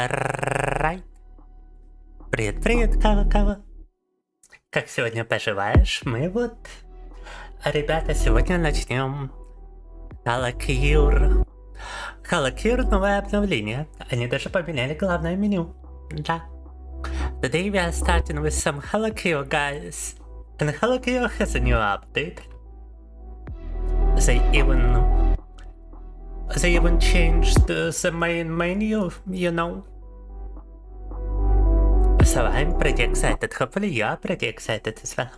Alright. Привет, Кава. Как сегодня поживаешь? Мы вот... Ребята, сегодня начнем Halakir. Halakir — новое обновление. Они даже поменяли главное меню. Да. Today we are starting with some Halakir, guys. And Halakir has a new update. They even changed the main menu, you know. So I'm pretty excited. Hopefully you are pretty excited as well.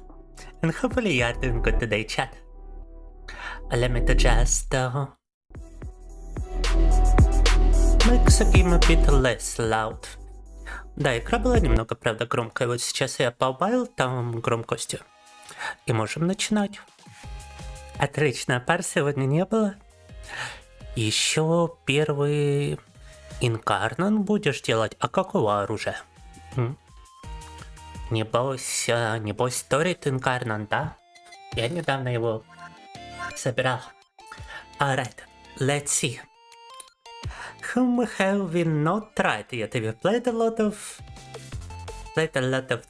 And hopefully you are doing good today, chat. Let me just make the game a bit less loud. Да, игра была немного, правда, громкая. Вот сейчас я поубавил там громкостью. И можем начинать. Отлично, пар сегодня не было. Еще первый инкарнан будешь делать. А какого оружия? Небось, сторит инкарнан, да? Я недавно его собирал. Alright, let's see. Whom have we not tried yet? We played a lot of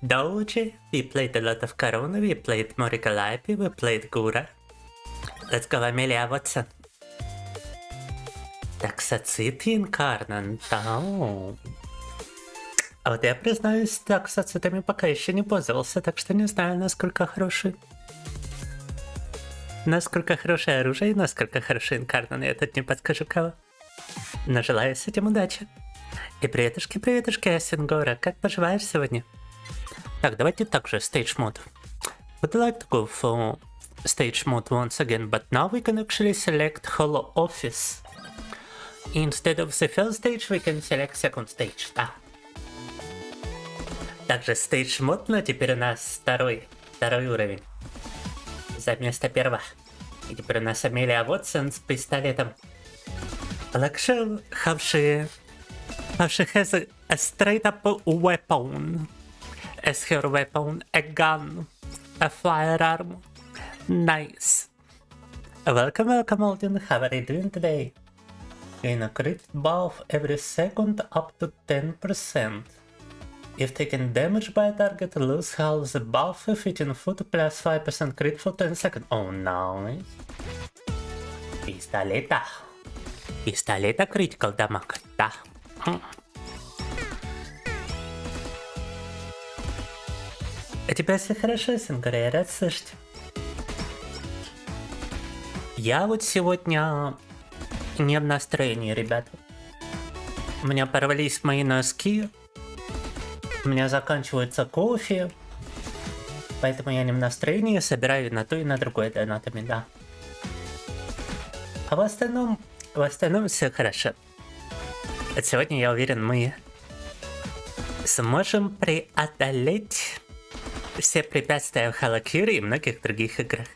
Doji, we played a lot of Corona, we played Morikalipi, we played Gura. Let's go, Amelia Watson. Таксоцит инкарнан, да. А вот я признаюсь, таксоцитами пока еще не пользовался, так что не знаю, насколько хорошее оружие и насколько хороший инкарнан, я тут не подскажу кого. Но желаю с этим удачи. И приветушки, Асингора, как поживаешь сегодня? Так, давайте также stage mode. Would you like to go for stage mode once again, but now we can actually select Holo Office. Instead of the first stage, we can select second stage, да. Также stage mode, но теперь у нас второй уровень. За место первого. И теперь у нас Амелия Вотсон с пистолетом. Lakshel, how she has a straight up weapon. As her weapon, a gun, a firearm. Nice. Welcome, Alden. How are you doing today? Gain a crit buff every second up to 10%. If taken damage by a target, lose half the buff if hitting foot plus 5% crit for 10 seconds. Oh, nice. Пистолета critical damage, да. А тебя все хорошо, Сингара, я рад слышать. Я вот сегодня не в настроении, ребята. У меня порвались мои носки. У меня заканчивается кофе. Поэтому я не в настроении, собираю на то и на другое донатами, да. А в остальном все хорошо. Вот сегодня, я уверен, мы сможем преодолеть все препятствия в Halakir и многих других играх.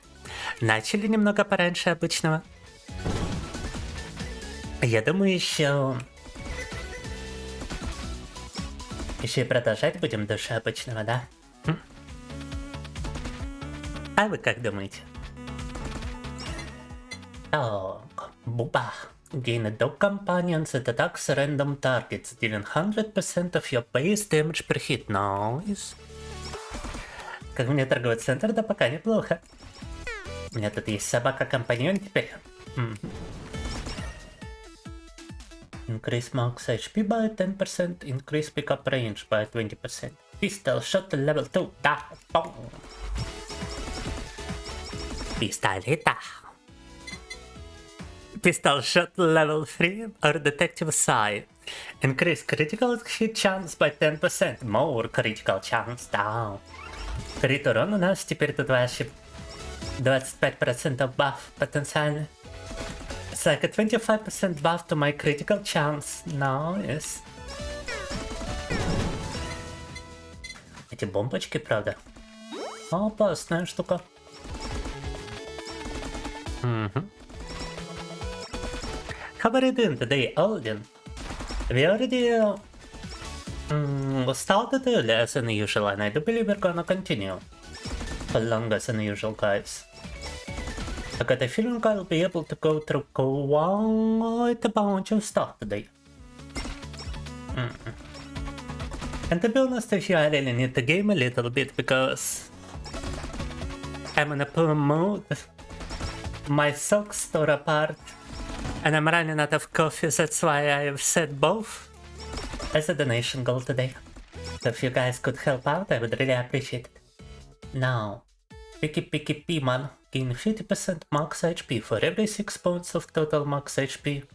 Начали немного пораньше обычного. Я думаю, еще и продолжать будем дольше обычного, да? А вы как думаете? Так, бубах. Gain a dog companions that attacks random targets, dealing 100% of your base damage per hit. Nice. Как мне торговый центр, да пока неплохо. У меня тут есть собака-компаньон теперь. Increase max HP by 10%, increase pickup range by 20%. Pistol shot level 2, да, бум. Пистолета. Pistol shot level 3 or detective sight. Increase critical hit chance by 10%, more critical chance, да. Крит урон у нас теперь тут вообще 25% баф потенциально. It's like a 25% buff to my critical chance. Nice. Эти бомбочки, правда? Опасная штука. How are you doing today, Alden? We already started earlier than usual, and I do believe we're gonna continue for longer than usual, guys. I got a feeling I'll be able to go through quite a bunch of stuff today. And to be honest with you, I really need to game a little bit because I'm in a poor mood. My socks tore apart and I'm running out of coffee, that's why I've set both as a donation goal today. So if you guys could help out, I would really appreciate it. Now, Picky man, gain 50% max HP for every 6 points of total max HP.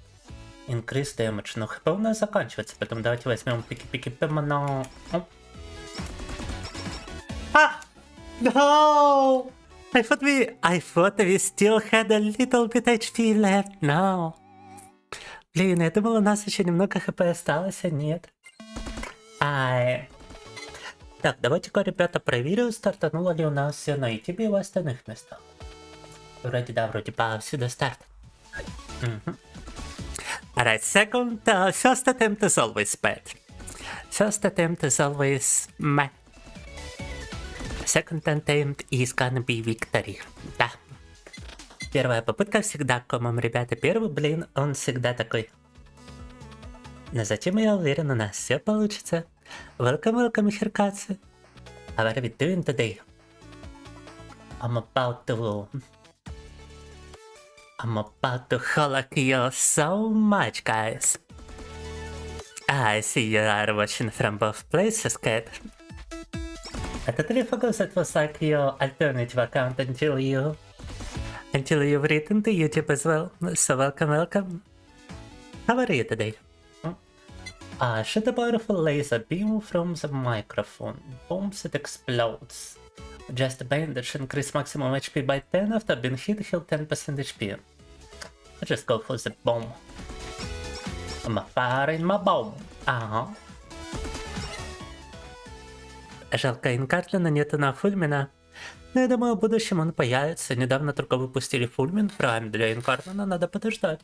Increase damage. Но хп у нас заканчивается, поэтому давайте возьмем Picky Pimano. No! I thought we still had a little bit HP left. No. Блин, я думал, у нас еще немного хп осталось, а нет. Так, давайте-ка, ребята, проверю, стартануло ли у нас все на YouTube и в остальных местах. Вроде да, вроде повсюду старт. Alright, first attempt is always bad. First attempt is always meh. Second attempt is gonna be victory. Да. Первая попытка всегда комом, ребята. Первый блин, он всегда такой. Но затем я уверен, у нас все получится. Welcome, Херкацы. How are we doing today? I'm about to holoc you so much, guys. I see you are watching from both places, Cat. I totally forgot that was like your alternative account until you've written to YouTube as well. So welcome. How are you today? Shoot a powerful laser beam from the microphone. Bombs, it explodes. Just a bandage, increase maximum HP by 10 after being hit, heal 10% HP. I'll just go for the bomb. I'm firing my bomb. Жалко, инкартлина нету на Фульмина. Но я думаю, в будущем он появится. Недавно только выпустили Фульмин Prime для инкартлина, надо подождать.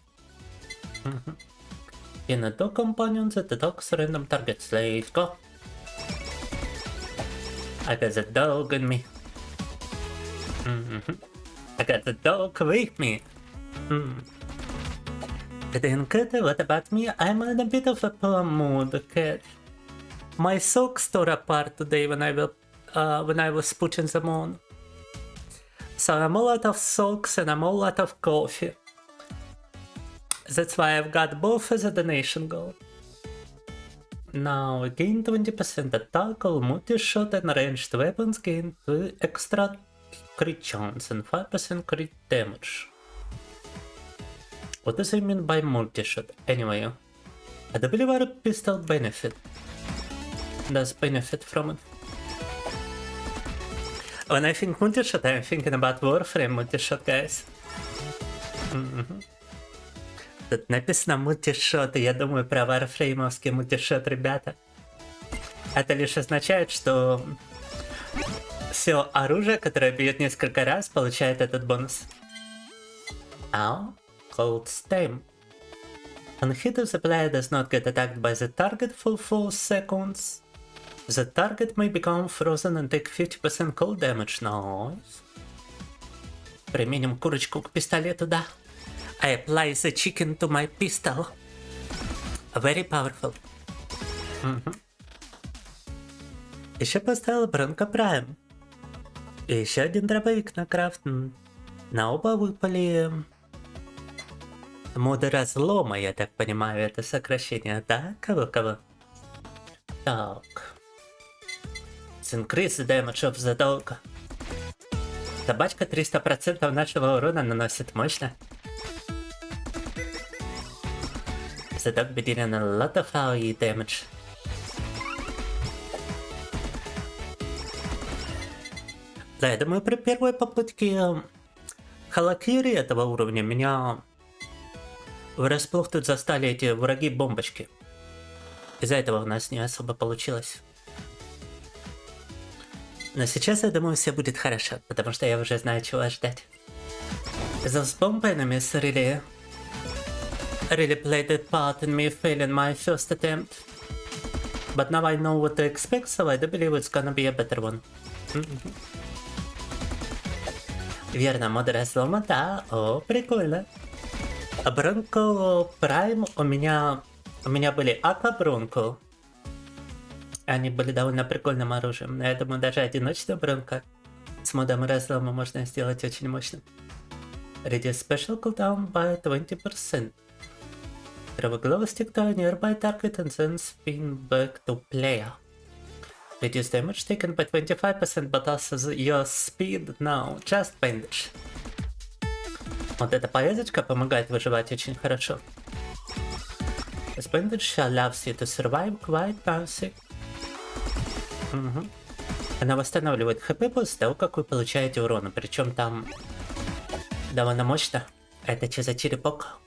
In a dog companion that attacks random targets. Let's go. I got the dog in me. I got the dog with me. Then Cat, what about me? I'm in a bit of a poor mood, Cat. My socks tore apart today when I was putting them on. So I'm all out of socks and I'm all out of coffee. That's why I've got both as a donation goal. Now, gain 20% attack, all multi-shot and ranged weapons gain 2 extra crit chance and 5% crit damage. What does it mean by multi-shot? Anyway, I do believe our pistol does benefit from it. When I think multi-shot, I'm thinking about Warframe multi-shot, guys. Тут написано мультишот, и я думаю про варфреймовский мультишот, ребята. Это лишь означает, что все оружие, которое бьет несколько раз, получает этот бонус. Cold Stem. On hit if the player does not get attacked by the target for 4 seconds, the target may become frozen and take 50% cold damage. Nice. Применим курочку к пистолету, да. I apply the chicken to my pistol. Very powerful. Еще поставил Бронко Прайм. И еще один дробовик на крафт. На оба выпали моды разлома, я так понимаю, это сокращение, да? Кого? Так. Increase the damage of the dog. Собачка 300% нашего урона наносит мощно. The dog be dealing a lot of AoE damage. Да, я думаю, при первой попытке холокири этого уровня меня врасплох тут застали эти враги-бомбочки. Из-за этого у нас не особо получилось. Но сейчас, я думаю, все будет хорошо, потому что я уже знаю, чего ждать. Those bomb enemies really played a part in me failing my first attempt. But now I know what to expect, so I do believe it's gonna be a better one. Верно, моды разлома, да. О, прикольно. Бронко Прайм у меня были Аква Бронко Они были довольно прикольным оружием, но я думаю, даже одиночная бронка с модом разлома можно сделать очень мощным. Reduce special cooldown by 20%. Throw a glow stick to a nearby target and then spin back to player. Reduce damage taken by 25%, but also your speed now. Just bandage. Вот эта повязочка помогает выживать очень хорошо. This bandage allows you to survive quite nicely. Она восстанавливает хп после того, как вы получаете урона. Причем там довольно мощно. Это что за черепок?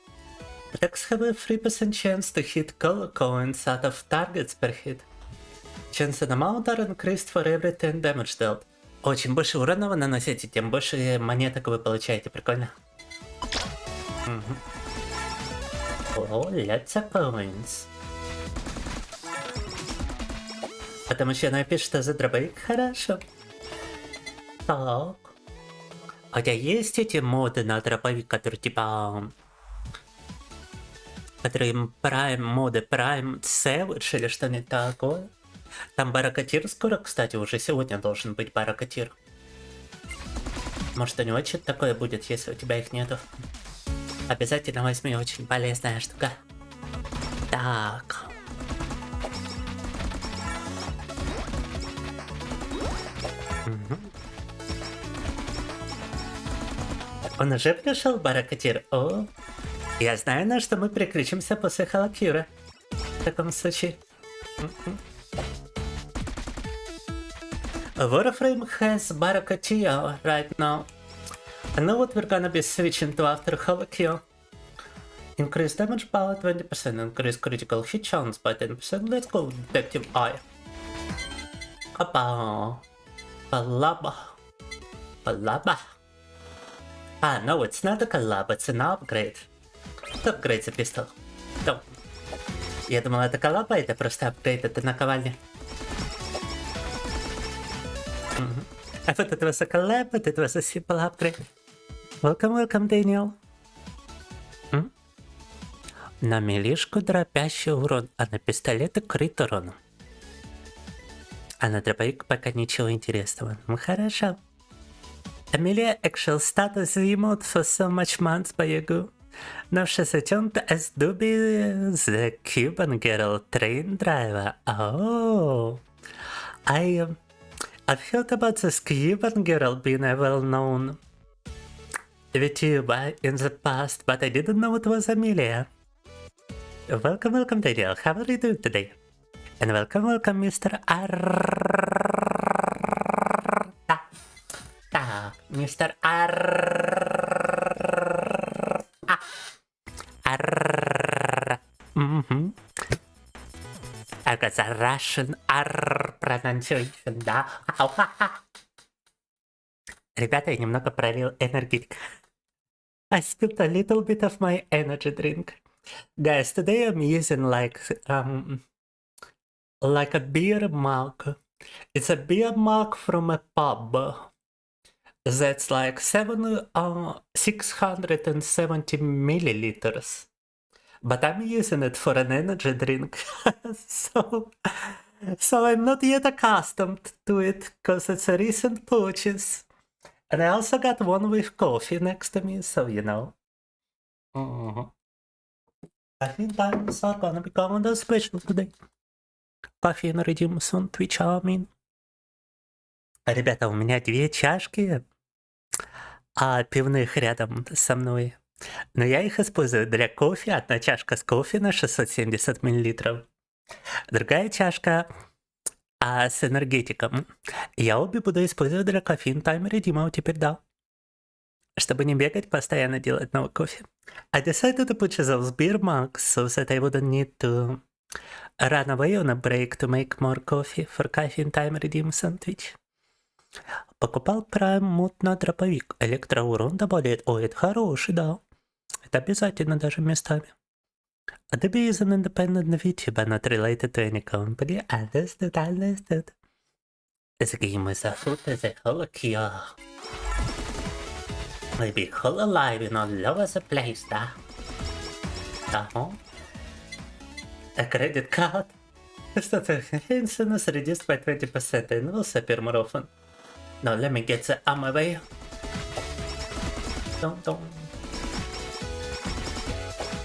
Attacks have a 3% chance to hit color coins out of targets per hit. Chance and amount are increased for every 10 damage dealt. Чем больше урона вы наносите, тем больше монеток вы получаете. Прикольно. О, lots of coins. Потом еще напишет, что за дробовик хорошо. Так. Хотя есть эти моды на дробовик, которые типа... Которые Prime моды, Prime Savage или что-нибудь такое. Там баракатир скоро, кстати, уже сегодня должен быть баракатир. Может у него что-то такое будет, если у тебя их нету. Обязательно возьми, очень полезная штука. Так. Он уже пришел, баракатир? О, я знаю, на что мы переключимся после Халакира. В таком случае. Warframe has Barakatia right now. I know what we're gonna be switching to after Halakir. Increase damage by 20%, increase critical hit chance by 10%. Let's go Detective Eye. Опа. Palaba. Palaba. Ah, no, it's not a collab, it's an upgrade. Upgrade the pistol. Don't. Я думал, это коллаба, это просто апгрейд, это наковальня. А вот это was a collab, вот это was a simple upgrade. Welcome, welcome, Daniel. На милишку дробящий урон, а на пистолеты крит урон. А на дробовик пока ничего интересного. Ну хорошо. Amelia actual status remote for so much months by ago. Now she's returned as Duby, the Cuban girl train driver. Oh, I've heard about this Cuban girl being a well-known vTuber in the past, but I didn't know it was Amelia. Welcome, welcome, Daniel. How are you doing today? And welcome, welcome, Mr. Mr. I got a Russian pronunciation, да? Ребята, я немного пролил энергетик. I spilled a little bit of my energy drink. Guys, today I'm using like a beer mug. It's a beer mug from a pub. That's like 670 milliliters. But I'm using it for an energy drink. so I'm not yet accustomed to it because it's a recent purchase. And I also got one with coffee next to me, so you know. Coffee times are gonna become on the special today. Coffee and redeems on Twitch, I mean. Ребята, у меня 2 чашки пивных рядом со мной. Но я их использую для кофе. Одна чашка с кофе на 670 мл. Другая чашка с энергетиком. Я обе буду использовать для кофеин тайм редима теперь, да. Чтобы не бегать, постоянно делать новый кофе. I decided to purchase those beer mugs so that I wouldn't need to run away on a break to make more coffee for caffeine time redeems on Twitch. Покупал Prime мод на дробовик. Электроурон добавляет. Ой, это хороший, да. Это обязательно даже местами. Adobe is an independent VTuber, not related to any company. Understood. The game is a foot as a whole cure. Will be whole alive in all over the place, да? A credit card. Incidence reduced by 20% and will appear more often. Now let me get the ammo away. Don't.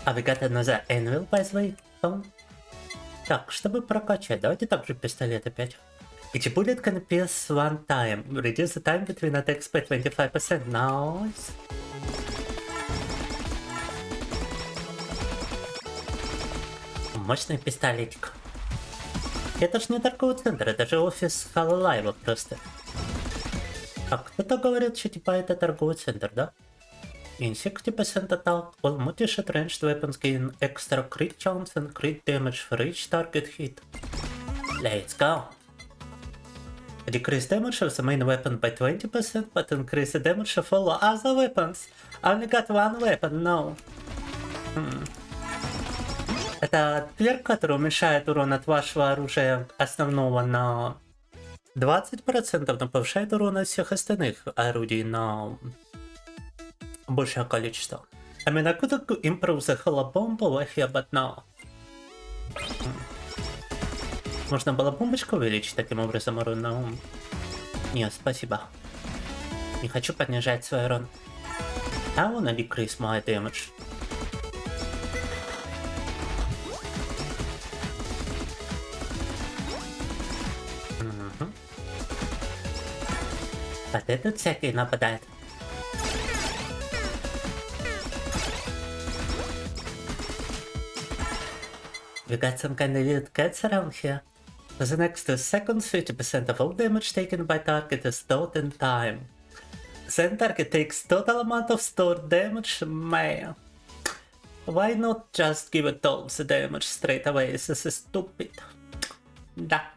А we got another anvil, by the way. Так, чтобы прокачать, давайте также пистолет опять. Each bullet can pierce one time. Reduce the time between attacks by 25%. Nice. Мощный пистолетик. Это ж не торговый центр, это же офис Hololive просто. А кто-то говорит, что типа это торговый центр, да? In 60% attack, all multi-shot ranged weapons gain extra crit chance and crit damage for each target hit. Let's go! Decrease damage of the main weapon by 20%, but increase the damage of all other weapons. I only got one weapon, no. Это тверк, который уменьшает урон от вашего оружия основного на 20%, но повышает урон от всех остальных орудий на большее количество. I mean, I could improve the hollow bomb over here, but no. Можно было бомбочку увеличить таким образом урон, но... Нет, спасибо. Не хочу поднижать свой урон. I wanna decrease my damage. Вот этот всякий нападает. We got some kind of weird cats around here. For the next 2 seconds, 50% of all damage taken by target is stored in time. Then target takes total amount of stored damage. Man, why not just give it all the damage straight away? This is stupid. Да.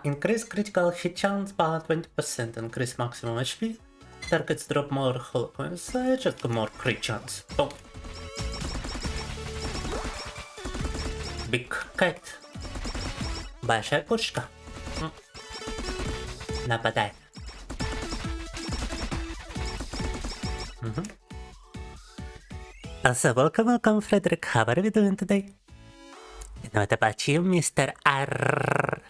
Increase critical hit chance by 20%. Increase maximum HP. Targets drop more hollow points. Just more crit chance. Boom. Big cat. Большая кошка. Нападает. So welcome, Frederick. How are you doing today? And what about you, Mr. R?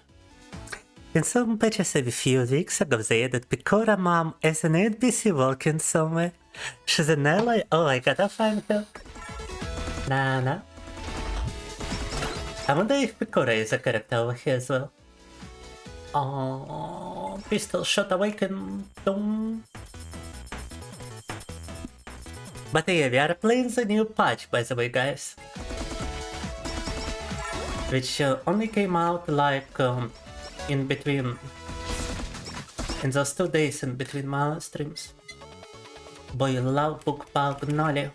In some patches a few weeks ago, they added Picora Mom as an NPC walking somewhere. She's an ally. Oh, I gotta find her. Nah. I wonder if Picora is a character over here as well. Oh, pistol shot awaken. But yeah, we are playing the new patch, by the way, guys. Which only came out like in those 2 days in between my streams. Boy, лаутбук погнали.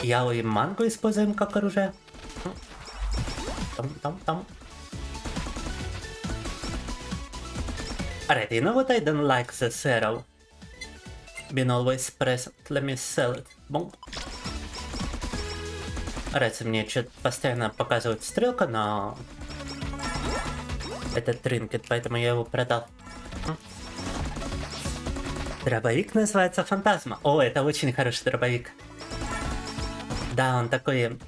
Яо и мангу используем как оружие. Там. Alright, you know what I don't like this arrow? Being always present. Let me sell it. Бум. Нравится мне, что-то постоянно показывает стрелка на этот тринкет, поэтому я его продал. Дробовик называется Фантазма. О, это очень хороший дробовик. Да, он такой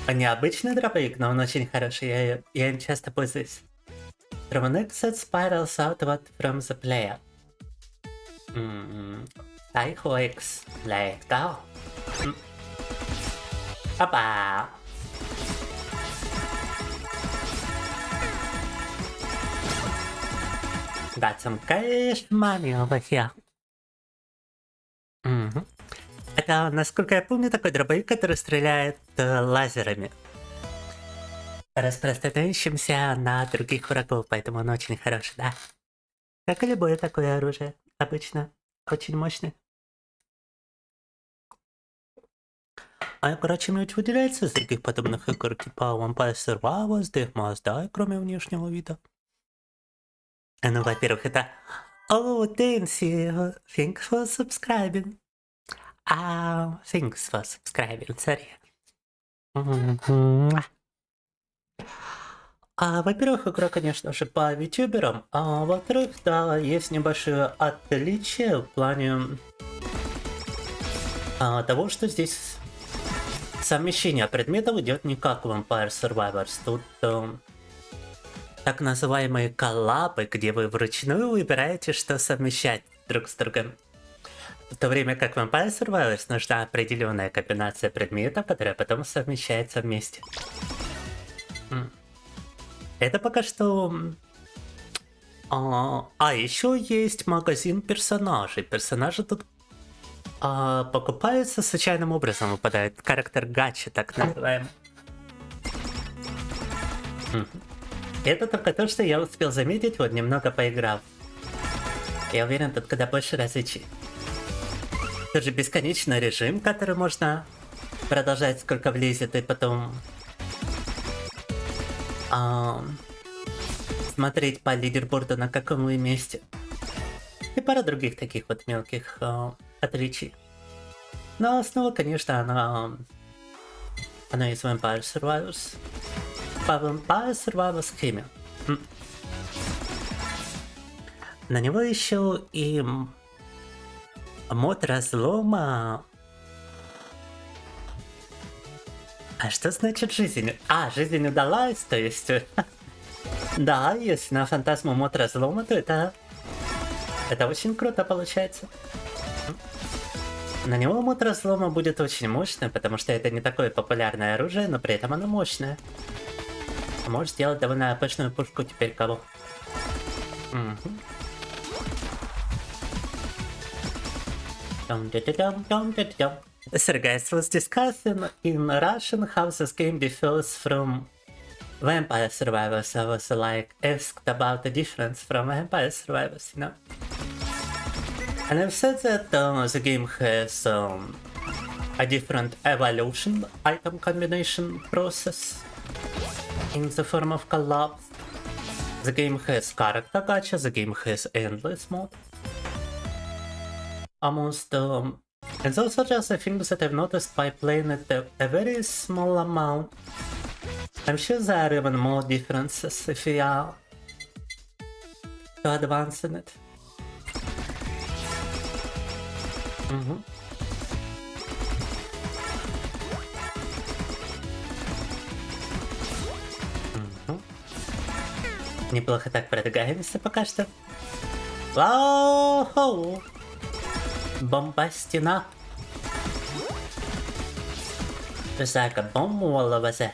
необычный дробовик, но он очень хороший, я им часто пользуюсь. From an exit spirals outward from the player. Psycho X, let's go. Опа! Got some cash money over here. Это, насколько я помню, такой дробовик, который стреляет лазерами, распространяющимся на других врагов, поэтому он очень хороший, да. Как и любое такое оружие, обычно очень мощный. Короче, мне выделяется из других подобных игр, типа Vampire Survivors, Death Must Die, кроме внешнего вида. Ну, во-первых, это... Oh, Dancy, thanks for subscribing. Thanks for subscribing, sorry. Во-первых, игра, конечно же, по втюберам, а во-вторых, да, есть небольшое отличие в плане того, что здесь совмещение предметов идет не как в Vampire Survivors. Тут так называемые коллабы, где вы вручную выбираете, что совмещать друг с другом. В то время как в Vampire Survivors нужна определенная комбинация предметов, которая потом совмещается вместе. Это пока что... еще есть магазин персонажей. Персонажи тут покупаются случайным образом, выпадает характер гачи, так называемый. Это только то, что я успел заметить, вот немного поиграв. Я уверен, тут куда больше различий. Тоже бесконечный режим, который можно продолжать сколько влезет, и потом смотреть по лидерборду, на каком вы месте. И пара других таких вот мелких отличий. Но основа, конечно, она из Vampire Survivors. По Vampire Survivors схеме. На него еще и мод разлома. А что значит жизнь? Жизнь удалась, то есть... Да, если на фантазму мод разлома, то это очень круто получается. На него мод разлома будет очень мощный, потому что это не такое популярное оружие, но при этом оно мощное. Может сделать довольно обычную пушку теперь кого. Sir guys was discussing in Russian how this game differs from Vampire Survivors. I was like asked about the difference from Vampire Survivors, you know. And I've said that the game has a different evolution item combination process in the form of collabs. The game has character gacha, the game has endless mode. Almost, and those are just the things that I've noticed by playing it a very small amount. I'm sure there are even more differences if we are to advance in it. Неплохо так продвигаемся пока что. Вау! Бомбастина. There's like a bomb wall over there.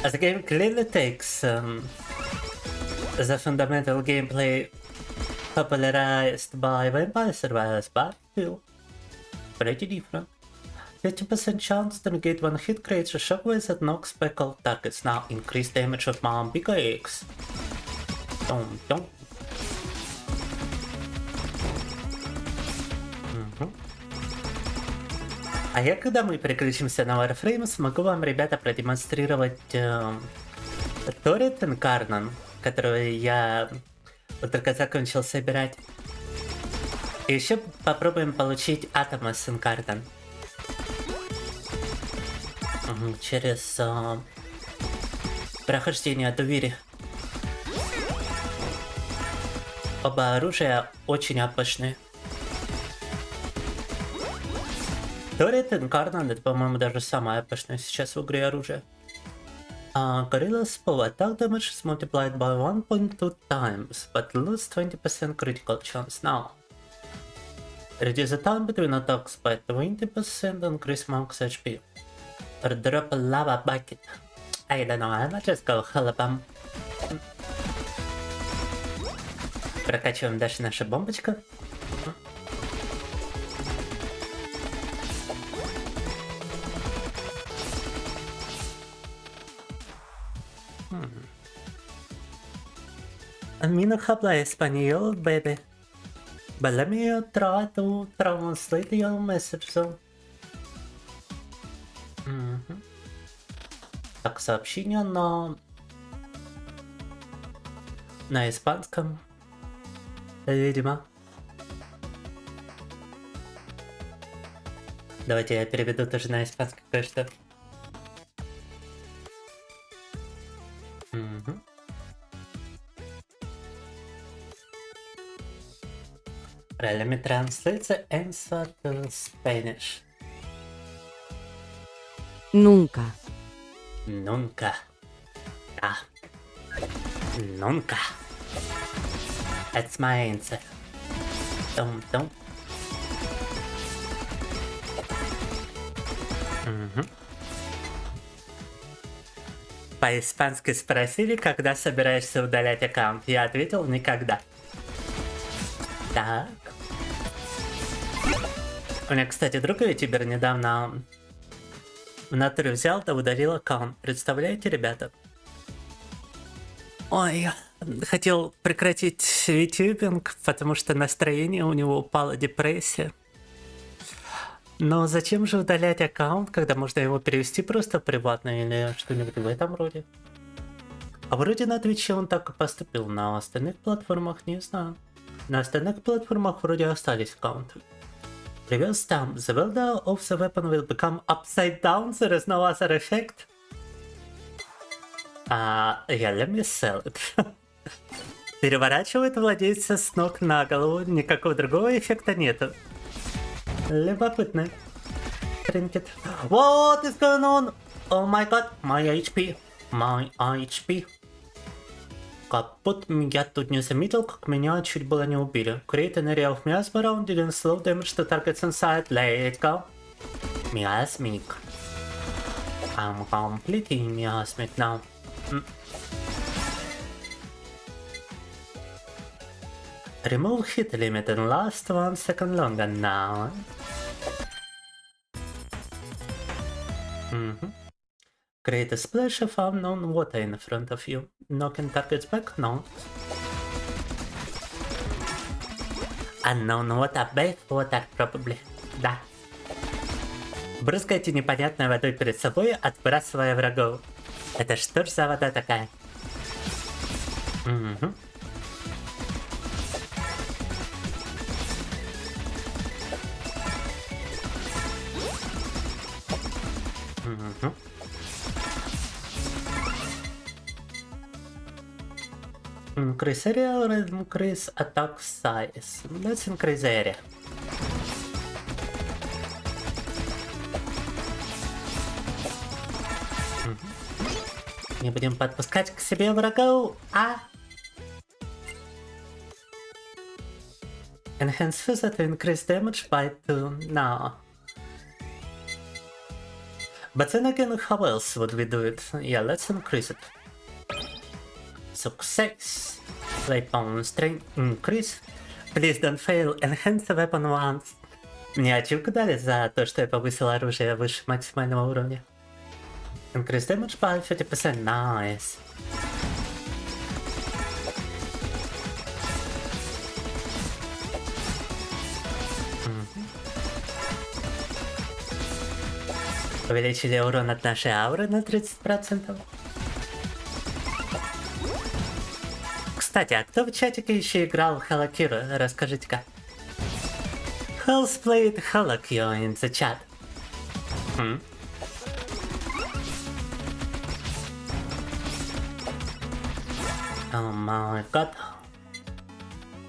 The game clearly takes the fundamental gameplay popularized by Vampire Survivors, but still pretty different. 50% chance to negate one hit creates a shockwave that knocks back all targets. Now increase damage of my bigger eggs. Don't. А я, когда мы переключимся на Warframe, смогу вам, ребята, продемонстрировать Торет Инкарнан, которую я вот только закончил собирать. И еще попробуем получить Атомас Инкарнан. Через прохождение Двери. Оба оружия очень опасные. Торет Инкарнан — это, по-моему, даже самое опасное сейчас в игре оружие. Gorilla's full attack damage is multiplied by 1.2 times, but lose 20% critical chance now. Reduce the time between attacks by 20% and increase max HP. Or drop a lava bucket. I don't know, I might just go halabam. Прокачиваем дальше наша бомбочка. A mí no habla español, baby. But let me try to translate your message, so. Так, сообщение на испанском, видимо. Давайте я переведу тоже на испанский кое-что. Right, let me translate the answer to Spanish. Nunca. Nunca. Ah. Nunca. That's my answer. Don't. По-испански спросили, когда собираешься удалять аккаунт. Я ответил, никогда. Так. У меня, кстати, друг втубер недавно в натуре взял, да удалил аккаунт. Представляете, ребята? Ой, я хотел прекратить втюбинг, потому что настроение у него упало, депрессия. Но зачем же удалять аккаунт, когда можно его перевести просто в приватный или что-нибудь в этом роде? А вроде на Твиче он так и поступил, на остальных платформах не знаю. На остальных платформах вроде остались аккаунты. Reverse stamp. The welder of the weapon will become upside down. There is no other effect. Yeah, let me sell it. Переворачивает владельца с ног на голову. Никакого другого эффекта нету. Любопытно. Trinket. What is going on? Oh my god, my HP. My HP. Капут, я тут не заметил, как меня чуть было не убили. Create an area of miasma around, didn't slow damage to targets inside. Let go. Miasmic. I'm completely miasmic now. Remove hit limit and last 1 second longer now. Create a splash of unknown water in front of you. Knocking targets back? No. Unknown water, bad water, probably. Да. Брызгайте непонятной водой перед собой, отбрасывая врагов. Это что ж за вода такая? Increase area or increase attack size? Let's increase area. Не будем подпускать к себе врагов, Enhance fuzzer to increase damage by 2 now. But then again, how else would we do it? Yeah, let's increase it. Success. Weapon strength increase. Please don't fail. Enhance the weapon once. Мне ачивку дали за то, что я повысил оружие выше максимального уровня. Increase damage by 50%. Nice. Увеличили урон от нашей ауры на 30%. Кстати, а кто в чатике еще играл в Halakiro? Расскажите-ка. Who's played Halakiro in the chat? Oh my god.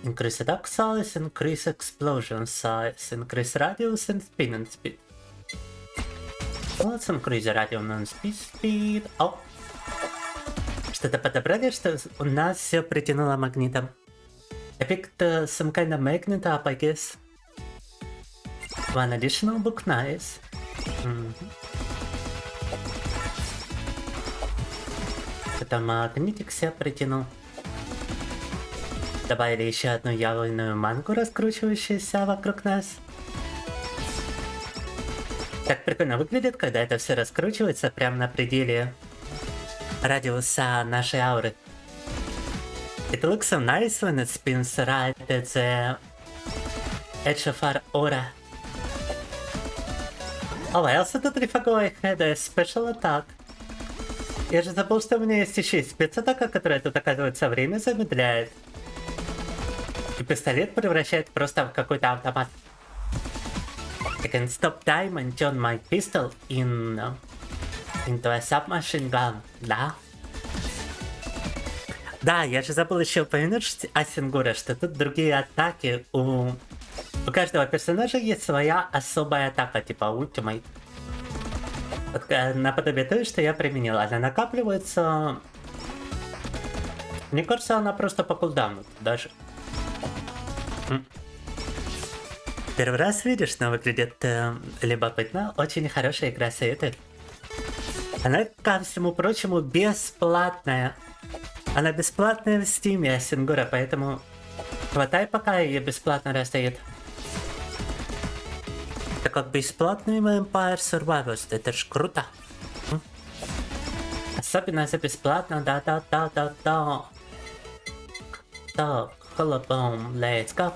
Increase attack size, increase explosion size, increase radius and spin and speed. Let's increase the radius and speed. Oh. Что-то подобрали, что у нас все притянуло магнитом. I picked some kind of magnet up, I guess. One additional book, nice. Это магнитик себя притянул. Добавили еще одну яблонную мангу, раскручивающуюся вокруг нас. Так прикольно выглядит, когда это все раскручивается прямо на пределе радиуса нашей ауры. It looks so nice when it spins right at the edge of our aura. Oh, I also totally forgot I had a special attack. Я же забыл, что у меня есть еще и спецатака, которая тут, оказывается, время замедляет. И пистолет превращает просто в какой-то автомат. I can stop time and turn my pistol into a submachine gun, да? Да, я же забыл еще упомянуть Асингура, что тут другие атаки у У каждого персонажа есть своя особая атака, типа ультимейт. Наподобие той, что я применил. Она накапливается... Мне кажется, она просто по кулдауну даже. Первый раз видишь, но выглядит любопытно. Очень хорошая игра, советую. Она, ко всему прочему, бесплатная. Она бесплатная в Steam, Асингура, поэтому хватай, пока ее бесплатно раздают. Это как бесплатный Vampire Survivors, это ж круто. Особенно за бесплатно, да-да-да-да-да. Так, холобом, let's go.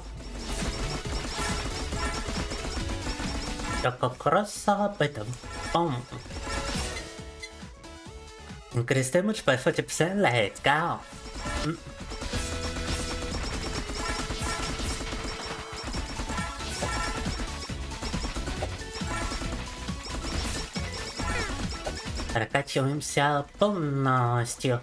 Я как раз об этом. Increase damage by 40%, let's go. Прокачиваемся полностью.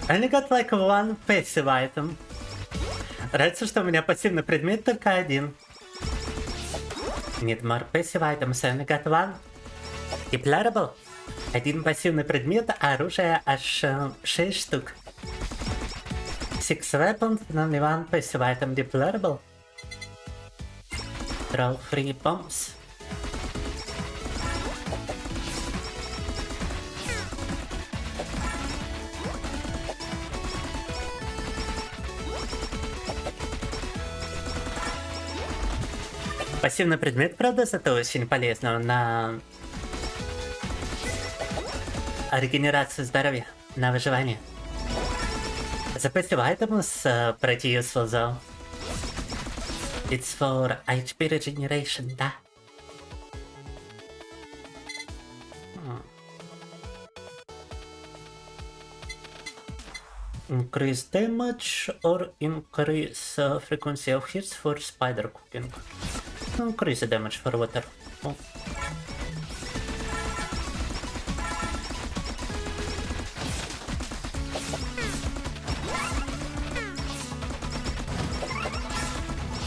I only got like one passive item. Нравится, что у меня пассивный предмет только один. Need more passive items, I only got one. Deployable. Один пассивный предмет, а оружие аж 6 штук. 6 weapons, only one passive item deployable. Throw 3 bombs. Пассивный предмет, правда, зато очень полезно на регенерацию здоровья, на выживание. The passive item is pretty useful though. It's for HP regeneration, да. Increase damage or increase frequency of hits for spider cooking. Increase the damage for water. Oh.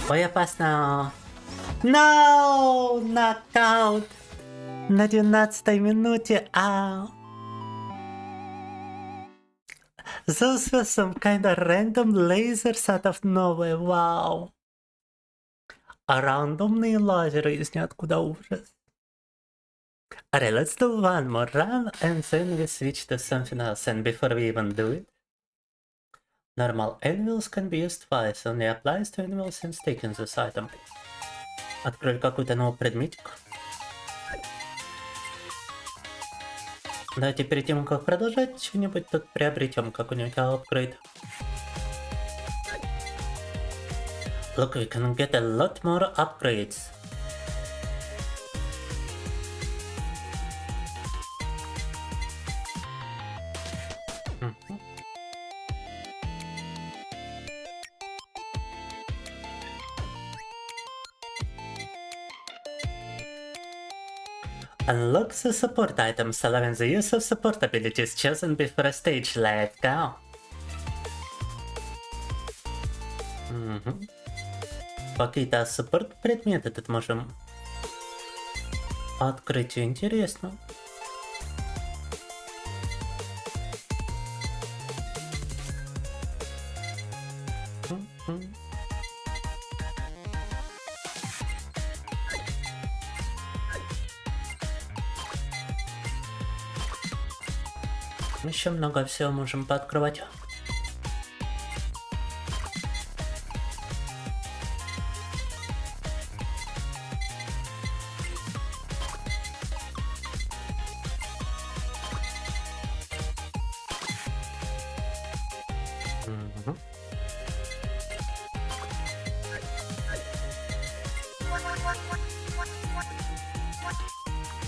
Ой, опасно. No! Нокаут! На 12-й минуте. Ау! Those were some kinda random lasers out of nowhere. Wow! А рандомные лазеры из ниоткуда, ужас. Alright, let's do one more run and then we switch to something else. And before we even do it, normal anvils can be used twice, only applies to anvils and taking this item. Открыли какой-то новый предметик. Давайте перед тем, как продолжать, что-нибудь тут приобретем, какой-нибудь апгрейд. Look, we can get a lot more upgrades. Unlock the support items, allowing the use of support abilities chosen before a stage. Let's go. Какие-то суппорт предметы тут можем открыть, интересно. Еще много всего можем пооткрывать.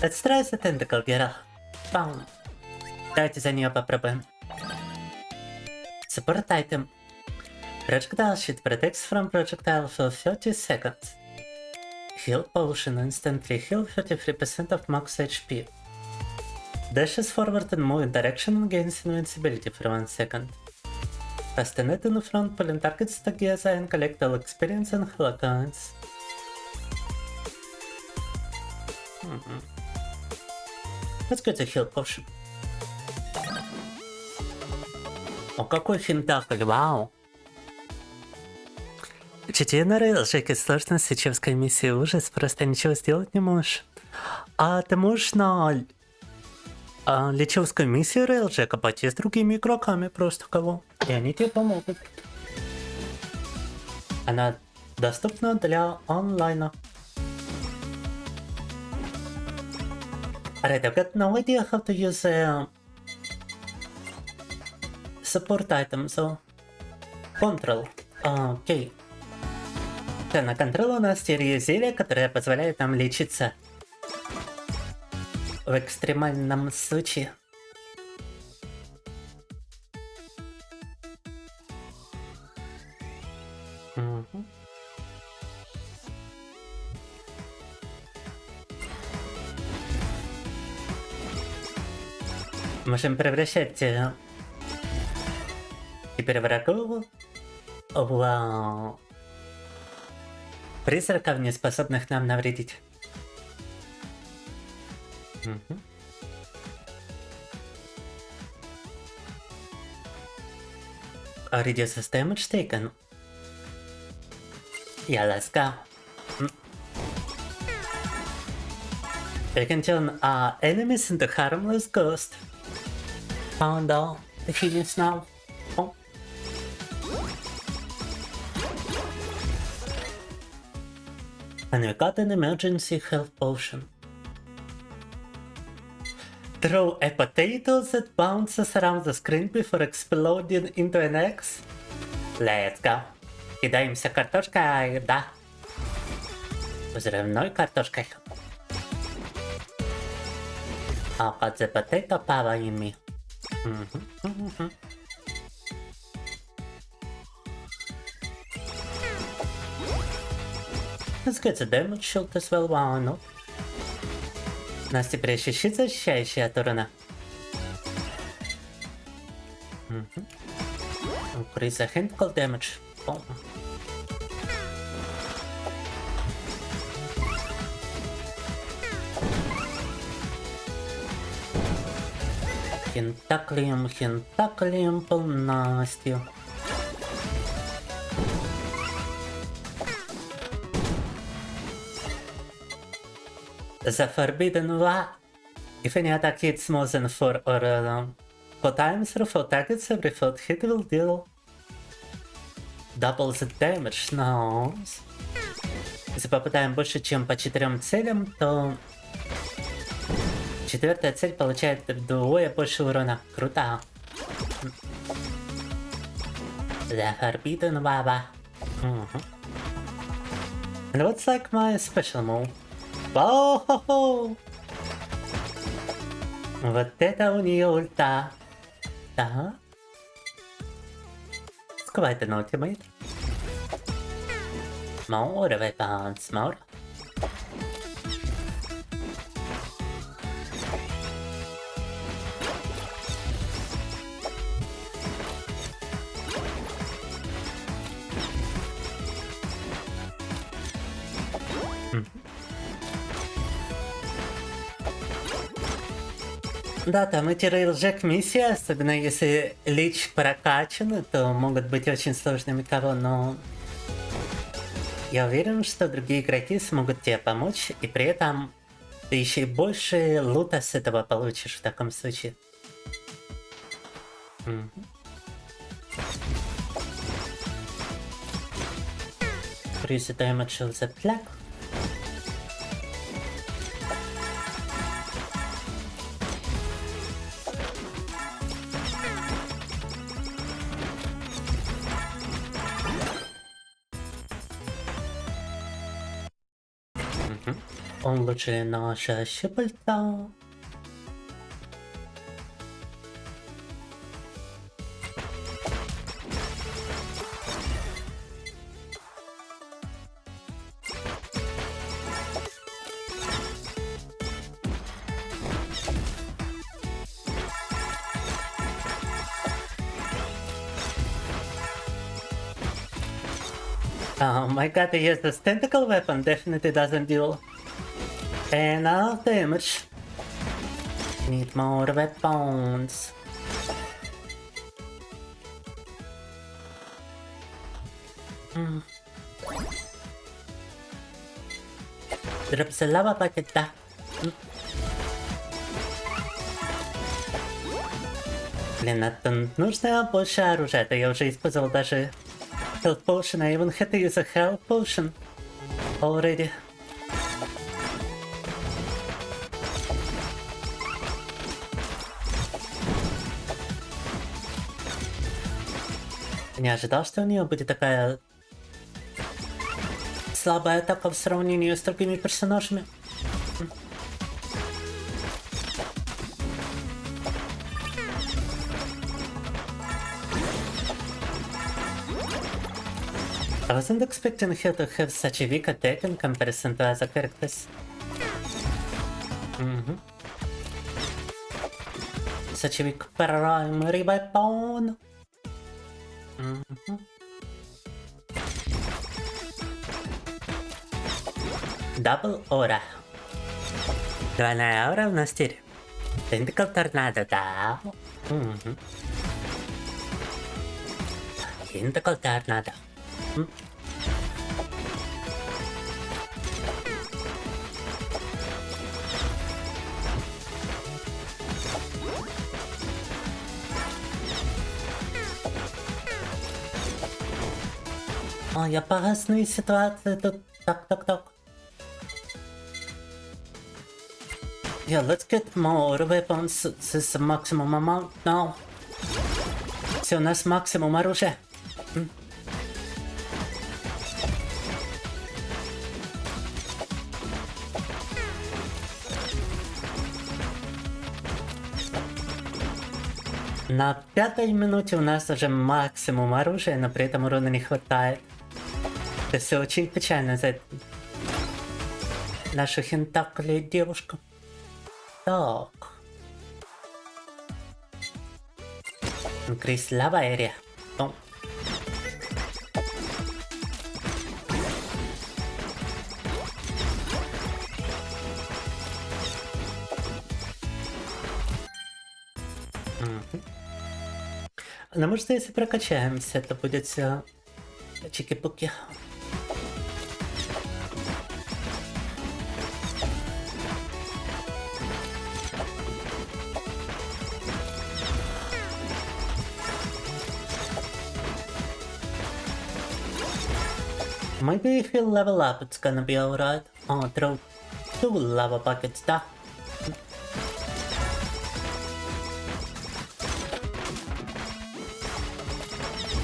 Let's try the tentacle girl. Bam. Давайте за нее попробуем. Support item. Projectile sheet protects from projectile for 30 seconds. Heal potion instantly heal 33% of max HP. Dashes forward and move in direction and gains invincibility for 1 second. Cast an in the front, pulling targets together and collect all experience and holo coins. Let's get a heal potion. О, какой финтакль, вау! GG на рейлжеке сложности чевской миссии ужас, просто ничего сделать не можешь. А ты можешь на лечевскую миссию рейлжека пойти с другими игроками просто кого, и они тебе помогут. Она доступна для онлайна. Alright, I've got no idea how to use support items, so control. Окей. Да, на контрол у нас теперь есть зелье, которое позволяет нам лечиться в экстремальном случае. Можем превращать теперь врагов в призраков, не способных нам навредить. Reduces damage taken. Yeah, let's go. We can turn our enemies into harmless ghosts. Found all the healings now. Oh. And we got an emergency health potion. Throw a potato that bounces around the screen before exploding into an X. Let's go. Кидаемся картошкой, да. Взрывной картошкой. I've got the potato power in me. Let's get the damage shield as well, why not? У нас теперь еще щит, защищающий от урона. Increase the handful damage. Oh. Хентаклием полностью. The Forbidden Wa. If any attack hits more than 4 or 4 times through 4 targets, every 4th hit will deal double the damage. Nice. Если попадаем больше, чем по 4 целям, то четвертая цель получает вдвое больше урона. Круто. The Forbidden Wa. And what's like my special move? Воу-хо-хо! Вот это у нее ульта. Да. It's quite an ultimate. More weapons, more. Да, там эти рейлжек миссии, особенно если лич прокачан, то могут быть очень сложными кого, но я уверен, что другие игроки смогут тебе помочь, и при этом ты еще и больше лута с этого получишь в таком случае. Increase the damage of the plaque. Улучшили наша щепальца. Oh my god, he has this tentacle weapon, definitely doesn't deal enough damage. Need more weapons. Drops a lava bucket, да. Блин, это нужно больше оружия, это я уже использовал даже health potion, I even had to use a health potion already. Не ожидал, что у нее будет такая слабая атака в сравнении с другими персонажами. I wasn't expecting her to have such a weak attack in comparison to other characters. Such a weak primary weapon. Double aura. Двойная аура в настире. Tentacle торнадо, да. Tentacle торнадо. Ой, опасные ситуации тут. Так. Yeah, let's get more weapons. This is the maximum amount now. Все, у нас максимум оружия. На 5-й минуте у нас уже максимум оружия, но при этом урона не хватает. Это все очень печально за нашу хентакли девушку. Так. Increase lava area. Oh. Но может, если прокачаемся, это будет все чики-пуки. Maybe if we level up, it's gonna be alright. Oh, throw 2 lava buckets, да.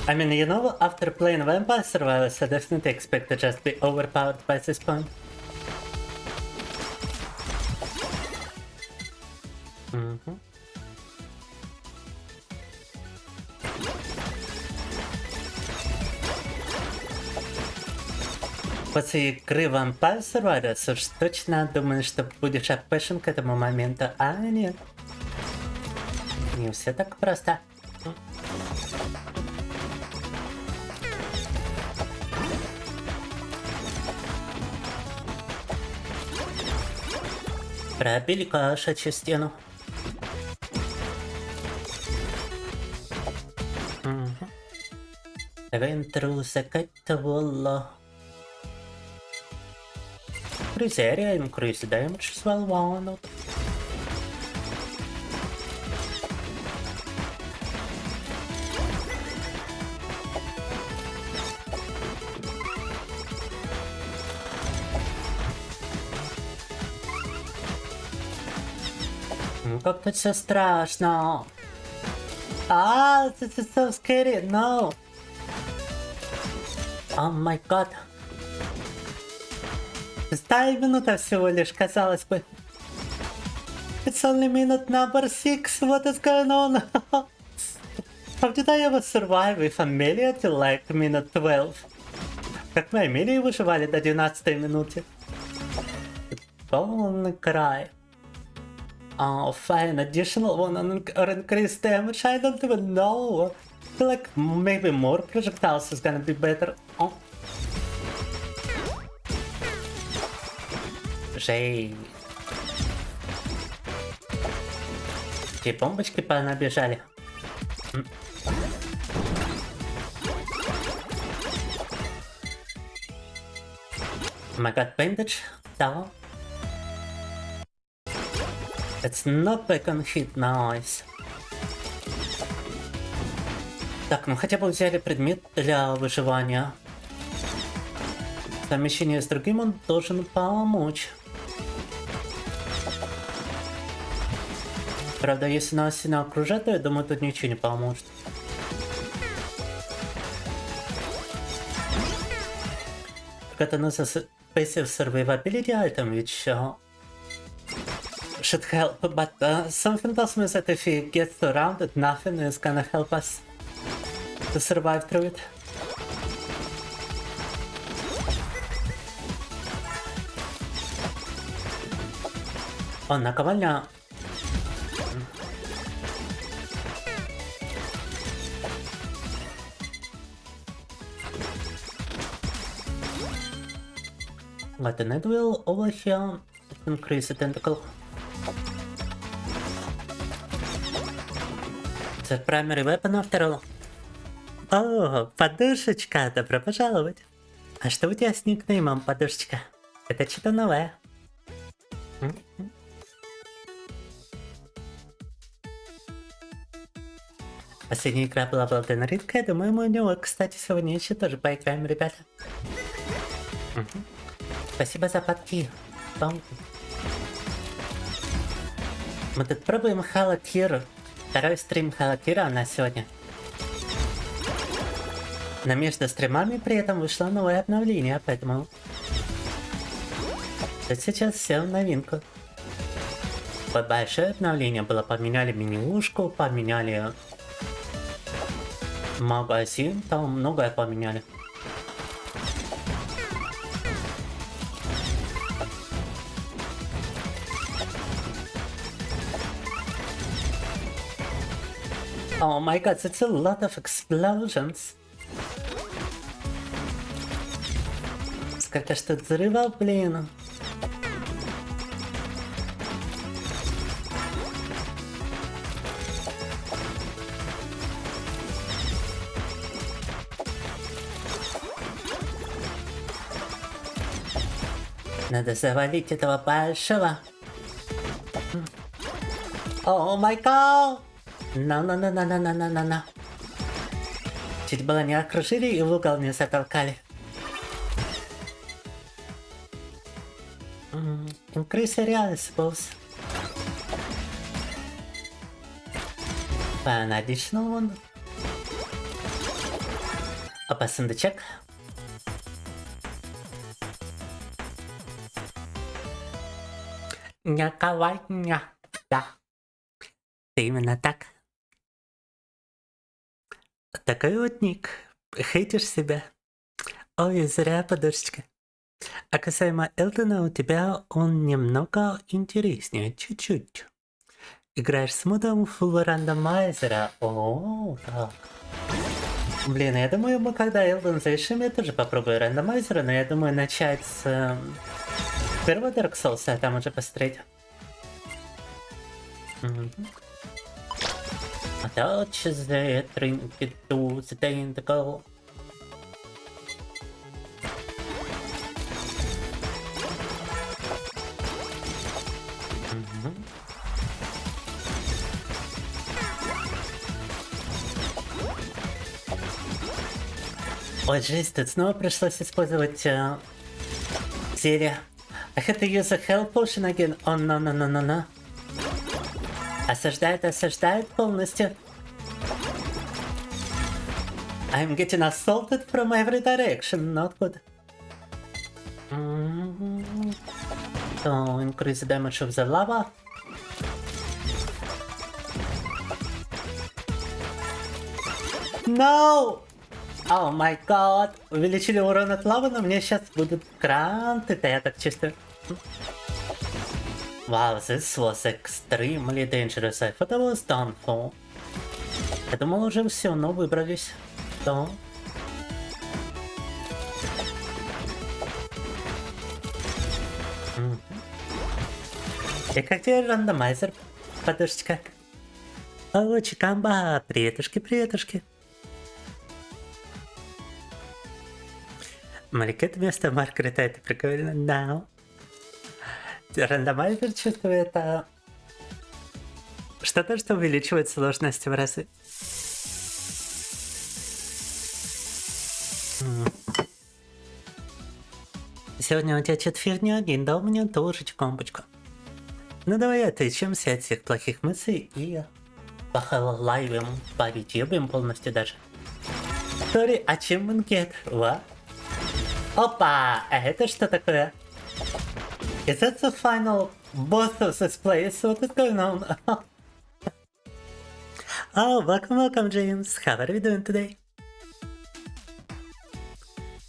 I mean, you know, after playing Vampire Survivors, I definitely expect to just be overpowered by this point. После игры Vampire Survivors уж точно думаю, что будешь опэшен к этому моменту, а нет. Не все так просто. Пробили кошачью стену. Вентру закатывало. Increase area, increase damage as well, why not? Как тут все страшно. This is so scary, no. Oh my god. 6 минута всего лишь, казалось бы. It's only minute number 6, what is going on? How did I ever survive with Amelia till like minute 12? Как мы Амелии выживали до 12 минуты? Полный край. Oh, fine, additional one or increased damage, I don't even know. I feel like maybe more projectiles is gonna be better. Oh. Жей. Те бомбочки понабежали. My god, bandage. Да. It's not back on hit, nice. Так, ну хотя бы взяли предмет для выживания. Совмещение с другим он должен помочь. Правда, если нас сильно окружат, то я думаю, тут ничего не поможет. Это называется passive survivability item, which should help, but something tells me that if he gets around it, nothing is gonna help us to survive through it. О, наковальня. Let the net wheel over here. Increase the tentacle. The primary weapon after all. О, подушечка, добро пожаловать. А что у тебя с никнеймом, подушечка? Это что-то новое. Последняя игра была редкая, думаю, мы у него, кстати, сегодня еще тоже поиграем, ребята. Спасибо за подки. Мы тут пробуем Hello Tier. Второй стрим Hello Tier у нас сегодня. Но между стримами при этом вышло новое обновление, поэтому... тут сейчас все в новинку. Большое обновление было. Поменяли менюшку, поменяли... магазин, там многое поменяли. Oh my god, it's a lot of explosions. Сколько ж тут взрывов, блин. Надо завалить этого большого. О май гад! На. Чуть было не окружили и в угол не затолкали. Increase area, I suppose. An additional one. Опа, сундучок. Няковальня. Да. Именно так. Такой вот ник. Хейтишь себя. Ой, зря, подушечка. А касаемо Элтона, у тебя он немного интереснее, чуть-чуть. Играешь с модом full рандомайзера. О, так. Блин, я думаю, мы когда Элтон завершим, я тоже попробую рандомайзера, но я думаю начать с первого Dark Souls, а там уже посмотреть. Attach the trinket to the tentacle. Ой, жесть, тут снова пришлось использовать зелье. I had to use a health potion again. Oh, no. Осаждает полностью. I'm getting assaulted from every direction. Not good. So, increase the damage of the lava. No! Oh my god! Увеличили урон от лавы, но мне сейчас будут кранты-то, я так чувствую. Wow, this was extremely dangerous. I thought I was done for. Я думал уже все, но выбрались. Да. И как тебе рандомайзер, подушечка? О, Чикамба, приветушки, приветушки. Маликет вместо Маргарета, это прикольно, да. Рандомайзер, чувствую, это что-то, что увеличивает сложность в разы. Сегодня у тебя что-то фигня один, да у меня тоже чекомбочка. Ну давай отвлечемся от всех плохих мыслей и похалайвим, повитюбим полностью даже. Sorry, achievement get, what? Опа, это что такое? Is that the final boss of this place? What is going on? Oh, welcome, James. How are you doing today?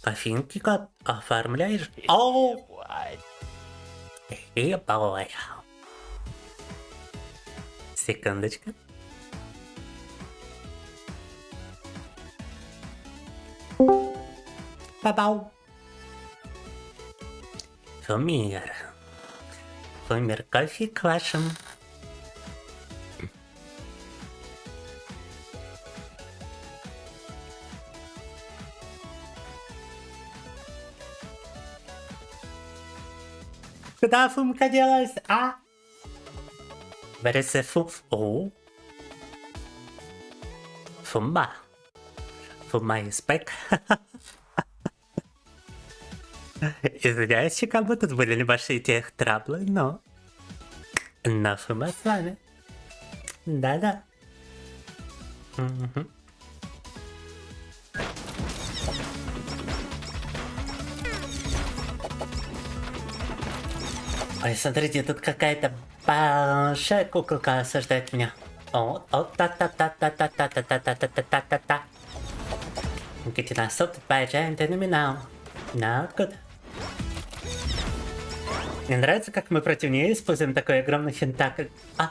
Афинки как оформляешь? Оу! Hey, boy. Секундочку. Бабау. Фумир. Фумир, кофе к вашим. Куда фумка делась, а? Where is the fum? Oh. Фумба. Фумба is back. Извиняюсь, как бы тут были небольшие тех траблы, но Фумба с вами. Да-да. Угу. Ой, смотрите, тут какая-то большая куколка осаждает меня. О, та-та-та-та-та-та-та-та-та-та-та-та-та. Get in a soft by a giant enemy now. Not good. Мне нравится, как мы против нее используем такой огромный хентакль. I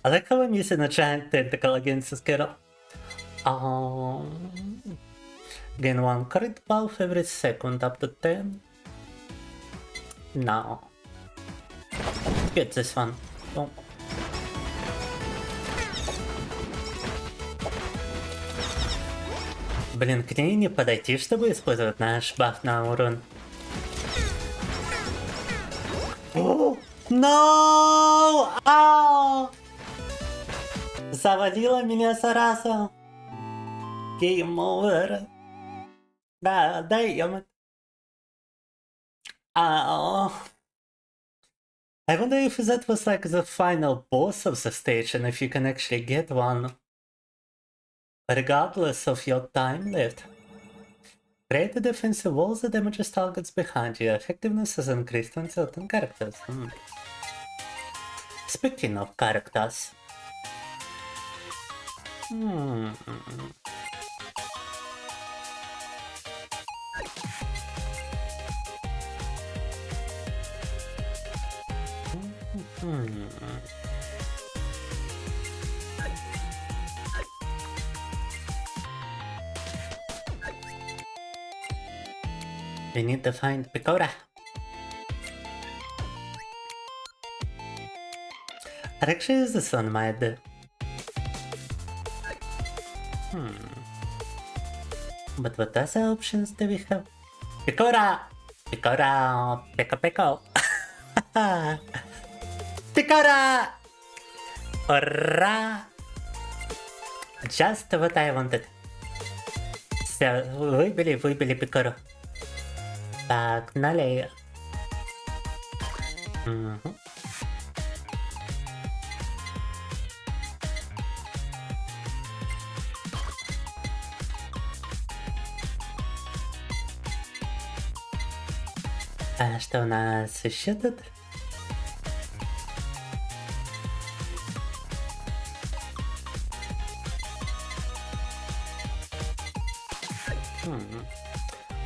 like how I'm using a giant tentacle against the squirrel. Gain 1 crit buff every second up to 10. No. Get this one. Oh. Блин, к ней не подойти, чтобы использовать наш баф на урон. No! Ау! Завалила меня зараза. Game over. Да, даем. Ау. I wonder if that was like the final boss of the stage and if you can actually get one regardless of your time left. Create a defensive wall that damages targets behind you. Effectiveness is increased on certain characters. Speaking of characters. We need to find Picora. I'd actually use this on my head. But what other options do we have? Picora! Picora! Pico pico! Picora! Ура! Just what I wanted. Все, выбили Пикору. Погнали. А что у нас еще тут?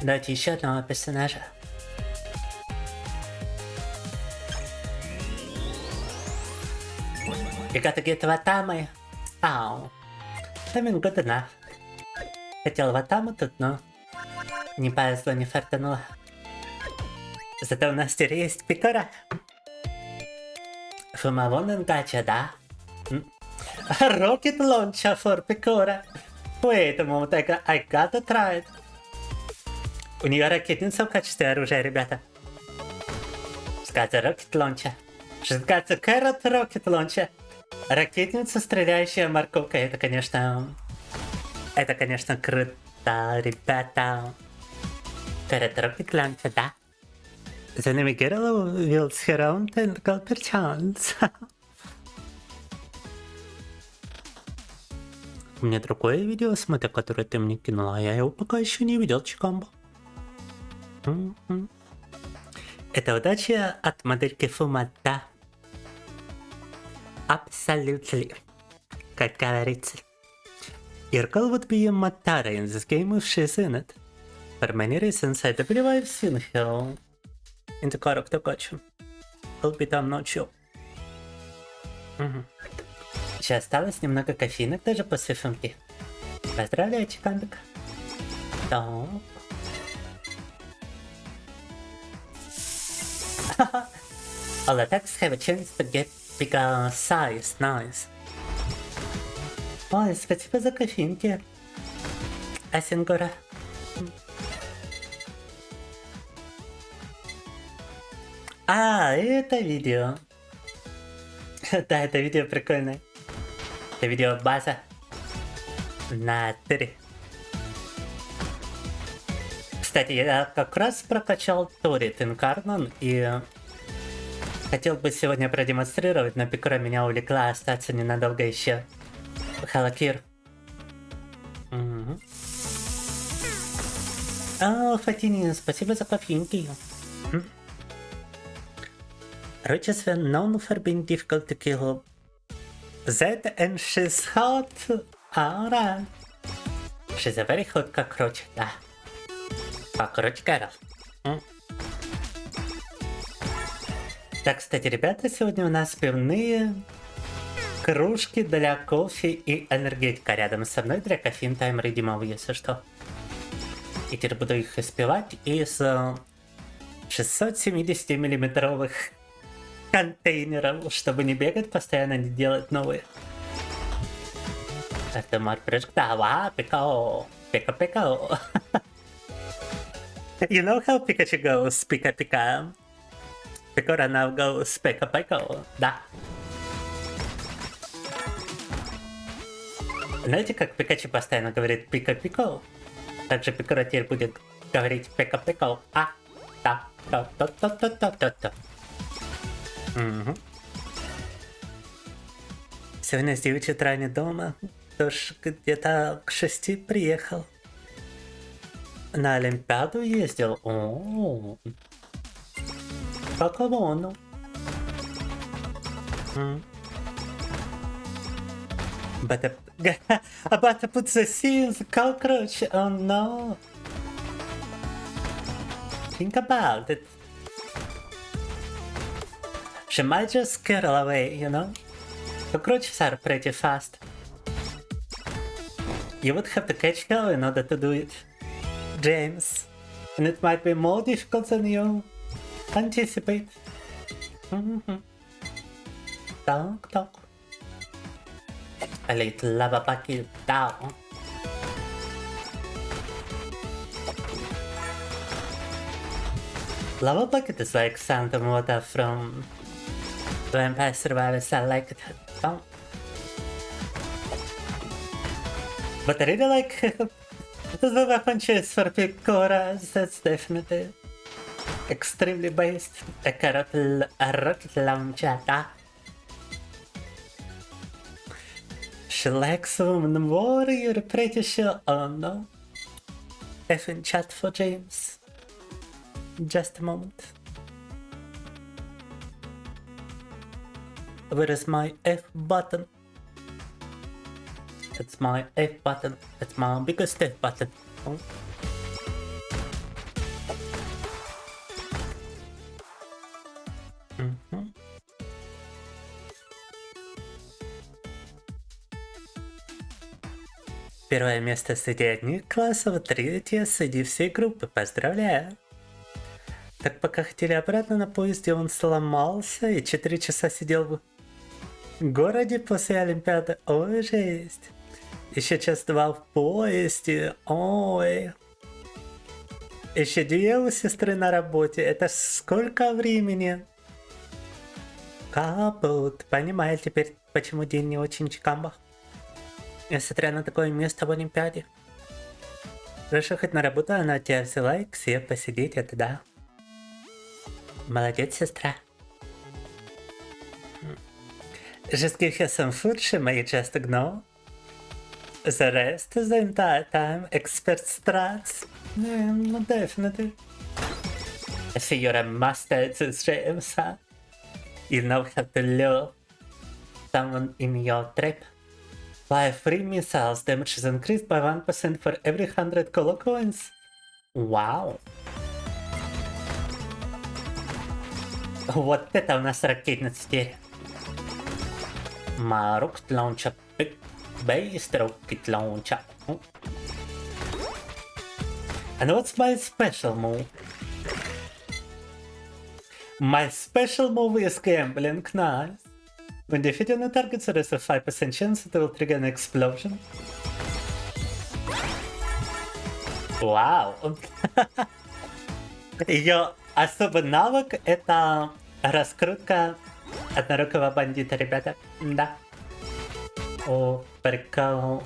Давайте еще одного персонажа. You gotta get Ватамы. Ау. I mean, good enough. Хотел Ватаму тут, но не повезло, не фартануло. Зато у нас теперь есть Пикора. Фумавон гача, да? Rocket launcher for Picora. Wait a moment, I gotta try it. У нее ракетница в качестве оружия, ребята. Сказать Rocket launcher. Сказать Carrot Rocket launcher. Ракетница, стреляющая морковкой. Это, конечно, круто, ребята. Carrot Rocket launcher, да? The navigator will surround and go per chance. У меня другое видео, смотри, которое ты мне кинула, а я его пока еще не видел, Чикамбо. Это удача от модельки Фумата. Absolutely. Как говорится. Lyrical would be a Matara in this game if she's in it. For many reasons, I believe I've seen her in the character gacha. Albeit I'm not sure. Еще осталось немного кофеинок даже после фемки. Поздравляю, Чикандик. Так. All attacks have a chance to get bigger size. Nice. Ой, спасибо за кофеинки. Асингора. Это видео. Да, это видео прикольное. Это видео база на 3. Кстати, я как раз прокачал Торит Инкарнон и хотел бы сегодня продемонстрировать, но Пикора меня увлекла остаться ненадолго еще. Халакир. Фатини, спасибо за кофейнки. Roaches were known for being difficult to kill. That and she's hot. Alright. She's a very hot cockroach, да. Cockroach girl. Так, кстати, ребята, сегодня у нас пивные кружки для кофе и энергетика рядом со мной для кофеин тайм редимов, если что. И теперь буду их испевать из 670 миллиметровых контейнеров, чтобы не бегать, постоянно не делать новые. Это мой прыжок. Да, пикао. Пика-пикао. You know how Pikachu goes, пика-пика? Picora now goes, пика-пика. Да. Знаете, как Пикачу постоянно говорит пика-пика? Также Пикора теперь будет говорить пика-пика. Да. Сегодня с 9 утра не дома, тоже где-то к 6 приехал. На Олимпиаду ездил. По колонну. But to put the sea in the cockroach. Oh no. Think about it. She might just scare away, you know? Cockroaches are pretty fast. You would have to catch her in order to do it, James. And it might be more difficult than you anticipate. Talk. A little lava bucket down. Lava bucket is like sand and water from Vampire Survivors. I like it. But I really like the weapon choice for Picora. That's definitely extremely based. A rocket launcher. She likes woman warrior, pretty sure. Oh no. F in chat for James. Just a moment. Where is my F button? It's my F button. It's my biggest F button. Oh. Первое место среди одних классов, третье среди всей группы. Поздравляю! Так пока хотели обратно на поезде, он сломался и 4 часа сидел в городе после Олимпиады. Ой, жесть. Еще час-два в поезде. Ой. Еще 2 у сестры на работе. Это сколько времени? Капут. Понимаю теперь, почему день не очень чикамба. Несмотря на такое место в Олимпиаде. Хорошо, хоть на работу она тебя взяла и к себе посидеть, это да. Молодец, сестра. Just give her some food, she may just ignore. The rest is the entire time expert strats. Definitely. I see you're a master at this James, huh? You know how to lure someone in your trap. Buy 3 missiles, damage is increased by 1% for every 100 colo coins. Wow. Вот это у нас ракетница теперь. My rocket launcher, big based rocket launcher. And what's my special move? My special move is gambling, nice. When defeating a target, there is a 5% chance it will trigger an explosion. Вау! Ее особый навык — это раскрутка однорукого бандита, ребята. Да. О, прикол.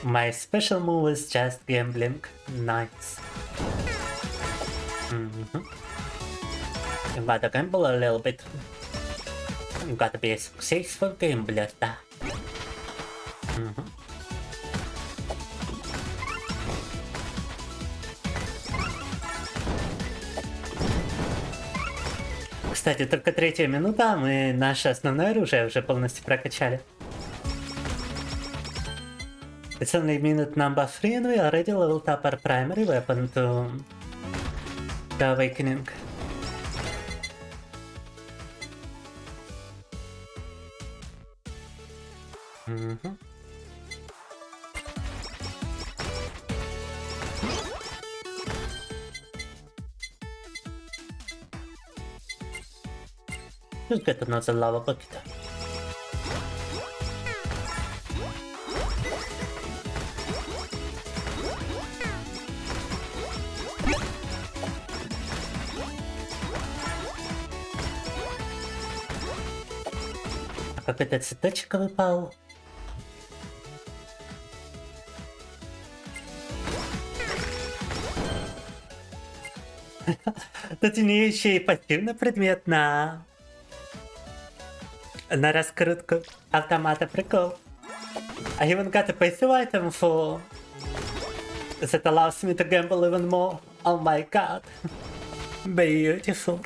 My special move is just gambling. Nice. Gotta gamble a little bit. Gotta be a successful gambler, да. Кстати, только 3-я минута, мы наше основное оружие уже полностью прокачали. It's only minute number 3 and we already leveled up our primary weapon to the awakening. Just get another lava bucket. А как этот цветочек выпал? Тут у нее еще и пассивный предмет на раскрутку автомата, прикол. I even got a passive item for that allows me to gamble even more. Oh my god. Beautiful.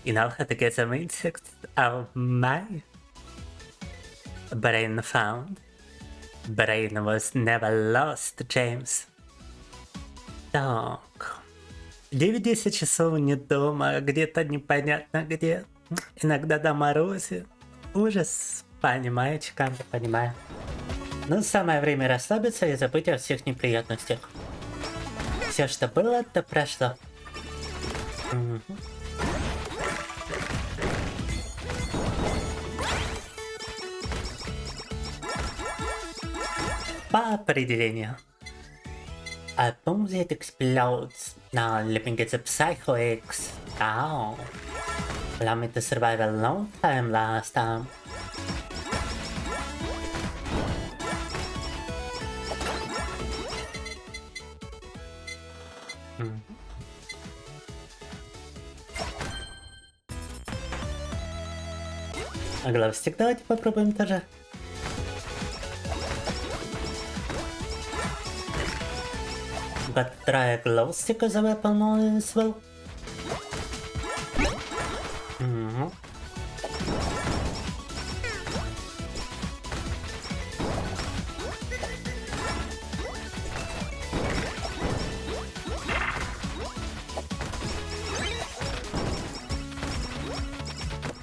You know how to get some insects out of my brain found. Brain was never lost, James. Так. 9-10 часов не дома, где-то непонятно где. Иногда до морозе. Ужас. Понимаю, чеканка, понимаю. Но самое время расслабиться и забыть о всех неприятностях. Все, что было, то прошло. По определению. A bomb that explodes. Now let me get the Psycho X. Ow. Allow me to survive a long time last time. А главстик давайте попробуем тоже. Got to try a glow stick as a weapon as well.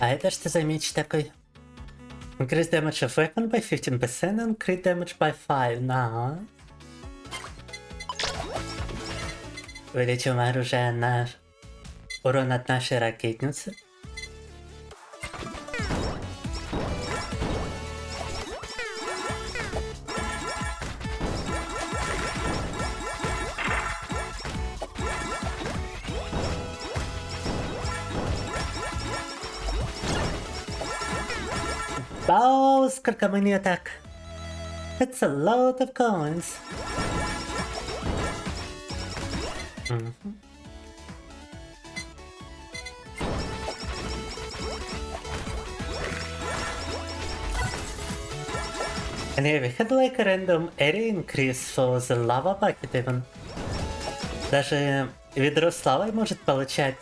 А это что за меч такой? Increase damage of weapon by 15% and crit damage by 5. Nice. увеличим оружие на урон от нашей ракетницы. Вау, сколько монеток! It's a lot of coins. And yeah, we had like a random area increase for the lava bucket even. Даже ведро с лавой может получать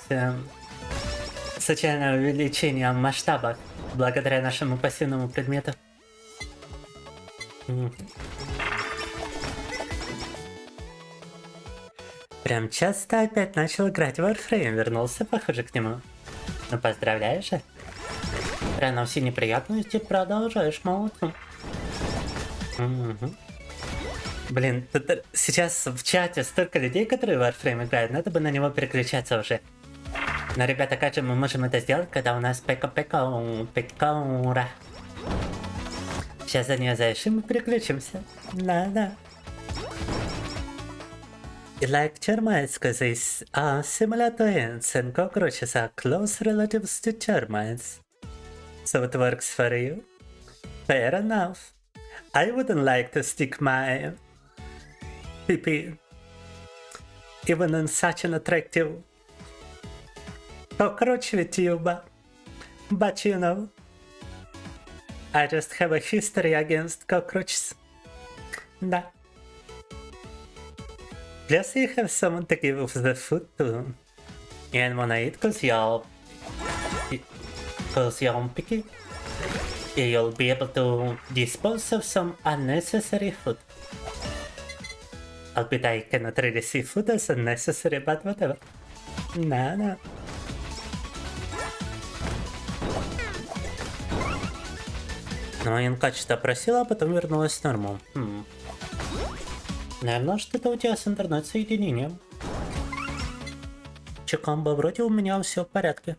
случайное увеличение масштаба благодаря нашему пассивному предмету. Прям часто опять начал играть в Warframe, вернулся, похоже, к нему. Ну поздравляю же. Рано все неприятности продолжаешь, молодцом. Блин, тут сейчас в чате столько людей, которые в Warframe играют, надо бы на него переключаться уже. Но, ребята, как же мы можем это сделать, когда у нас пека-ура. Сейчас за нее завершим и переключимся. Да. Like termites, because they are similar to ants, and cockroaches are close relatives to termites. So it works for you? Fair enough. I wouldn't like to stick my pee-pee even in such an attractive cockroach vTuber. But you know, I just have a history against cockroaches. Да. Plus you have someone to give the food to. And when I eat cause you're picky, you'll be able to dispose of some unnecessary food. Albeit I cannot really see food as unnecessary, but whatever. No. Ну, Янка что-то просила, а потом вернулась в норму. Наверное, что-то у тебя с интернет-соединением. Чекамба, вроде у меня все в порядке.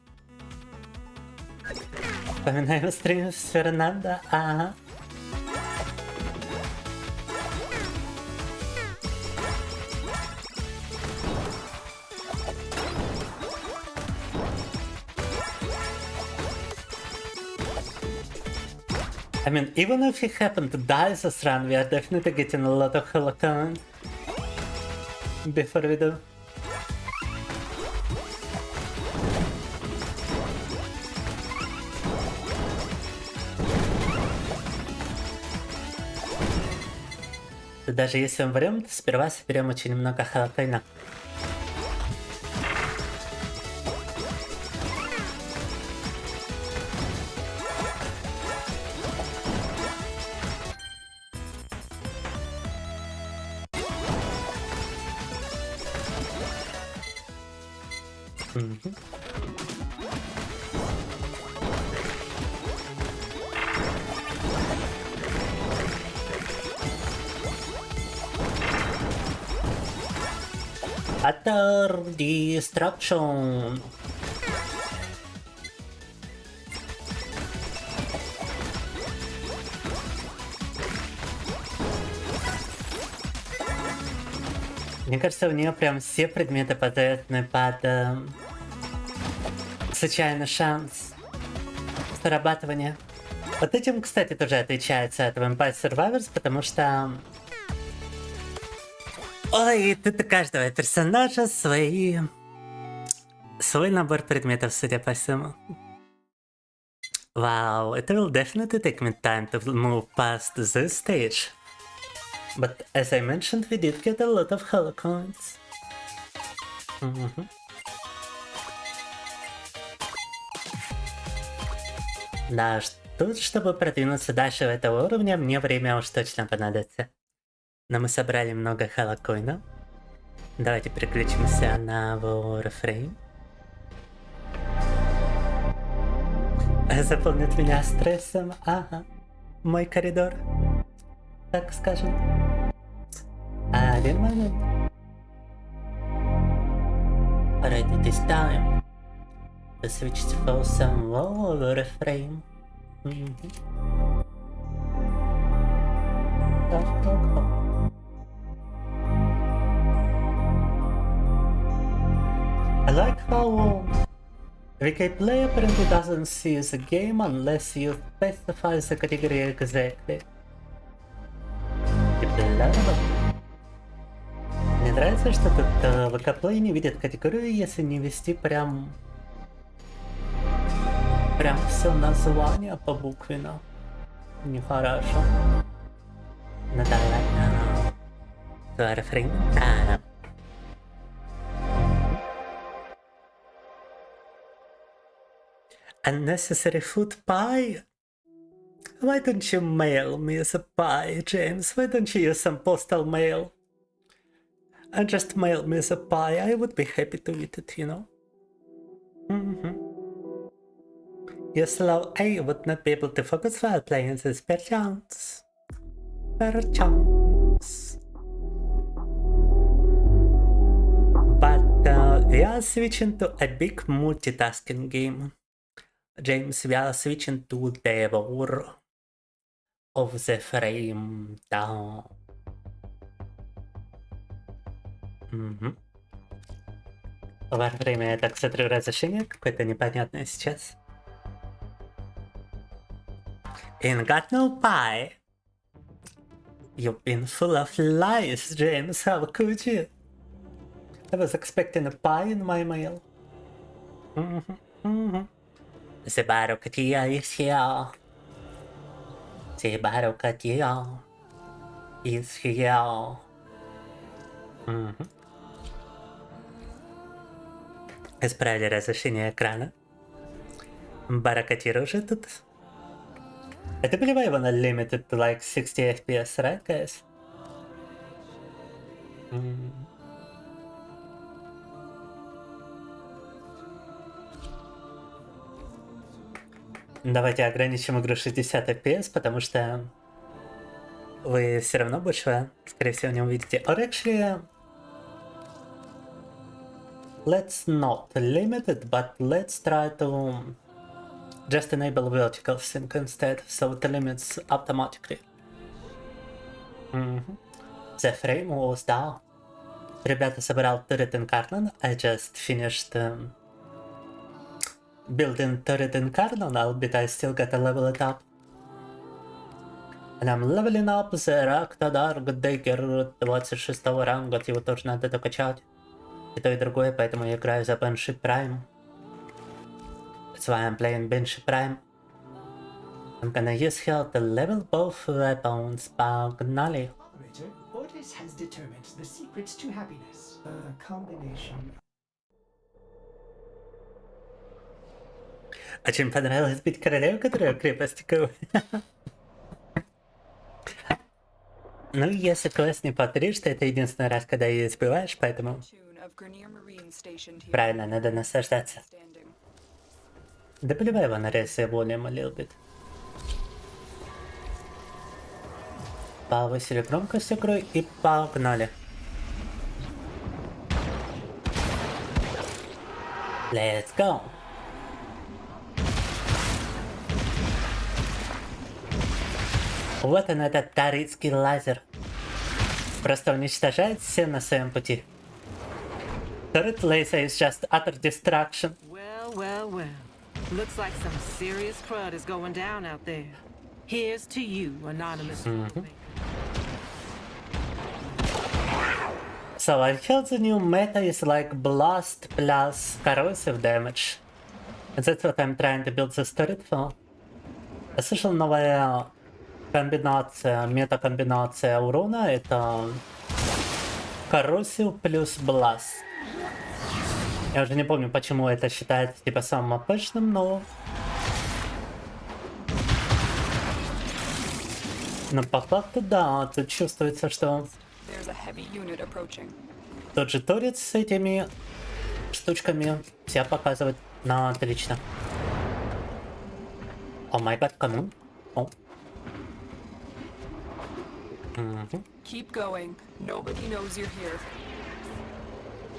Вспоминаю стрим с Фернандо, ага. I mean, even if he happened to die this run, we are definitely getting a lot of holocoin before we do. Даже если умрем, то сперва соберем очень много холокоина. Utter destruction. Мне кажется, у нее прям все предметы подвязаны под случайный шанс срабатывания. Вот этим, кстати, тоже отличается от Vampire Survivors, потому что ой, тут у каждого персонажа свой набор предметов, судя по всему. Wow, it will definitely take me time to move past this stage. But as I mentioned, we did get a lot of holocoins. Да, тут, чтобы продвинуться дальше в этого уровня, мне время уж точно понадобится. Но мы собрали много холокоинов. Давайте переключимся на Warframe. Заполнит меня стрессом. Ага. Мой коридор. Так скажем. Один момент. Alright, it is time to switch for some lower frame. I like how VK Play apparently doesn't see the game unless you specify the category exactly. Мне нравится, что тут VK Play не видит категорию, если не ввести прям все название по буквенно. Нехорошо. Ну да ладно. Warframe. Unnecessary food pie? Why don't you mail me as a pie, James? Why don't you use some postal mail? And just mail me as a pie. I would be happy to eat it, you know? Your slow A would not be able to focus while playing this perchance. Perchance. But we are switching to a big multitasking game. James, we are switching to the war of the frame down. Warframe, я так смотрю, разрешение какое-то непонятное сейчас. Ain't got no pie. You've been full of lies, James. How could you? I was expecting a pie in my mail. The Barokatia is here. The Barokatia is here. Исправили разрешение экрана. Баракатир уже тут. I do believe I wanna limit it to like 60 FPS, right, guys? Давайте ограничим игру 60 FPS, потому что вы все равно больше, скорее всего, не увидите. Or actually, let's not limit it, but let's try to just enable vertical sync instead, so it limits automatically. The frame was down. Ребята, собрал turret incarnate. I just finished building turret incarnate, albeit I still gotta level it up. And I'm leveling up the Ractadar Dagger 26 ранга, его тоже надо докачать. И то и другое, поэтому я играю за Banshee Prime. That's why I'm playing Banshee Prime. I'm gonna use her to level both weapons. Pognaly. Richard, Otis has determined the secrets to happiness. A combination. Очень понравилось быть королевой, которая крепость ковы. Ну, если квест не повторишь, то это единственный раз, когда ее избиваешь, поэтому... Правильно, надо наслаждаться. Добивай его на рейсе volume a little bit. Повысили громкость игры и погнали. Let's go! Вот он, этот таритский лазер. Просто уничтожает все на своем пути. Turret laser is just utter destruction. Well. Looks like some serious crud is going down out there. Here's to you, anonymous. So I heard the new meta is like blast plus corrosive damage. And that's what I'm trying to build this turret for. Я слышал, новая комбинация, мета-комбинация урона — это corrosive плюс blast. Я уже не помню, почему это считается типа самым опасным, но по факту, да, тут чувствуется, что тот же торец с этими штучками себя показывает на отлично. О май гад, камон. Keep going. Nobody knows you're here.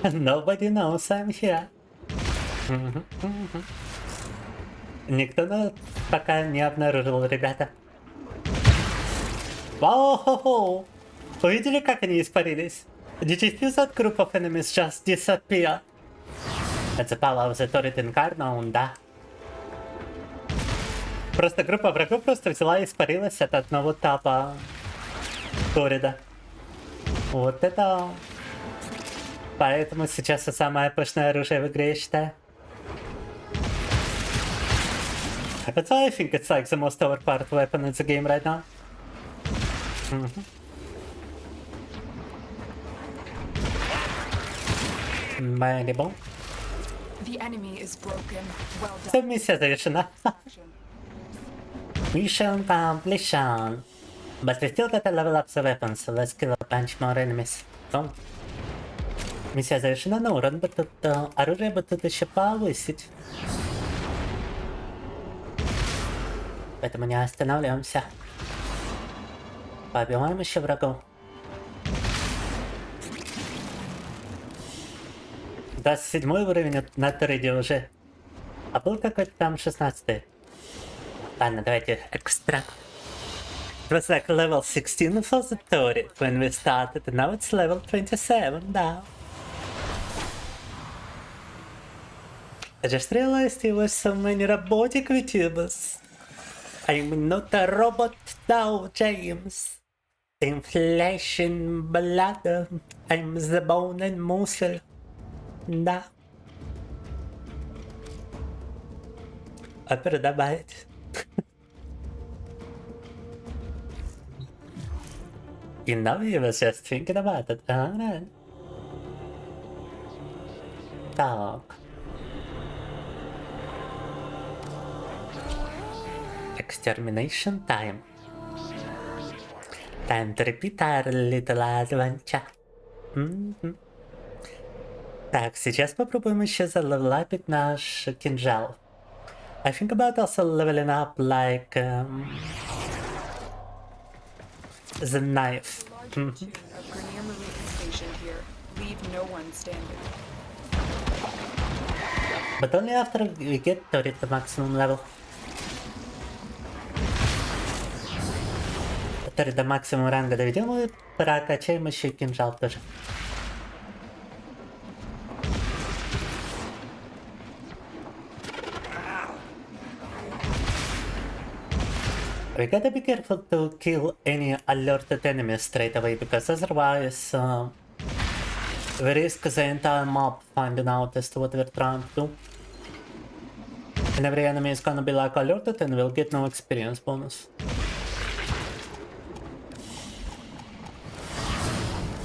Nobody knows I'm here. Никто нас пока не обнаружил, ребята. Вау! Увидели, как они испарились? Did you feel that group of enemies just disappear? It's the power of the turret incarnate, да. Просто группа врагов просто взяла и испарилась от одного тапа Торида. Вот это... Поэтому сейчас это самое пышное оружие в игре, я считаю. That's why I think it's like the most overpowered weapon in the game right now. Malleable. The enemy is broken. Well Все, done. миссия завершена. Mission completion. But we still gotta level up the weapons, so let's kill a bunch more enemies. So. Миссия завершена, но урон бы тут... оружие бы тут еще повысить. Поэтому не останавливаемся. Побиваем еще врагов. 27 уровень на трейде уже. А был какой-то там 16-й. Ладно, давайте экстракт. It was like level 16 for the turret when we started, and now it's level 27 now. I just realized there were so many robotic VTubers. I'm not a robot now, James. I'm flesh and blood. I'm the bone and muscle. Да. Опять добавить. You know, you was just thinking about it. Alright. Так. Extermination time. Time to repeat our little adventure. Так, сейчас попробуем еще залевелапить наш кинжал. I think about also leveling up like the knife. Large tune of Grenier Marine stationed here. Leave no one standing. But only after we get to the maximum level. До максимума ранга доведем и прокачаем еще кинжал тоже. We gotta be careful to kill any alerted enemies straight away, because otherwise we risk the entire map finding out as to what we're trying to do. And every enemy is gonna be like alerted and we'll get no experience bonus.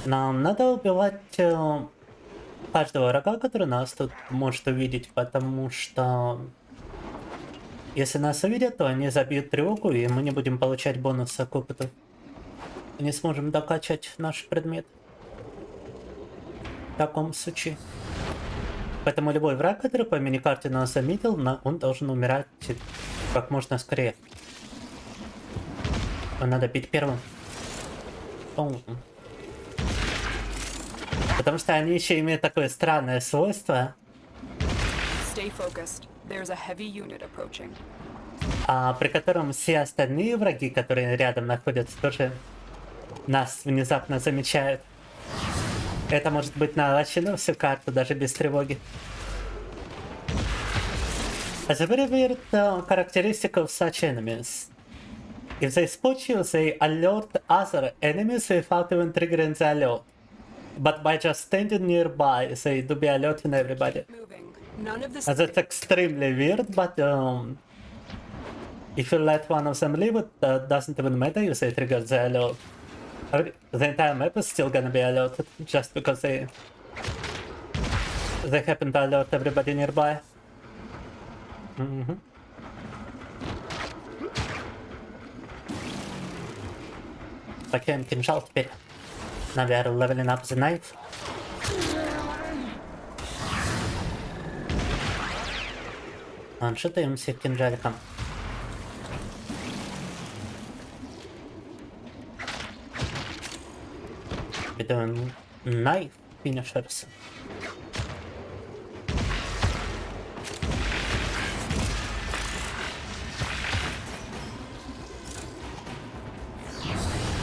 Нам надо убивать каждого врага, который нас тут может увидеть, потому что если нас увидят, то они забьют тревогу, и мы не будем получать бонусы к опыту. И не сможем докачать наш предмет. В таком случае. Поэтому любой враг, который по миникарте нас заметил, он должен умирать как можно скорее. Его надо бить первым. Потому что они еще имеют такое странное свойство. Stay focused. There's a heavy unit approaching. При котором все остальные враги, которые рядом находятся, тоже нас внезапно замечают. Это может быть на вообще на всю карту, даже без тревоги. As a very weird characteristic of such enemies. If they spot you, they alert other enemies without even triggering the alert. But by just standing nearby, they do be alerting everybody. Moving. None of this. That's extremely weird, but if you let one of them leave, it doesn't even matter if they trigger the alert. The entire map is still gonna be alerted, just because they happen to alert everybody nearby. Покинем кинжал теперь. Now we are leveling up the knife. Шутаемся кинжаликом. We're doing knife finishers.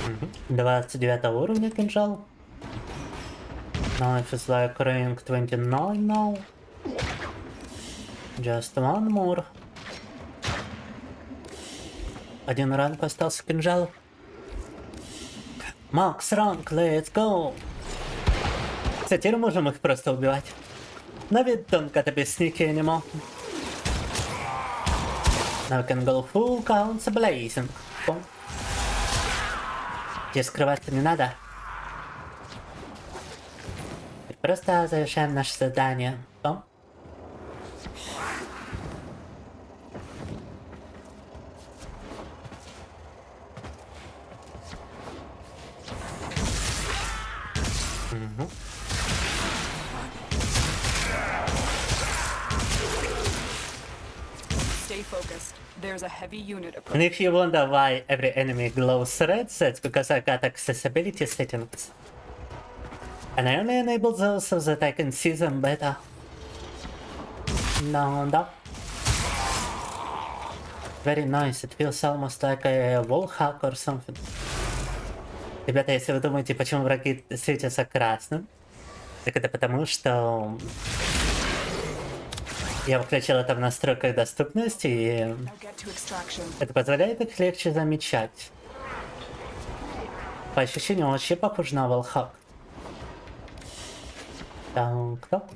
Мгм. 29 уровня кинжал. Knife is like rank 29 now. Just one more. Один ранг остался кинжал. Макс ранг, let's go! Кстати, теперь можем их просто убивать. Но ведь don't gotta be sneaky anymore. Now we can go full counts blazing. Бом. Здесь скрываться не надо. Просто завершаем наше задание. Бом. Stay focused. There's a heavy unit And approaching. if you wonder why every enemy glows red, that's because I got accessibility settings. And I only enable those so that I can see them better. No. Very nice, it feels almost like a wall hack or something. Ребята, если вы думаете, почему враги светятся красным, так это потому, что я включил это в настройках доступности, и Now get to extraction. это позволяет их легче замечать. По ощущению, он вообще похож на валхак. Так, кто?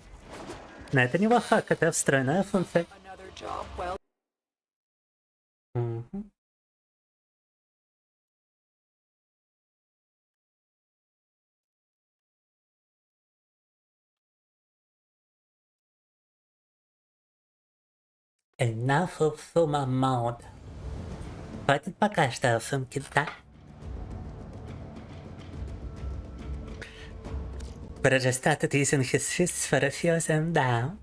Но это не валхак, это встроенная функция. Another job well Мгм. Enough of Fuma mode. Хватит пока что сумки, да? But I just started using his fists for a few of them down.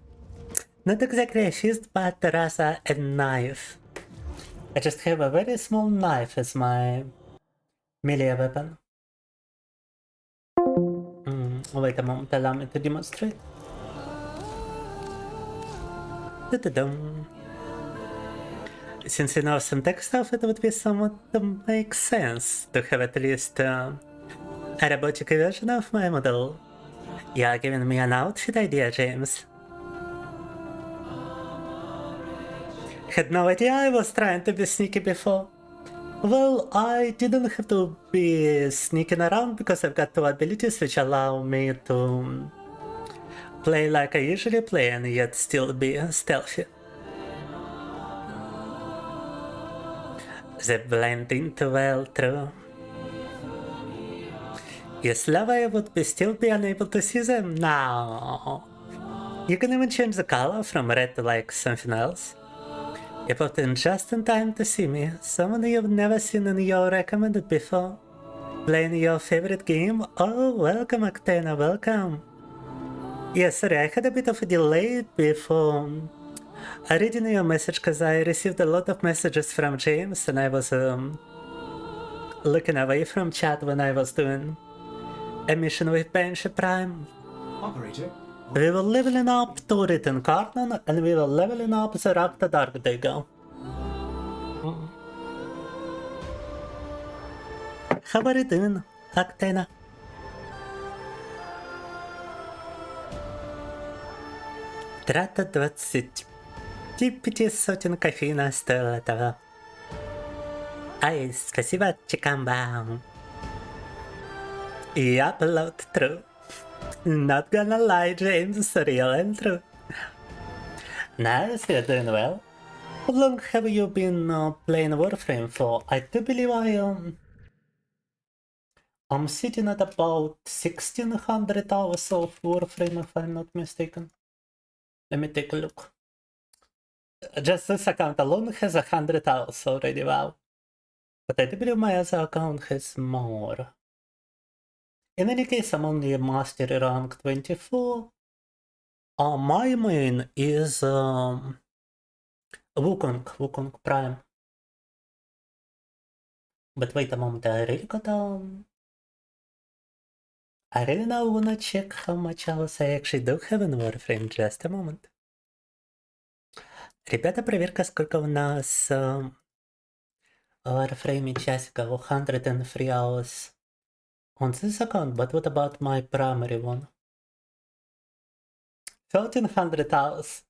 Not exactly a fist, but rather a knife. I just have a very small knife as my melee weapon. Wait a moment, allow me to demonstrate. Da-da-dum. Since you know some tech stuff, it would be somewhat make sense to have at least a robotic version of my model. You're giving me an outfit idea, James. Had no idea I was trying to be sneaky before. Well, I didn't have to be sneaking around because I've got two abilities which allow me to play like I usually play and yet still be stealthy. They blend in too well, true. Yes, lava, I would still be unable to see them? No. You can even change the color from red to like something else. You popped in just in time to see me, someone you've never seen in your recommended before. Playing your favorite game? Oh, welcome Octana, welcome. Yes, sorry, I had a bit of a delay before reading your message because I received a lot of messages from James and I was looking away from chat when I was doing a mission with Banshee Prime. Operator, We were leveling up Turret and Carnon, and we were leveling up the Rakta Dark Dago. How are you doing, Octana? Трата 25 сотен кофеина стоило этого. Ай, спасибо, Чикамба. И upload true. Not gonna lie, James, real and true. Nice, you're doing well. How long have you been playing Warframe for? I do believe I'm sitting at about 1600 hours of Warframe if I'm not mistaken. Let me take a look. Just this account alone has 100 hours already, wow. But I do believe my other account has more. In any case, I'm only master rank 24. My main is Wukong Prime. But wait a moment, I really got I really now wanna check how much else I actually do have in Warframe. Just a moment. Ребята, проверка, сколько у нас в Warframe часиков. 103 hours on this account, but what about my primary one? 1300 hours.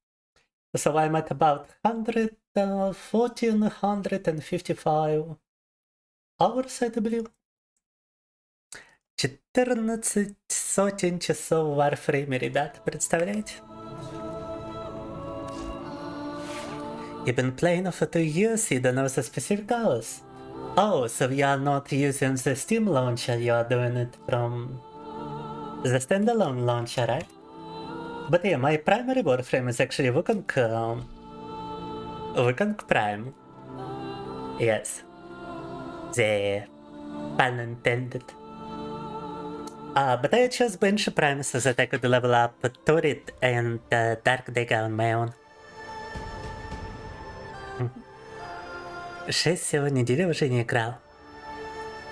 So I'm at about 155 hours, I believe. 14 сотен часов в Warframe, ребята, представляете? You've been playing for 2 years, you don't know the specific hours. Oh, so you are not using the Steam launcher, you are doing it from the standalone launcher, right? But yeah, my primary Warframe is actually Wukong Prime. Yes. The pun intended. But I chose Bench Prime so that I could level up Turret and Dark Dagger on my own. 6 всего недели уже не играл.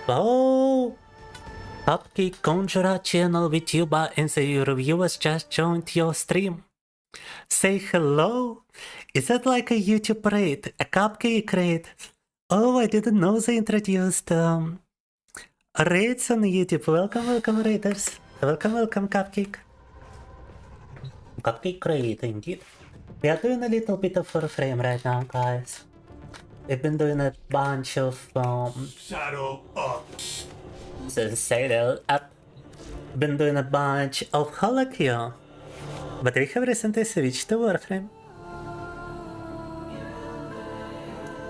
Oh! Cupcake Conjurer channel vTuber and your viewers just joined your stream. Say hello? Is that like a YouTube raid? A cupcake raid? Oh, I didn't know they introduced raids on YouTube. Welcome, welcome raiders. Welcome, welcome Cupcake. Cupcake raid, indeed. We are doing a little bit of Warframe right now, guys. We've been doing a bunch of Saddle up. Saddle up. Been doing a bunch of Holocure. But we have recently switched to Warframe.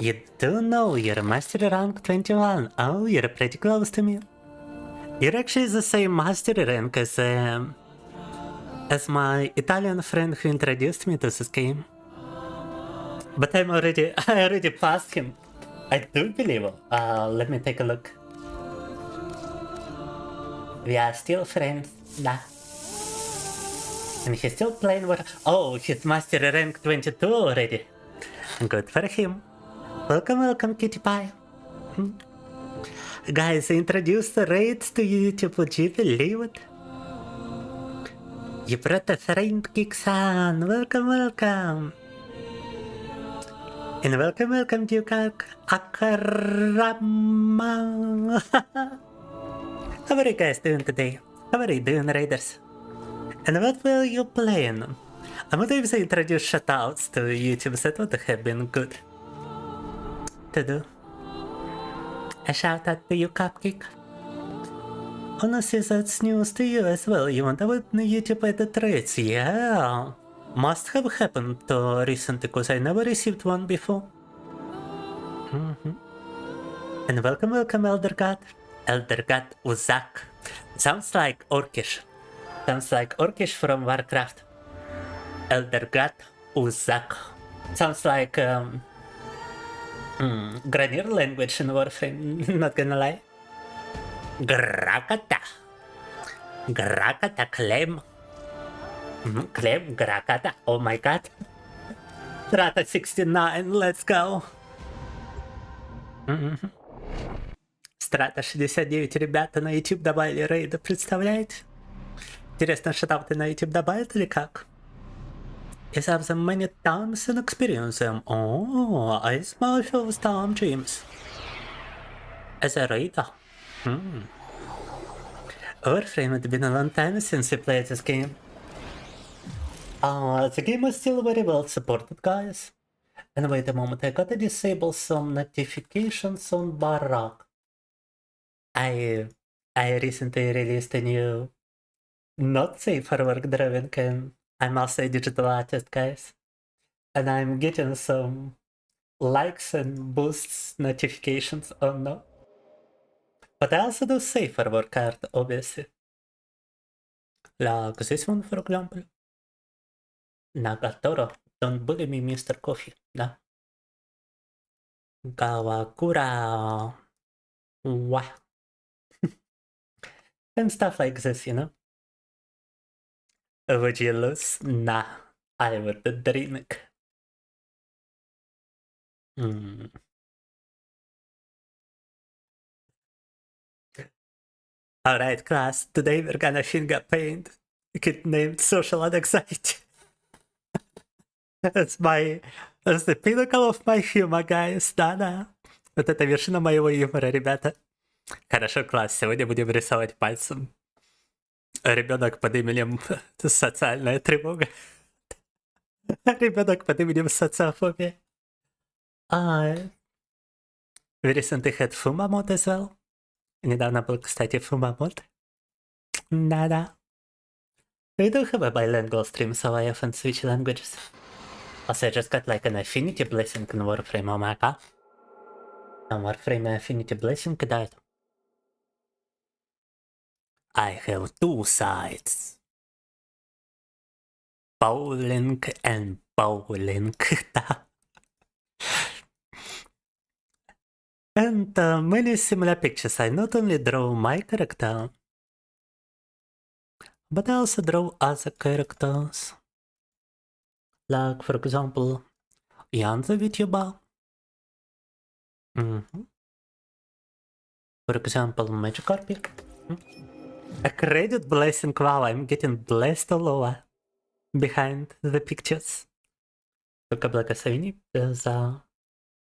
You do know you're Master Rank 21. Oh, you're pretty close to me. You're actually the same Master rank as my Italian friend who introduced me to this game. But I already passed him. I do believe it. Let me take a look. We are still friends, nah. And he's still playing what? Oh, he's Master Rank 22 already. Good for him. Welcome, welcome, Kitty Pie. Guys, I introduced the raids to YouTube, would you believe it? You brought a friend, Kiksan. Welcome, welcome. And welcome, welcome, Duke Akarama. How are you guys doing today? How are you doing, Raiders? And what were you playing? I wonder if they introduced shoutouts to YouTube, that would have been good to do. A shout out to you, Cupcake. Honestly, that's news to you as well. You wonder what YouTube added rates? Yeah. Must have happened recently, because I never received one before. And welcome, welcome, Elder God. Elder God Uzak. Sounds like Orcish. Sounds like Orcish from Warcraft. Elder God Uzak. Sounds like Granier language in Warframe, not gonna lie. Grakata. Grakata claim. Claim Grakata. Oh my god. Strata 69, let's go. Страта 69, ребята, на YouTube добавили рейды, представляете? Интересно, шатауты на YouTube добавят или как? Is have them many times and experience them. Oh, it's my first time, James. As a raider. Warframe, it's been a long time since we played this game. The game is still very well supported, guys. And wait a moment, I gotta disable some notifications on Barak. I recently released a new not safe for work driven game. I'm also a digital artist, guys. And I'm getting some likes and boosts notifications on no. But I also do safer work art, obviously. Like this one, for example. Nagatoro, don't bully me, Mr. Coffee. No. Gawakura. Wah. And stuff like this, you know? Would you lose? Nah, I would drink. Alright, class, today we're gonna finger paint a kid named Social Anxiety. That's the pinnacle of my humor, guys. Да-да. Вот это вершина моего юмора, ребята. Хорошо, класс, сегодня будем рисовать пальцем. Ребенок под именем Социальная тревога. Ребенок под именем Социофобия. We recently had Fuma mod as well. Недавно был, кстати, Fuma mod. Да-да. We do have a bilingual stream, so I often switch languages. Also, I just got like an affinity blessing in Warframe, oh my god. Warframe affinity blessing кидает. I have two sides. Bowling and bowling. Да. And many similar pictures. I not only draw my character, but I also draw other characters. Like, for example, Jan the VTuber. For example, Magikarp. A credit blessing. Wow, I'm getting blessed all over behind the pictures. Только благословение за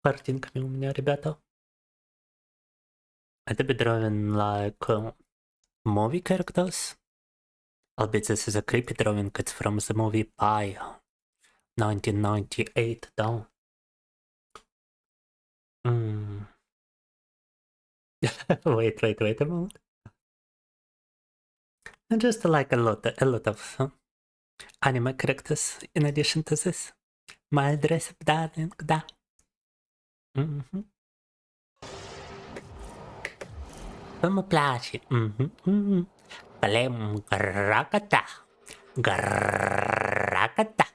картинками у меня, ребята. I be drawing like movie characters. Albeit this is a creepy drawing, it's from the movie Pi, 1998 down. Wait a moment. And just like a lot of anime characters in addition to this. My dress up darling, da. Камуфляжи. Плем граката. Граката.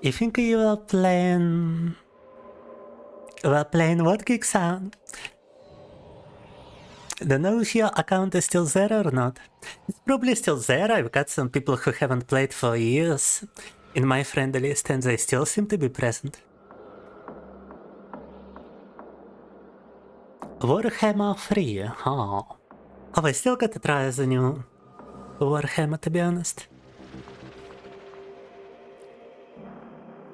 You think you were playing what geek sound? Don't know if your account is still there or not. It's probably still there. I've got some people who haven't played for years in my friend list and they still seem to be present. Warhammer 3, huh? Oh, I still gotta try the new Warhammer, to be honest.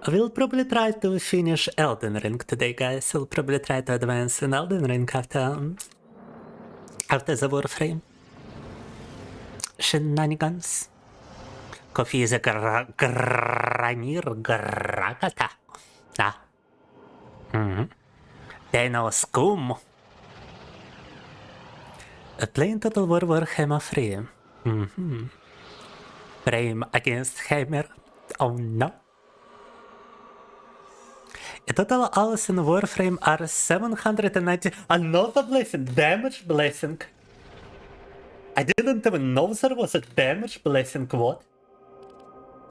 We'll probably try to finish Elden Ring today, guys. We'll probably try to advance in Elden Ring after the Warframe shenanigans. Coffee is a granir grakata. Ah. Deno scum. Playing Total War Warhammer 3. Frame against Hammer. Oh no. A total hours in Warframe are 790. Another blessing. Damage blessing. I didn't even know there was a damage blessing. What?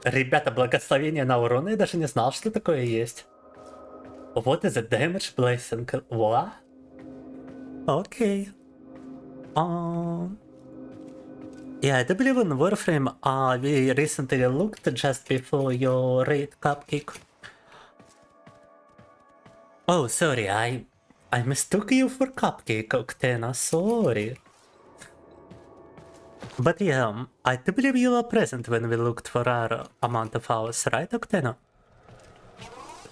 Ребята, благословение на урон. Я даже не знал, что такое есть. What is a damage blessing? What? Okay. Yeah, I do believe in Warframe, we recently looked just before your raid, Cupcake. Oh, sorry, I mistook you for Cupcake, Octana, sorry. But yeah, I do believe you were present when we looked for our amount of hours, right, Octana?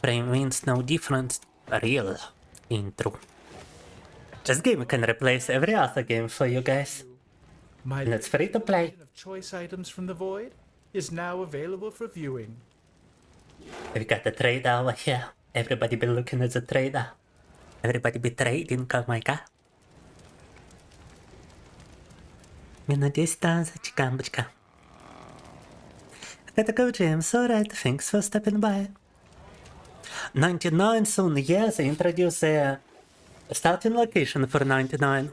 Frame means no difference, real intro. This game can replace every other game for you guys. And it's free to play. Of choice items from the void is now available for viewing. We got the trader over here. Everybody be looking at the trader. Everybody be trading, oh my god. Minus 10 чекамбочка. Это go, James. Alright, thanks for stopping by. 99 soon. Yes, they introduce a starting location for 99.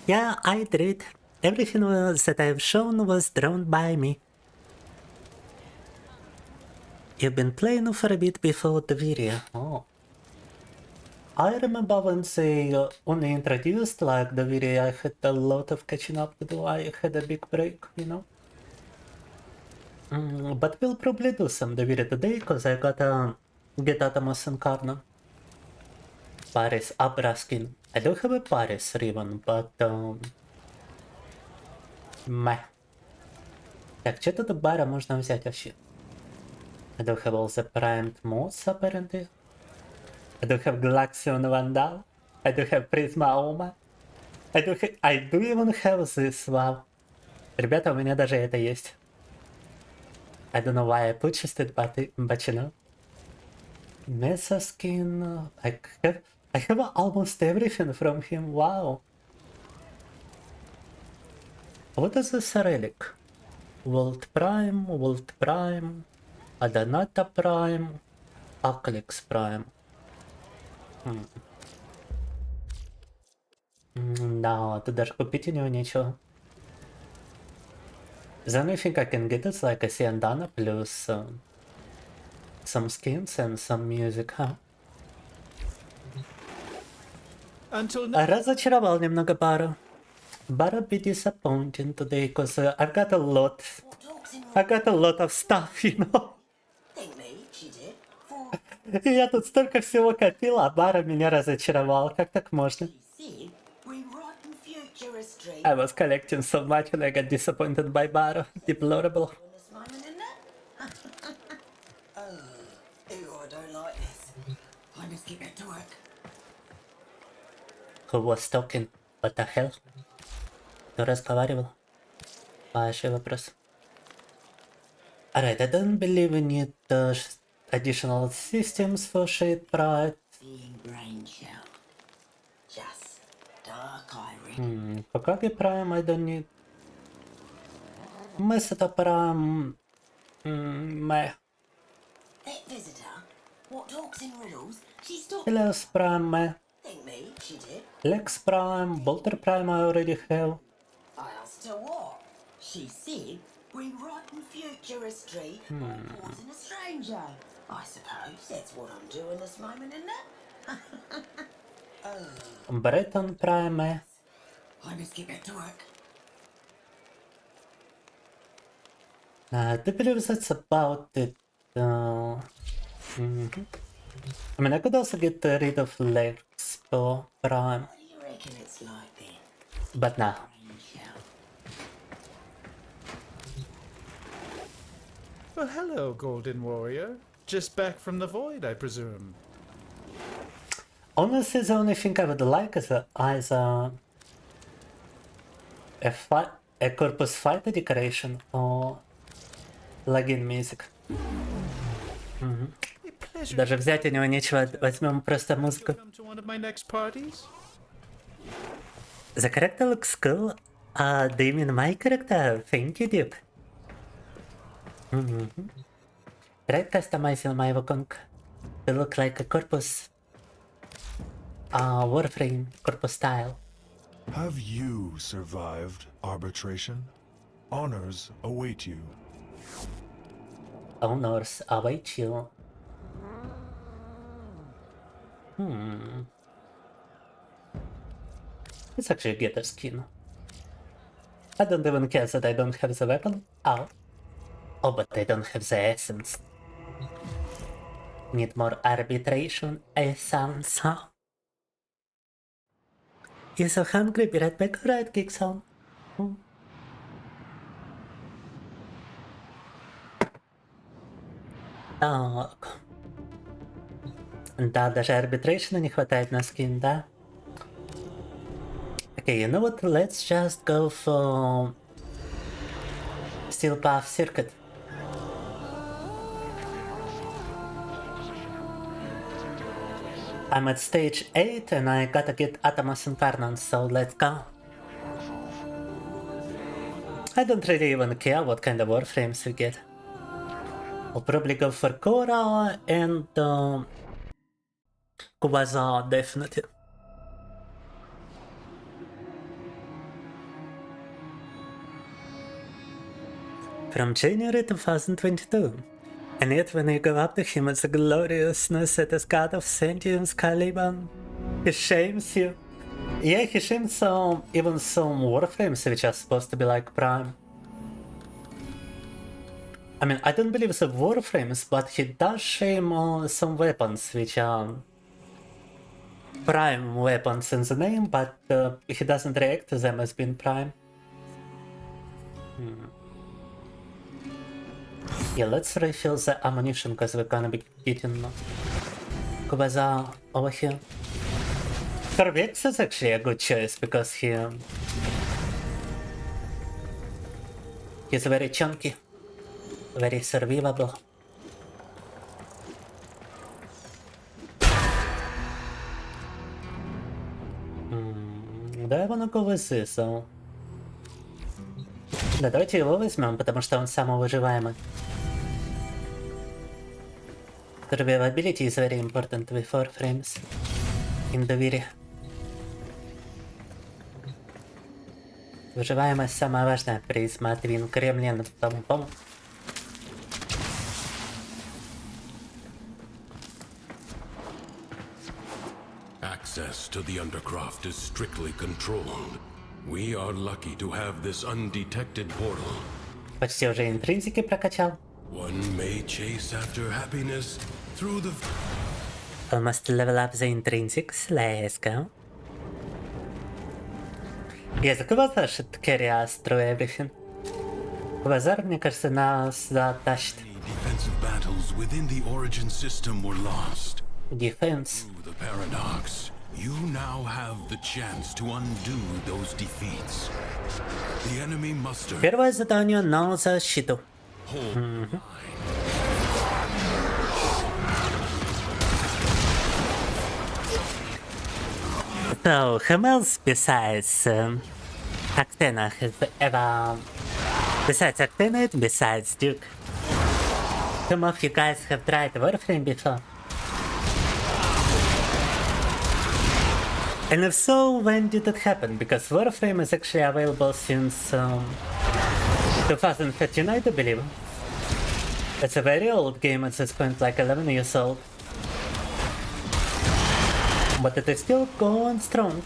Yeah, I did. Everything that I've shown was drawn by me. You've been playing for a bit before the video. Oh. I remember when they only introduced like the video, I had a lot of catching up to do. I had a big break, you know. But we'll probably do some the video today because I gotta get Atomos and Karna. Paris Abra skin. I do have a Paris ribbon, but meh. Так, что тут у бара можно взять вообще? I do have all the primed mods apparently. I do have Galaxian Vandal. I do have Prisma Oma. I do even have this, wow. Ребята, у меня даже это есть. I don't know why I purchased it, but you know. Mesa skin. I have almost everything from him, wow. What is this relic? World Prime, Adonata Prime, Aclix Prime. Да, тут даже купить у него нечего. The only thing I can get is like a Siandana plus some skins and some music, huh? Until now. Разочаровал немного Бару. Bara be disappointing today because I've got a lot of stuff, you know. И я тут столько всего копил, а Бара меня разочаровал. Как так можно? I was collecting so much and I got disappointed by Baro. Deplorable. Who was talking? What the hell? Кто разговаривал? Ваши вопросы. Alright, I don't believe we need additional systems for Shade Pride. Hokage Prime I don't need. Meseta Prime... meh. Helios Prime meh. Lex Prime, Bolter Prime I already have. I asked her what. She said, bring rotten futuristry or poison a stranger. I suppose that's what I'm doing this moment, isn't it? Breton Prime. I must get back to work. I do believe that's about it. I mean, I could also get rid of Lex for Prime. What do you reckon it's like then? But nah. Well, hello, Golden Warrior. Just back from the void, I presume. Honestly, the only thing I would like is either a Corpus Fighter decoration or login music. A pleasure Даже взять у него нечего, возьмем просто to музыку. come to one of my next parties. The character looks cool. Do you mean my character? Thank you, Deep. Try customizing my Wukong to look like a Corpus Warframe, Corpus style. Have you survived arbitration? Honors await you. Honors await you. Let's actually get a skin. I don't even care that I don't have the weapon. Oh, but I don't have the essence. Need more arbitration essence, huh? You're so hungry, be right back, right, Geekson? Так. Да, даже арбитрейшена не хватает на скин, да? Okay, you know what? Let's just go for Steel Path Circuit. I'm at stage 8 and I gotta get Atomos Infernon, so let's go. I don't really even care what kind of warframes we get. I'll probably go for Korra and Quasar, definitely. From January 2022. And yet when you go up to him, it's a gloriousness at his god of sentience, Caliban. He shames you. Yeah, he shames even some warframes which are supposed to be like Prime. I mean, I don't believe the warframes, but he does shame some weapons which are prime weapons in the name, but he doesn't react to them as being prime. Yeah, let's refill the ammunition because we're gonna be getting Kubaza over here. Corvex is actually a good choice because he's very chunky, very survivable. Да, I wanna go with this, so... Да, давайте его возьмем, потому что он самый выживаемый. Survivability is very important with warframes in доверие. Выживаемость самая важная при смотрин Кремлин. Пом-пом. Access to the Undercroft is strictly controlled. We are lucky to have this undetected portal. Почти уже интринсики прокачал. One may chase after happiness through the... Almost level up the intrinsics. Let's go. Yes, Квазар should carry us through everything. Квазар, мне кажется, нас затащит. Defensive battles within the origin system were lost. Defense. Through the paradox, you now have the chance to undo those defeats. The enemy muster. Первое задание на защиту. So, whom else besides Actena has ever... Besides Actena, besides Duke? Some of you guys have tried Warframe before? And if so, when did it happen? Because Warframe is actually available since 2013, I do believe. It's a very old game at this point, like 11 years old. But it is still going strong.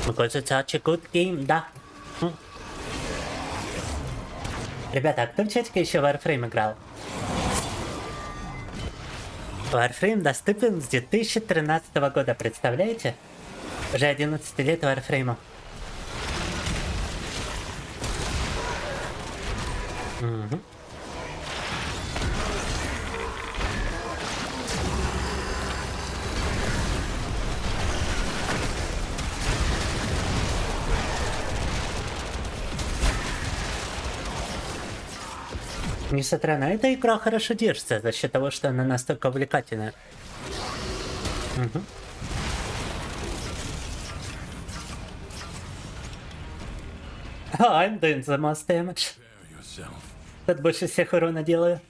Because it's such a good game, да. Ребята, а кто в чатике еще Warframe играл? Warframe доступен с 2013 года, представляете? Уже 11 лет Warframe. Несмотря на это, игра хорошо держится за счет того, что она настолько увлекательная. I'm doing the most damage. Тут больше всех урона делаю.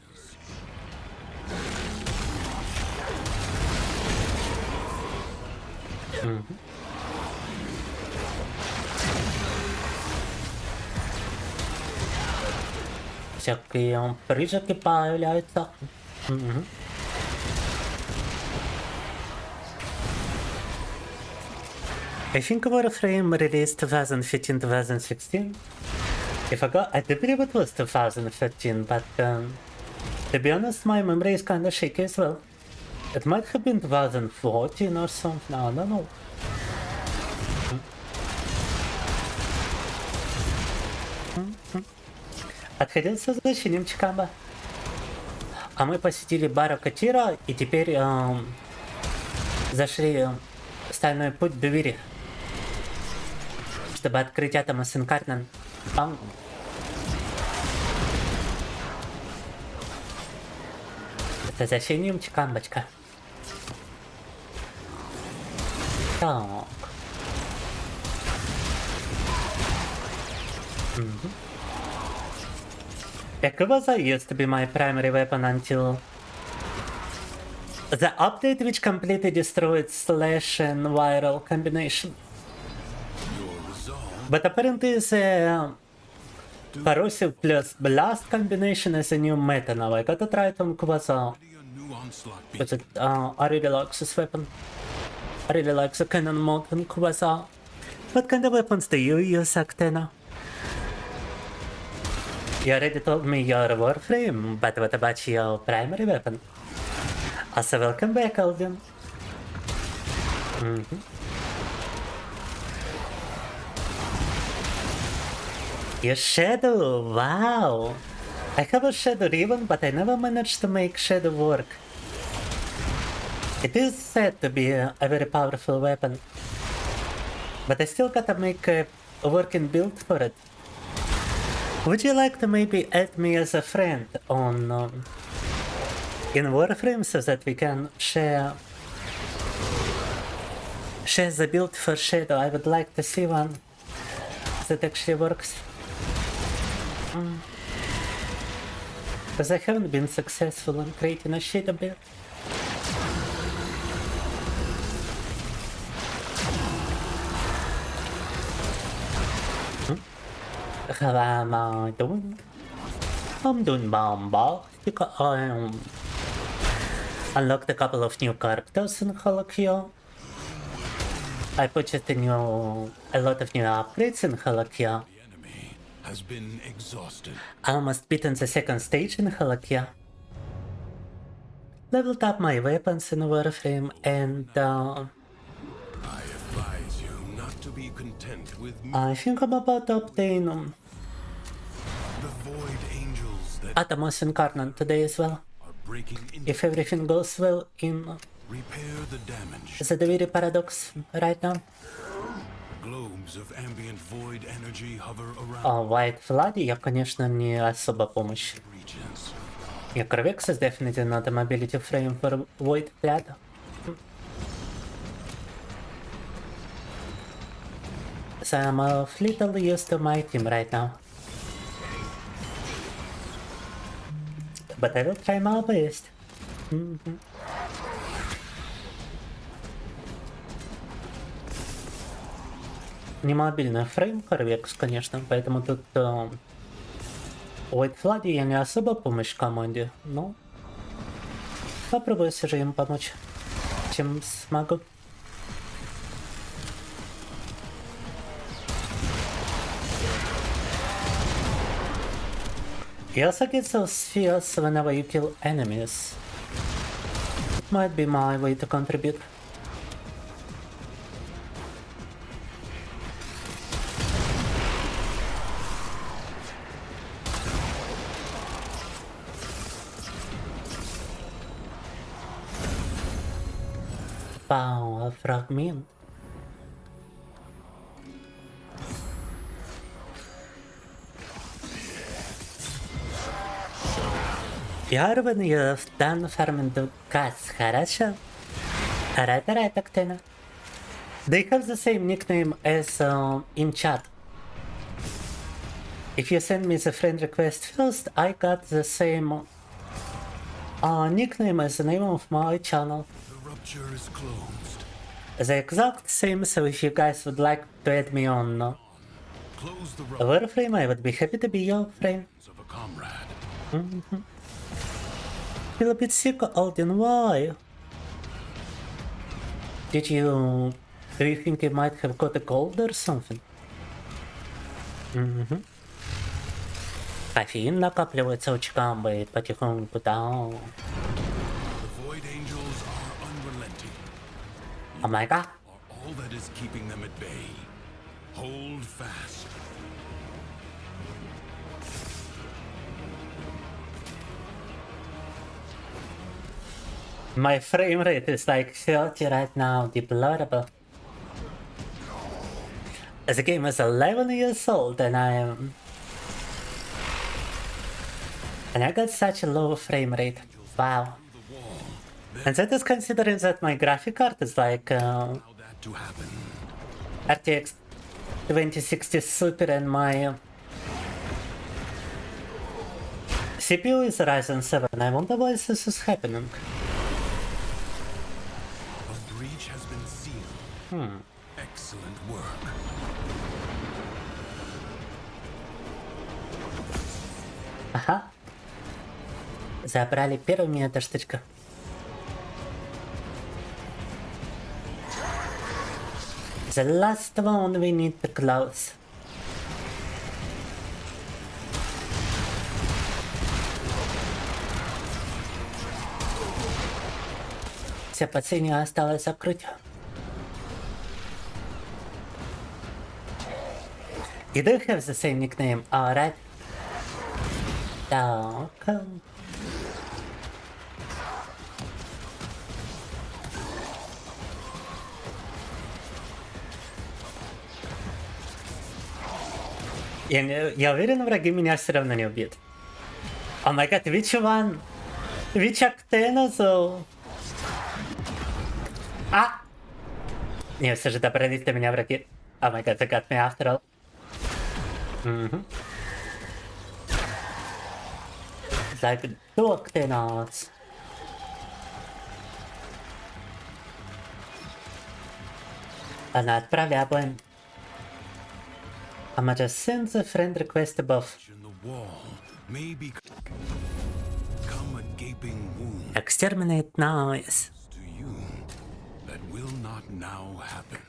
Всякие призраки появляются. I think Warframe released 2015-2016. I forgot, I do believe it was 2015, but to be honest, my memory is kinda shaky as well. It might have been 2014 or something, I don't know. Отходился с защитным Чикаго. А мы посетили бар Катира и теперь зашли в стальной путь доверия, чтобы открыть атом с инкарнан. Это защитным Чикамбочка. Так. Yakuza used to be my primary weapon until the update which completely destroyed slash and viral combination. But apparently the corrosive plus blast combination is a new meta now. I gotta try it on Kuwaza. But I really like this weapon. I really like the cannon mod on Kuwaza. What kind of weapons do you use, Actena? You already told me your warframe, but what about your primary weapon? Also, welcome back, Alden. Your shadow, wow! I have a shadow ribbon, but I never managed to make shadow work. It is said to be a very powerful weapon, but I still gotta make a working build for it. Would you like to maybe add me as a friend on in Warframe so that we can share the build for Shadow? I would like to see one that actually works. Because I haven't been successful in creating a Shadow build. How am I doing? I'm doing bombastic. I unlocked a couple of new characters in Holokia. I purchased a lot of new upgrades in Holokia. The enemy has been exhausted. I almost beaten the second stage in Holokia. Leveled up my weapons in Warframe and I advise you not to be content with me. I think I'm about to obtain The void angels that Atomos Incarnate today as well. are breaking into If everything goes well in repair the damage. the Deviri Paradox right now. Globes of ambient void energy hover around White Flood я, конечно, не особо помощь. regions. Yeah, Corvex is definitely not a mobility frame for Void Flood. So I'm a little used to my team right now. But I will try my best. Не мобильный фрейм Corvex, конечно, поэтому тут White Flood я не особо помощь команде, но попробую все же им помочь, чем смогу. You also get those spheres whenever you kill enemies. It might be my way to contribute. Wow, a fragment. Yarvan, you've done farming the cats, хорошо? Alright, Octana. They have the same nickname as in chat. If you send me the friend request first, I got the same nickname as the name of my channel. The rupture is closed. The exact same, so if you guys would like to add me on Close the rupture Warframe, I would be happy to be your friend. of a comrade. Feel a bit sick, Alden, why? Do you think you might have got a cold or something? Кофеин накапливается у Чикамбы потихоньку, да. The void angels are unrelenting. О май гад. Are all that is keeping them at bay. Hold fast. My frame rate is like 30 right now, deplorable. The game is 11 years old and I got such a low frame rate. Wow. And that is considering that my graphic card is like Allow that to happen. RTX 2060 Super and my CPU is Ryzen 7. I wonder why this is happening. A breach has been sealed. Excellent work. Ага. Забрали первыми эта штучка. The last one we need to close. Все последнее осталось закрыть. You do have the same nickname, alright? Так. Я уверен, враги меня все равно не убьют. О май гад, which one? Which Octenozo? А! Не, все же добрались до меня враги. О май гад, they got me after all. Like two Octenos. Она отправляет блин. I'ma just send the friend request above. The wall may become a gaping wound Exterminate noise. to you that will not now happen.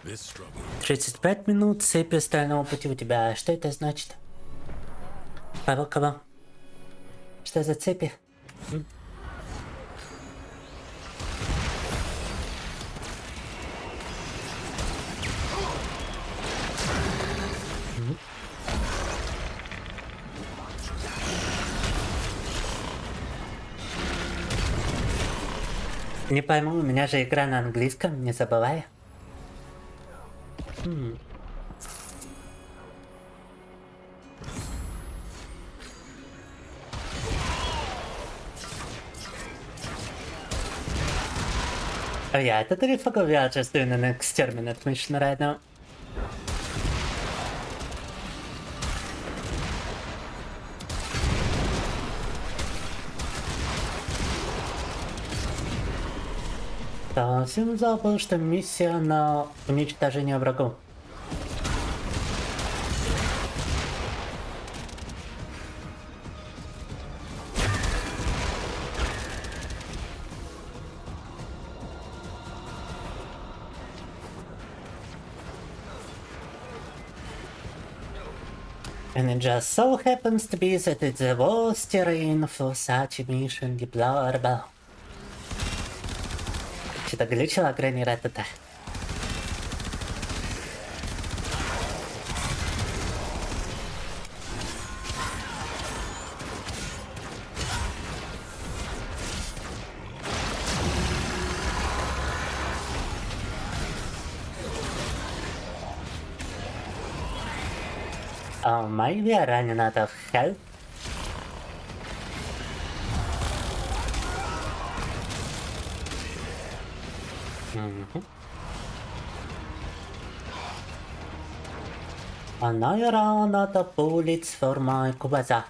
This struggle 35 минут цепи стального пути у тебя. Что это значит? Кого? Что за цепи? Не пойму, у меня же игра на английском, не забывай. Oh yeah, I totally forgot we are just doing an exterminate mission right now. Совсем забыл, что миссия на уничтожение врагов. And it just so happens to be that it's the worst terrain for such a mission, deplorable. Что-то глючило гранирата-то. Oh, maybe I'm running out of health. And I ran out of bullets for my Kubaza.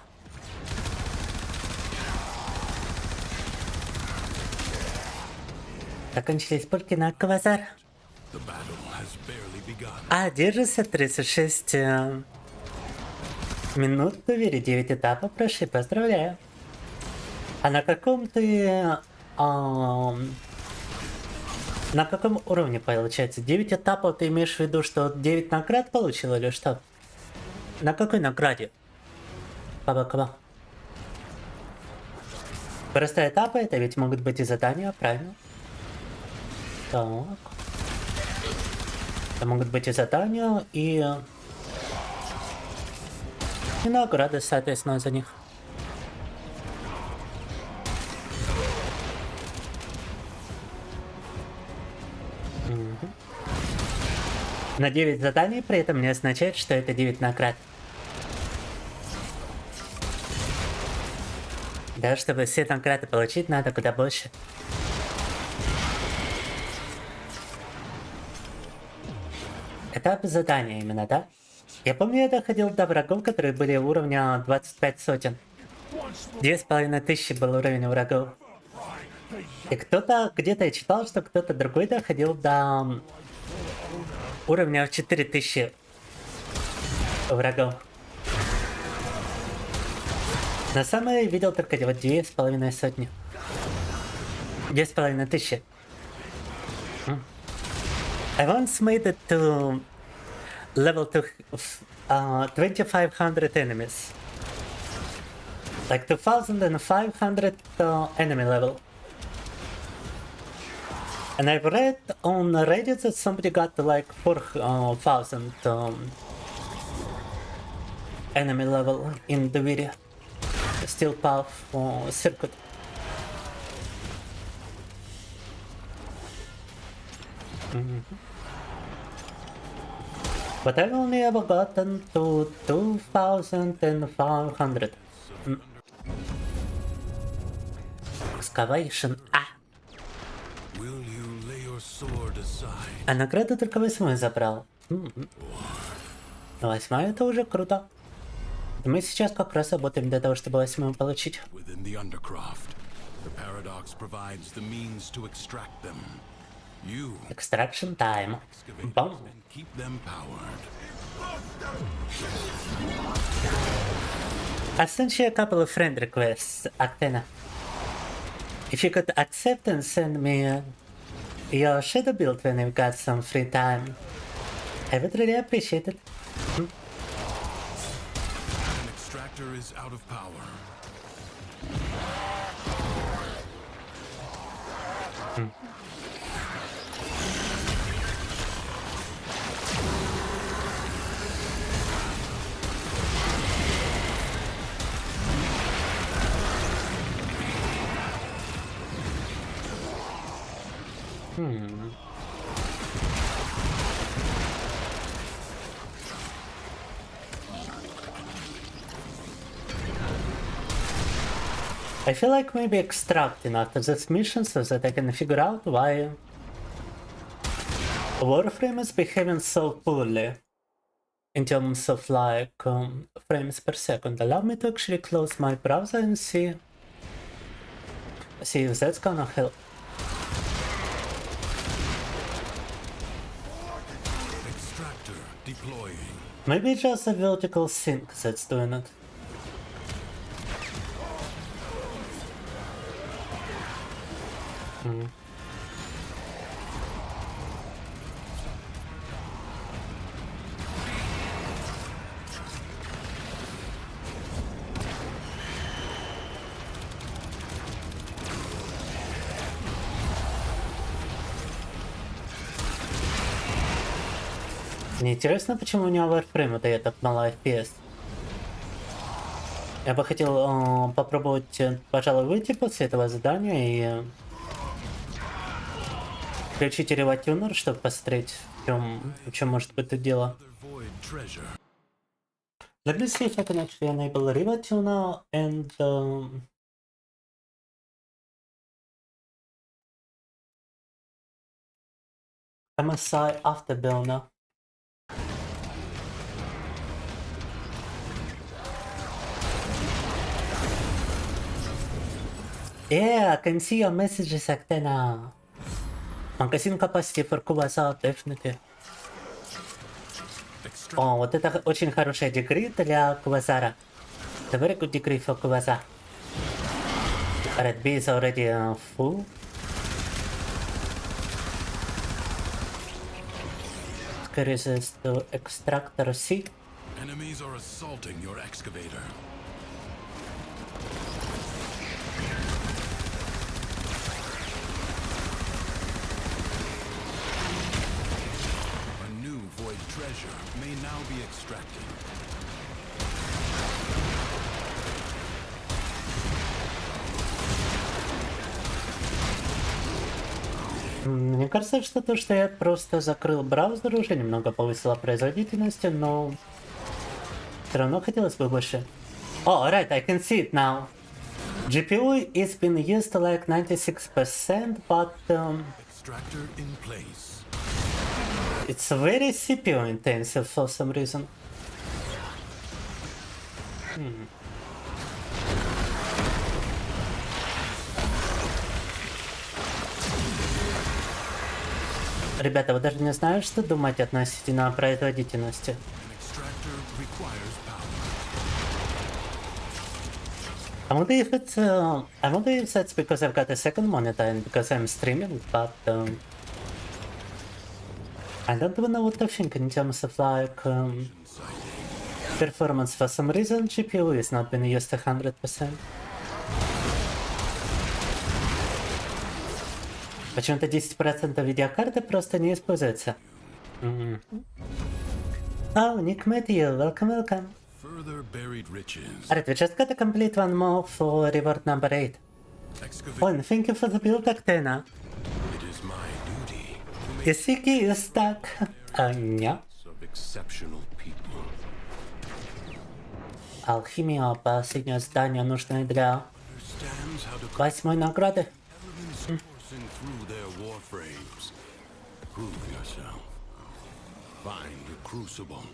Закончились пульки на Квазар. the battle has barely begun. А, держится 36 минут, довери 9 этапов прошли, поздравляю. А на каком ты... на каком уровне получается? 9 этапов, ты имеешь в виду, что 9 наград получил или что? На какой награде? Кого? Просто этапы это ведь могут быть и задания, правильно? Так. Это могут быть и задания, и награды, соответственно, за них. Но 9 заданий при этом не означает, что это 9 наград. Да, чтобы все награды получить, надо куда больше. Этап задания именно, да? Я помню, я доходил до врагов, которые были уровня 25 сотен. 2500 был уровень врагов. И кто-то, где-то я читал, что кто-то другой доходил до уровня в 4000 врагов. На самое я видел только вот 2500 сотни. 2500. I once made it to level 2500 enemies. Like 2500 enemy level. And I've read on Reddit that somebody got like 4,000 enemy level in the video. Still powerful circuit. But I've only ever gotten to 2,500. Excavation. Will you lay your sword aside? А награду только 8 забрал. 8 это уже круто. Мы сейчас как раз работаем для того, чтобы 8 получить. Within the undercroft, the paradox provides the means to extract them. You Extraction time. excavate Boom. and keep them powered. I sent you a couple of friend requests, Athena. If you could accept and send me your shadow build when you've got some free time, I would really appreciate it. An extractor is out of power. I feel like maybe extracting after this mission so that I can figure out why Warframe is behaving so poorly in terms of like frames per second. Allow me to actually close my browser and see if that's gonna help. Extractor deploying. Maybe just a vertical sync that's doing it. Мне интересно, почему у него Warframe дает так мало FPS. Я бы хотел попробовать, пожалуй, выйти после этого задания и включить ревтюнер, чтобы посмотреть, в чем может быть это дело. Void treasure. Let me see if I can actually enable revtuner and MSI afterburner. Yeah, I can see your messages, Actena. Magazine capacity for Kubasa, definitely. О, вот это очень хорошая дегри для Квазара. The very good degree for Kvaza. Red B is already full. Carries us to Extractor C. Enemies are assaulting your excavator. A new void treasure may now be extracted. Мне кажется, что то, что я просто закрыл браузер, уже немного повысило производительность, но все равно хотелось бы больше. Oh, right, I can see it now. GPU is being used like 96%, but Extractor in place. it's very CPU intensive for some reason. Ребята, вы даже не знаете, что думать относительно производительности. An extractor requires power. I wonder if that's because I've got a second monitor and because I'm streaming, but I don't even know what to think in terms of like performance. For some reason, GPU is not being used 100%. Почему-то 10% видеокарты просто не используется. Oh, Nick Matthew, welcome. Further buried riches. Alright, we just gotta complete one more for reward number 8. Oh, and thank you for the build, Octana. It is my duty to make Исики is stuck. Yeah. of exceptional people. Алхимия, последнее здание, нужное для Understands how to 8-й награды. coursing through their warframes. Prove yourself. Find the crucible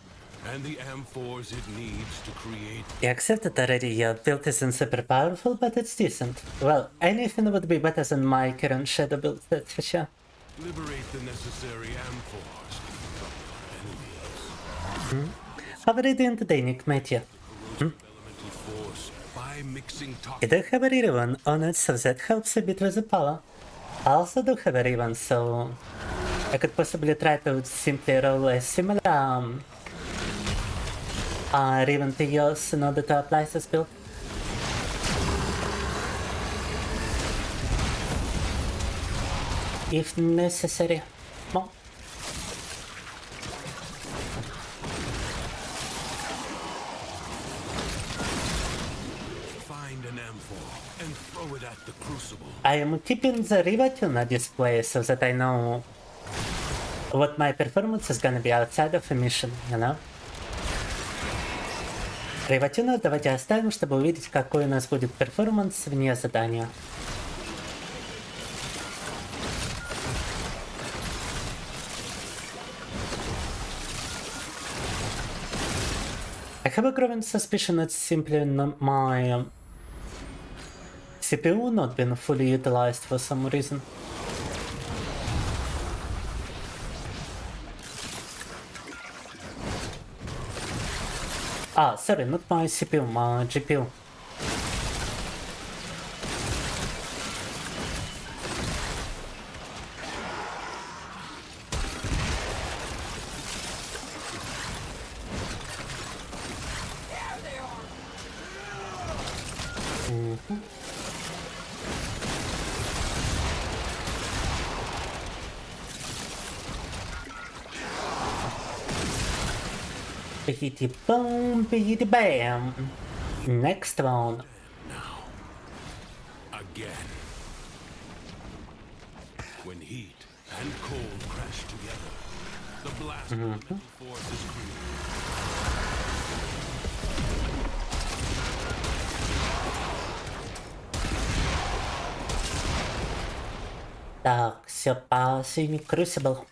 and the amphors it needs to create. I accept it already, your build isn't super powerful, but it's decent. Well, anything would be better than my current shadow build, that's for sure. Liberate the necessary amphors from your enemies. How are you doing today, Nick Matthew? Elemental force by mixing I toxic. do have a rare one on it, so that helps a bit with the power. I also do have a rare one, so I could possibly try to simply roll a similar Raven to yours in order to apply this build. If necessary. Well, Find an amphor and throw it at the crucible. I am keeping the Rivatuna display so that I know what my performance is gonna be outside of a mission, you know? Риватюну давайте оставим, чтобы увидеть, какой у нас будет перформанс вне задания. I have a growing suspicion it's simply my CPU not been fully utilized for some reason. Ah, sorry, not my CPU, my GPU. Bigity boom, bigity bam. Next one. Again. When heat and cold crash together, the blast of elemental force is created. Так, все по синей Crucible.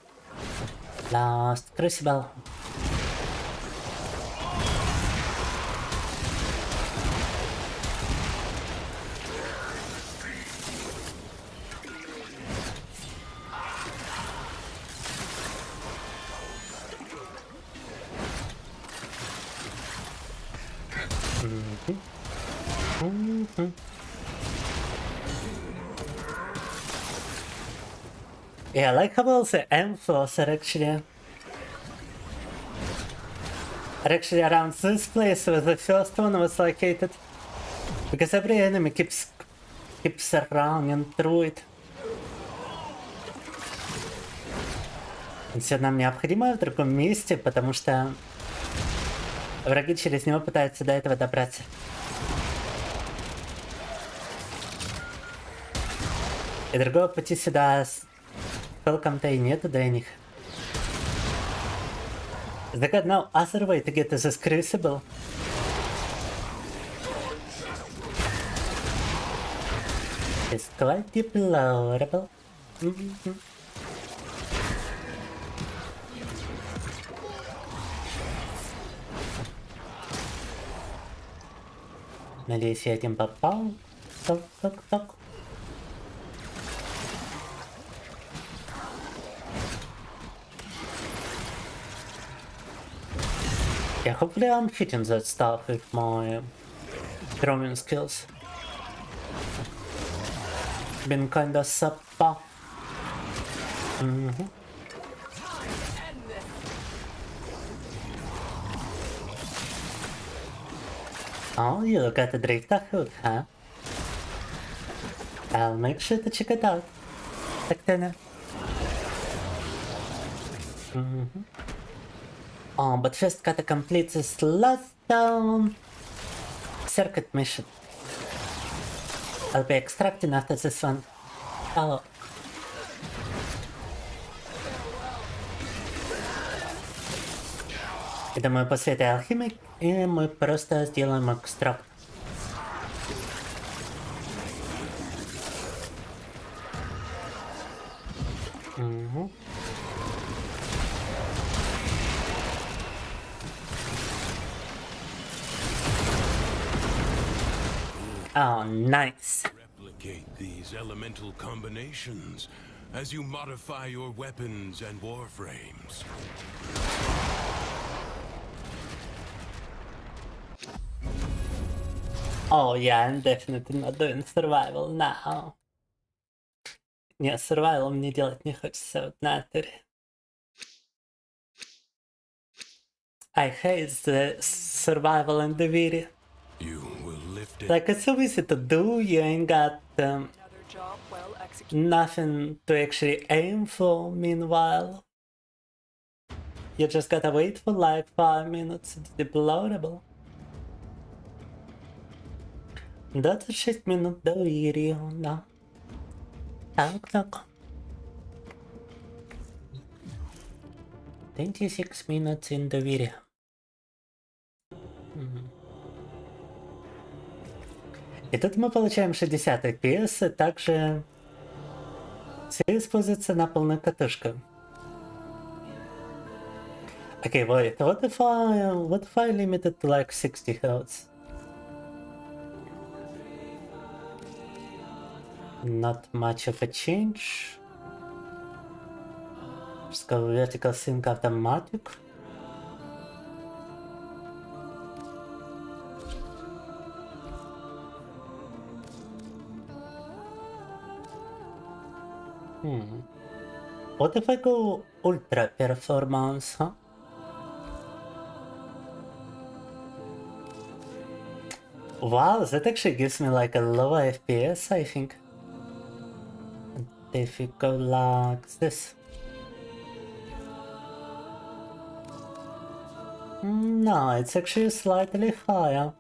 Last Crucible. Yeah, I like how all the amphors are actually around this place where the first one was located. Because every enemy keeps running through it. И все нам необходимо в другом месте, потому что враги через него пытаются до этого добраться. И другого пути сюда толком-то и нету для них. They got no other way to get to this crucible. It's quite deplorable. Надеюсь, я этим попал. Ток-ток-ток. Yeah, hopefully I'm hitting that stuff with my throwing skills. Been kinda subpar. Oh, you got a drift hook, huh? I'll make sure to check it out. Так-то. Oh, but first gotta complete this last circuit mission. I'll be extracting after this one. Oh. И думаю, после этой алхимик, и мы просто сделаем экстракт. Угу. Oh, nice. Replicate these elemental combinations as you modify your weapons and warframes. Oh yeah, I'm definitely not doing survival now. Не, survival мне делать не хочется вот на туре. I hate the survival in the video. You will lift it. Like, it's so easy to do, you ain't got Another job well executed. nothing to actually aim for meanwhile. You just gotta wait for like 5 minutes, it's deplorable. 26 минут доверия, да. Так. 26 minutes in доверие. И тут мы получаем 60 FPS, и также все используется на полную катушку. Okay, wait, what if I limit it to like 60 Hz? Not much of a change. Just go vertical sync automatic. What if I go ultra performance, huh? Wow, that actually gives me like a lower FPS, I think. If you go like this. No, it's actually slightly higher.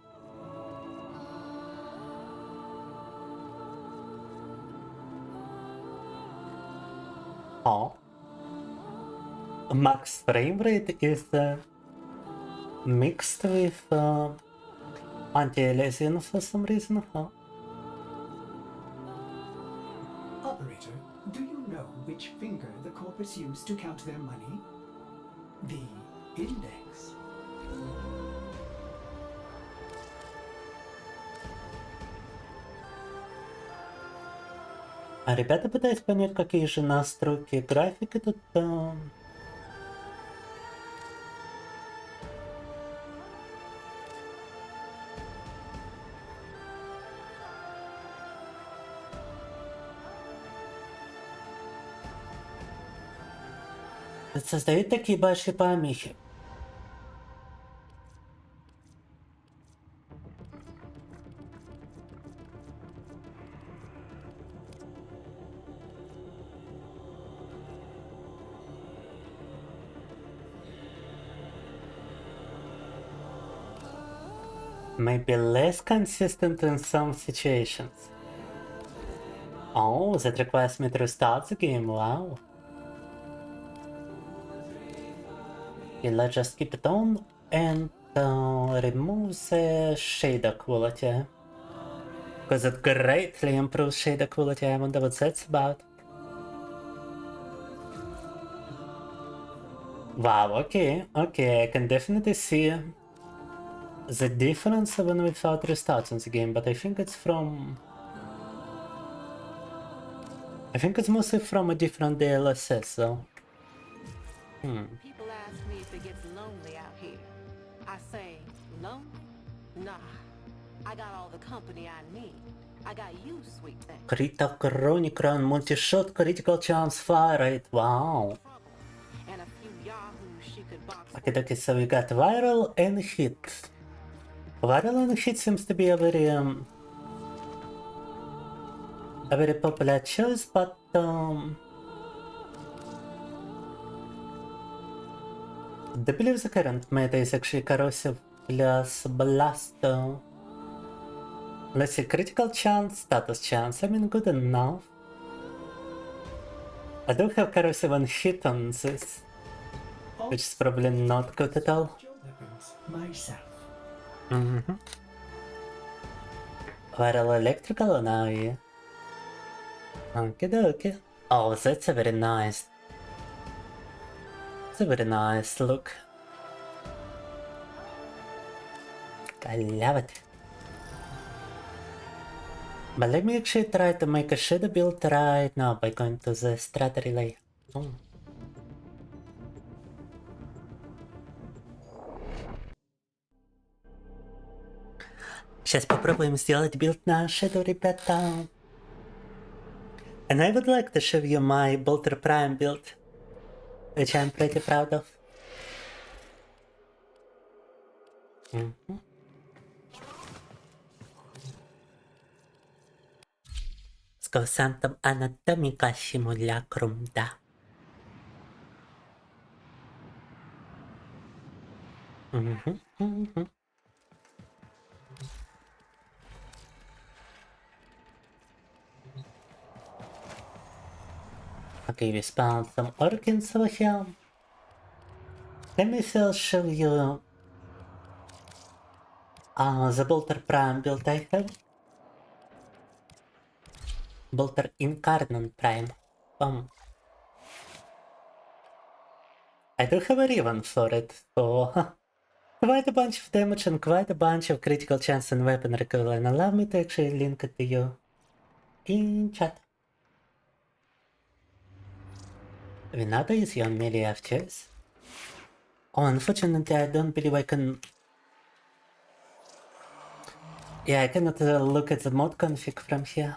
Oh. Max frame rate is mixed with anti-aliasing for some reason, huh? Operator, do you know which finger the corpus used to count their money? The index. А ребята пытаются понять, какие же настройки графики тут. Создают такие большие помехи. Maybe less consistent in some situations. Oh, that requires me to restart the game, wow. Okay, let's just keep it on and remove the shader quality. Because it greatly improves shader quality, I wonder what that's about. Wow, okay, I can definitely see the difference even without restarting the game, but I think it's from... I think it's mostly from a different DLSS though. People ask me if it gets lonely out here. I say, lonely? Nah. I got all the company I need. I got you, sweet thing. Critical Chronic Run, multi-shot, critical chance, fire rate, wow. And a few yahoos she could box. Okay, so we got viral and hit. Viral and hit seems to be a very popular choice, but I believe the current meta is actually corrosive plus blast. Let's see, critical chance, status chance. I mean, good enough. I do have corrosive and hit on this, which is probably not good at all. Your weapons myself. Viral electrical or now, yeah. Okay. Oh, that's a very nice. It's a very nice look. I love it. But let me actually try to make a shadow build right now by going to the strata relay. Oh. Сейчас попробуем сделать билд на shadow, ребята. And I would like to show you my Bolter Prime build, which I'm pretty proud of. Let's go Sanctum Anatomica Simulacrum, да. Okay, we spawned some organs over here. Let me first show you the Bolter Prime build I have. Bolter Incarnon Prime. I do have a ribbon for it, for quite a bunch of damage and quite a bunch of critical chance and weapon recoil, and allow me to actually link it to you in chat. Vinata is your melee of choice. Oh, unfortunately, I don't believe I can. Yeah, I cannot look at the mod config from here.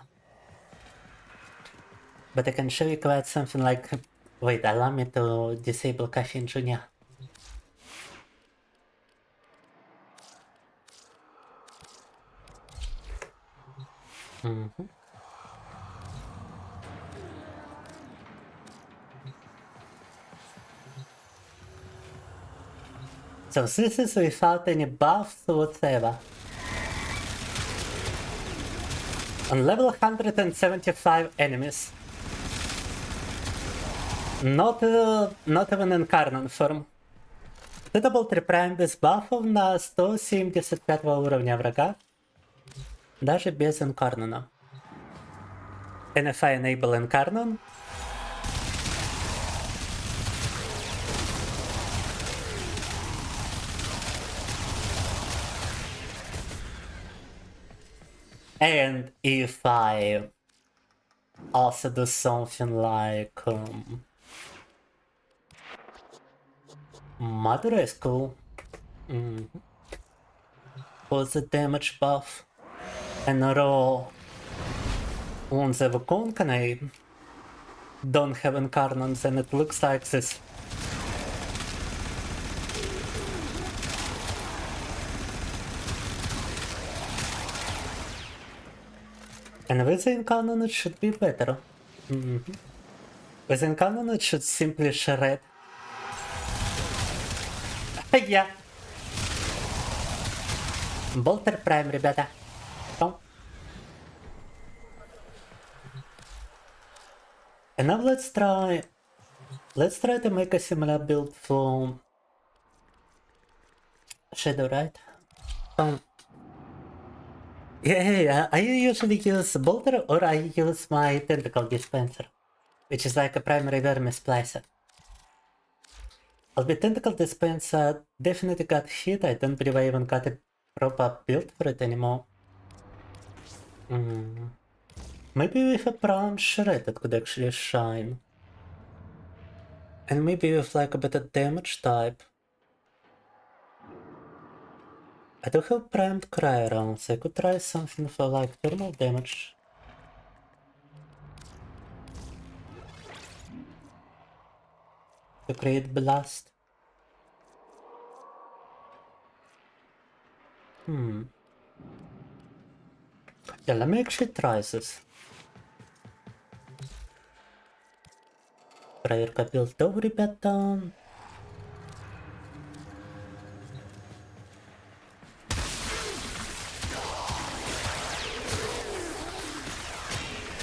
But I can show you quite something like. Wait, allow me to disable Caffeine Junior. So this is without any buffs whatsoever. On level 175 enemies. Not even in Incarnon form. Это был трипрайм без бафов на 175 уровня врага. Даже без Инкарнона. And if I enable Incarnon, and if I also do something like Madura is cool. For the damage buff and raw on the Wukong, and I don't have Incarnon, then it looks like this. And with the Incarnon it should be better. With Incarnon it should simply shred. Yeah. Bolter Prime, ребята. And now let's try to make a similar build for Shadow, right? Yeah. I usually use Bolter or I use my Tentacle Dispenser, which is like a primary vermis splicer. Albeit Tentacle Dispenser definitely got hit, I don't believe I even got a proper build for it anymore. Maybe with a Prime Shred it could actually shine. And maybe with like a better damage type. I do have primed Cry around, so I could try something for like thermal damage. To create blast. Yeah, let me actually try this. Проверка билдов, ребята.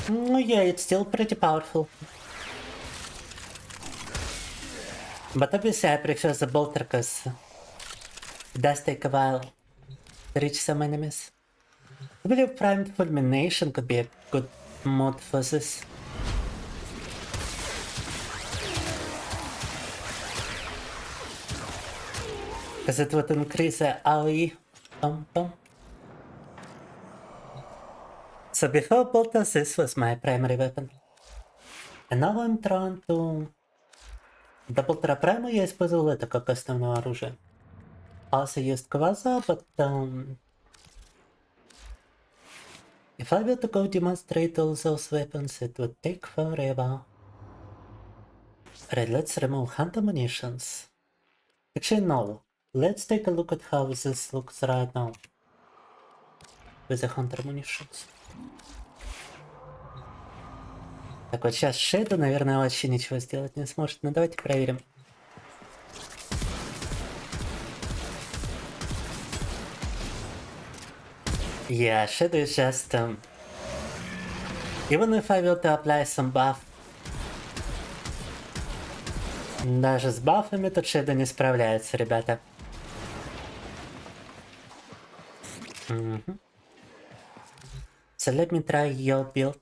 Ну, yeah, it's still pretty powerful. But obviously I prefer the bolter because it does take a while to reach some enemies. I believe primed fulmination could be a good mod for this. Because it would increase the AoE. Bum, bum. So before bolters, this was my primary weapon. And now I'm trying to... До болтера прайма я использовал это как основное оружие. Also used Kvaza, but if I were to go demonstrate all those weapons, it would take forever. Alright, let's remove hunter munitions. Actually, no. Let's take a look at how this looks right now. With the hunter munitions. Так вот сейчас Шейду, наверное, вообще ничего сделать не сможет. Но давайте проверим. Yeah, Shadow is just... even if I will to apply some buff, даже с бафами тут Shadow не справляется, ребята. So let me try your build.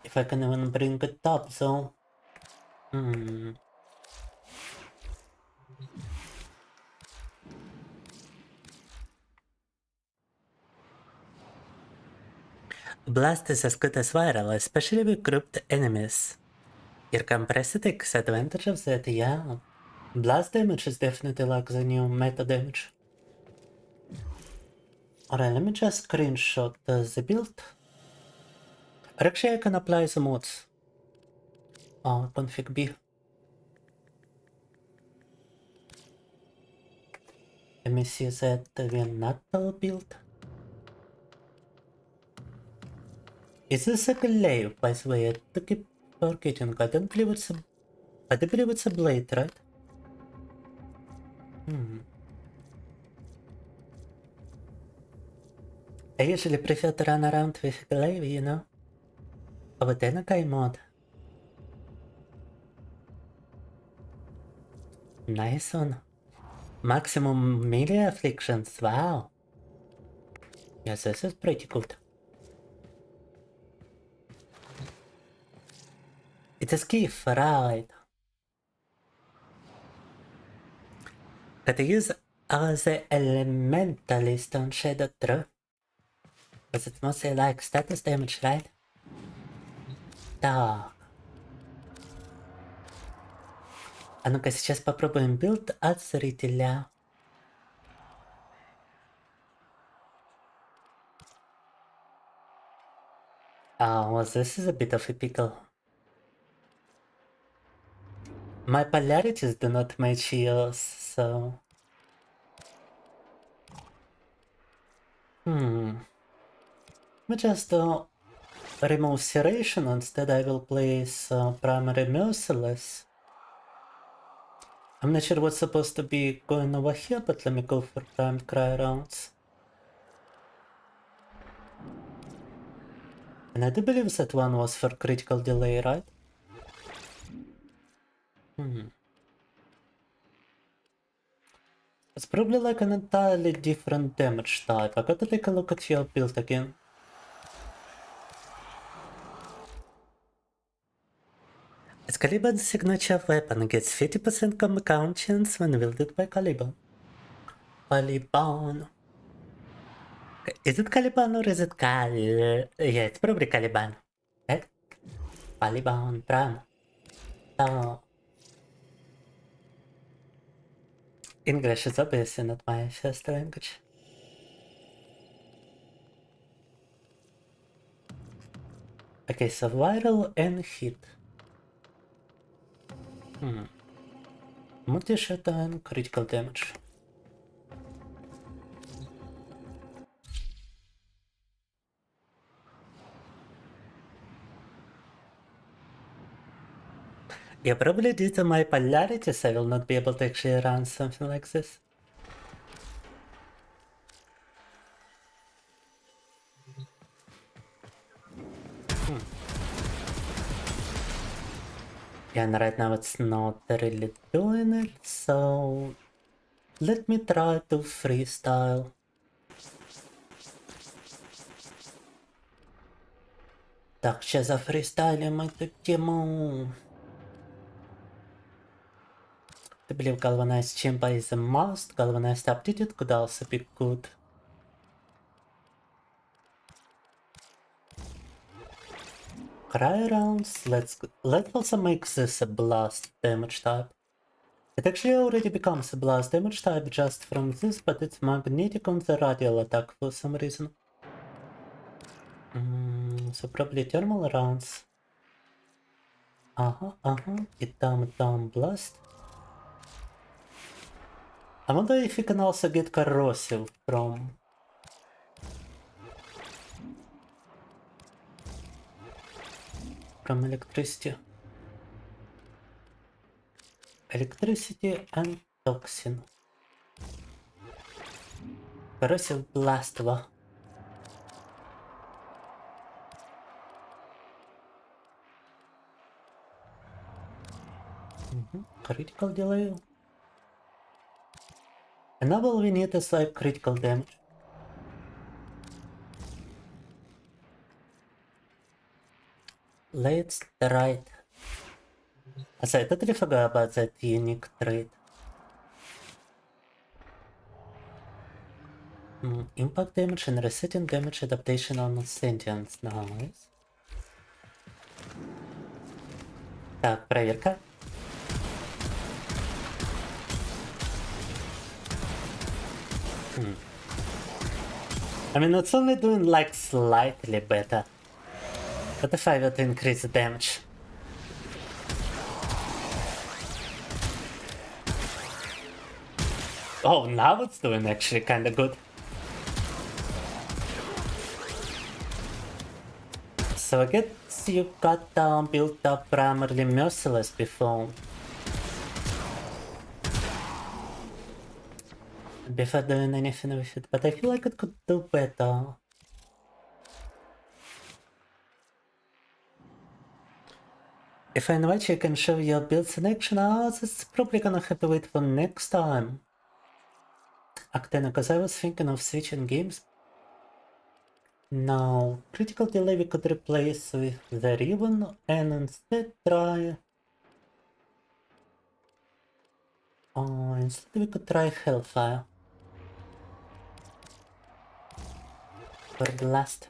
If I can even bring it up, though. Blast is as good as viral, especially with grouped enemies. Your compressor takes advantage of that, yeah. Blast damage is definitely like the new meta damage. Alright, let me just screenshot the build. Or actually I can apply the mods. Oh, config B. Let me see that we're not all build. Is this a glaive, by the way? I keep forgetting. I don't believe it's a... I do believe it's a blade, right? I usually prefer to run around with a glaive, you know? But then a mod. Nice one. Maximum melee afflictions, wow. Yes, this is pretty good. It's a skiff, right? Gotta use the elementalist on Shadow True. Because it's mostly like status damage, right? Так. А ну-ка сейчас попробуем билд от зрителя. Well, this is a bit of a pickle. My polarities do not match yours, so... We just remove serration, instead I will place primary merciless. I'm not sure what's supposed to be going over here, but let me go for primed cry rounds. And I do believe that one was for critical delay, right? It's probably like an entirely different damage type. I gotta take a look at your build again. Its Caliban's signature weapon gets 50% combo count chance when wielded by Caliban. Caliban. Is it Caliban or is it Yeah, it's probably Caliban. Right? Caliban Prime. Oh. English is obviously not my first language. Okay, so viral and hit. Multi-shot and critical damage. Yeah, probably due to my polarities, I will not be able to actually run something like this. Yeah, and right now it's not really doing it, so let me try to freestyle. Так, ще зафрістайлимо эту тему. I believe galvanized chamber is a must. Galvanized updated could also be good. Cry rounds. Let's also make this a blast damage type. It actually already becomes a blast damage type just from this, but it's magnetic on the radial attack for some reason. So probably thermal rounds. И там blast. I wonder if you can also get corrosive from electricity. Electricity and toxin. Corrosive blast 2. Critical delay. And now all we need is like critical damage. Let's try it. I totally forgot about that unique trait. Impact damage and resetting damage adaptation on sentience. Nice. Так, проверка. I mean, it's only doing like slightly better. What if I were to increase the damage? Oh, now it's doing actually kinda good. So I guess you got built up primarily merciless before. Before doing anything with it, but I feel like it could do better. If I invite you, I can show your builds in action. Oh, that's probably gonna have to wait for next time. Actena, because I was thinking of switching games. Now, critical delay we could replace with the ribbon and instead try... instead we could try Hellfire. For the last.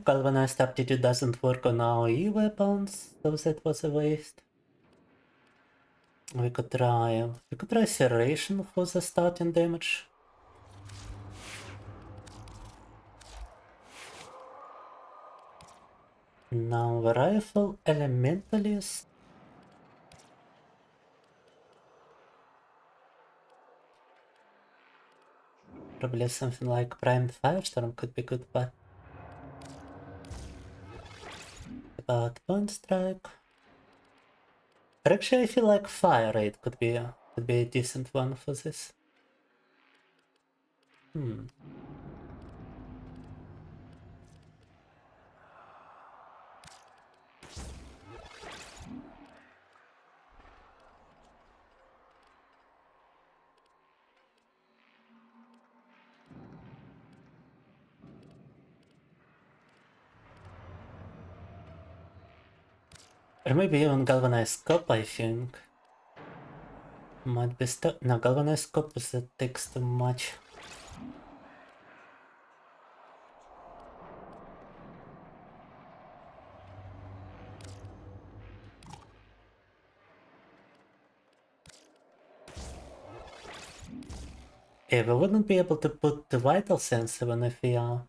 Galvanized aptitude doesn't work on AoE weapons, so that was a waste. We could try Serration for the starting damage. Now the rifle elementalist. Probably something like primed firestorm could be good, but point strike. But actually I feel like fire rate could be a decent one for this. Or maybe even galvanized scope, I think. Might be stuck. No, galvanized scope that takes too much. Yeah, we wouldn't be able to put the vital sense even if we are.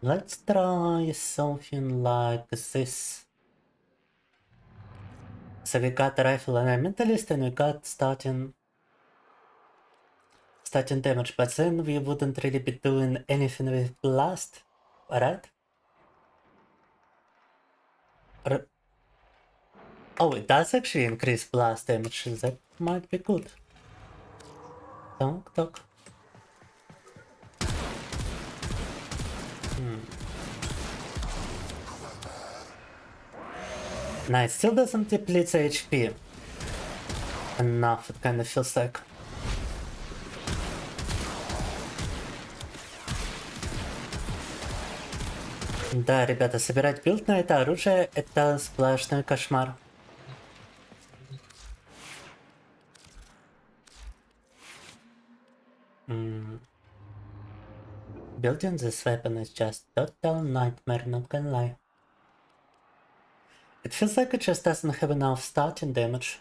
Let's try something like this. So we got rifle and a mentalist, and we got starting damage, but then we wouldn't really be doing anything with blast, right? Oh, it does actually increase blast damage. That might be good. Tonk tonk. Nice, still doesn't deplete the HP enough, it kinda feels like. Да, ребята, собирать билд на это оружие — это сплошной кошмар. Building this weapon is just total nightmare, not gonna lie. It feels like it just doesn't have enough starting damage.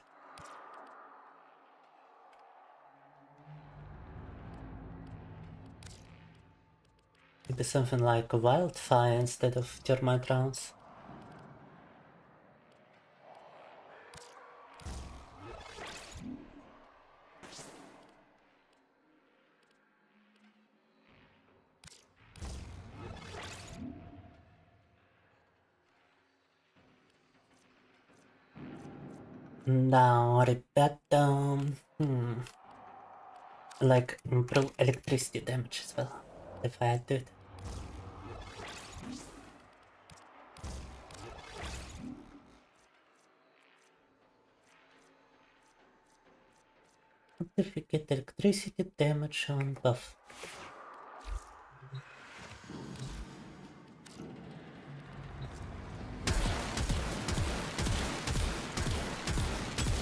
Maybe something like wildfire instead of termite rounds. Now, ребята, like improve electricity damage as well, if I do it. What if we get electricity damage on buff?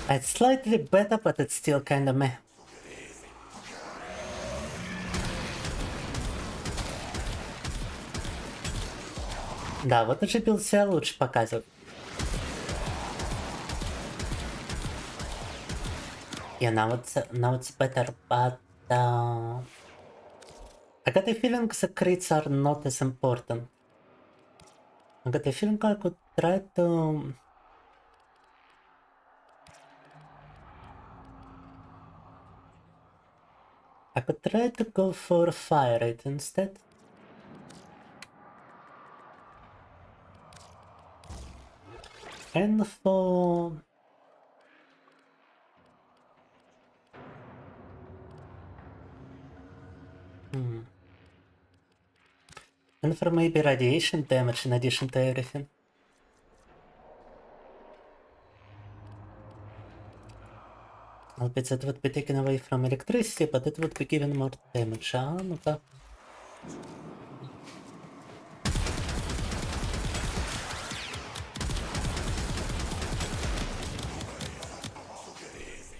It's slightly better, but it's still kinda meh. Да, вот уже билд себя лучше показывает. Yeah, now it's better, but I got a feeling the crits are not as important. I got a feeling I could try to go for fire rate instead. And for and for maybe radiation damage in addition to everything. Albeit that would be taken away from electricity, but it would be given more damage. Ну-ка.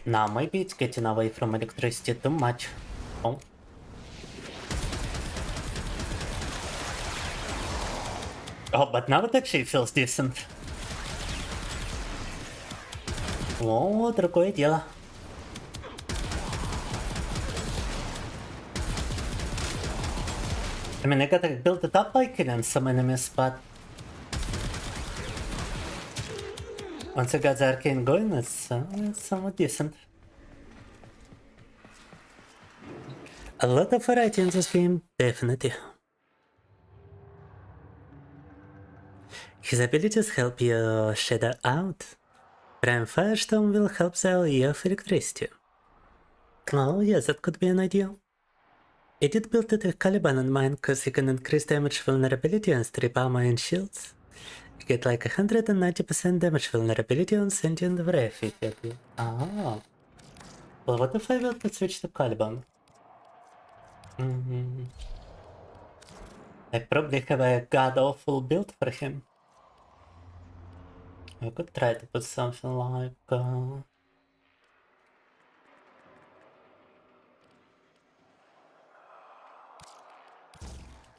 Now maybe it's getting away from electricity too much. Oh. Oh, but now it actually feels decent. О, другое дело. I mean, I gotta build it up by killing some enemies, but once I got the arcane going, it's somewhat decent. A lot of variety in this game, definitely. His abilities help you shadow out. Prime Firestorm will help the LE of electricity. Oh yes, that could be an idea. I did build it with Caliban in mind, cause you can increase damage vulnerability and strip armor and shields. You get like 190% damage vulnerability on sentient breath if you do. Ah. Well, what if I were to switch to Caliban? I probably have a god-awful build for him. I could try to put something like...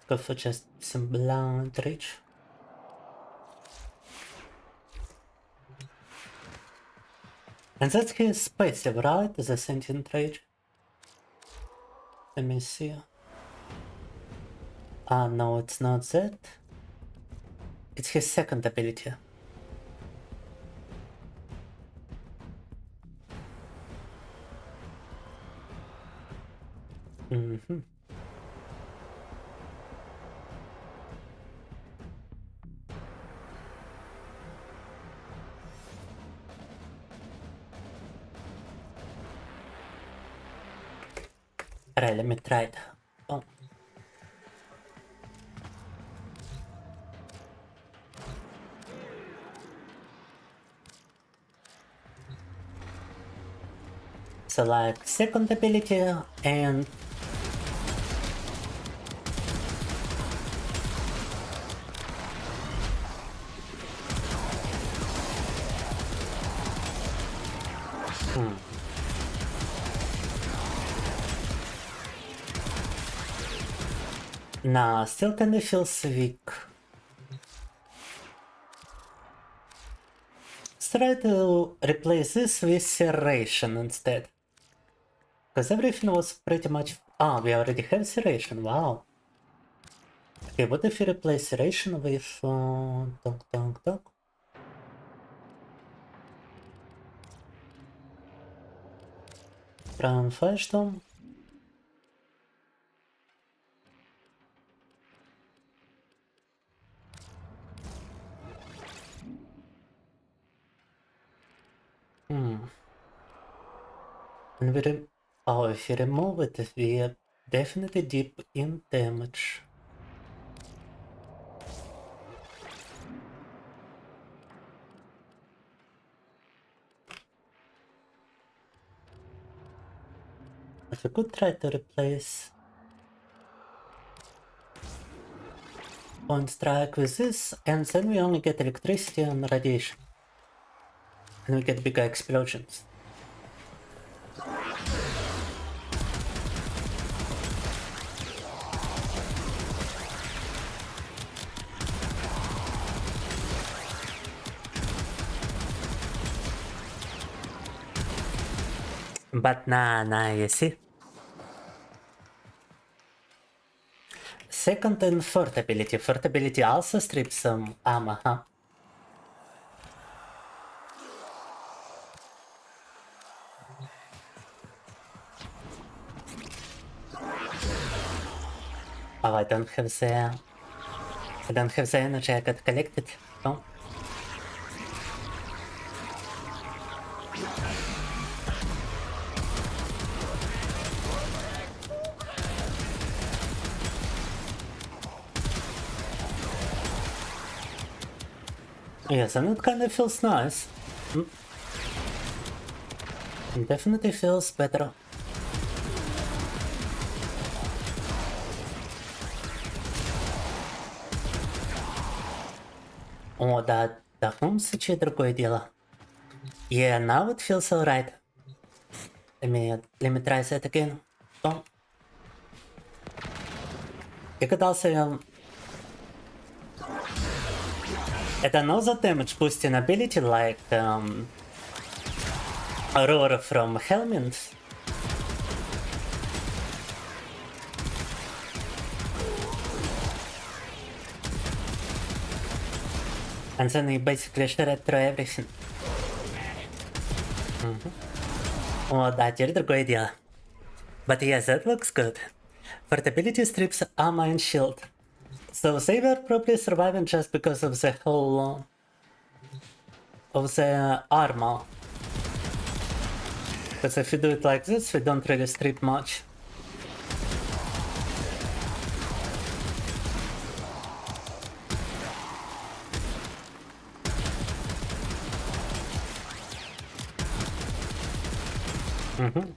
go for just some blunt reach. And that's his passive, right? The sentient rage. Let me see. Ah, no, it's not that. It's his second ability. Mm-hmm. Alright, let me try it. Oh. So like second ability and nah, still kinda feels weak. Let's try to replace this with serration instead. Because everything was pretty much... Ah, we already have serration, wow. Okay, what if we replace serration with... Talk. Brown Firestorm. And if we remove it, we are definitely deep in damage. But we could try to replace Point Strike with this, and then we only get electricity and radiation. And we get bigger explosions. But nah, you see? Second and fourth ability. Fourth ability also strips some armor, huh? Oh, I don't have the energy I got collected. Oh. Yes, and it kind of feels nice. It definitely feels better. О, да, в таком случае другое дело. Yeah, now it feels alright. Let me try that again. Oh. You could also... It another damage boosting ability like Roar from Helminth. And then he basically shred through everything. О, да, теперь другое дело. But yes, that looks good. Portability strips armor and shield. So they were probably surviving just because of the whole... of the armor. Because if you do it like this, we don't really strip much.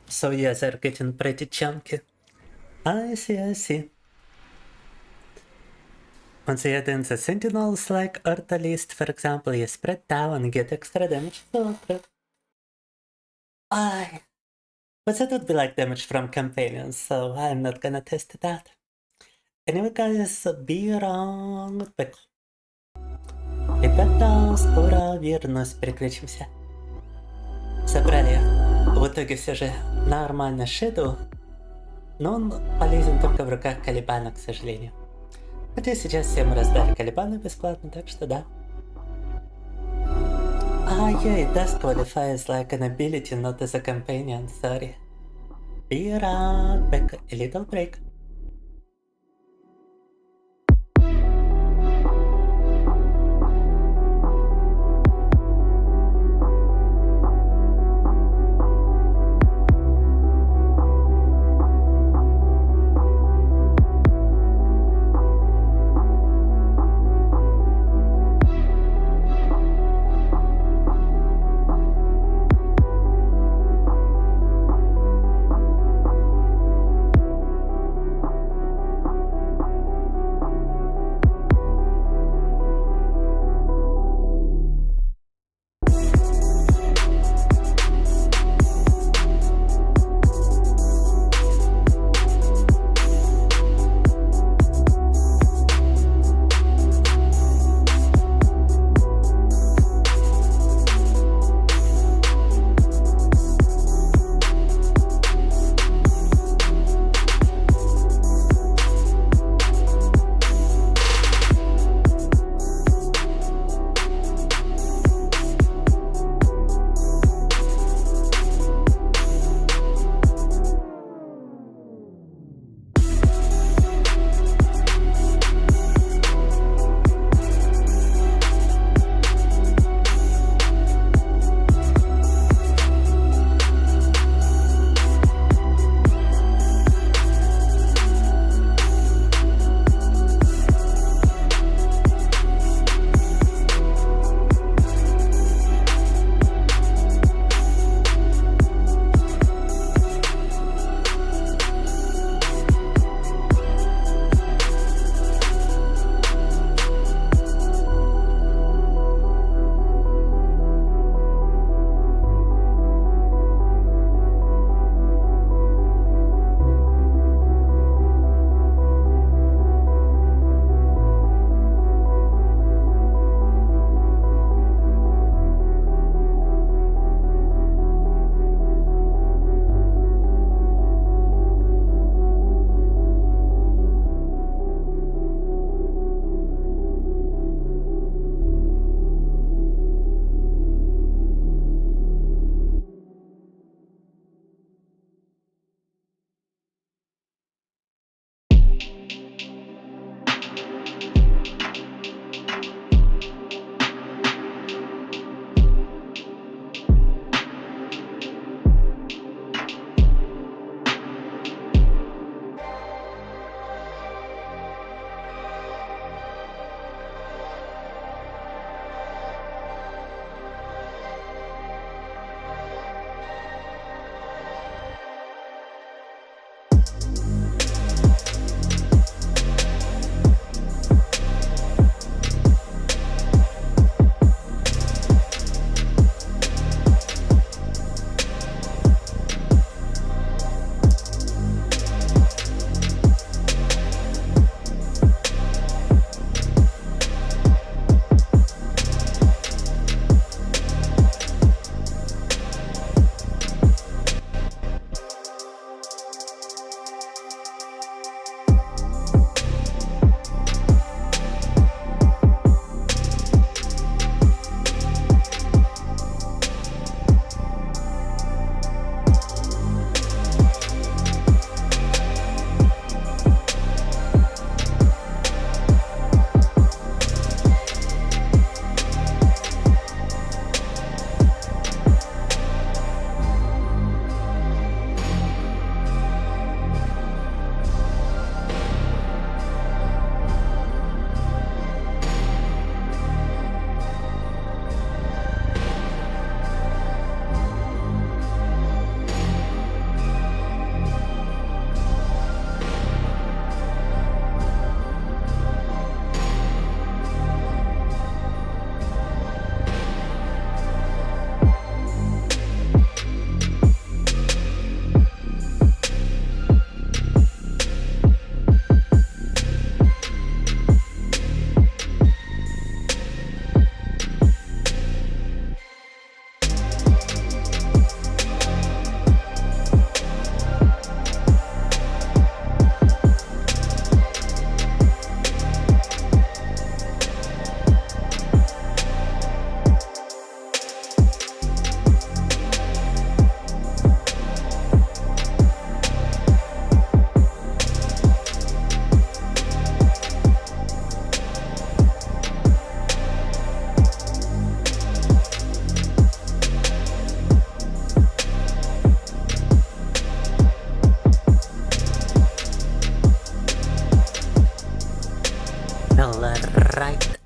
So yeah, they're getting pretty chunky. I see. Once you add in the sentinels like Ortalist, for example, you spread down and get extra damage. So good. But that would be like damage from companions, so I'm not gonna test that. Anyway, guys, be around back. Ребята, скоро вернусь, переключимся. Собрали в итоге все же нормальный Shadow, но он полезен только в руках Калибана, к сожалению. Хотя сейчас всем раздали колебаны бесплатно, так что да. Ah, yeah, it does qualify as like an ability, not as a companion, sorry. Be right back, a little break.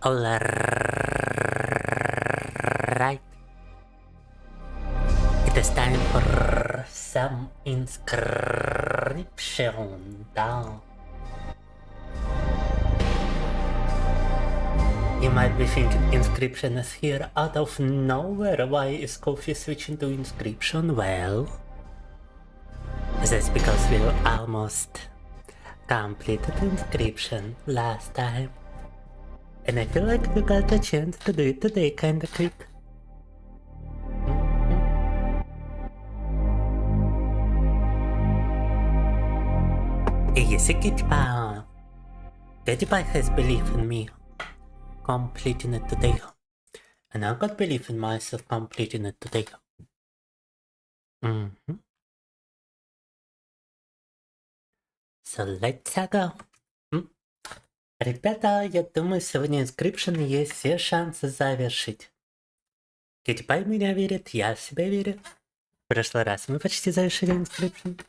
Alright. It is time for some inscription down. You might be thinking inscription is here out of nowhere. Why is Coffee switching to inscription? Well, that's because we almost completed inscription last time. And I feel like we got a chance to do it today kinda quick. Easy, Kitty Pie. Kitty Pie has belief in me completing it today. And I got belief in myself completing it today. So let's go. Ребята, я думаю, сегодня inscription есть все шансы завершить. Kitty Pie меня верит, я в себя верю. В прошлый раз мы почти завершили inscription.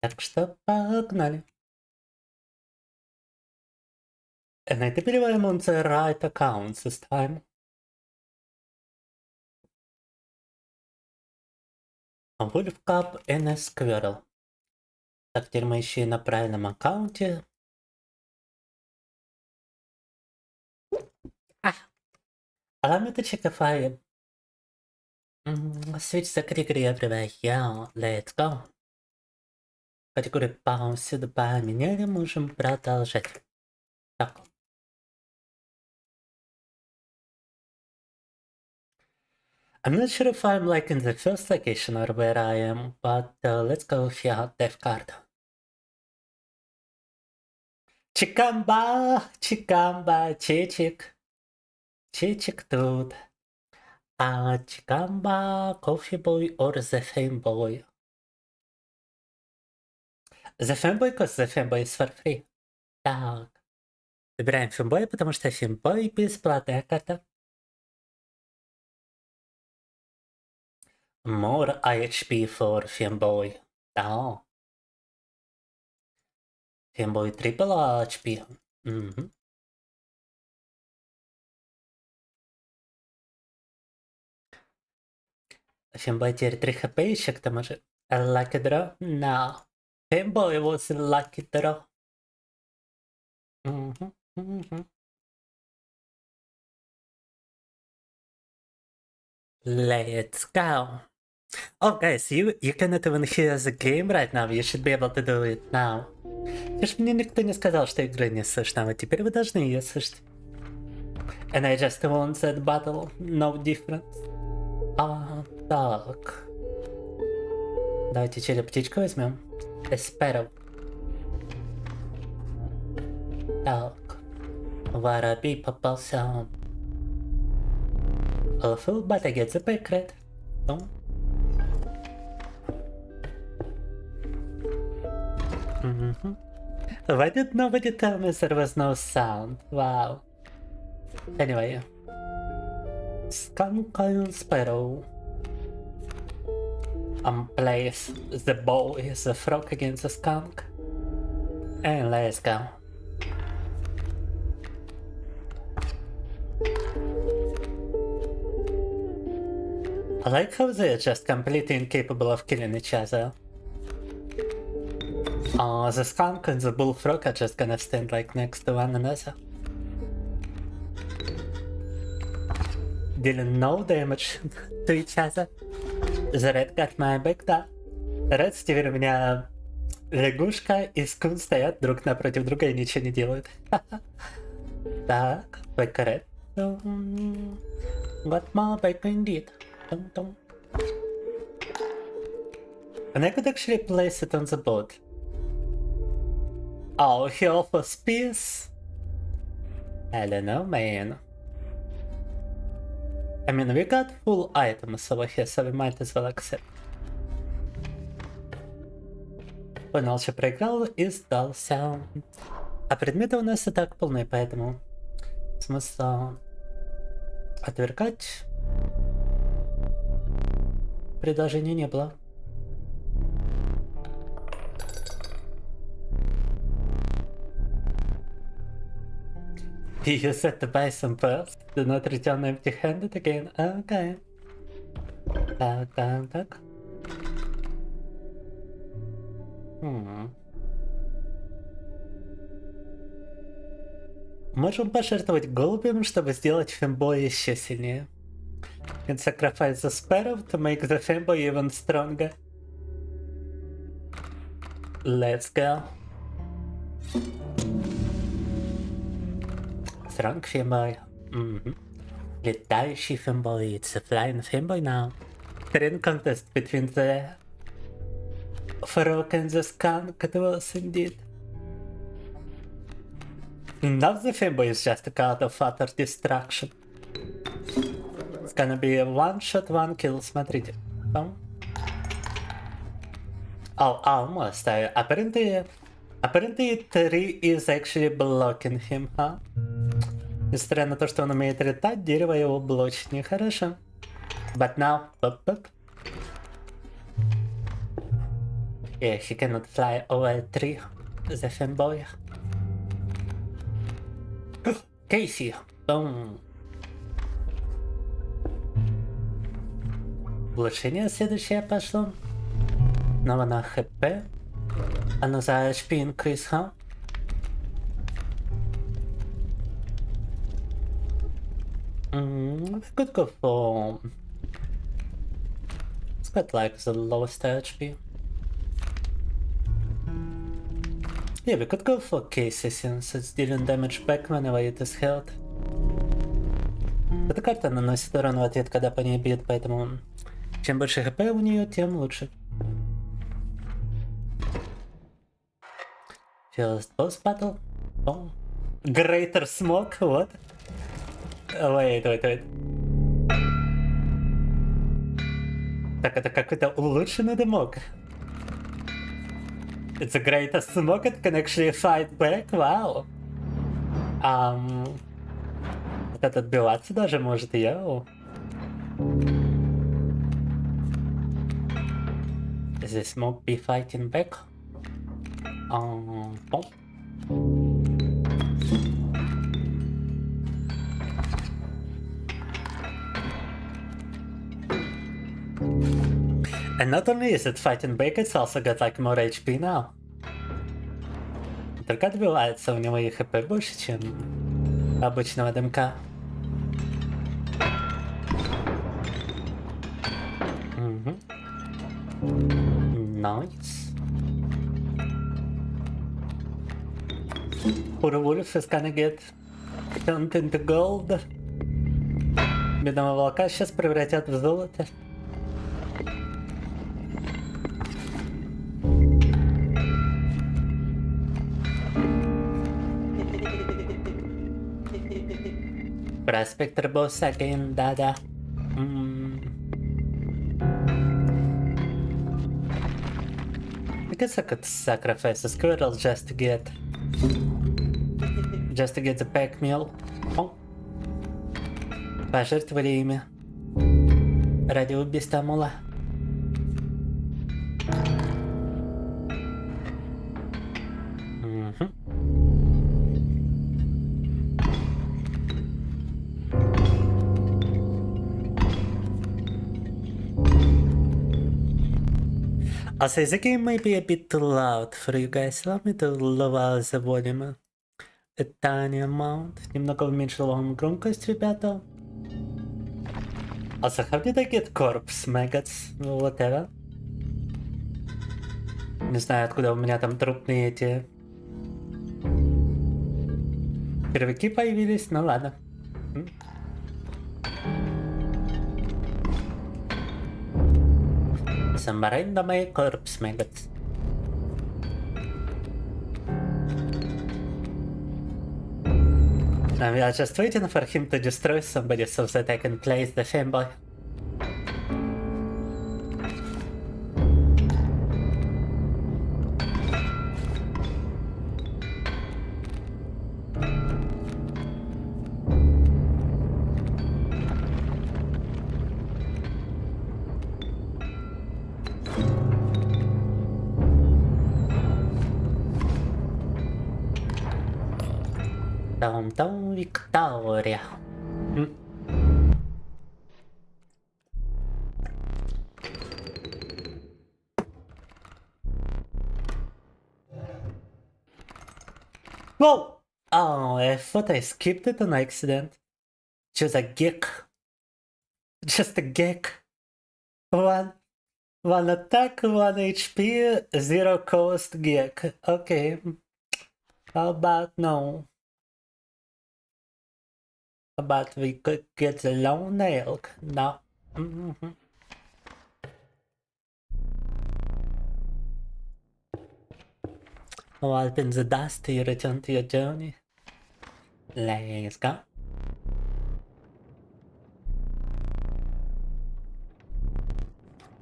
Так что погнали. And I believe I'm on the right accounts this time. A Wolf Cup and a Squirrel. Так, теперь мы еще и на правильном аккаунте. Allow me to check if I switch the category everywhere. Yeah, let's go. Категорию повсюду поменяли, можем продолжать. Так. I'm not sure if I'm like in the first location or where I am, but let's go here, death card. Чикамба, чикамба, чичик. Чичик тут. А чикамба, Femboy or the Femboy? The Femboy, cause the Femboy is for free. Так. Выбираем Femboy, потому что Femboy бесплатная карта. More HP for Femboy. Да. Femboy triple HP. Femboy теперь 3 хп еще к тому же. Lucky draw? No. Femboy was lucky draw. Let's go. Oh guys, you cannot even hear the game right now. You should be able to do it now. Лишь мне никто не сказал, что игры не слышно, а теперь вы должны ее слышать. And I just won that battle. No difference. Так. Давайте через птичку возьмем. Sparrow. Так. Воробей попался. Awful, but I get the back red. Why did nobody tell me there was no sound? Wow. Anyway. Skunk and Sparrow. Plays the boy, the frog against the skunk. And let's go. I like how they're just completely incapable of killing each other. The skunk and the bullfrog are just gonna stand like next to one another. Dealing no damage to each other. The red got my back, да. Red теперь у меня лягушка и скун стоят друг напротив друга и ничего не делают. Так, back red. Got my back indeed. And I could actually place it on the board. Oh, he offers peace? I don't know, man. I mean, we got full items over here, so we might as well accept. Понял, что проиграл и сдался. А предметы у нас и так полные, поэтому смысла отвергать предложения не было. Use it to buy some pearls. Do not return empty-handed again. Okay. Так. Можем пожертвовать голубем, чтобы сделать фембоя еще сильнее. And sacrifice the sparrow to make the femboy even stronger. Let's go. Strong femboy. Летающий femboy. It's a flying femboy now. Train contest between the frog and the skunk. It was indeed. Now the femboy is just a card of utter destruction. It's gonna be a one shot, one kill. Смотрите. Oh, almost. Apparently 3 is actually blocking him, huh? Несмотря на то, что он умеет летать, дерево его блочит нехорошо. But now, yeah, he cannot fly over 3, the femboy. Casey, boom. Улучшение следующее пошло. Снова на хп. Оно за HP increase, huh? We could go for... It's got like the lowest HP. Yeah, we could go for Casey since it's dealing damage back whenever it is held. Эта карта наносит урон в ответ, когда по ней бьет, поэтому чем больше хп у нее, тем лучше. First boss battle. Oh. Greater smoke, what? Wait. Так, это какой-то улучшенный дымок. It's a greater smoke, it can actually fight back, wow. Вот отбиваться даже может, йоу. Is the smoke be fighting back? And not only is it fighting back, it's also got like more HP now. Только отбивается, у него и хп больше, чем обычного дымка. Nice. Poor wolf is gonna get turned into gold. Бедного волка сейчас превратят в золото. Prospector boss again, да-да. I guess I could sacrifice a squirrel just to get the pack meal. Пожертвовали ими ради убийства мула. Also, the game might be a bit too loud for you guys. Allow me to lower the volume a tiny amount. Немного уменьшил вам громкость, ребята. Also, how did I get corpse maggots? Whatever. Не знаю, откуда у меня там трупные эти червяки появились, но ладно. Some random corpse maggots. We are just waiting for him to destroy somebody so that I can place the Femboy. Том-том, Виктория. Whoa! Oh, I thought I skipped it on accident. Just a geek. Just a geek. One attack, 1 HP, 0 cost geek. Okay. How about no? How about we could get the lone elk? No. Wipe in the dust, you return to your journey. Let's go.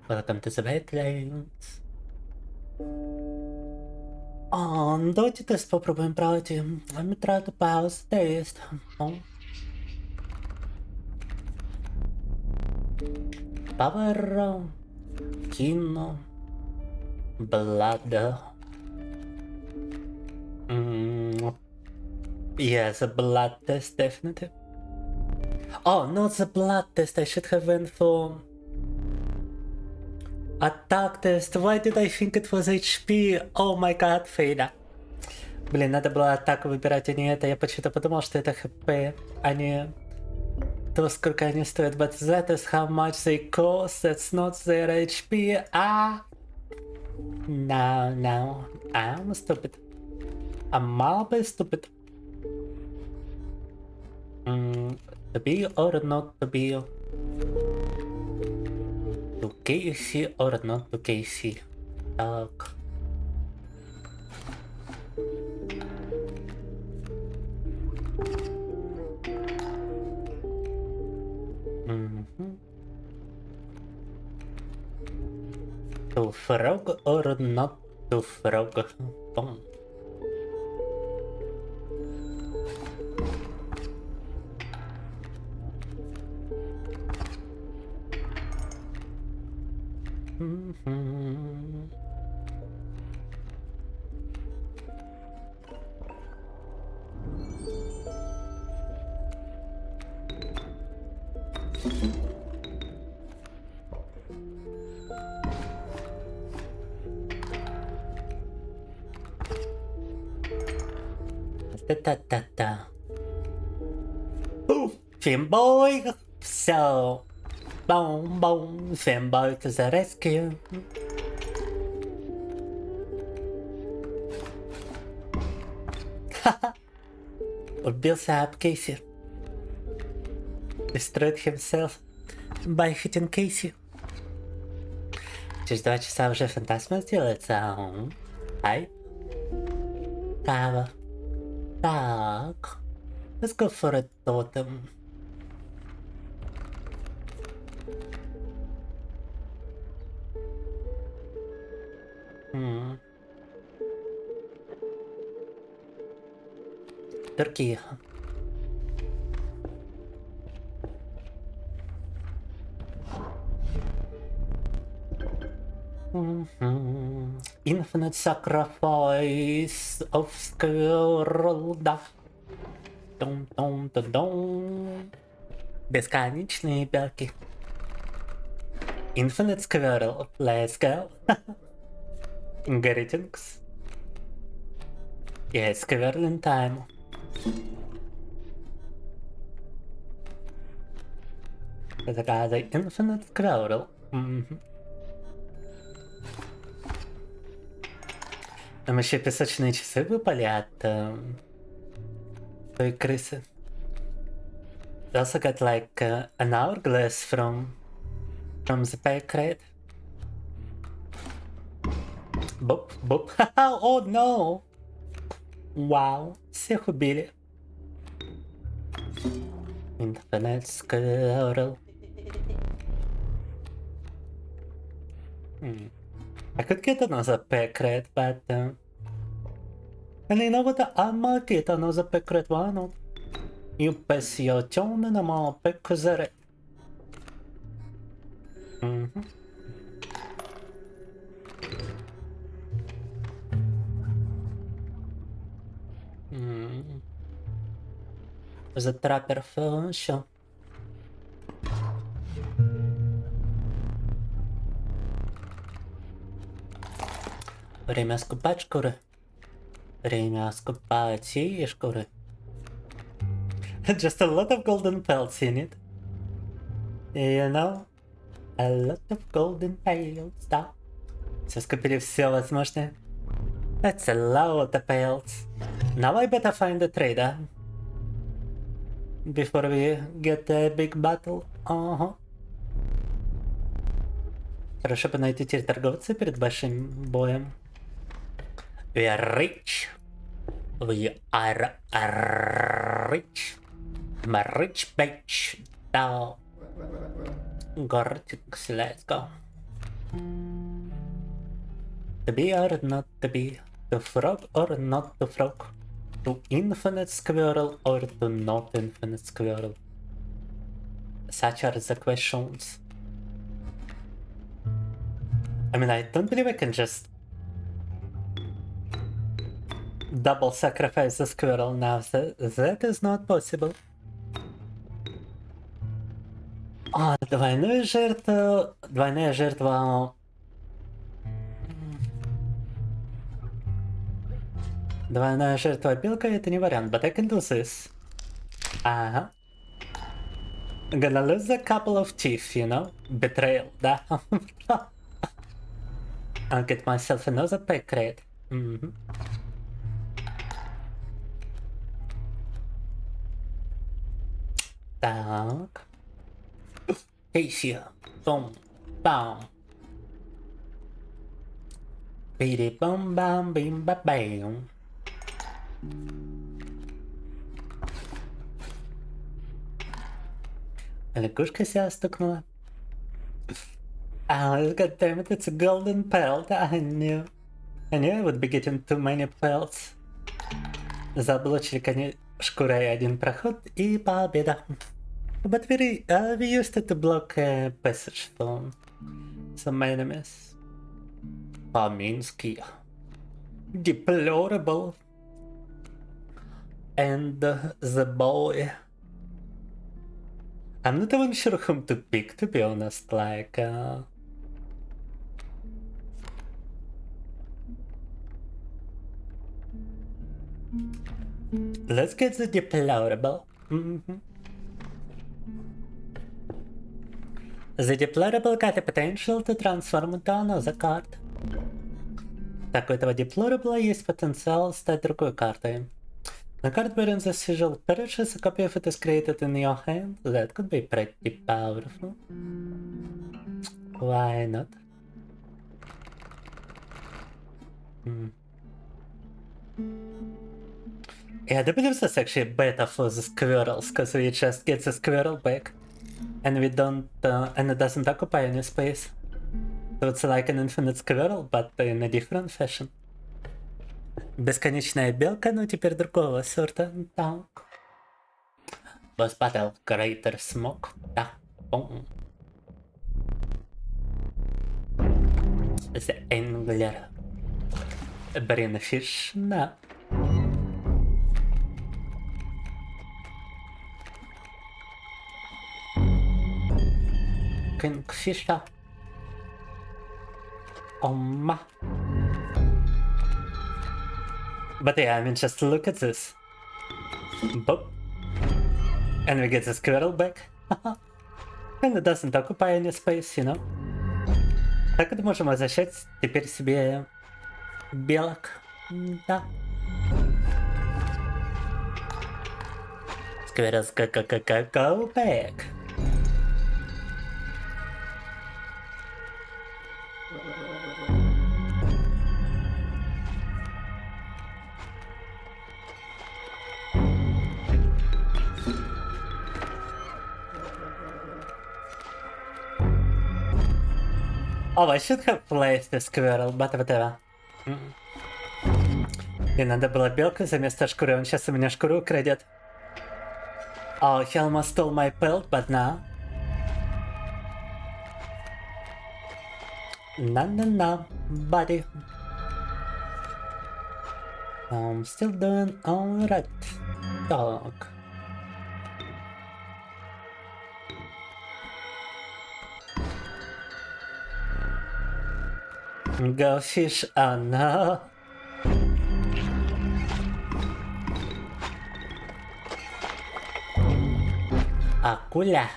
Welcome to the Wetlands. Давайте тест попробуем пройти. Let me try to pause test. Power. Kino. Blood. Yes, a blood test, definitely. Oh, not the blood test. I should have went for attack test. Why did I think it was HP? Oh my god, Фейда. Блин, надо было атаку выбирать, а не это. Я почему-то подумал, что это хп, а не то, сколько они стоят. But that is how much they cost. That's not their HP. No. I'm stupid. I'm marble stupid. To be or not to be? To KC or not to KC? Так. To frog or not to frog? Boom. Ta-ta-ta-ta. Ooh, Femboy! So, boom, Femboy to the rescue. Haha! Убился об Кейси. Destroyed himself by hitting Кейси. Через 2 часа уже фантазма сделается. Ай. Кава. Так. Let's go for a totem. Турки. Infinite sacrifice of Squirrel. Дум-дум-дум-дум. Бесконечные белки. Infinite Squirrel. Let's go. Greetings. Yeah, it's Squirreling time. Это когда Infinite Squirrel. Там еще песочные часы выпали от той крысы. I also got like an hourglass from the pack crate. Boop, boop. Oh no! Вау, всех убили. Infinite Squirrel. I could get another pack crate, but and you know what? I might get another pack crate. Why not? You pass your turn and I'm all pack crate. The Trapper show. Время скупать шкуры. Время скупать и шкуры. Just a lot of golden pelts in it. You know? A lot of golden pelts, да. Все скупили все возможное. That's a lot of pelts. Now I better find a trader. Before we get a big battle. Хорошо бы найти теперь торговца перед большим боем. We are rich. We are rich. I'm a rich bitch. Now. Gorgeous, let's go. To be or not to be. To frog or not to frog. To infinite squirrel or to not infinite squirrel. Such are the questions. I mean, I don't believe I can just double sacrifice the squirrel now. That is not possible. Двойная жертва... Двойная жертва... Двойная жертва белка это не вариант, but I can do this. Ага. Gonna lose a couple of teeth, you know? Betrayal, да? I'll get myself another pay crate. Так. Кейси. Бум. Бам. Бири-бам-бам-бим-ба-бам. Лягушка себя стукнула. Oh, god damn it, it's a golden pelt. I knew I would be getting too many pelts. Заблочили шкурой один проход и победа. But we used it to block a passage from some enemies. Pominski. Deplorable. And the boy. I'm not even sure whom to pick, to be honest, like... Let's get the deplorable. The deplorable got the potential to transform into another card. Так, у этого deplorable есть потенциал стать другой картой. The card bearing the sigil perishes, a copy of it is created in your hand. That could be pretty powerful. Why not? Yeah, I do believe that's actually better for the squirrels, because we just get the squirrel back. And we don't, and it doesn't occupy any space. So it's like an infinite squirrel, but in a different fashion. Бесконечная белка, но теперь другого сорта. Так. Boss battle, greater smoke. Да. Бум. The angler. Brainfish. Да. Kingfisher. But yeah, I mean, just look at this. Boop. And we get the squirrel back. And it doesn't occupy any space, you know. Так это можем возвращать теперь себе белок. Да. Squirrels go back. Oh, I should have placed the squirrel, but whatever. И надо было белку за место шкуры, он сейчас у меня шкуру украдет. Oh, he almost stole my pelt, but now... No, buddy. I'm still doing alright, dog. Go fish, oh no. Акуля.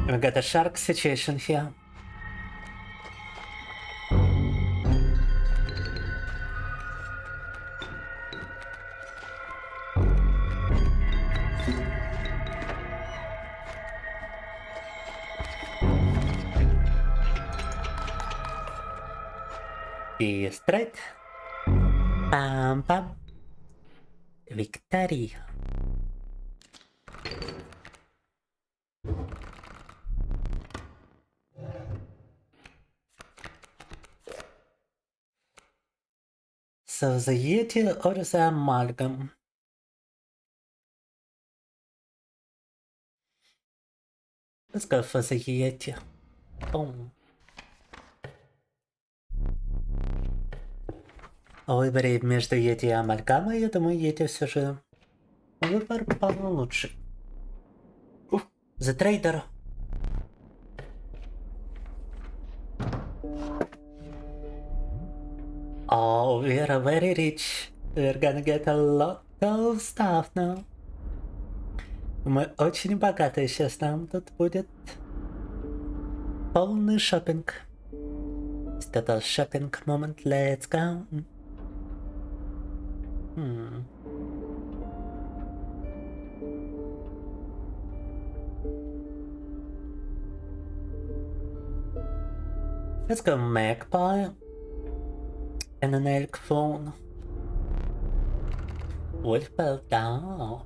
We got a shark situation here. Be straight. Pam pam. Victory. So the Yeti or the amalgam? Let's go for the Yeti. Boom. О выборе между Йети и амальгамой, я думаю, Йети все же выбор получше. The Trader. Oh, we are very rich. We're gonna get a lot of stuff now. Мы очень богатые, сейчас нам тут будет полный шопинг. Total shopping moment, let's go. Let's go magpie and an elk phone. Wolf bell down.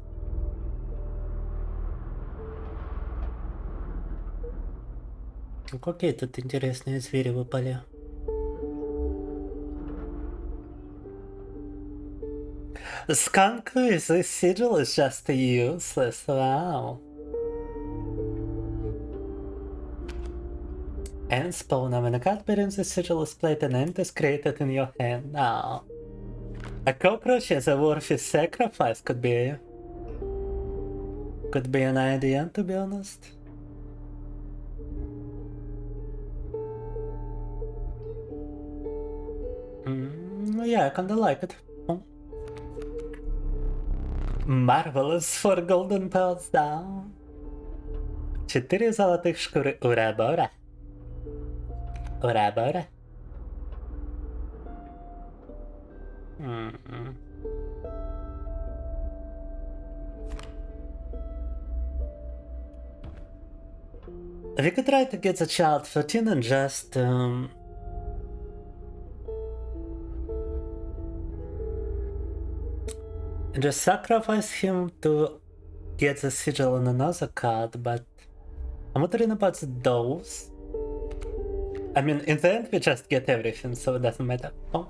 Какие тут интересные звери выпали. Skunk with the sigil is just useless, wow. And spawn when a cat bearing the sigil is played and end is created in your hand now. A cockroach as a worthy sacrifice could be an idea, to be honest. Yeah, I kinda like it. Marvelous for golden pearls down. 4 золотых шкуры Урабора. Урабора. We could try to get the child 14 and just sacrifice him to get the sigil on another card, but I'm wondering about those. I mean, in the end we just get everything, so it doesn't matter. Oh.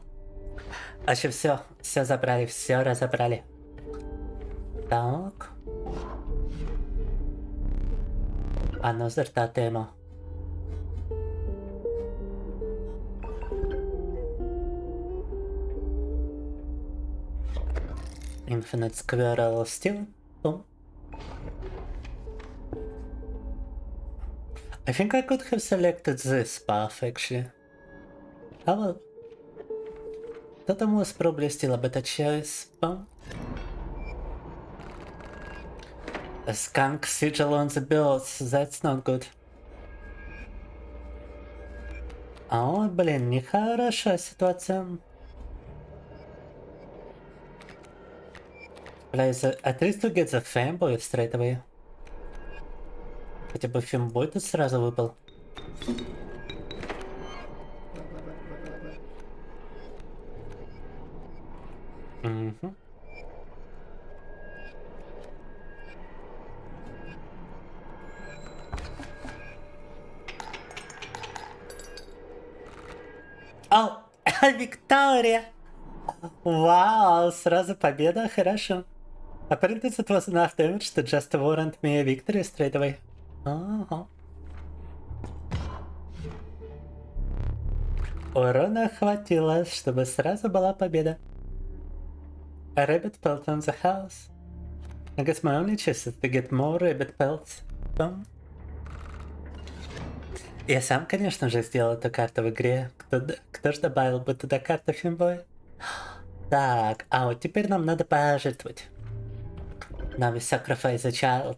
Вообще все забрали, все разобрали. Так. Another totem. Infinite squirrel still. Oh. I think I could have selected this path actually. Oh well. Totem was probably still a better choice. Oh. A skunk sigil on the bills, that's not good. О, блин, нехорошая ситуация. At least to get the Femboy straight away. Хотя бы Femboy тут сразу выпал. Угу. О, Виктория! Вау, сразу победа, хорошо. Apparently it was enough damage to just warrant me a victory straight away. Ага. Урона хватило, чтобы сразу была победа. A rabbit pelt on the house. I guess my only choice is to get more rabbit pelts. Boom. Я сам, конечно же, сделал эту карту в игре. Кто ж добавил бы туда карту Femboy? Так, а вот теперь нам надо пожертвовать. Now we sacrifice a child.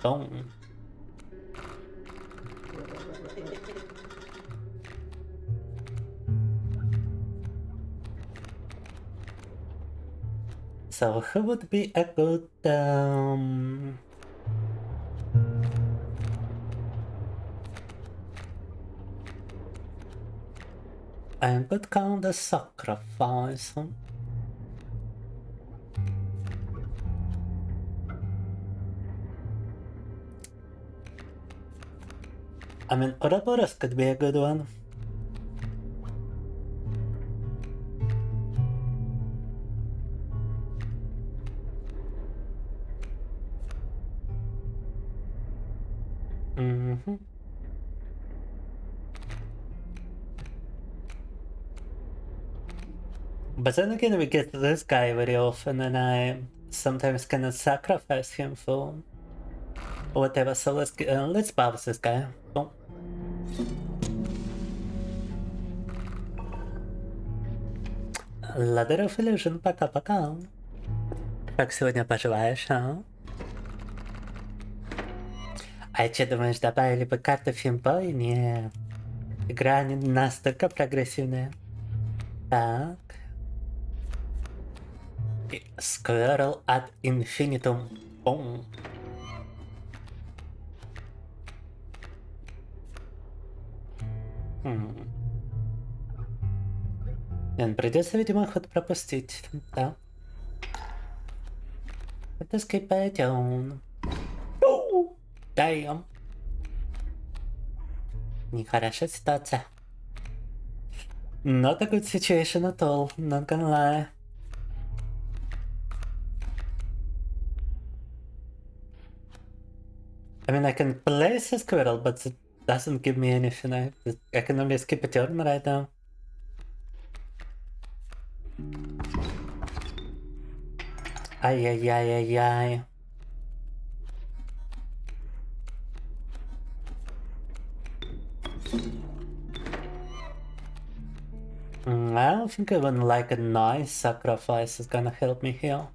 Boom. So who would be a good I could count the sacrifice. I mean, Ouroboros could be a good one. But then again, we get this guy very often, and I sometimes cannot sacrifice him for whatever. So let's pause this guy. Boom. Ladder of Illusion, пока-пока. Как сегодня поживаешь, а? А че думаешь, добавили бы карту Femboy? Нет. Игра не настолько прогрессивная. Так. Squirrel ad infinitum. Бум. Придется, видимо, ход пропустить. Да. Это скипайдем. Damn. Нехорошая ситуация. Not a good situation at all, not gonna lie. I mean, I can place a squirrel, but it doesn't give me anything. I can only skip a turn right now. Ай-яй-яй-яй-яй. I don't think even like a nice sacrifice is gonna help me here.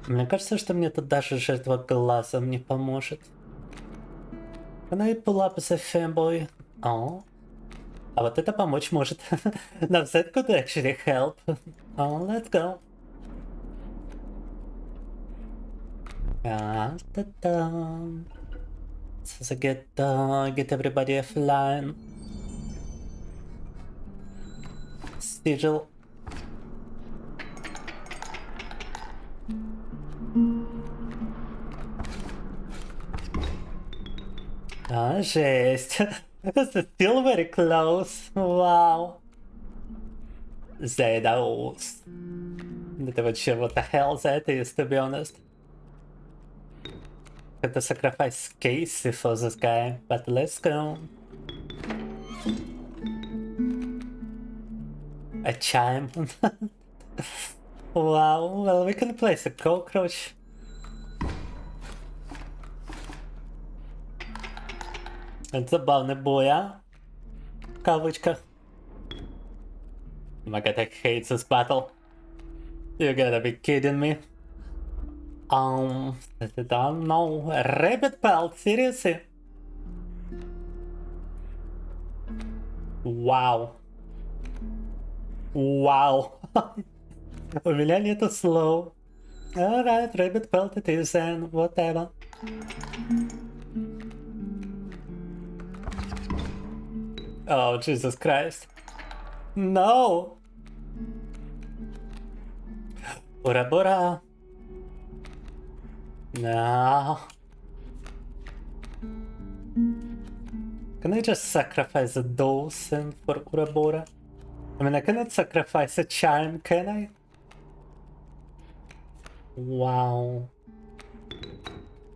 Мне кажется, что мне тут даже жертва глазом не поможет. Can I pull up as a Femboy? Oh. А вот это помочь может. Now that could actually help. Oh, let's go. So get everybody offline. Sigil. А, жесть. Still very close. Wow. Zaydos. Это вообще what the hell that is, to be honest. Had to sacrifice Casey for this guy, but let's go. A chime. Wow, well, we can place a cockroach. Это забавный бой, а? В кавычках. Oh my god, I hate this battle. You gotta be kidding me. No. Rabbit pelt, seriously? Вау. Вау. У меня нету слов. Alright, rabbit pelt it is and whatever. Oh, Jesus Christ. No! Bora. No. Can I just sacrifice a Dawson for Urabora? I mean, I cannot sacrifice a Chime, can I? Wow.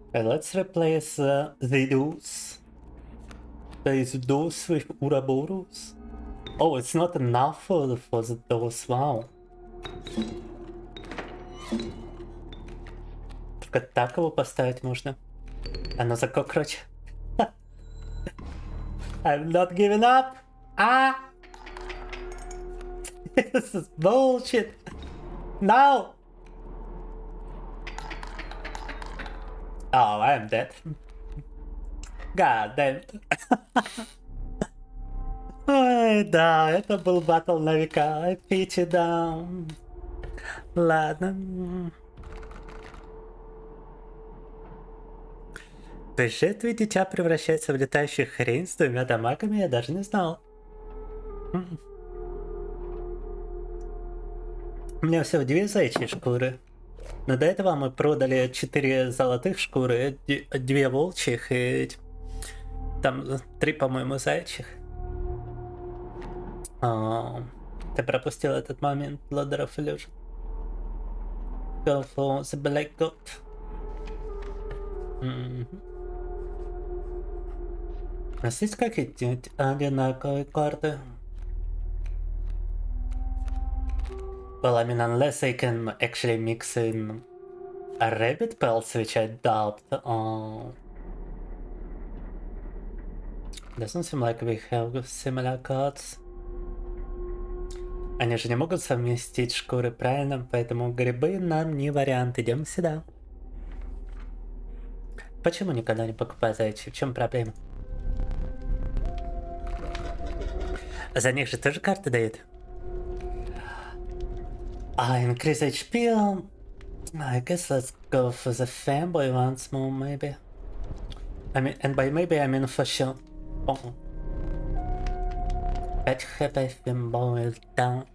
Okay, let's replace the Deuce. Place Deuce with Uraboros. Oh, it's not enough for the Deuce, wow. так его поставить можно. А ну за кокроч. I'm not giving up. Ah! This is bullshit. No! Oh, I'm dead. God damn it. Ой, да, это был батл на века. Пити, да. Ладно. То есть жертвы дитя превращается в летающую хрень с 2 дамагами, я даже не знал. У меня всего 2 заячьи шкуры. Но до этого мы продали 4 золотых шкуры, 2 волчьих и там 3, по-моему, заячьих. Ты пропустил этот момент, Ladder of Illusion. Go for the Black Goat. У нас есть какие-нибудь одинаковые карты? Well, I mean, unless I can actually mix in a rabbit pelts, which I doubt. Doesn't seem like we have similar cards. Они же не могут совместить шкуры, правильно? Поэтому грибы нам не вариант. Идем сюда. Почему никогда не покупаю зайчи? В чем проблема? За них же тоже карты дают. Increase HP. I guess let's go for the Femboy once more, maybe. I mean, and by maybe I mean for sure. Oh. 5 HP Femboy down.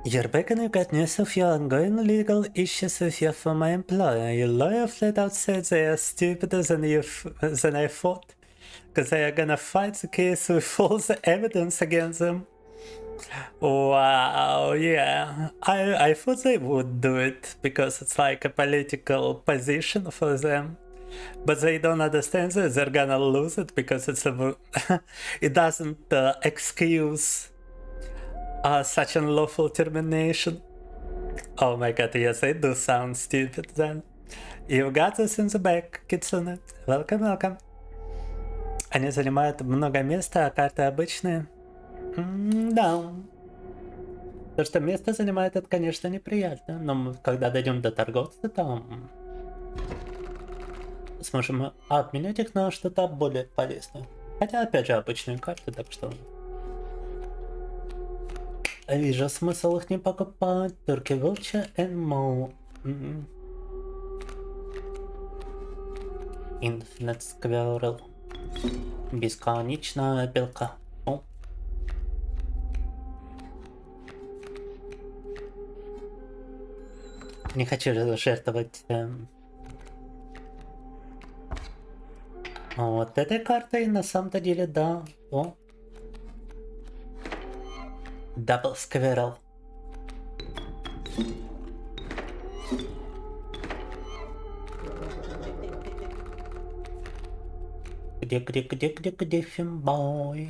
You're back and you got news of your ongoing legal issues with your former employer. Your lawyer flat out said they are stupider than I thought. Because they are gonna fight the case with all the evidence against them. Wow, yeah. I thought they would do it because it's like a political position for them. But they don't understand that they're gonna lose it because it's a it doesn't excuse such unlawful termination. Oh my god, yes, they do sound stupid then. You got this in the back, Kitsune. Welcome, welcome. Они занимают много места, а карты обычные. Да. То, что место занимает, это, конечно, неприятно. Но мы, когда дойдем до торговца, там сможем обменять их на что-то более полезное. Хотя, опять же, обычные карты, так что... Вижу смысл их не покупать. Turkey Vulture and more. Infinite Squirrel. Бесконечная белка. О. Не хочу жертвовать вот этой картой на самом-то деле, да. О. Double Squirrel. Где Femboy?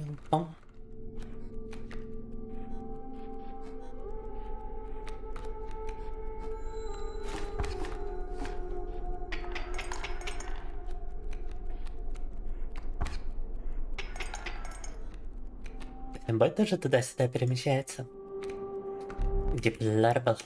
Femboy тоже туда-сюда перемещается. Deplorable.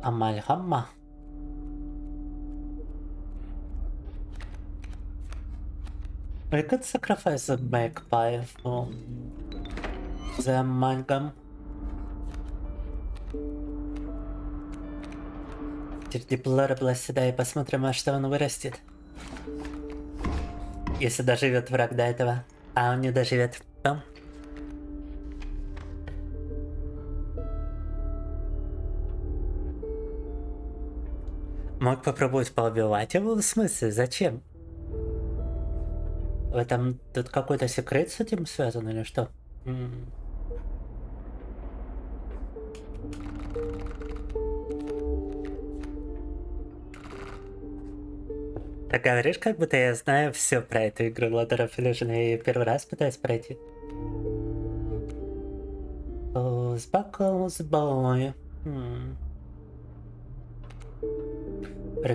Амальгама. We could sacrifice a magpie for the amalgam. Теперь Deplorable сюда и посмотрим, а что он вырастет. Если доживет враг до этого. А он не доживет. Мог попробовать поубивать его? В смысле? Зачем? В этом тут какой-то секрет с этим связан или что? Так говоришь, как будто я знаю все про эту игру Ladder of Illusion, я ее первый раз пытаюсь пройти. Узбой.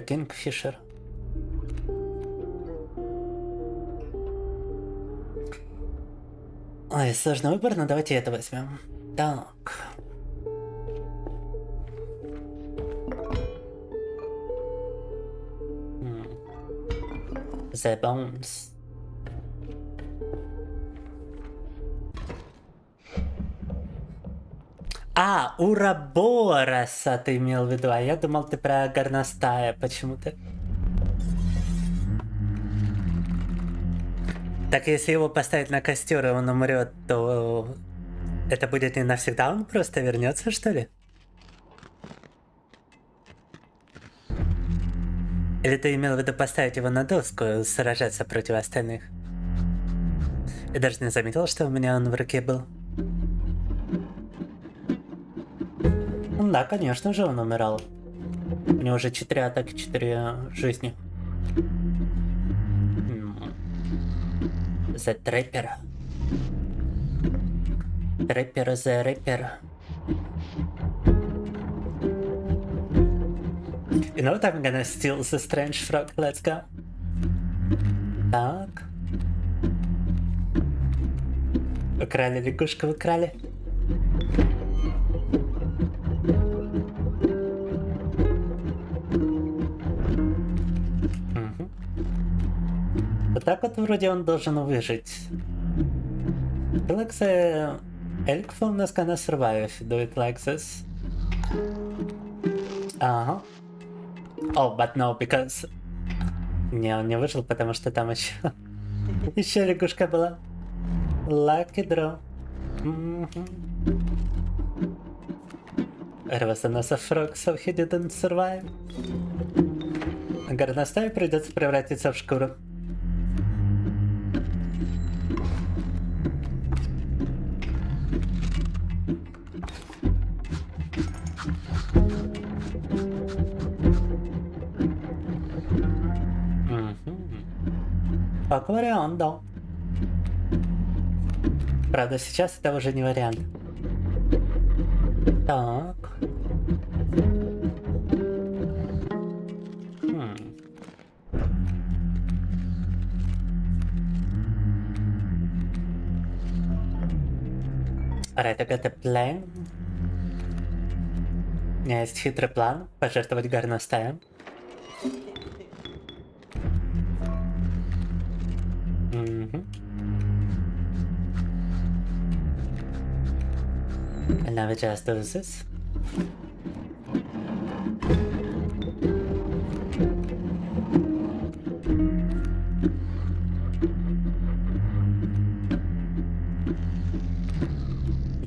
Кингфишер. Ой, сложный выбор, но давайте это возьмем. Так. The Bones. А, Урабороса ты имел в виду, а я думал, ты про горностая почему-то. Так если его поставить на костер и он умрет, то это будет не навсегда, он просто вернется, что ли? Или ты имел в виду поставить его на доску и сражаться против остальных? Я даже не заметил, что у меня он в руке был. Да, конечно же, он умирал. У него уже 4 атаки, 4 жизни. The Trapper. Trapper the Rapper. You know what, I'm gonna steal the strange frog, let's go. Так. Украли лягушку, украли. Вот так вот вроде он должен выжить. Like the elk phone is gonna survive if you do it like this. Ага. Oh, but no, because... Не, он не выжил, потому что там еще... еще лягушка была. Lucky draw. It was another frog, so he didn't survive. Горностаю придется превратиться в шкуру. Как вариант, да. Правда, сейчас это уже не вариант. Так. Alright, I got a plan. У меня есть хитрый план. Пожертвовать горностаем. And now we just do this.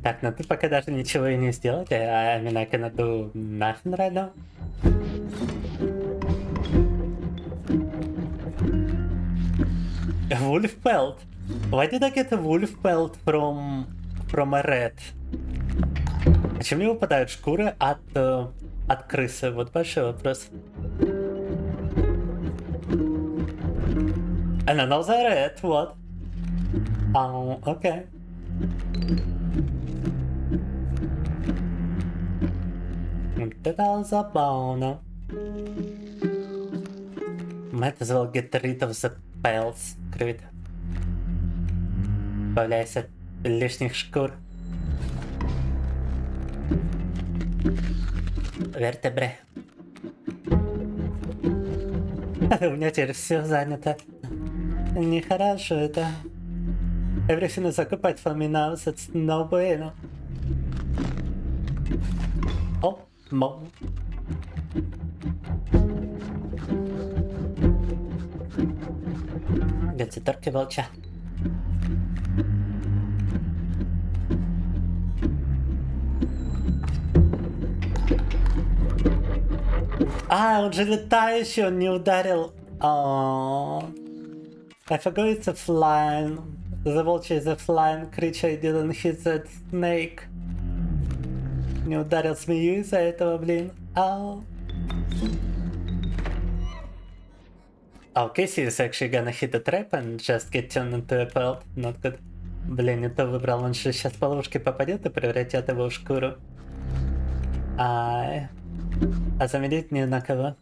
Так, ну ты пока даже ничего и не сделать. I mean, I cannot do nothing right now. Wolf pelt. Why did I get a wolf pelt from a rat? Зачем мне выпадают шкуры от крысы? Вот большой вопрос. And another rat, what? Oh, okay. Это забавно. Might as well get rid of the pelts. Круто. Избавляйся от лишних шкур. Вертебре. У меня теперь все занято. Нехорошо это. Everything is occupied for me now, so it's no bueno. О, мол. Газеторки волча. А, он же летающий, он не ударил. I forgot it's a flying. The vulture is a flying creature, I didn't hit that snake. Не ударил змею из-за этого, блин. Ау. Oh, Casey is actually gonna hit a trap and just get turned into a pelt. Not good. Блин, не то выбрал, он же сейчас по ловушке попадет и превратит его в шкуру. А заменить не на кого.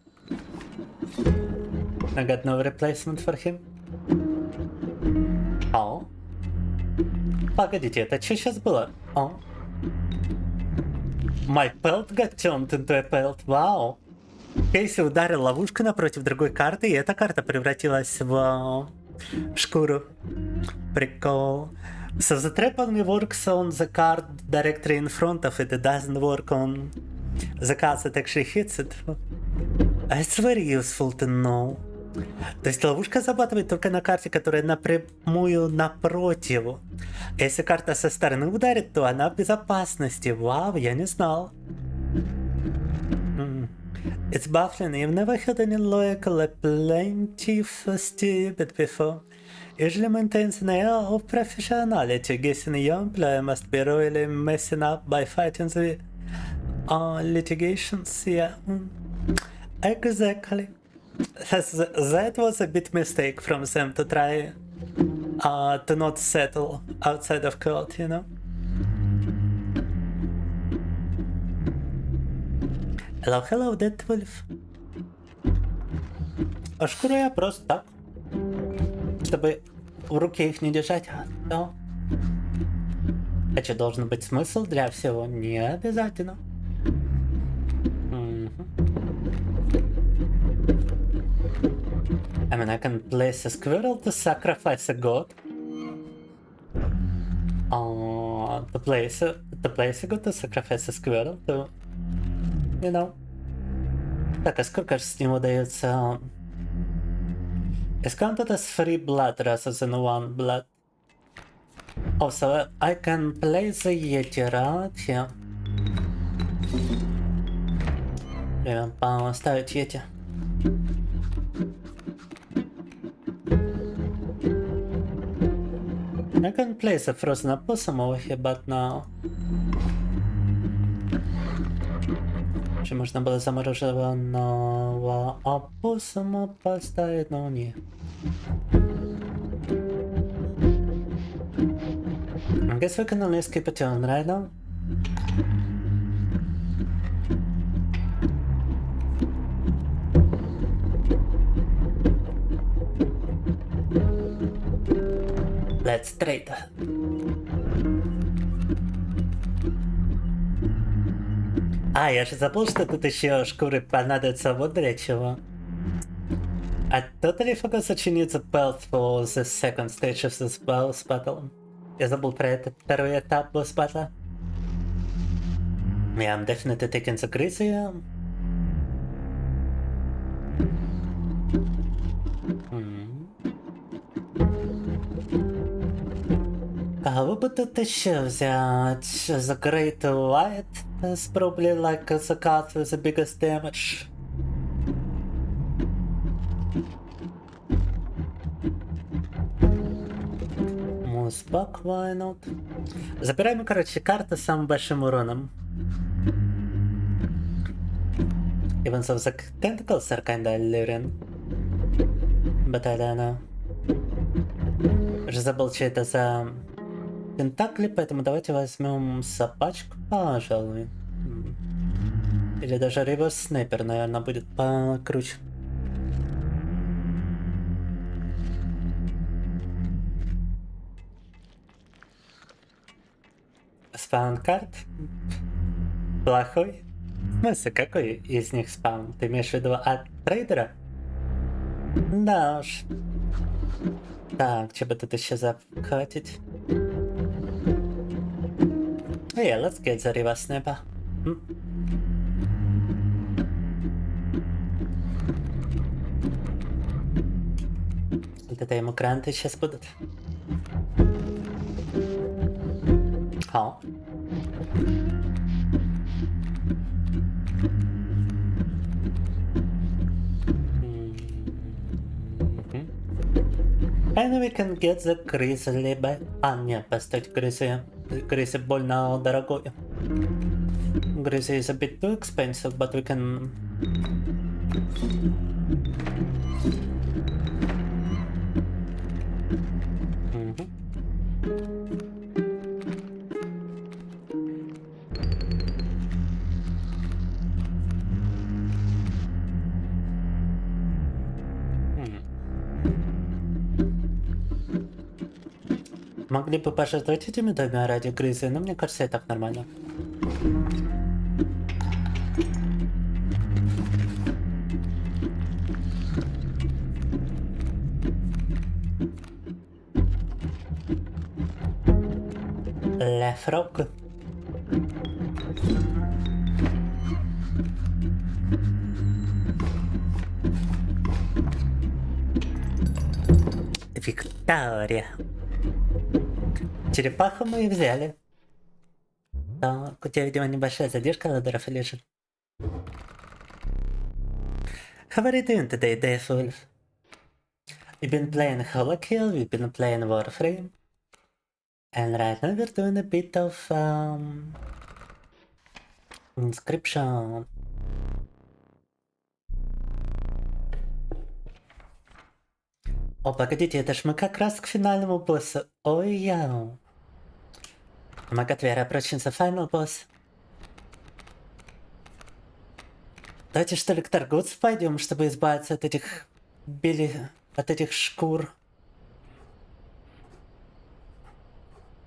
I got no replacement for him. О. Погодите, это что сейчас было? О. My pelt got turned into a pelt. Вау. Кейси ударил ловушку напротив другой карты, и эта карта превратилась в шкуру. Прикол. So the trap only works on the card directly in front of it. It doesn't work on the cards that actually hits it. It's very useful to know. То есть ловушка забатывает только на карте, которая напрямую напротив. Если карта со стороны ударит, то она в безопасности. Вау, я не знал. It's baffling. You've never had any lyrical plenty stupid before. Usually maintains an air of professionality. Guessing a young player must be really messing up by fighting the litigations. Yeah, exactly. That was a bit mistake from them to try to not settle outside of court, you know. Hello, hello, Dead Wolf. А шкуру я просто так, чтобы в руке их не держать. Да. А что, должен быть смысл для всего? Не обязательно. I mean, I can place a squirrel to sacrifice a god. To place a god to sacrifice a squirrel to, you know. Так, а сколько же с него дается? It's counted as 3 blood rather than 1 blood. Oh, so I can place the Yeti right here. Прям поставить Yeti. I can place a frozen opossum over here, but now... Czy można było zamrożowanego opossuma поставить? No nie. I guess we can only skip a turn right now. Let's trade. А, я же забыл, что тут еще шкуры понадобятся вот для чего. I totally forgot that you need a belt for the second stage of this boss battle. Я забыл про этот второй этап boss battle. Yeah, I'm definitely taking the grizzly. Кого бы тут еще взять? The Great Light is probably like the card with the biggest damage. Moosebug, why not? Забираем, короче, карты с самым большим уроном. Even though the tentacles are kinda alluring. But I don't know. Уже забыл, что это за тентакли, поэтому давайте возьмем собачку, пожалуй. Или даже реверс снайпер, наверное, будет покруче. Спаун карт? Плохой? В смысле, какой из них спаун? Ты имеешь в виду от трейдера? Да уж. Так, что бы тут еще захватить? Yeah, let's get the reverse sniper. Вот это ему гранты сейчас будут. О. And we can get the grizzly back. А, нет, постойте, grizzly больно дорогой. Grizzly is a bit too expensive, but we can... Могли бы пожертвовать этими двумя ради грызы, но мне кажется, и так нормально. Ля фрог. Виктория. Черепаху мы и взяли. Так, у тебя, видимо, небольшая задержка ладеров или же? How are you doing today, Death Wolf? We've been playing Holokill, we've been playing Warframe. And right now we're doing a bit of inscription. О, погодите, это ж мы как раз к финальному боссу. Ой, яу. Oh my god, we are approaching the final boss. Давайте что ли к торговцу пойдем, чтобы избавиться от этих от этих шкур.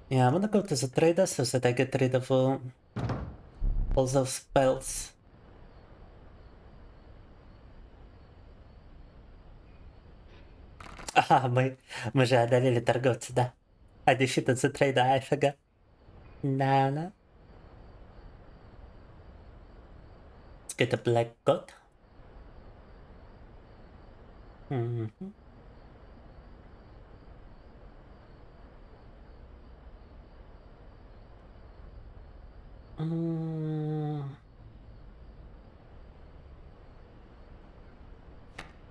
Yeah, I'm gonna go to the trader so that I get rid of all those spells. Ага, мы же одолели торговца, да. I defeated the trader, I forgot. Да. Let's get a black god.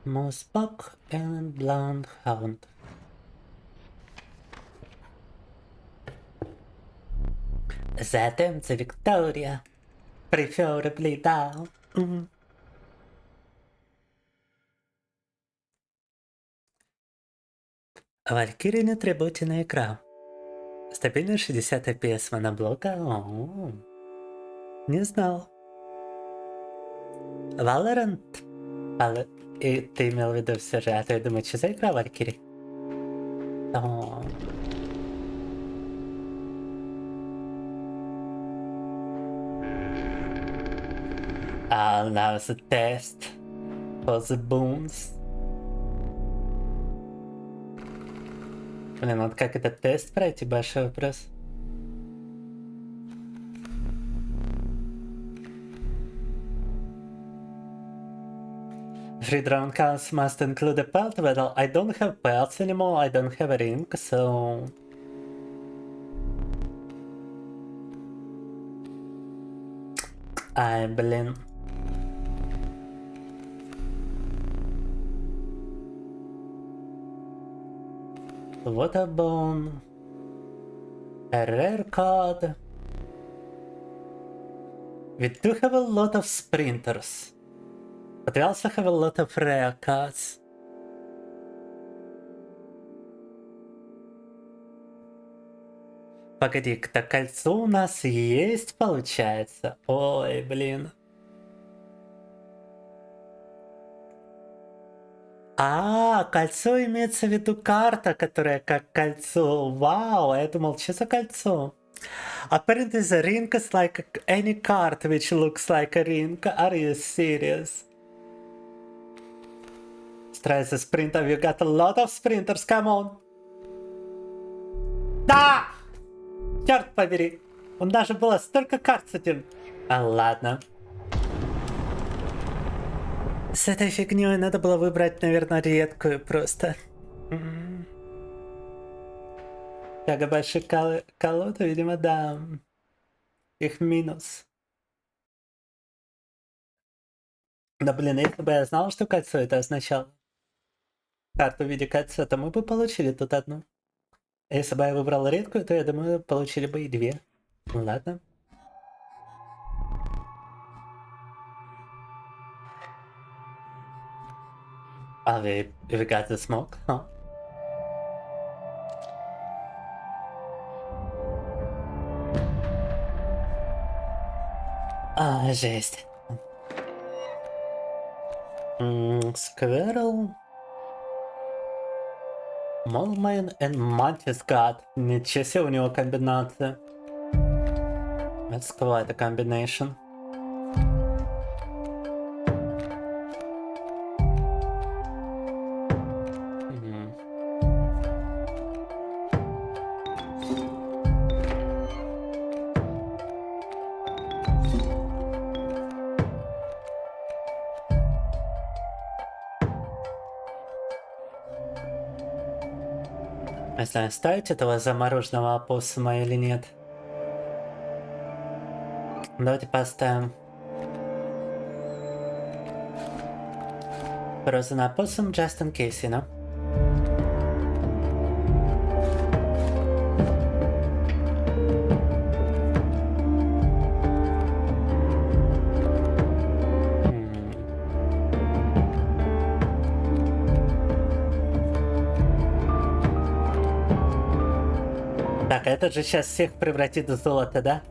Mossbuck and Blonde Hound. Затем the Victoria. Preferably down. Валькирия не требуйте на экран. Стабильно 60 FPS моноблока. Не знал. Valorant. И ты имел в виду все же, а то я думаю, что за игра Валькирия? Now the test for the boons. Блин, вот как этот тест пройти, большой вопрос. Free drone counts must include a pelt. Well, I don't have pelts anymore, I don't have a ring, so... блин. Waterbone. A rare card. We do have a lot of sprinters. But we also have a lot of rare cards. Погоди-ка, кольцо у нас есть, получается? Ой, блин. Кольцо имеется в виду карта, которая как кольцо. Вау, я думал, что за кольцо? Apparently the ring is like any card which looks like a ring. Are you serious? Try the sprinter, you got a lot of sprinters, come on. Да! Черт побери! У нас же было столько карт с этим. Ладно. С этой фигней надо было выбрать, наверное, редкую просто. Тяга больших колод, видимо, да. Их минус. Да блин, если бы я знал, что кольцо это означало. Карту в виде кольца, то мы бы получили тут одну. Если бы я выбрал редкую, то я думаю, получили бы и две. Ну ладно. We got the smoke, huh? Жесть. Squirrel. Moleman and Mantis God. Ничего себе у него комбинация. That's quite a combination. Не знаю, ставить этого замороженного опоссума или нет. Давайте поставим. Frozen opossum just in case, you know? Так, этот же сейчас всех превратит в золото, да?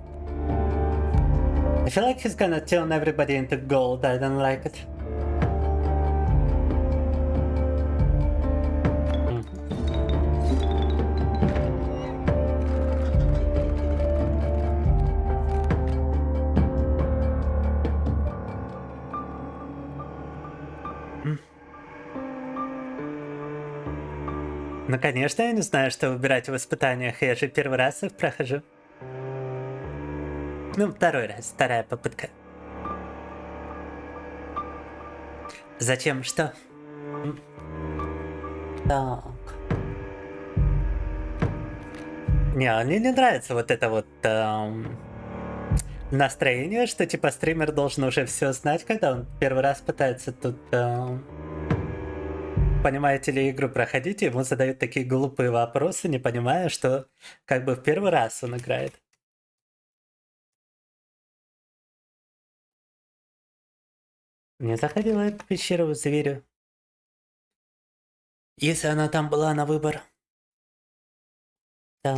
I feel like he's gonna turn everybody into gold. I don't like it. Ну, конечно, я не знаю, что выбирать в испытаниях. Я же первый раз их прохожу. Ну, второй раз, вторая попытка. Зачем? Что? Так. Не, мне не нравится вот это вот настроение, что типа стример должен уже все знать, когда он первый раз пытается тут... Понимаете ли, игру проходить, ему задают такие глупые вопросы, не понимая, что как бы в первый раз он играет. Не заходила я в пещеру зверю. Если она там была на выбор. Так.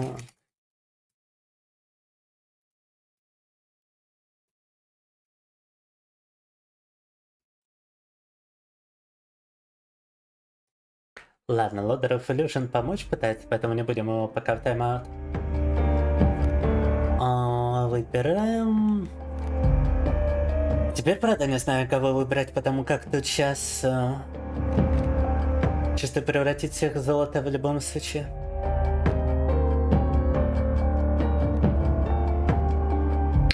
Ладно, Loader of Illusion помочь пытается, поэтому не будем его пока в тайм-аут. Выбираем... Теперь, правда, не знаю, кого выбрать, потому как тут сейчас... чисто превратить всех в золото в любом случае.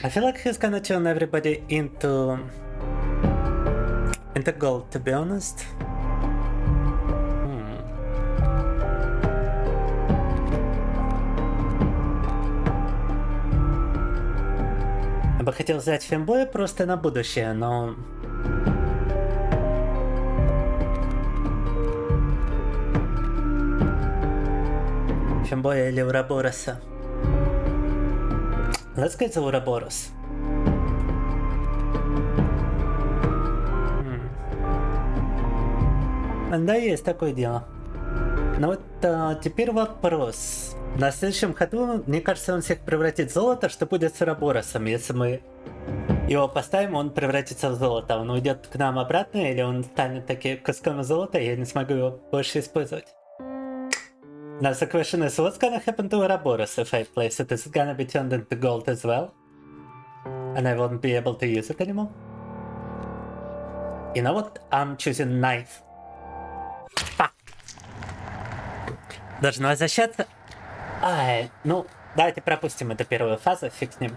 I feel like he's gonna turn everybody into gold, to be honest. Я бы хотел взять Femboy просто на будущее, но... Femboy или Урабороса? Let's get the Ураборос. Да, есть такое дело. Но вот теперь вопрос. На следующем ходу, мне кажется, он всех превратит в золото, что будет с Ураборосом. Если мы его поставим, он превратится в золото. Он уйдет к нам обратно, или он станет таким куском золота, и я не смогу его больше использовать. Now the question is, what's gonna happen to Ouroboros if I place it? Is it gonna be turned into gold as well? And I won't be able to use it anymore? You know what? I'm choosing knife. Fuck. Должно возвращаться. Ай, ну, давайте пропустим эту первую фазу, фиг с ним.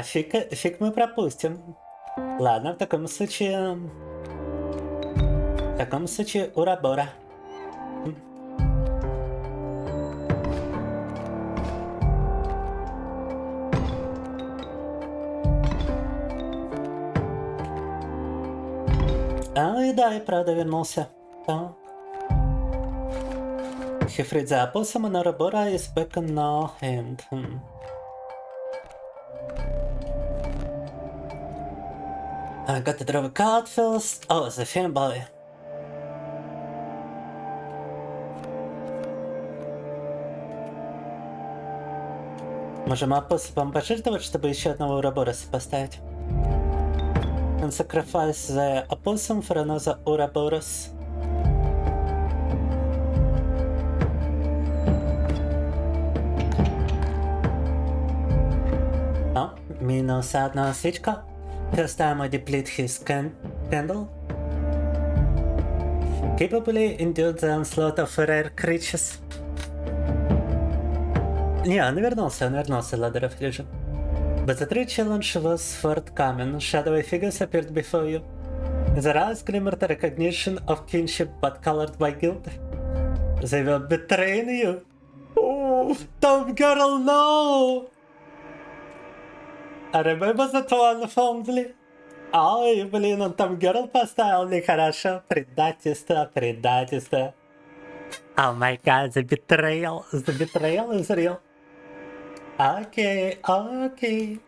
Фиг мы пропустим. Ладно, в таком случае... Урабора. И да, и правда вернулся. Так. He freed the opossum and Urabora is back on no hand. I got to draw a card first. Oh, the Femboy. Можем опоссумом пожертвовать, чтобы еще одного Урабороса поставить. And sacrifice the opossum for another Ouroboros. О, минус одна свечка. First time I deplete his candle. Capably endured the onslaught of rare creatures. Не, он вернулся, Ladder of Illusion. But the true challenge was forthcoming. Shadowy figures appeared before you. Their eyes glimmered a recognition of kinship but colored by guilt. They were betraying you. Oh, Tom Girl, no! I remember that one fondly. Ой, блин, он Tom Girl поставил нехорошо. Предательство, предательство. Oh my god, the betrayal is real. Окей, окей.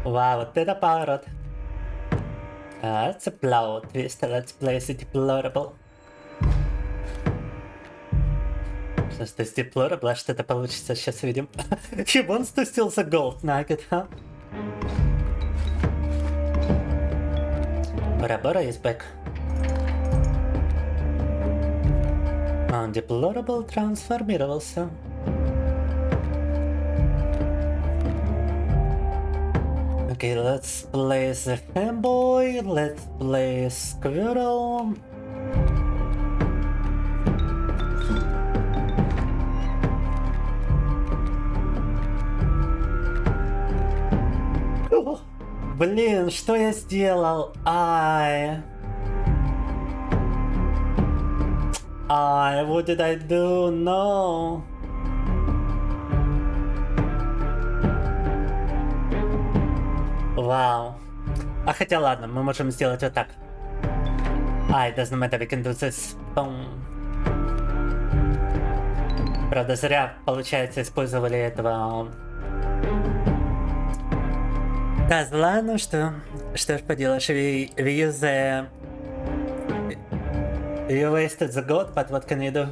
Вау, вот это поворот. That's a plot twist. Let's play the deplorable. Что ж, с deplorable, что это получится, сейчас увидим. He wants to steal the gold nugget, huh? Урабора is back. Он deplorable трансформировался. Okay, let's play the Femboy, let's play Squirrel. Блин, что я сделал? Ай, what did I do? No. Вау. А хотя ладно, мы можем сделать вот так. It doesn't matter, we can do this. Правда, зря, получается, использовали этого козла, ну что ж поделаешь, we use the... You wasted the god, but what can you do?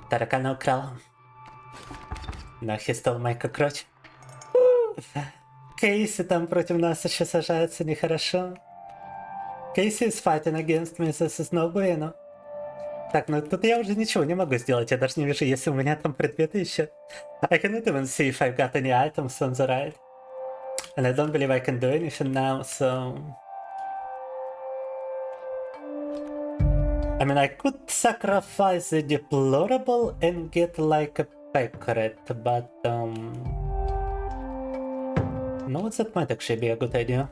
Таракана украл. Но he stole my cockroach. Кейси там против нас еще сажается, нехорошо. Кейси is fighting against me, this is no bueno. Так, ну тут я уже ничего не могу сделать, я даже не вижу, если у меня там предметы еще. I cannot even see if I've got any items on the right. And I don't believe I can do anything now, so... I mean, I could sacrifice the deplorable and get like a pecret, but no, that might actually be a good idea.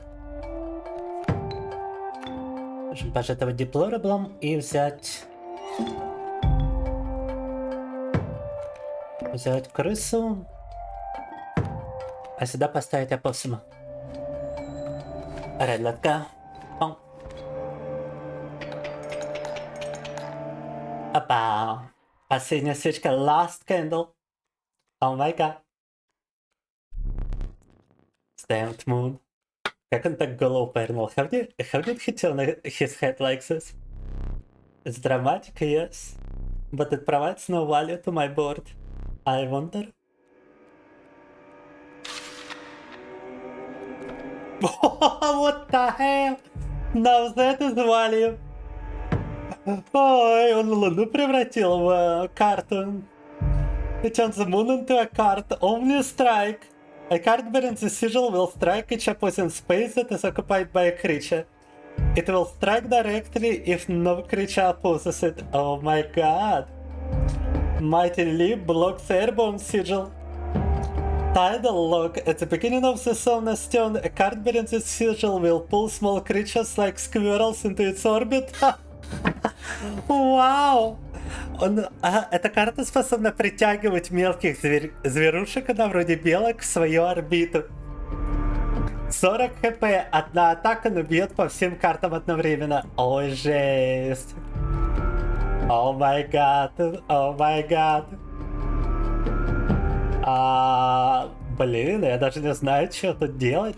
Можем пожертвовать deplorable и взять крысу, а сюда поставить опоссума. Alright, let's go. Опа! Последняя свечка, last candle. Oh my god. Stamped moon. Как он так голову повернул? How did he turn his head like this? It's dramatic, yes. But it provides no value to my board. I wonder. What the hell? Now that is value. Ой, он Луну превратил в карту. It turns the moon into a card. Only strike. A card bearing the sigil will strike each opposing space that is occupied by a creature. It will strike directly if no creature opposes it. Oh my god. Mighty Leap blocks airborne sigil. Tidal Lock. At the beginning of the Somna's turn, a card bearing the sigil will pull small creatures like squirrels into its orbit. Вау! Эта карта способна притягивать мелких зверушек, она вроде белок, в свою орбиту. 40 хп, одна атака, но бьет по всем картам одновременно. Ой, жесть. О май гад, о май гад. Блин, я даже не знаю, что тут делать.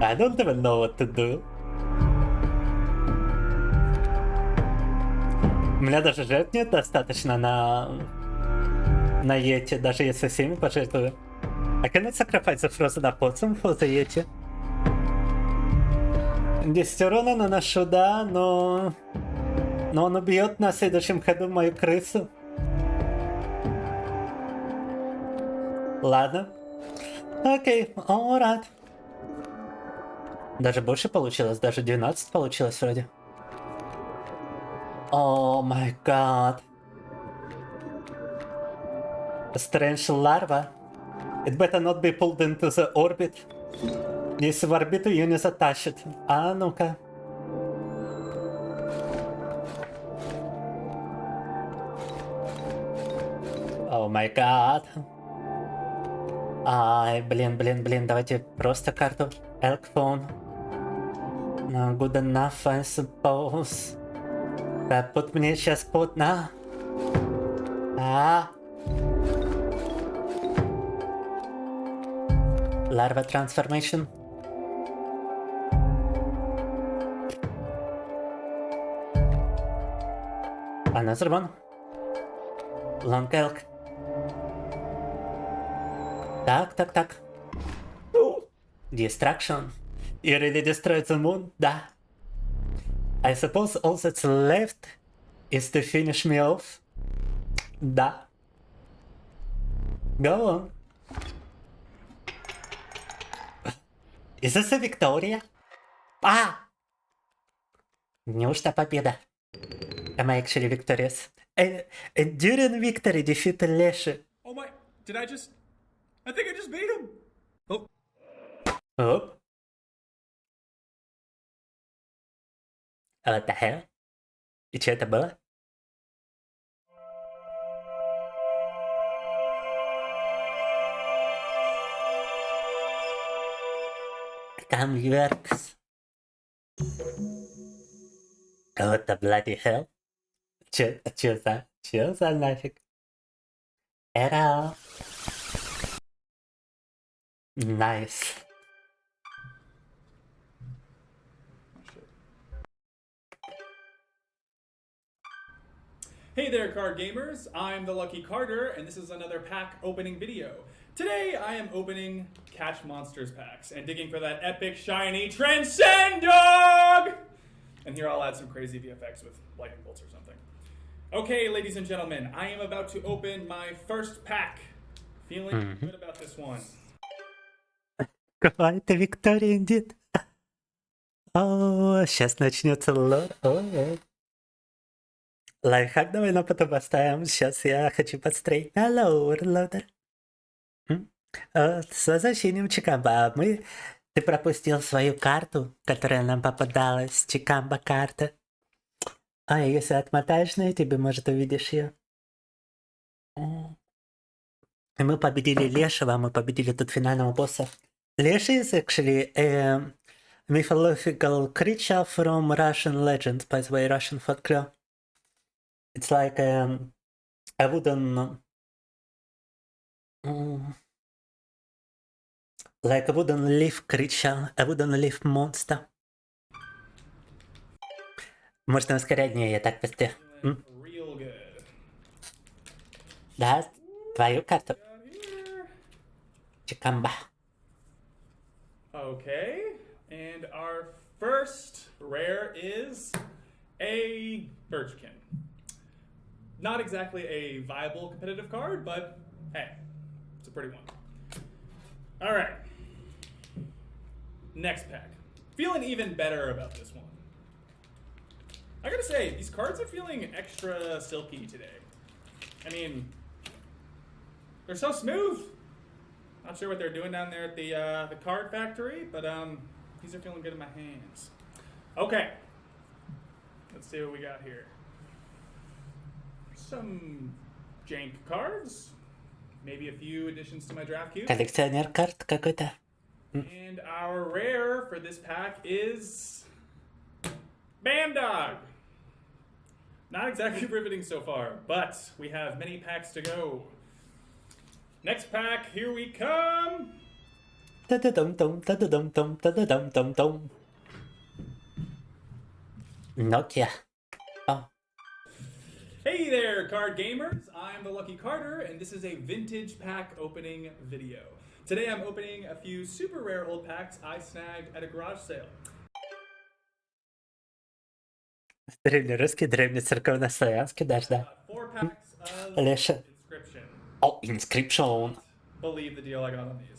I don't even know what to do. У меня даже жертв нет достаточно на Йети, даже если всеми пожертвую. I cannot sacrifice the frozen opossum for the Yeti. 10 урона наношу, да, но он убьет на следующем ходу мою крысу. Ладно. Окей, alright. Даже больше получилось, даже 12 получилось вроде. О май гад. Strange larva. It better not be pulled into the orbit. Если в орбиту ее не затащит. А ну-ка. О май гад. Ай, блин, давайте просто карту. Elk phone. No, good enough, I suppose. Да, пут мне сейчас пут на. Larva transformation. Another one. Long elk. Так. Destruction. You really destroyed the moon? Да. I suppose all that's left is to finish me off? Да. Go on. Is this a Victoria? Неужто победа? Am I actually victorious? During victory, defeat Леши. Oh my, I think I just beat him. Oh. What the hell? И что это было? Converts. What the bloody hell? Чё за нафиг? Это... Nice. Hey there, card gamers. I'm the Lucky Carter, and this is another pack opening video. Today, I am opening Catch Monsters packs and digging for that epic, shiny Transcend Dog! And here I'll add some crazy VFX with lightning bolts or something. Okay, ladies and gentlemen, I am about to open my first pack. Feeling good about this one. Какая-то Виктория индит. О, сейчас начнется лор. Лайфхак давай на потом оставим. Сейчас я хочу подстроить на лоудер. С возвращением Чикамба. Ты пропустил свою карту, которая нам попадалась. Чикамба карта. Если отмотаешь на YouTube, может увидишь ее. Мы победили Лешего, мы победили тут финального босса. Leshy is actually a mythological creature from Russian legends, by the way, Russian folklore. It's like a wooden... like a wooden leaf creature, a wooden leaf monster. Можно ускорять? Не, я так быстрее. Да, твою карту. Чикамба. Okay, and our first rare is a Birchkin. Not exactly a viable competitive card, but hey, it's a pretty one. All right, next pack. Feeling even better about this one. I gotta say, these cards are feeling extra silky today. I mean, they're so smooth. Not sure what they're doing down there at the card factory, but these are feeling good in my hands. Okay, let's see what we got here. Some jank cards, maybe a few additions to my draft queue. Коллекционер карт какой-то. And our rare for this pack is Bandog. Not exactly riveting so far, but we have many packs to go. Next pack, here we come. Та-да-дум-дум, та-да-дум-дум, та-да-дум-дум-дум. Nokia. Oh. Hey there, card gamers! I'm the Lucky Carter, and this is a vintage pack opening video. Today I'm opening a few super rare old packs I snagged at a garage sale. Древнерусский, древнецерковнославянский даже, да. 4 packs of Леша. Inscription. Oh, Inscription. Believe the deal I got on these.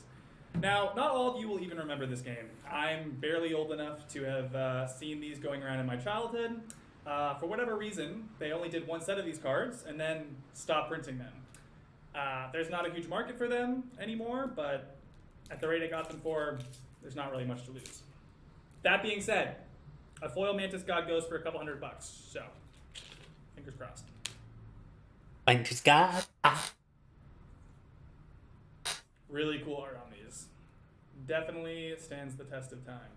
Now, not all of you will even remember this game. I'm barely old enough to have seen these going around in my childhood. For whatever reason, they only did one set of these cards and then stopped printing them. There's not a huge market for them anymore, but at the rate I got them for, there's not really much to lose. That being said, a foil Mantis God goes for a couple $100, so fingers crossed. Mantis God. Ah. Really cool art on these. Definitely stands the test of time.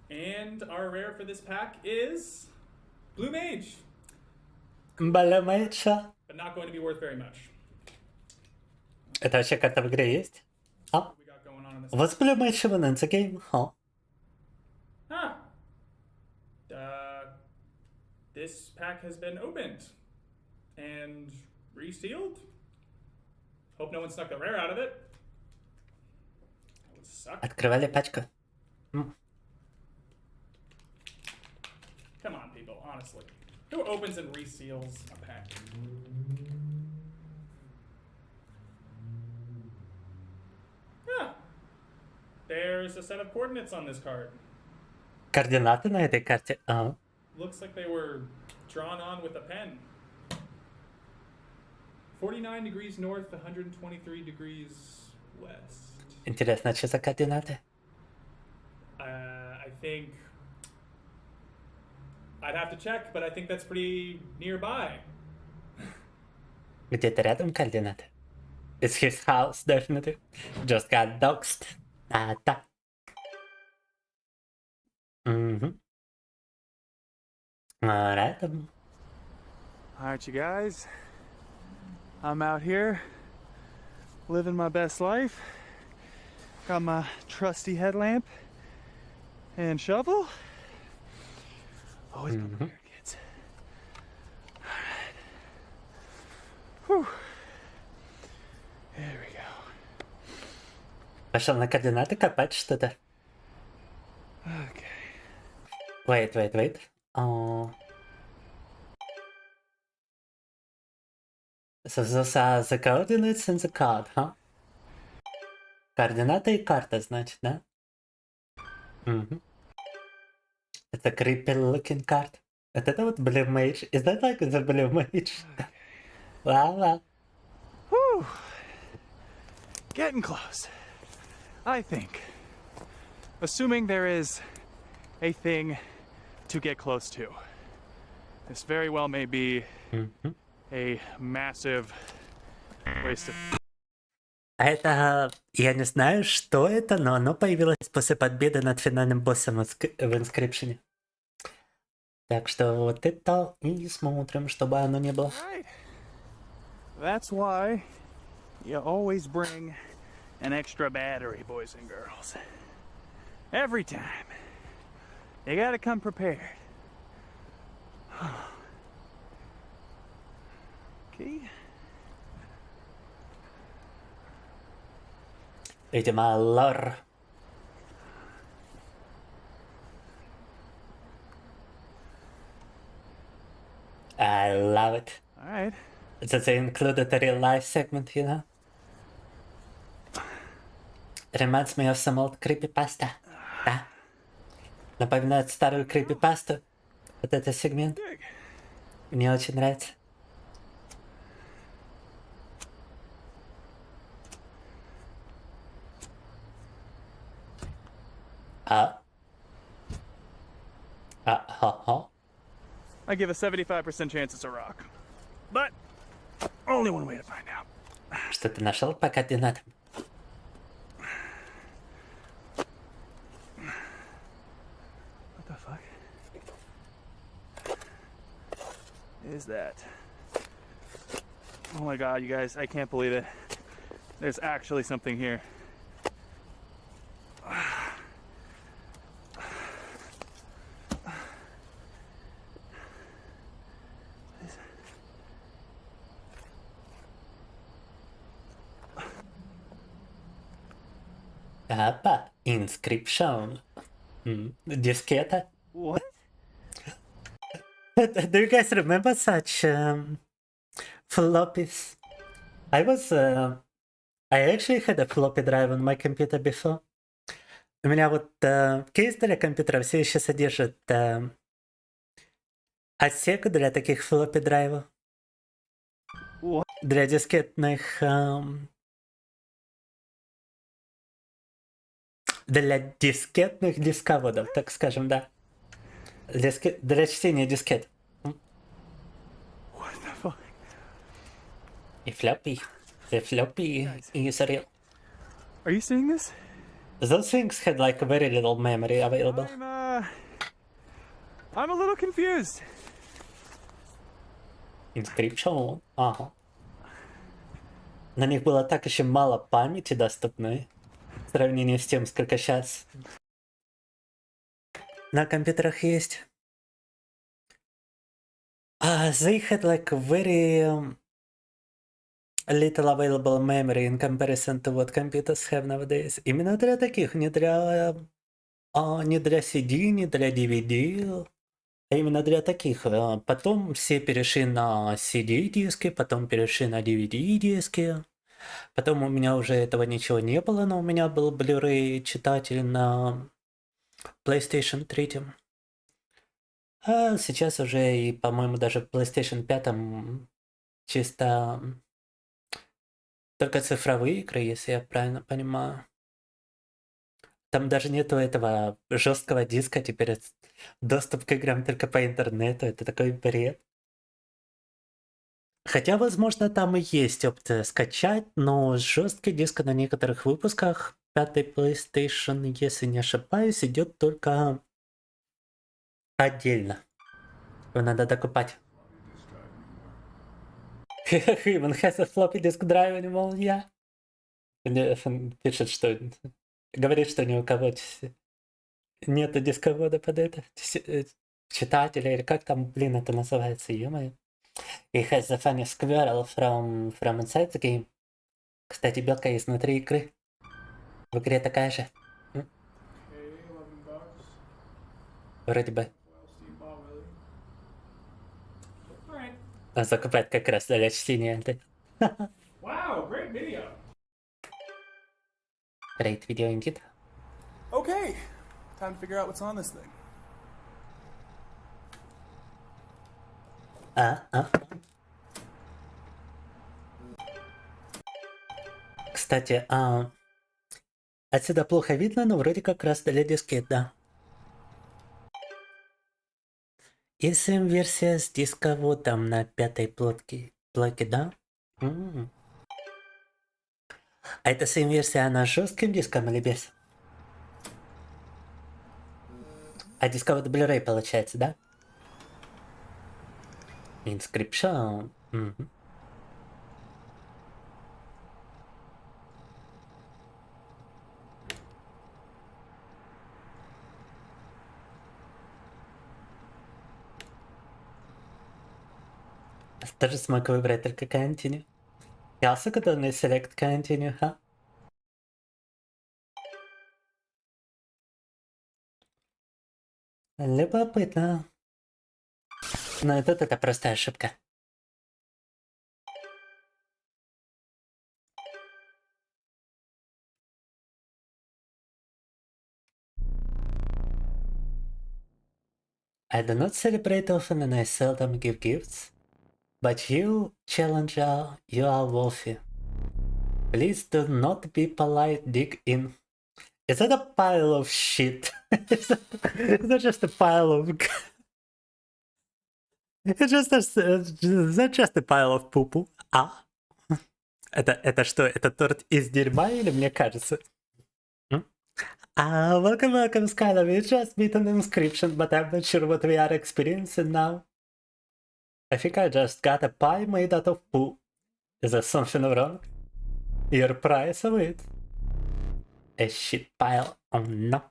And our rare for this pack is Blue Mage, Баламэча. but not going to be worth very much. Это вообще как-то в игре есть? А? What we got going on in this? What's Баламэча in the game? Huh? Huh. This pack has been opened and resealed. Hope no one snuck the rare out of it. That would suck. Открывали пачку. Come on, people, honestly. Who opens and reseals a pack? Yeah. There's a set of coordinates on this card. Координаты на этой карте. Ага. Looks like they were drawn on with a pen. 49 degrees north, 123 degrees west. Интересно, что за координаты? I think I'd have to check, but I think that's pretty nearby. Где-то рядом координаты. It's his house, definitely. Just got doxed. Да. Угу. Alright. Alright, you guys. I'm out here living my best life. Got my trusty headlamp and shovel. Always come here, kids. Alright. Whew. There we go. Пошел на координаты копать что-то. Okay. Wait. So those are the coordinates in the card, huh? Координаты и карта, значит, да? Угу. Это creepy looking card. Это вот Blue Mage. Is that like the Blue Mage? Wow. Whew. Getting close. I think. Assuming there is a thing to get close to. This very well may be a massive waste of... А это... Я не знаю, что это, но оно появилось после победы над финальным боссом в Inscription. Так что вот это и смотрим, чтобы оно не было. Right. That's why you always bring an extra battery, boys and girls. Every time. You gotta come prepared. Okay. Видимо, лор. I love it. Alright. That they included a real life segment, you know? Reminds me of some old creepypasta. Да. Напоминает старую creepypasta. Вот этот сегмент. Мне очень нравится. I give a 75% chance it's a rock. But only one way to find out. Что ты нашел по координатам? What the fuck is that? Oh my god, you guys, I can't believe it. there's actually something here. Опа, inscription. Дискета. What? Do you guys remember such floppies? I actually had a floppy drive on my computer before. У меня вот кейс для компьютера все еще содержит отсек для таких floppy драйвов. What? Для дискетных... для дискетных дисководов, так скажем, да. Для чтения дискет. What the fuck? И floppy. The floppy is real. Are you seeing this? Those things had like very little memory available. I'm a little confused. Inscription. Ага. На них было так еще мало памяти доступной в сравнении с тем, сколько сейчас на компьютерах есть. They had like very little available memory in comparison to what computers have nowadays. Именно для таких, не для CD, не для DVD, а именно для таких. Потом все перешли на CD-диски, потом перешли на DVD-диски. Потом у меня уже этого ничего не было, но у меня был Blu-ray читатель на PlayStation 3. А сейчас уже и, по-моему, даже в PlayStation 5 чисто только цифровые игры, если я правильно понимаю. Там даже нету этого жесткого диска, теперь доступ к играм только по интернету. Это такой бред. Хотя, возможно, там и есть опция скачать, но жесткий диск на некоторых выпусках пятой PlayStation, если не ошибаюсь, идет только отдельно. Его надо докупать. Even has a floppy disk drive anymore, yeah. Пишет, что... Говорит, что ни у кого нету дисковода под это. Читателя, или как там, блин, это называется, ё-моё. He has the funny squirrel from inside the game. Кстати, белка изнутри игры. В игре такая же. Вроде бы. Закупать как раз для чтения. Wow, great video. Great video indeed. Okay, time to figure out what's on this thing. Кстати, отсюда плохо видно, но вроде как раз для дискет, да. И версия с дисководом на пятой плоке, да? А эта версия, она с жестким диском или без? А дисковод Blu-ray получается, да? Inscription. Тоже смог выбрать только Continue. Я also could only select Continue, huh? Любопытно. Но тут это простая ошибка. I do not celebrate often and I seldom give gifts. But you, challenger, you are worthy. Please do not be polite, dig in. Is that a pile of shit? Is that just a pile of... It's just a pile of poo-poo. Это что? Это торт из дерьма или мне кажется? Welcome, Skylar. We just beat an inscription, but I'm not sure what we are experiencing now. I think I just got a pie made out of poo. Is there something wrong? Your price of it. A shit pile. Oh no.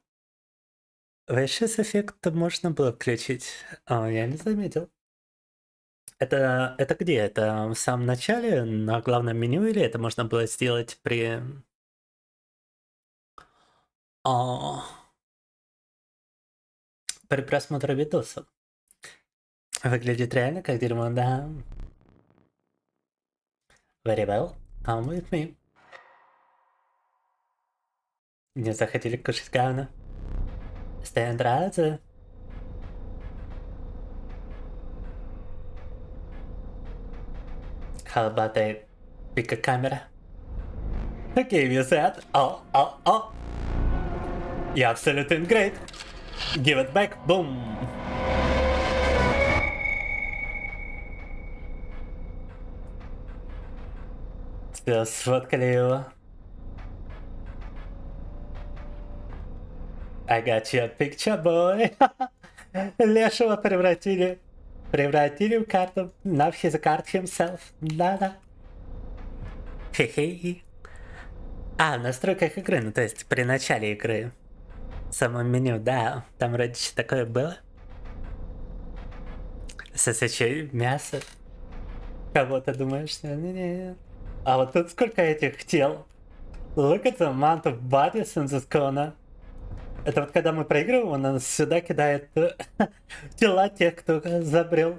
Vicious эффект можно было включить. О, я не заметил. Это где? Это в самом начале, на главном меню, или это можно было сделать при... при просмотре видосов? Выглядит реально как дерьмо, да. Very well, come with me. Не захотели кушать говно. Stand right there. How about I pick a camera? Okay, you said. Oh. You're absolutely great. Give it back. Boom. Все, сфоткали его. I got your picture, boy. Лешего превратили в карту. Now he's a card himself. Да-да. Хе-хе. В настройках игры, ну то есть при начале игры. В самом меню, да. Там вроде что такое было. Сосочей мясо. Кого-то думаешь? Не-не. А вот тут сколько этих тел. Look at the amount of bodies in this corner. Это вот когда мы проигрываем, он нас сюда кидает тела тех, кто забрел.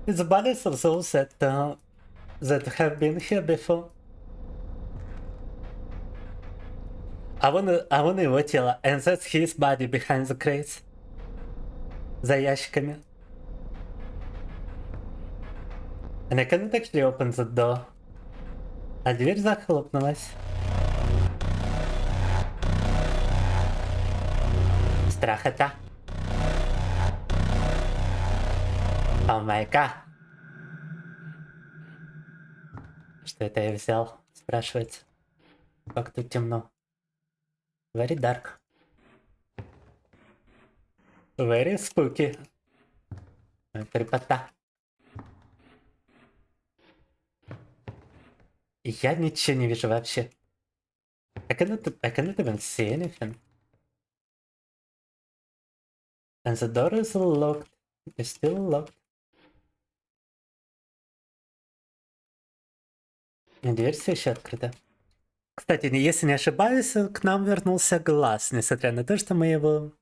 It's bodies of those that have been here before. А вон его тело. And that's his body behind the crates. За ящиками. And I cannot actually open the door. А дверь захлопнулась. Страхота. О май гад. Что это я взял? Спрашивается. Как тут темно. Very dark. Very spooky. Крепота. Я ничего не вижу вообще. I cannot even see anything. And the door is locked. It's still locked. И дверь все еще открыта. Кстати, если не ошибаюсь, к нам вернулся глаз, несмотря на то, что мы его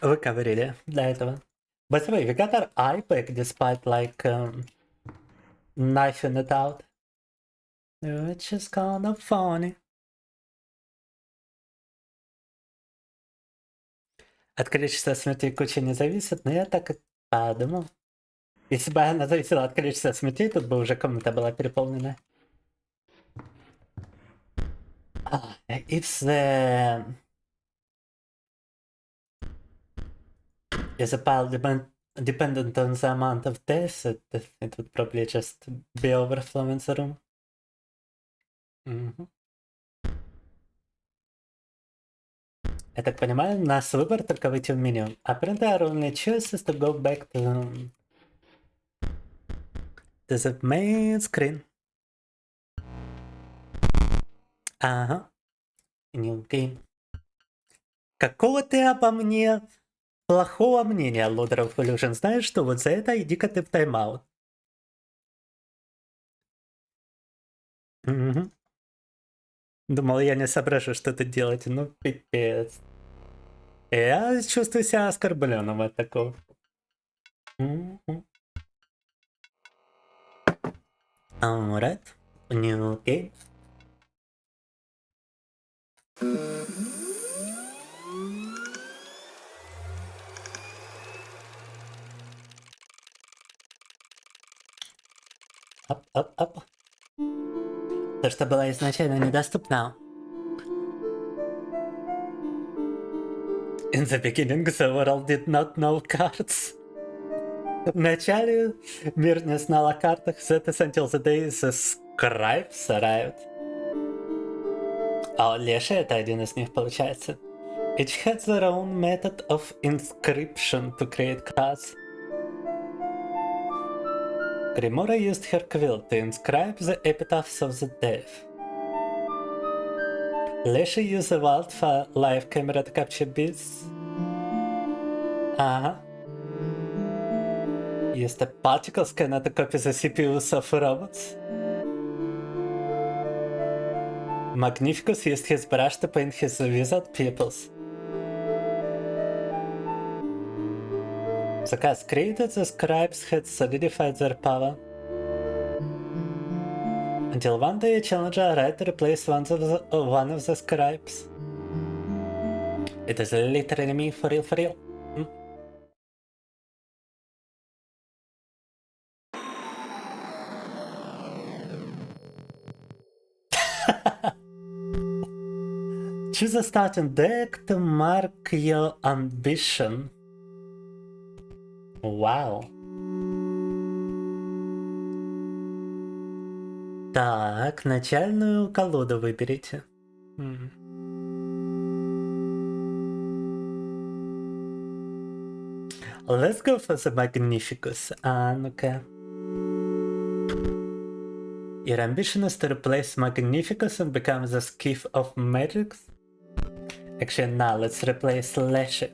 выковырили до этого. By the way, we got our eye back despite like knifing it out. Which is kind of funny. От количества смертей куча не зависит, но я так и подумал. Если бы она зависела от количества смертей, тут бы уже комната была переполнена. If the pile dependent on the amount of deaths, it would probably just be overflowing the room. Я так понимаю, у нас выбор только выйти в меню. Apparently our only choice is to go back to the main screen. Ага. New game. Какого ты обо мне плохого мнения, Loader of Illusion? Знаешь что, вот за это иди-ка ты в тайм-аут. Думал, я не соображу что-то делать. Ну, пипец. Я чувствую себя оскорбленным от такого. Alright. New game. Up. То, что было изначально недоступно. In the beginning, the world did not know cards. В начале мир не знал о картах. That is until the day the scribes arrived. А Леша это один из них получается. Each had their own method of inscription to create cards. Grimora used her quill to inscribe the epitaphs of the dead. Leshy used a wildlife camera to capture beasts. Used a particle scanner to copy the CPUs of robots. Magnificus used his brush to paint his wizard pupils. The cast created the scribes had solidified their power. Until one day a challenger arrived to replace one of the scribes. It is literally me, for real, for real. Choose a starting deck to mark your ambition. Вау. Так, начальную колоду выберите. Let's go for the Magnificus. Ну-ка. Your ambition is to replace Magnificus and become the Skiff of Magics? Actually, now let's replace Leshy.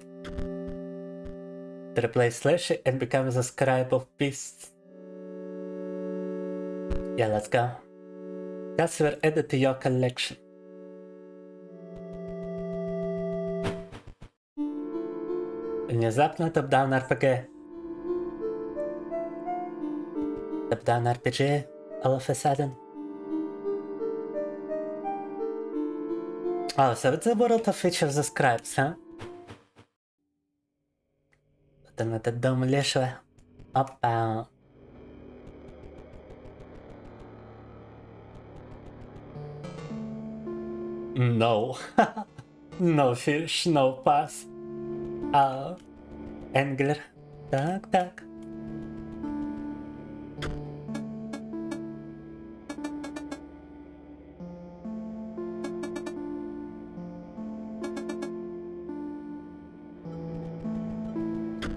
To replace Leshy and become the Scribe of Beasts. Yeah, let's go. Cards were added to your collection. Внезапно топ-даун RPG. Top-down RPG, all of a sudden. Oh, so it's the world of each of the scribes, huh? Потом этот дом лешего. Опа. No. No fish, no pass. Angler. Так.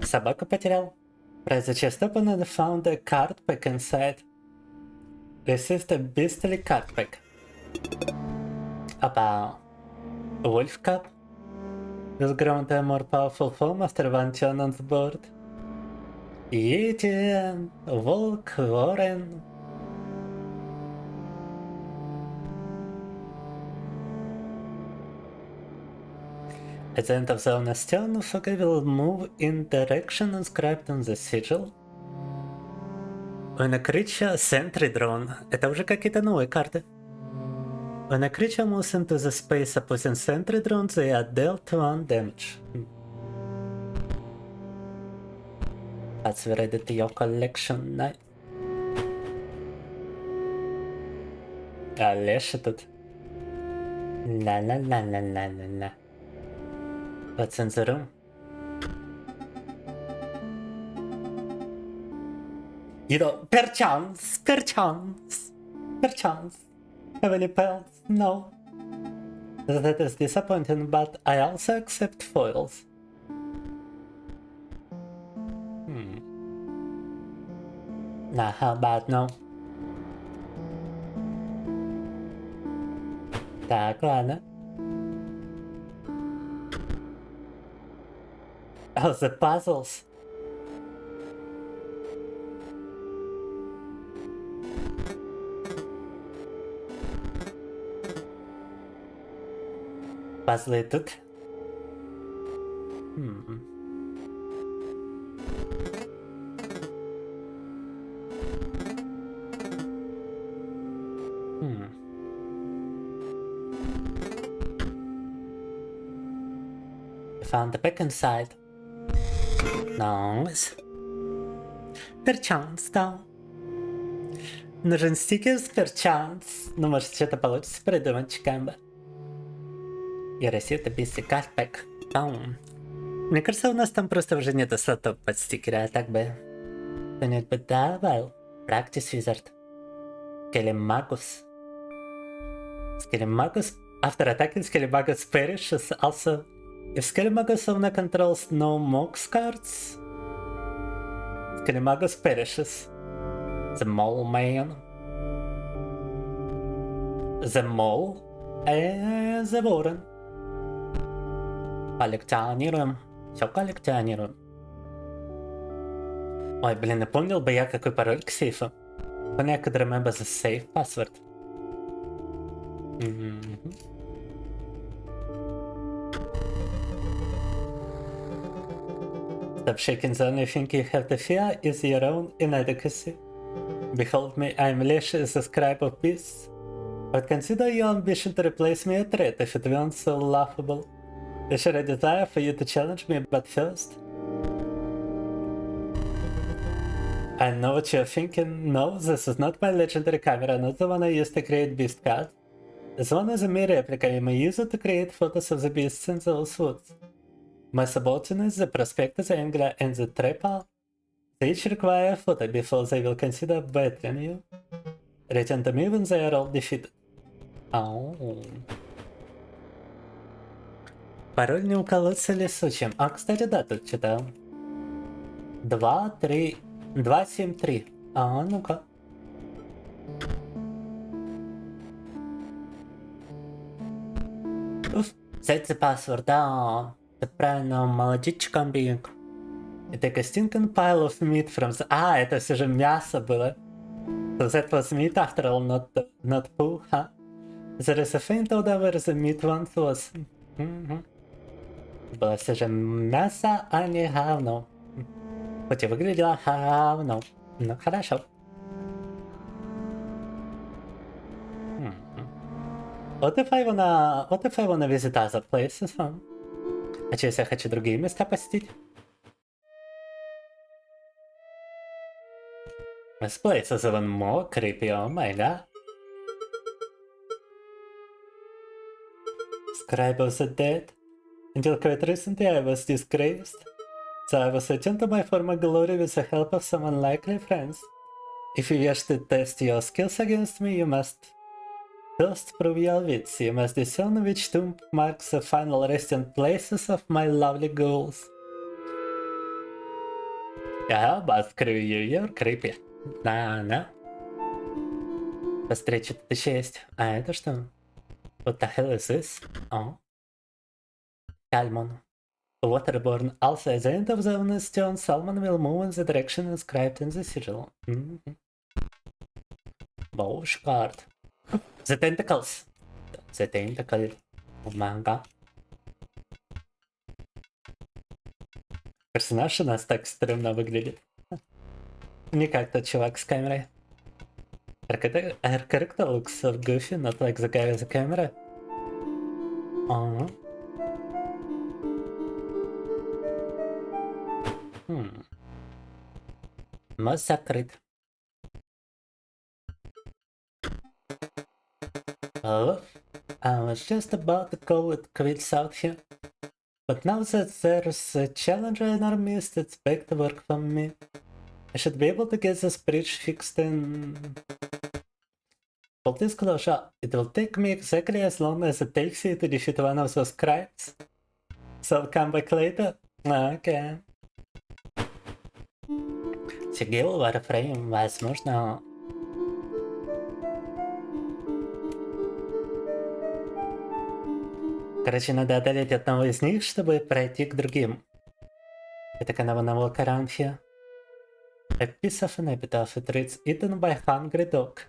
Собаку потерял. Press the chest open and found a card pack inside. This is the beastly card pack. About Wolf Cup will grow into a more powerful form after one turn on the board. Yeti, Volk, Warren. At the end of the owner's turn, Foga will move in direction inscribed on the sigil. When a creature sentry drone. Это уже какие-то новые карты. When a creature moves into the space opposing sentry drones, they are dealt 1 damage. That's added to your collection. Nice. Леша тут. Ла-ла-ла-ла-ла-ла-ла. What's in the room? You know, perchance. Have any pearls? No. That is disappointing, but I also accept foils. Nah, how about no? Так, ладно. Oh, the puzzles. Пазлы тут. Found the pack inside. Nice. Perchance, да. Нужен стикер с perchance. Ну, может, что-то получится придумать, чекаем. Я рисую это без картпэк. Мне кажется, у нас там просто уже нету слотов под стикеры, а так бы кто-нибудь бы давал. Practice Wizard. Skelemagus. Skelemagus. After attacking, Skelemagus perishes. Also, if Skelemagus owner controls no Mox cards, Skelemagus perishes. The Mole Man. The Mole and the Ворон. Коллекционируем. Все коллекционируем. Ой, блин, напомнил бы я, какой пароль к сейфу. When I could remember the safe password. Stop shaking, the only thing you have to fear is your own inadequacy. Behold me, I am Leshy, the scribe of beasts. But consider your ambition to replace me a threat if it weren't so laughable. I share a desire for you to challenge me, but first... I know what you're thinking. No, this is not my legendary camera, not the one I used to create beast cards. This one is a mere replica. I may use it to create photos of the beasts in those woods. My subordinates, the prospectors, the angler, and the trapper, they each require a photo before they will consider battling you. Return to me when they are all defeated. Oh. Пароль не уколоться лесучим. А, кстати, да, тут читал. 273. А, ну-ка. Уф, set the password, да. Это правильно, молодечек Бинг. И take a stinking pile of meat from the... А, это все же мясо было. So that was meat after all, not poo, huh? There is a faint odor where the meat once was. Было все же мясо, а не говно. Хоть и выглядело говно. Ну, хорошо. What if I wanna visit other places, huh? А че, если я хочу другие места посетить? This place is even more creepy, oh my god. Scribe of the dead. Until quite recently I was disgraced. So I was returned to my former glory with the help of some unlikely friends. If you wish to test your skills against me, you must first prove your wits. You must discern which tomb marks the final resting places of my lovely ghouls. Yeah, but screw you, you're creepy. Да. Быстрее, что-то еще есть. А это что? What the hell is this? Oh. Salmon. Waterborne. Also, at the end of the stone, Salmon will move in the direction inscribed in the sigil. Bowish card. The tentacles. The tentacle. Oh my god. Персонаж у нас так стрёмно выглядит. Не как тот чувак с камерой. Her character looks so goofy, not like the guy with the camera. Мост закрыт. Oh, I was just about to call it quits out here. But now that there's a challenger in our midst, it's back to work for me. I should be able to get this bridge fixed in... Full disclosure, it will take me exactly as long as it takes you to defeat one of those scribes. So I'll come back later? Okay. Сигил, Warframe, возможно... Короче, надо одолеть одного из них, чтобы пройти к другим. Это канава на walk around here. A piece of an epitaph, it reads, eaten by hungry dog.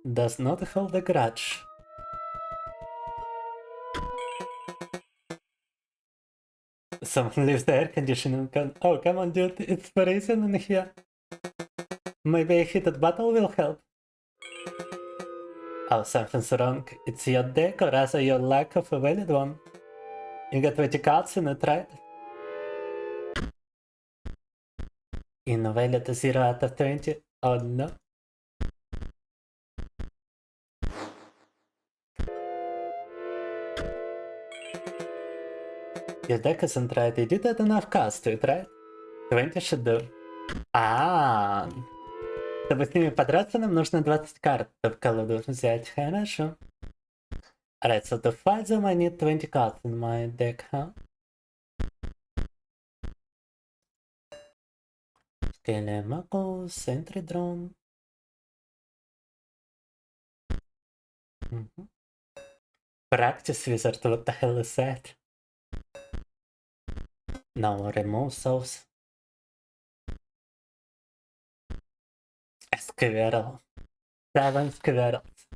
Does not hold a grudge. Someone leaves the air conditioning on. Oh, come on, dude, it's freezing in here. Maybe a heated bottle will help. Oh, something's wrong. It's your deck, or rather your lack of a valid one. You got 20 cards in it, right? Invalid 0 out of 20. Oh no. Your deck isn't right. You did enough cards to it, right? 20 should do. Ah. Чтобы с ними подраться, нам нужно 20 карт, чтобы колоду взять. Хорошо. Alright, so to fight them I need 20 cards in my deck, huh? Телемако, Sentry Drone. Practice Wizard, what the hell is that? No, remove souls. A squirrel. 7 squirrels.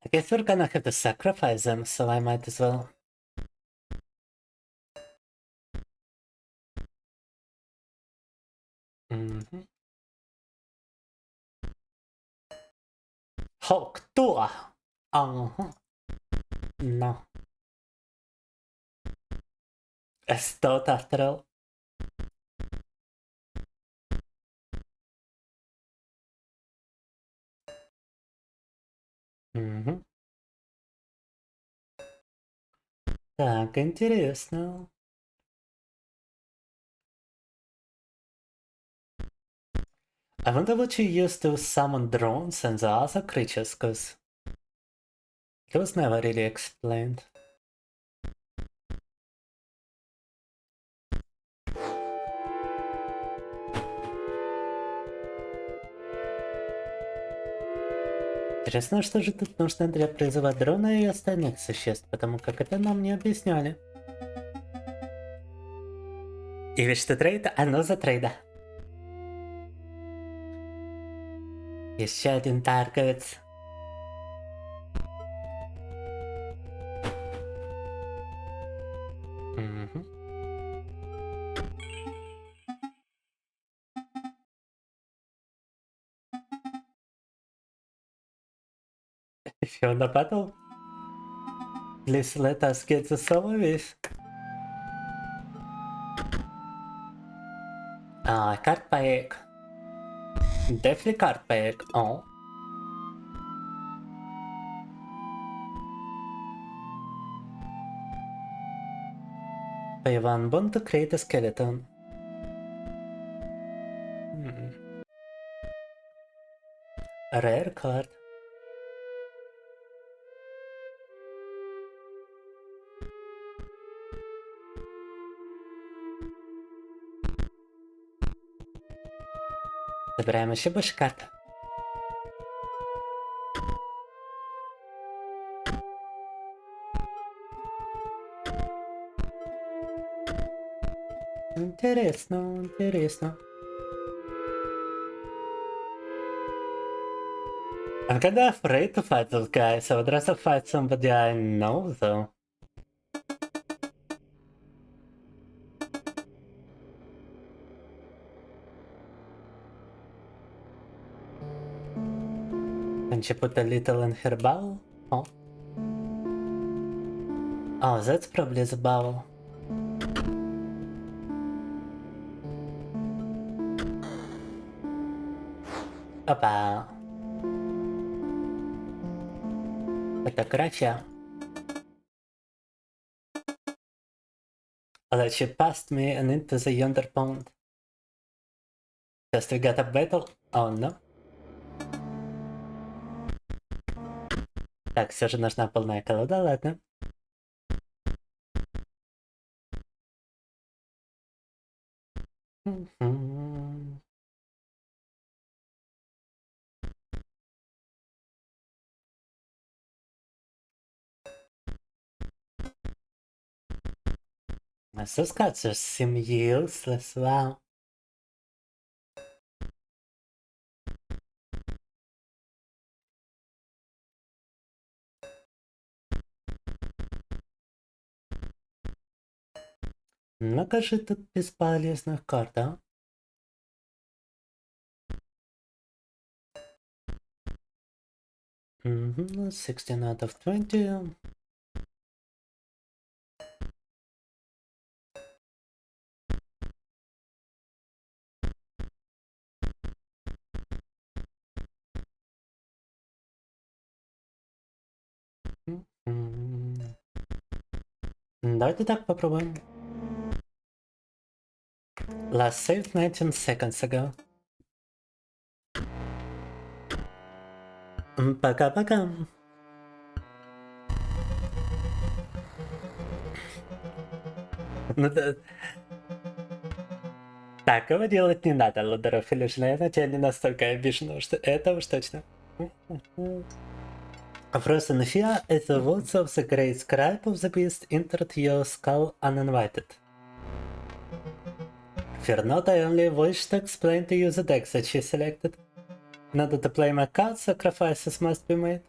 I guess we're gonna have to sacrifice them, so I might as well. Hawk ตัว No. A stout after all. Так, интересно. I wonder what you used to summon drones and the other creatures, cause it was never really explained. Интересно, что же тут нужно для призыва дрона и остальных существ, потому как это нам не объясняли. И ведь что трейд, оно за трейда. Еще один торговец. If you're in the battle, please let us get the service. Card pack. Definitely card pack. Oh. Pay 1 bond to create a skeleton. A rare card. Забираем еще больше карт. Интересно, интересно. I'm kinda afraid to fight those guys. I would rather fight somebody I know, though. Can she put a little in her bowl? Oh. Oh, that's probably the bowl. Опа. Фотография. That she passed me and into the yonder pond. Just we got a battle? Oh no. Так, все же нужна полная колода, ладно. Those cards just seem useless, wow. Много же тут бесполезных карт, а? Mm-hmm, 16 out of 20. Давайте так попробуем. Last saved 19 seconds ago. Пока-пока. Ну да. Так, его делать не надо, Лодоров или Жена, я на тебя не настолько обижена, что это уж точно. A frozen fear as the words of the great scribe of the beast entered your skull uninvited. Fear not, I only wish to explain to you the deck that she selected. In order to play my card, sacrifices must be made.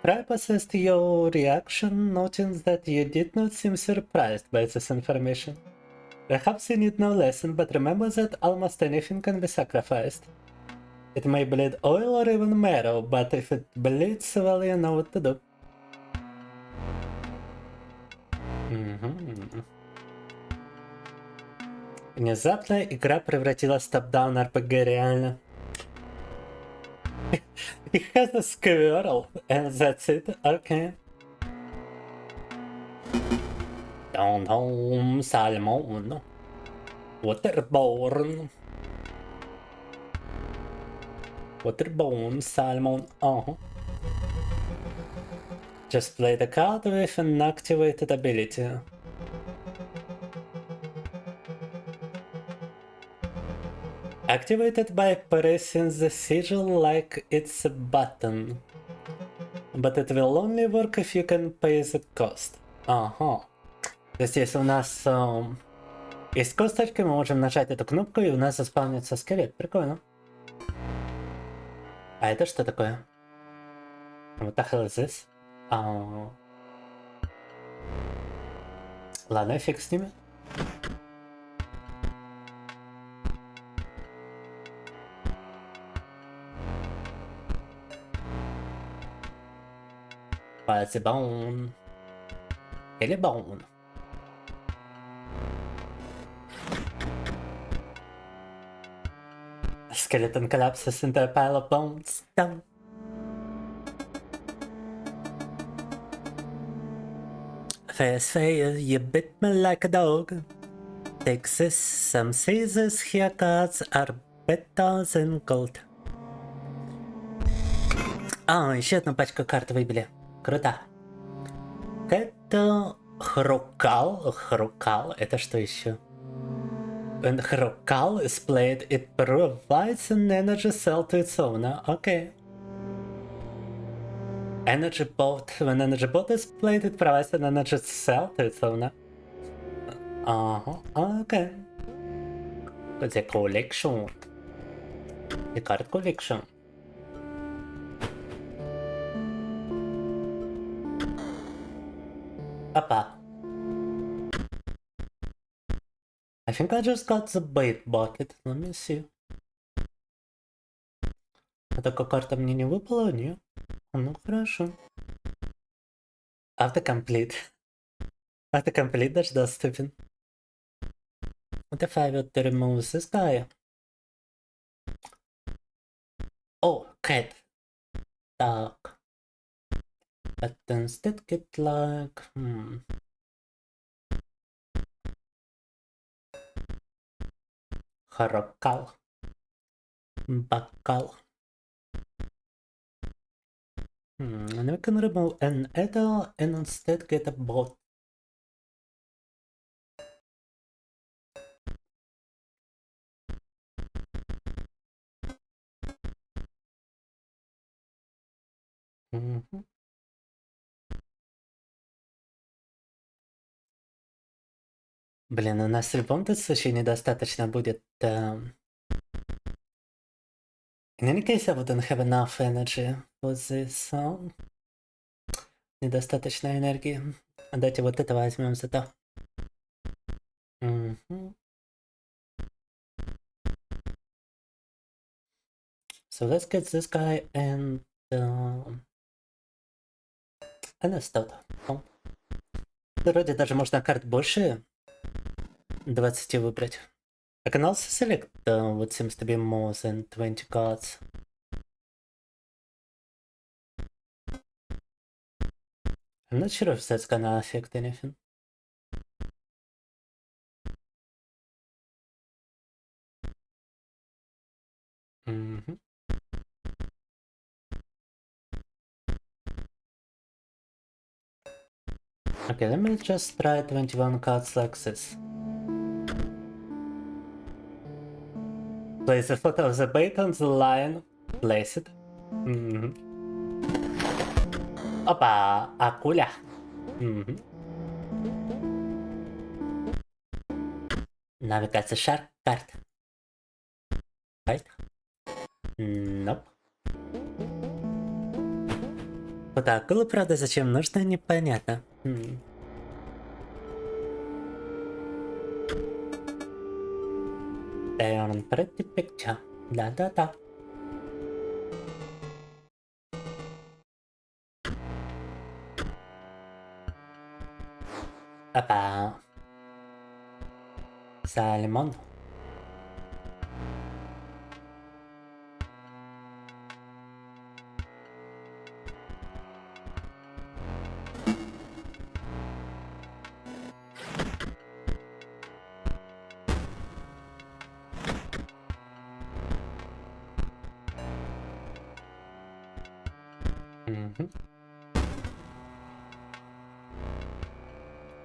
Scribe assessed your reaction, noting that you did not seem surprised by this information. Perhaps you need no lesson, but remember that almost anything can be sacrificed. It may bleed oil or even marrow, but if it bleeds, well, you know what to do. Внезапно игра превратилась в топ-даун RPG реально. He has a squirrel, and that's it, okay. Down home, salmon. Waterborne. Waterborne, salmon, Just play the card with an activated ability. Activated by pressing the sigil like it's a button. But it will only work if you can pay the cost. То есть если у нас есть косточки, мы можем нажать эту кнопку и у нас заспавнится скелет. Прикольно. А это что такое? What the hell is this? Ладно, фиг с ними. Fuzzy bone. Или bone. Skeleton collapses into a pile of bones. Done. Face fail, you bit me like a dog. Take this, some scissors, here cards are better than gold. Еще одну пачку карт выбили. Круто. Это Хрукал. Хрукал, это что еще? When Hrokal is played, it provides an energy cell to its owner. Okay. Energy bot. When energy bot is played, it provides an energy cell to its owner. Okay. The collection. The card collection. Опа. I think I just got the bait bucket. Let me see. А такая карта мне не выпала? Нет. Ну хорошо. Автокомплит. Автокомплит даже доступен. What if I were to remove this guy? О, cat. Так. But instead get like... Харакал. Бакал. And we can remove an adder and instead get a bot. Блин, у нас в любом случае недостаточно будет... In any case, I wouldn't have enough energy for this. Недостаточно энергии. Давайте вот это возьмем зато. So let's get this guy and let's start. Вроде даже можно карт больше 20 выбрать. I can also select what seems to be more than 20 cards. I'm not sure if that's gonna affect anything. Okay, let me just try 21 cards like this. Place the foot of the bait on the line. Place it. Опа, акуля. Навигация шар, карта. Right? Nope. Фото акулы, правда, зачем нужно, непонятно. Turn pretty picture. Да-да-да. Опа. Сальмон.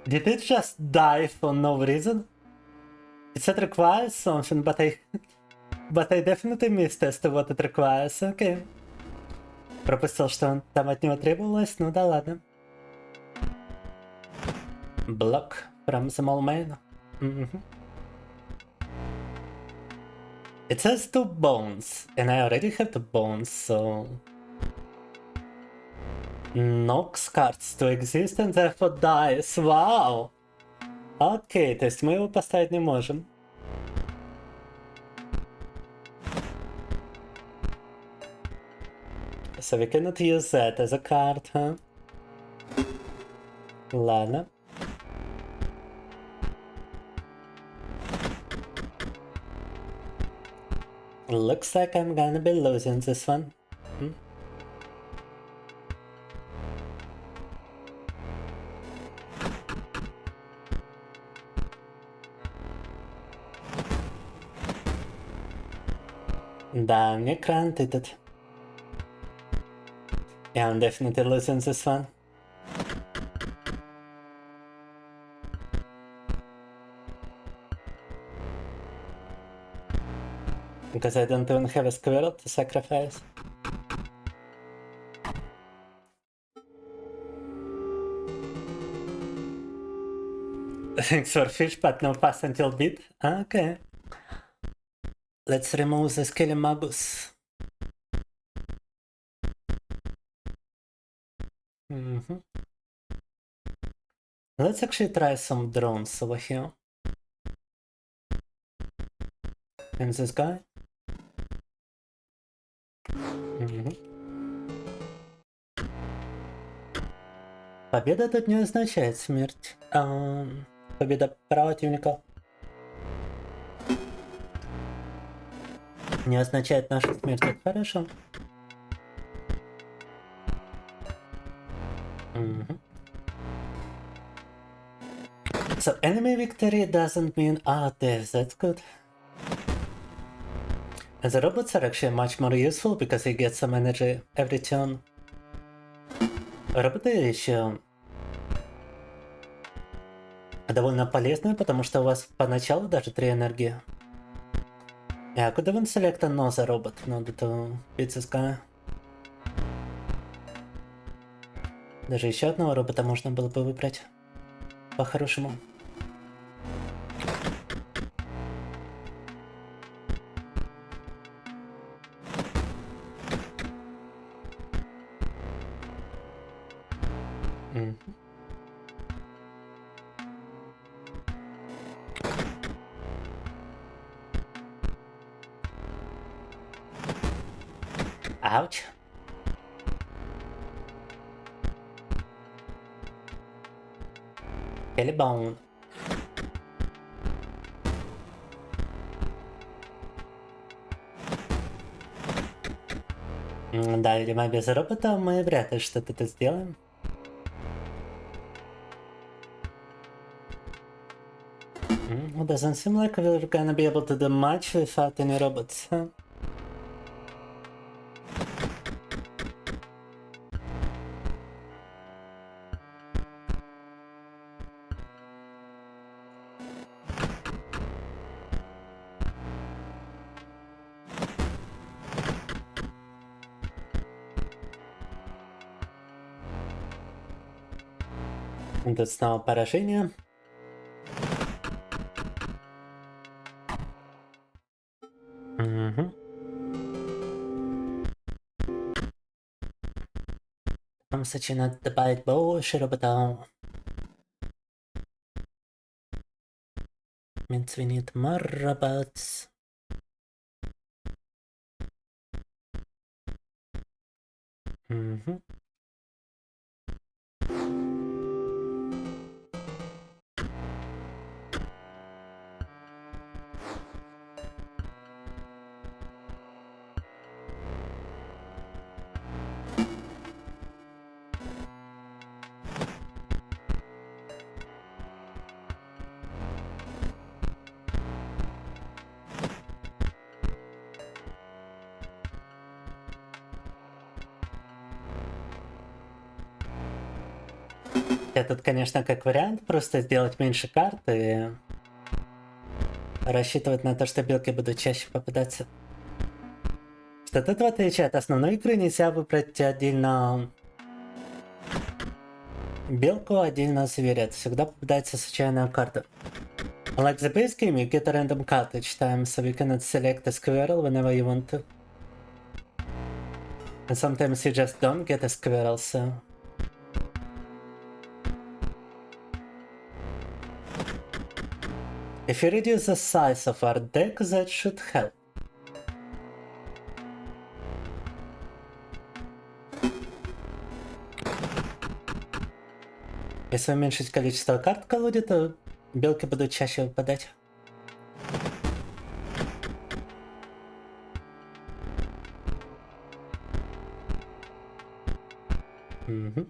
Did it just die for no reason? It said requires something, but I definitely missed as to what it requires. Okay. Пропустил, что он там от него требовалось, ну да ладно. Block from the small main. It says 2 bones, and I already have 2 bones, so... Knocks cards to exist and therefore dies. Вау! Окей, то есть мы его поставить не можем. So we cannot use that as a card, huh? Ладно. Looks like I'm gonna be losing this one. Да, мне крант этот. Yeah, I'm definitely losing this one. Because I don't even have a squirrel to sacrifice. Thanks for fish, but no pass until beat. Okay. Let's remove the Skelly Magus. Let's actually try some drones over here. And this guy. Победа тут не означает смерть. Победа противника не означает нашу смерть. Это хорошо. So enemy victory doesn't mean our death. That's good. And the robots are actually much more useful because they get some energy every turn. Роботы еще довольно полезные, потому что у вас поначалу даже 3 энергии. Yeah, I could even select another robot in order to beat this guy. Даже еще одного робота можно было бы выбрать. По-хорошему. Ouch. Телебаун. Да, видимо, без робота мы вряд ли что-то тут сделаем. It doesn't seem like we're gonna be able to do much without any robots, huh? Тут снова поражение. Угу. Вам кстати, надо добавить больше роботов. Means we need more robots. Угу. Тут, конечно, как вариант, просто сделать меньше карт и рассчитывать на то, что белки будут чаще попадаться. Что тут, в отличие от основной игры, нельзя выбрать отдельно белку, отдельно зверя. Всегда попадается случайная карта. Like the base game, you get a random card each time, so you cannot select a squirrel whenever you want to. And sometimes you just don't get a squirrel, so... If you reduce the size of our deck, that should help. Если уменьшить количество карт в колоде, то белки будут чаще выпадать. Угу.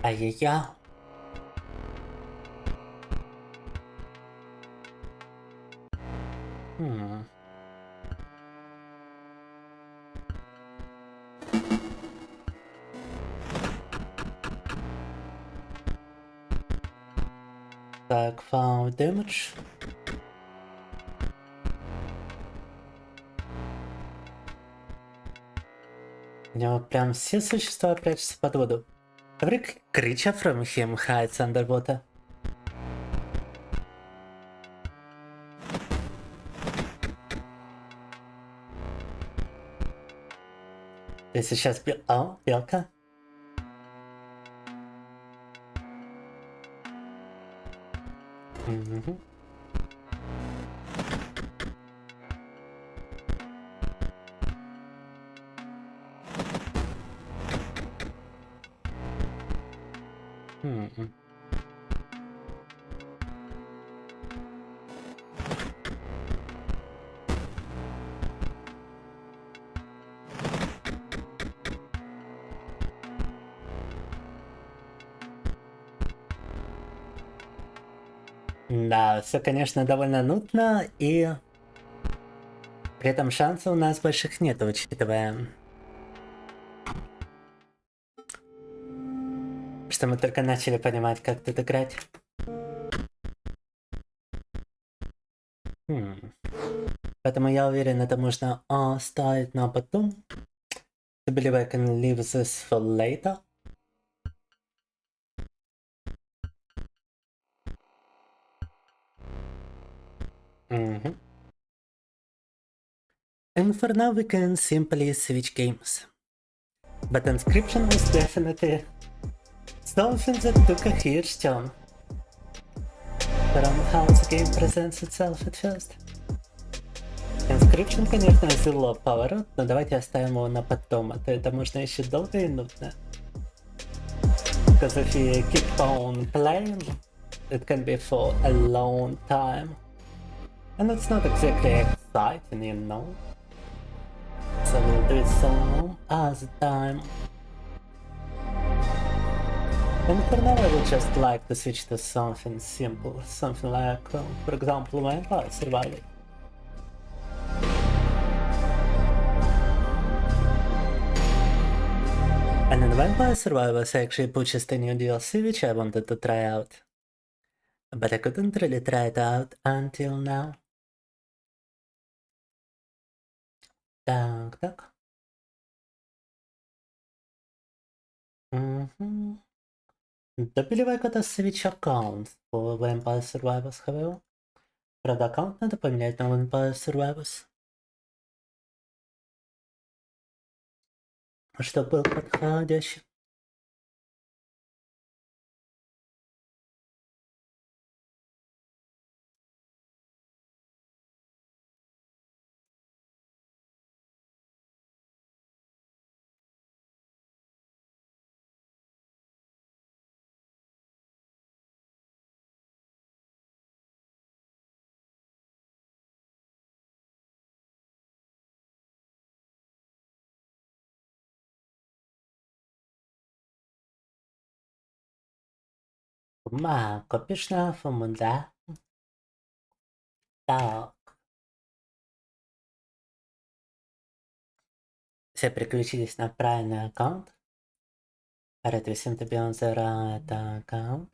Ай-яй-я. Так, found damage. У него прям все существа прячутся под воду. Every creature from him hides underwater. Ты сейчас О, белка. Угу. Да, все, конечно, довольно нудно, и при этом шансов у нас больших нет, учитывая, что мы только начали понимать, как тут играть. Поэтому я уверен, это можно оставить на потом. I believe I can leave this for later. And for now we can simply switch games. But inscription was definitely something that took a huge turn from how the game presents itself at first. Inscription, конечно, взяло поворот, но давайте оставим его на потом, а то это можно еще долго и нудно. Because if you keep on playing, it can be for a long time. And it's not exactly exciting, you know. So we'll do it some other time. And for now I would just like to switch to something simple, something like, for example, Vampire Survivor. And in Vampire Survivors I actually purchased a new DLC which I wanted to try out. But I couldn't really try it out until now. Так. Угу. Добиливай кота switch аккаунт по Vampire Survivors ХВО. Правда, аккаунт надо поменять на Vampire Survivors. Чтобы был подходящий. Копишь на фому, да? Так. Все переключились на правильный аккаунт. Red Beyond это аккаунт.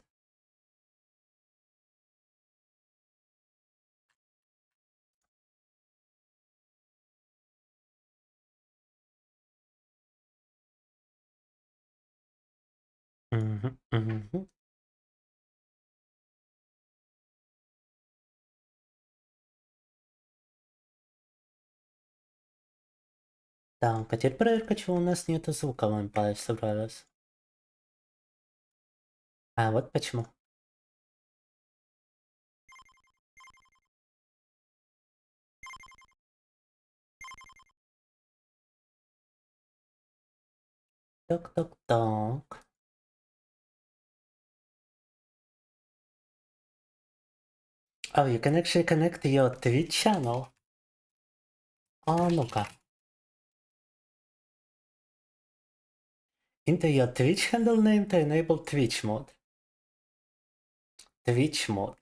Угу. Так, а теперь проверка, чего у нас нету звука в Vampire Survivors. А вот почему. Так. Oh, you can actually connect your Twitch channel. А ну-ка. Into your Twitch handle name to enable Twitch mode. Twitch mode.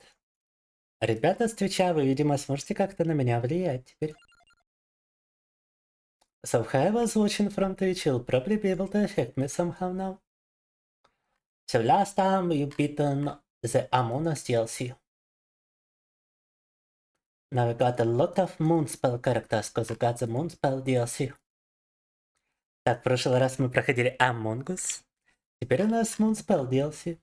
Ребята с Твича, вы, видимо, сможете как-то на меня влиять теперь. So if I was watching from Twitch, you'll probably be able to affect me somehow now. So last time you beaten the Among Us DLC. Now we got a lot of Moonspell characters, because we got the Moonspell DLC. Так, в прошлый раз мы проходили Among Us. Теперь у нас Moonspell DLC.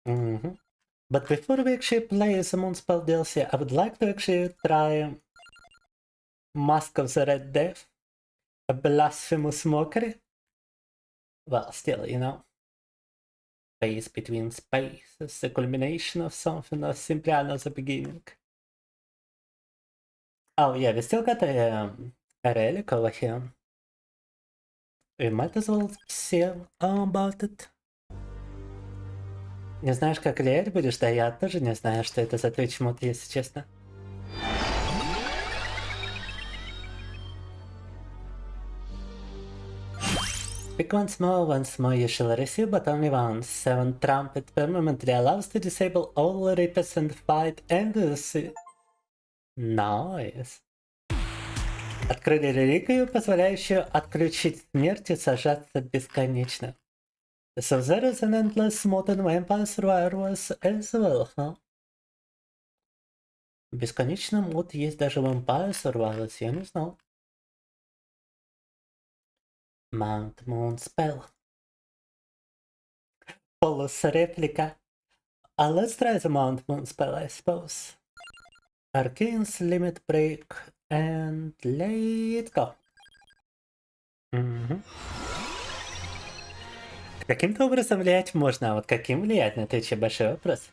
But before we actually play the Moonspell DLC, I would like to actually try Mask of the Red Death, a blasphemous mockery. Well, still, you know, space between spaces, the culmination of something, or simply another beginning. Oh yeah, we still got a relic over here. We might as well see all about it. Не знаешь, как влиять будешь? Да я тоже не знаю, что это за Twitch мод, если честно. Pick once more you shall receive, but only once. 7 Trumpet permanently allows to disable all reapers and fight endlessly. Nice. Открыли реликвию, позволяющую отключить смерть и сажаться бесконечно. So there is an endless mod in Vampire Survivors as well, huh? Бесконечный мод есть даже в Vampire Survivors, я не знал. Mount Moonspell. Полос реплика. Let's try the Mount Moonspell, I suppose. Arcane's Limit Break and let's go. Каким-то образом влиять можно, а вот каким влиять на Twitch большой вопрос.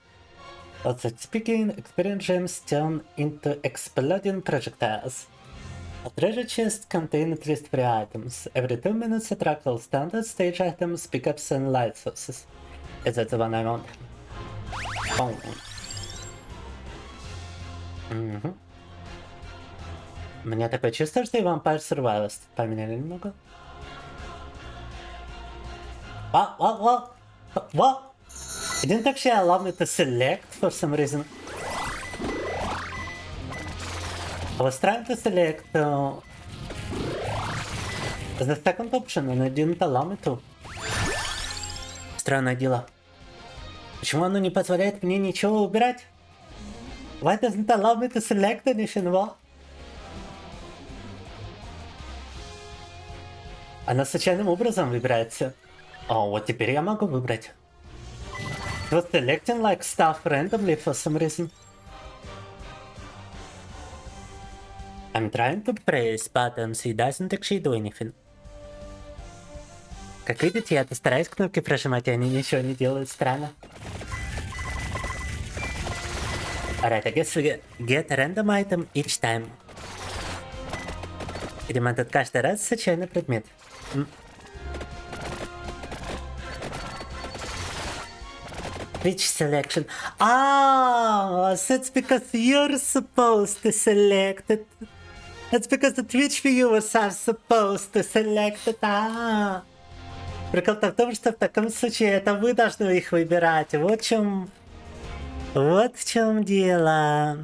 Also speaking, experience gems turn into exploding projectiles. A treasure chest contains at least 3 items. Every 2 minutes attract all standard stage items, pickups and light sources. Is that the one I want? Oh. Мне такое чувство, что и Vampire Survivors поменяли немного. What? It didn't actually allow me to select for some reason. I was trying to select the second option and it didn't allow me to. Странное дело. Почему оно не позволяет мне ничего убирать? Why doesn't allow me to select anything? What? Она случайным образом выбирается. О, вот теперь я могу выбрать. It was selecting like stuff randomly for some reason. I'm trying to press buttons, it doesn't actually do anything. Как видите, я стараюсь кнопки прожимать, и они ничего не делают, странно. Alright, I guess we get a random item each time. Видимо, тут каждый раз случайный предмет. Which selection? Ah, that's because you're supposed to select it. That's because the Twitch viewers are supposed to select it. Ah. Прикол-то в том, что в таком случае это вы должны их выбирать. Вот в чем дело.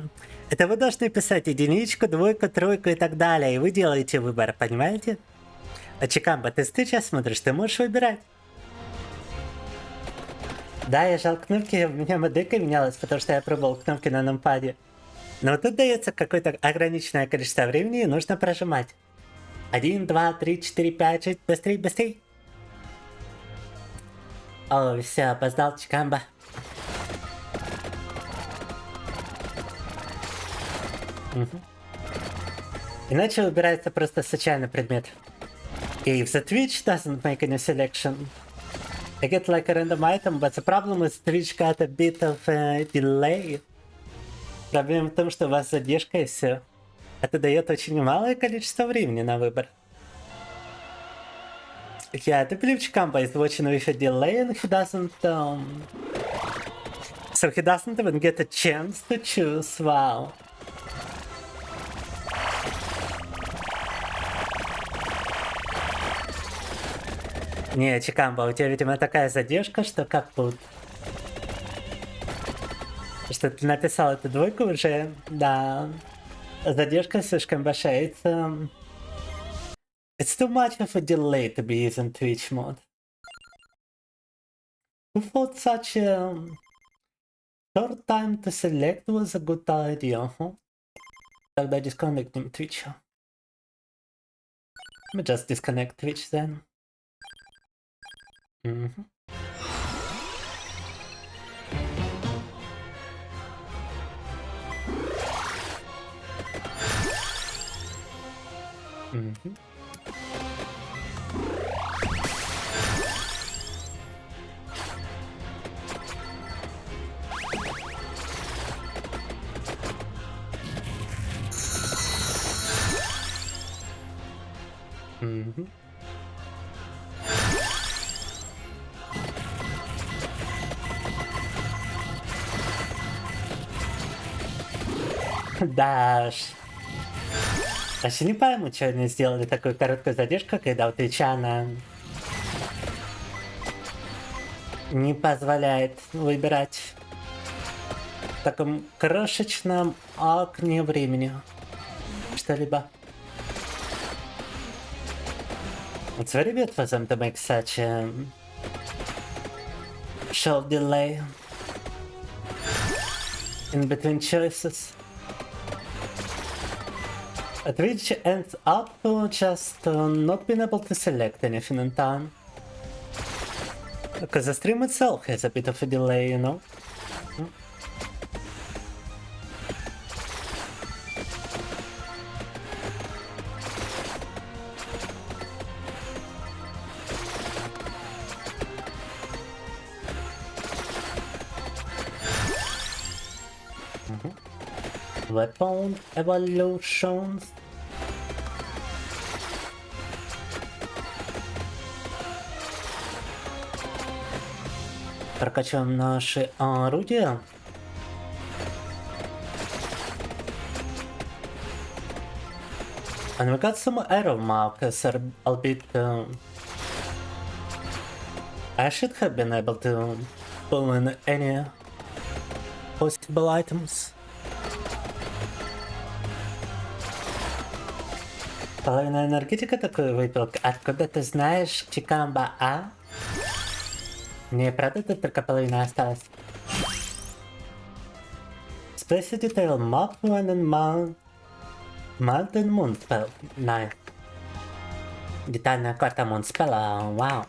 Это вы должны писать единичку, двойку, тройку и так далее. И вы делаете выбор, понимаете? А Чикамба, ты сейчас смотришь, ты можешь выбирать. Да, я жал кнопки, у меня моделька менялась, потому что я пробовал кнопки на нампаде. Но тут дается какое-то ограниченное количество времени, и нужно прожимать. 1, 2, 3, 4, 5, 6, быстрей, быстрей. О, все, опоздал Чикамба. Угу. Иначе выбирается просто случайный предмет. If the Twitch doesn't make any selection, I get like a random item, but the problem is Twitch got a bit of a delay. Проблема в том, что у вас задержка и все. Это дает очень малое количество времени на выбор. Yeah, the believe Chikamba is watching with a delay and he doesn't... So he doesn't even get a chance to choose, wow. Не, Чикамба, у тебя, видимо, такая задержка, что капут. Что ты написал эту двойку уже, да. Задержка слишком большая. It's too much of a delay to be using Twitch mode. Who thought such a short time to select was a good idea, huh? Тогда disconnecting Twitch. Let me just disconnect Twitch then. Mm-hmm. Mm-hmm. Mm-hmm. Да уж. Вообще не пойму, что они сделали такую короткую задержку, когда у Твича она не позволяет выбирать в таком крошечном окне времени что-либо. It's very good for them to make such a short delay in between choices. Which ends up just not being able to select anything in time. Because the stream itself has a bit of a delay, you know? Weapon evolutions. Прокачиваем наши орудия. And we got some arrow markers, albeit I should have been able to pull in any possible items. Половина энергетика такой выпил. Откуда ты знаешь, Чикамба, а? Мне правда тут только половина осталась. Space Detail Map One and Mountain Moon Spell. Nice. Детальная карта Мунспелла. Вау.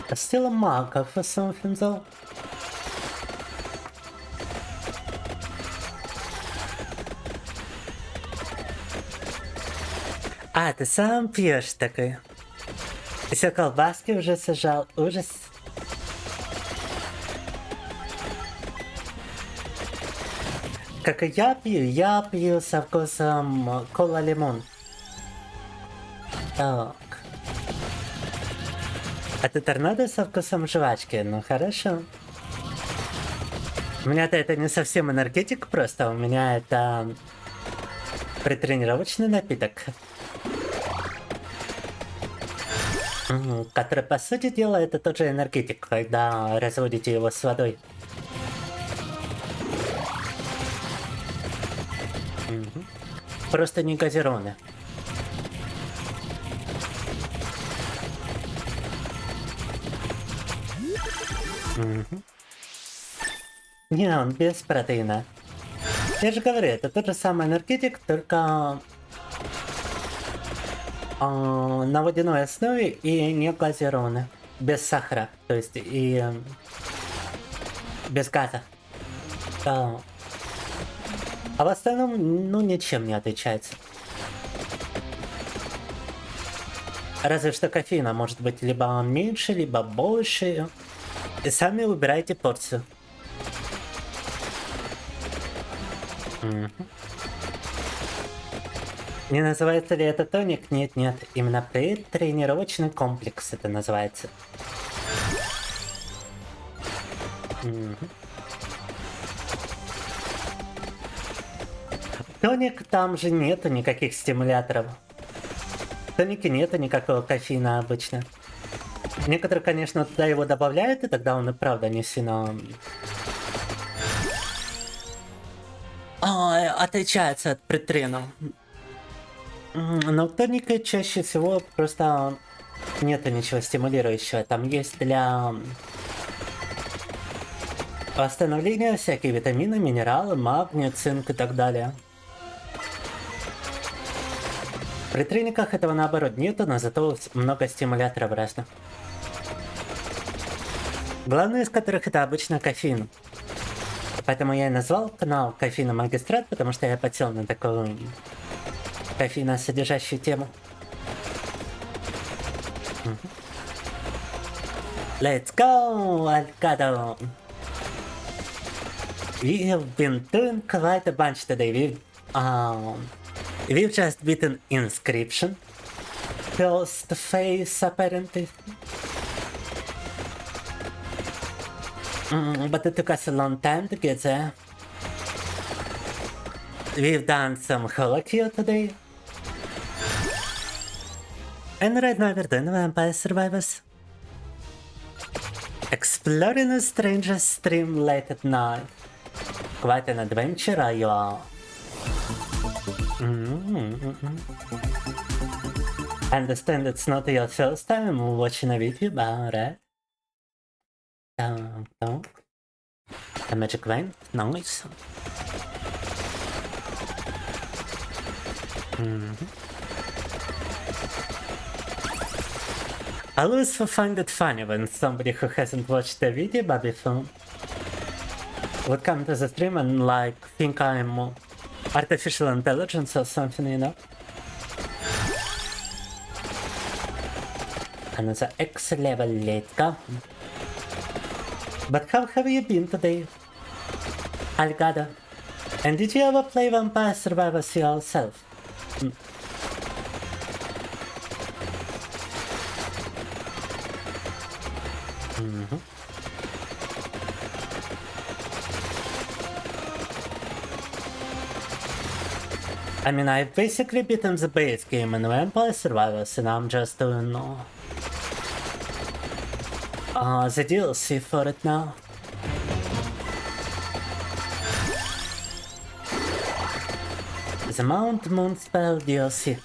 Still a marker for something though. А, ты сам пьешь такой. Все колбаски уже сажал. Ужас. Как и я пью со вкусом кола-лимон. Так. А ты торнадо со вкусом жвачки? Ну хорошо. У меня-то это не совсем энергетик просто, у меня это предтренировочный напиток. Который, по сути дела, это тот же энергетик, когда разводите его с водой. Просто не газированный. Не, он без протеина. Я же говорю, это тот же самый энергетик, только на водяной основе и не газированный. Без сахара, то есть и без газа. Да. А в остальном, ну, ничем не отличается. Разве что кофеина может быть либо меньше, либо больше. И сами выбирайте порцию. Не называется ли это тоник? Нет, нет. Именно предтренировочный комплекс это называется. Тоник, там же нету никаких стимуляторов. В тонике нету никакого кофеина обычно. Некоторые, конечно, туда его добавляют, и тогда он и правда не сильно отличается от предтрена. Но в тонике чаще всего просто нету ничего стимулирующего. Там есть для восстановления всякие витамины, минералы, магний, цинк и так далее. При трениках этого наоборот нету, но зато много стимуляторов разных. Главное из которых это обычно кофеин. Поэтому я и назвал канал Кофеиномагистрат, потому что я подсел на такую кофеиносодержащую тему. Let's go, Alcado! We have been doing quite a bunch today. We've just beaten Inscription. First phase, apparently. But it took us a long time to get there. We've done some Holocure today. And right now we're doing Vampire Survivors. Exploring a stranger's stream late at night. Quite an adventure, you are. I understand it's not your first time watching a VTuber, right? The magic vine, nice. I always find it funny when somebody who hasn't watched the video before would come to the stream and like think I'm artificial intelligence or something, you know? Another X level, let's go. But how have you been today, Algado? And did you ever play Vampire Survivors yourself? I mean, I've basically beaten the base game in Vampire Survivors, and I'm just doing the DLC for it now. The Mount Moon Spell DLC.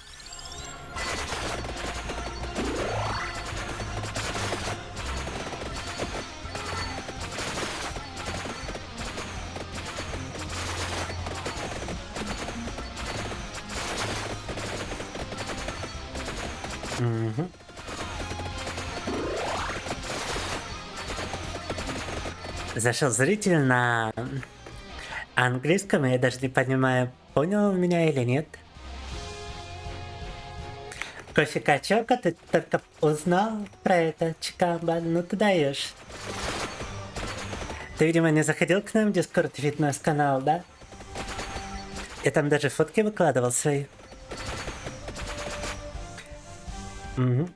Зашел зритель на английском, я даже не понимаю, понял он меня или нет. Кофе-качок, а ты только узнал про это, Чикамба? Ну ты даешь. Ты, видимо, не заходил к нам в Discord фитнес-канал, да? Я там даже фотки выкладывал свои. Угу.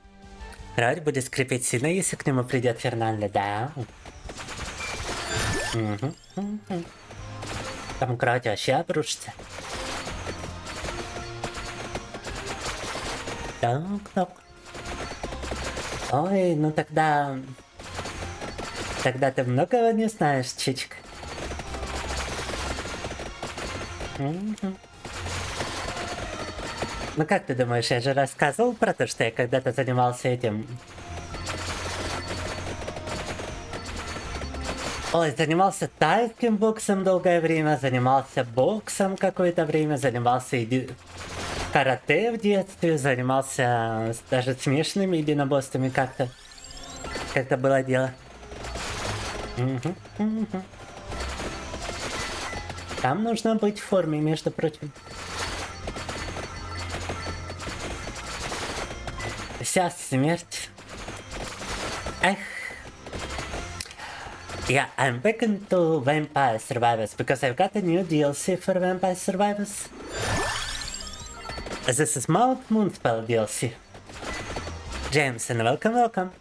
Рад будет скрипеть сильно, если к нему придет Фернандо, да? Угу. Там кровать вообще обрушится. Так. Ой, ну тогда ты многого не знаешь, Чичка. Угу. Ну как ты думаешь, я же рассказывал про то, что я когда-то занимался этим... Ой, занимался тайским боксом долгое время, занимался боксом какое-то время, занимался карате в детстве, занимался даже смешанными единоборствами как-то. Как-то было дело. Угу. Там нужно быть в форме, между прочим. Вся смерть. Эх. Yeah, I'm back into Vampire Survivors because I've got a new DLC for Vampire Survivors. This is Mount Moonspell DLC. James, and welcome.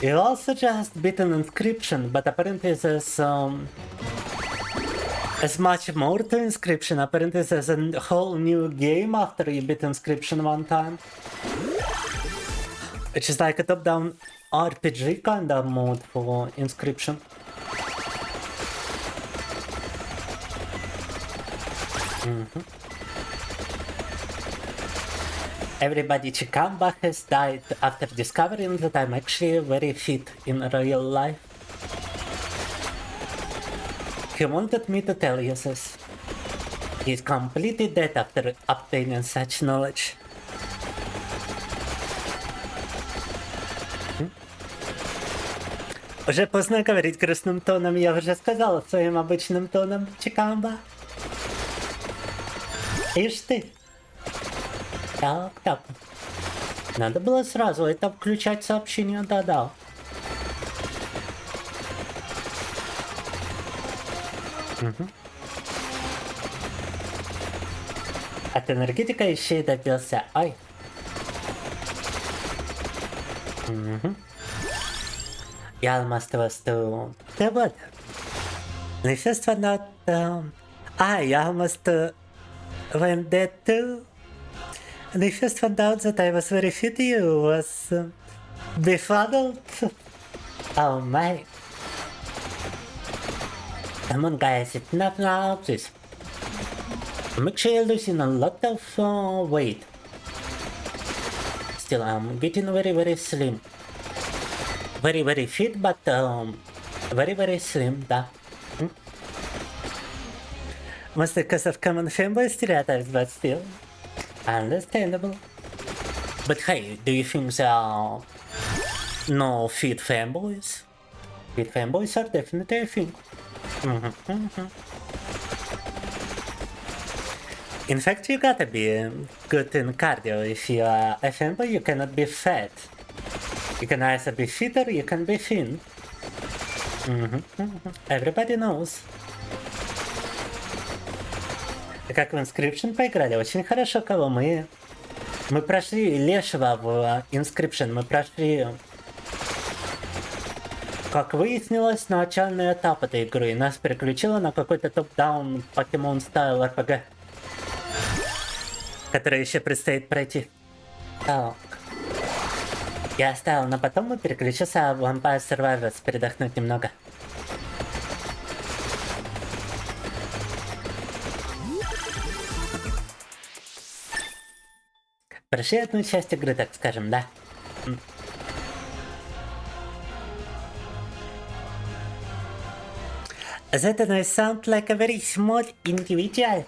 You also just beat an inscription, but apparently there's as much more to inscription. Apparently there's a whole new game after you beat inscription one time. Which is like a top-down RPG kind of mode for inscription. Everybody Chikamba has died after discovering that I'm actually very fit in real life. He wanted me to tell you this. He's completely dead after obtaining such knowledge. Уже поздно говорить грустным тоном, я уже сказала своим обычным тоном, Чикамба. Ишь ты. Так. Надо было сразу это включать сообщение, да. Угу. От энергетика еще и добился. Ай. Угу. You almost was to... Да вот. The first one not... I almost went dead too. The first found out that I was very fit, you was befuddled. Oh my. Come on guys, it's enough now, please. I'm actually losing a lot of weight. Still, I'm getting very slim. Very fit, but very slim, да. Mostly because of common femboy stereotypes, but still understandable. But hey, do you think there are no fit femboys? Fit femboys are definitely a thing. In fact, you gotta be good in cardio. If you are a femboy, you cannot be fat. You can either be fit or you can be thin. Everybody knows. Как в Inscription поиграли? Очень хорошо, кого мы прошли Лешего в Inscription, мы прошли Как выяснилось, начальный этап этой игры нас переключило на какой-то топ-даун Pokemon Style RPG, который еще предстоит пройти. Так. Я оставил на потом и переключился в Vampire Survivors, передохнуть немного. Прошли одну часть игры, так скажем, да? That I sound like a very small individual.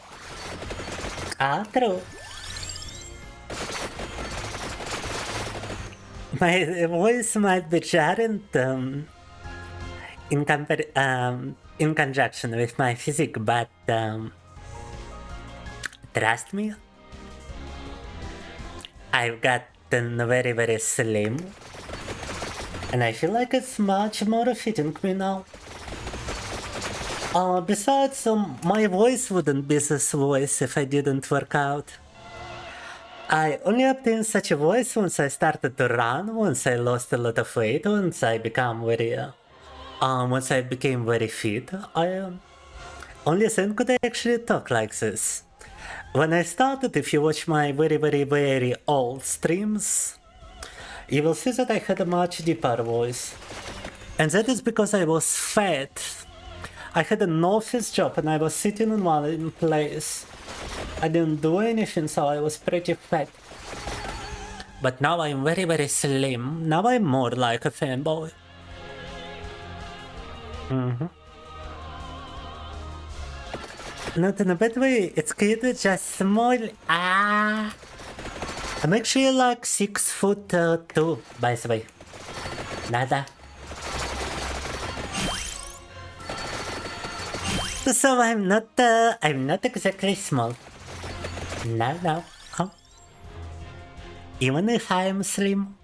Ah, true. My voice might be jarring in conjunction with my physique, but trust me, I've gotten very, very slim, and I feel like it's much more fitting me now. Besides, my voice wouldn't be this voice if I didn't work out. I only obtained such a voice once I started to run, once I lost a lot of weight, once I became very fit. I only then could I actually talk like this. When I started, if you watch my very, very, very old streams, you will see that I had a much deeper voice. And that is because I was fat. I had an office job and I was sitting in one place. I didn't do anything, so I was pretty fat. But now I'm very, very slim. Now I'm more like a Femboy. Not in a bad way, it's cute, just small. I'm actually like 6'2", by the way. Nada. So I'm not exactly small. No. Even if I am slim.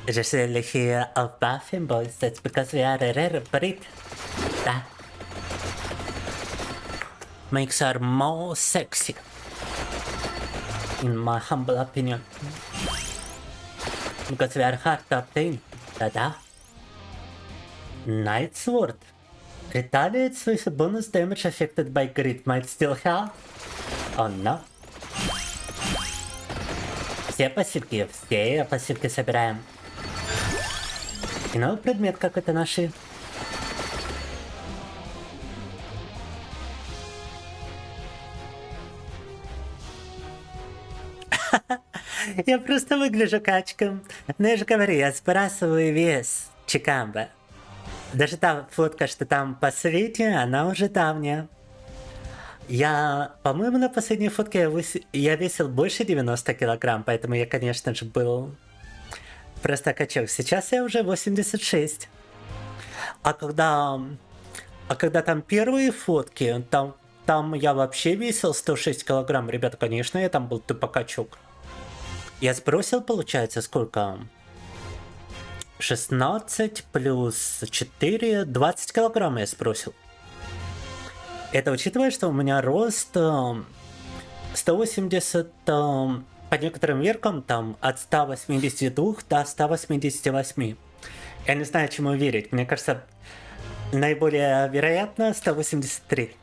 Just really here of buffing boys, that's because we are a rare breed. That makes her more sexy, in my humble opinion. Because we are hard to obtain. Da. Night Sword. Retaliates with a bonus damage affected by grit. Might still help? Oh no. Все пассивки собираем. И новый предмет какой-то нашли. Я просто выгляжу качком. Но я же говорю, я сбрасываю вес. Чикамба. Даже та фотка, что там по свете, она уже давняя. По-моему, на последней фотке я весил больше 90 килограмм, поэтому я, конечно же, был просто качок. Сейчас я уже 86. А когда там первые фотки, там я вообще весил 106 килограмм. Ребята, конечно, я там был тупо качок. Я сбросил, получается, сколько? 16 плюс 4, 20 килограмм я сбросил. Это учитывая, что у меня рост 180, по некоторым меркам, там от 182 до 188. Я не знаю, чему верить. Мне кажется, наиболее вероятно 183.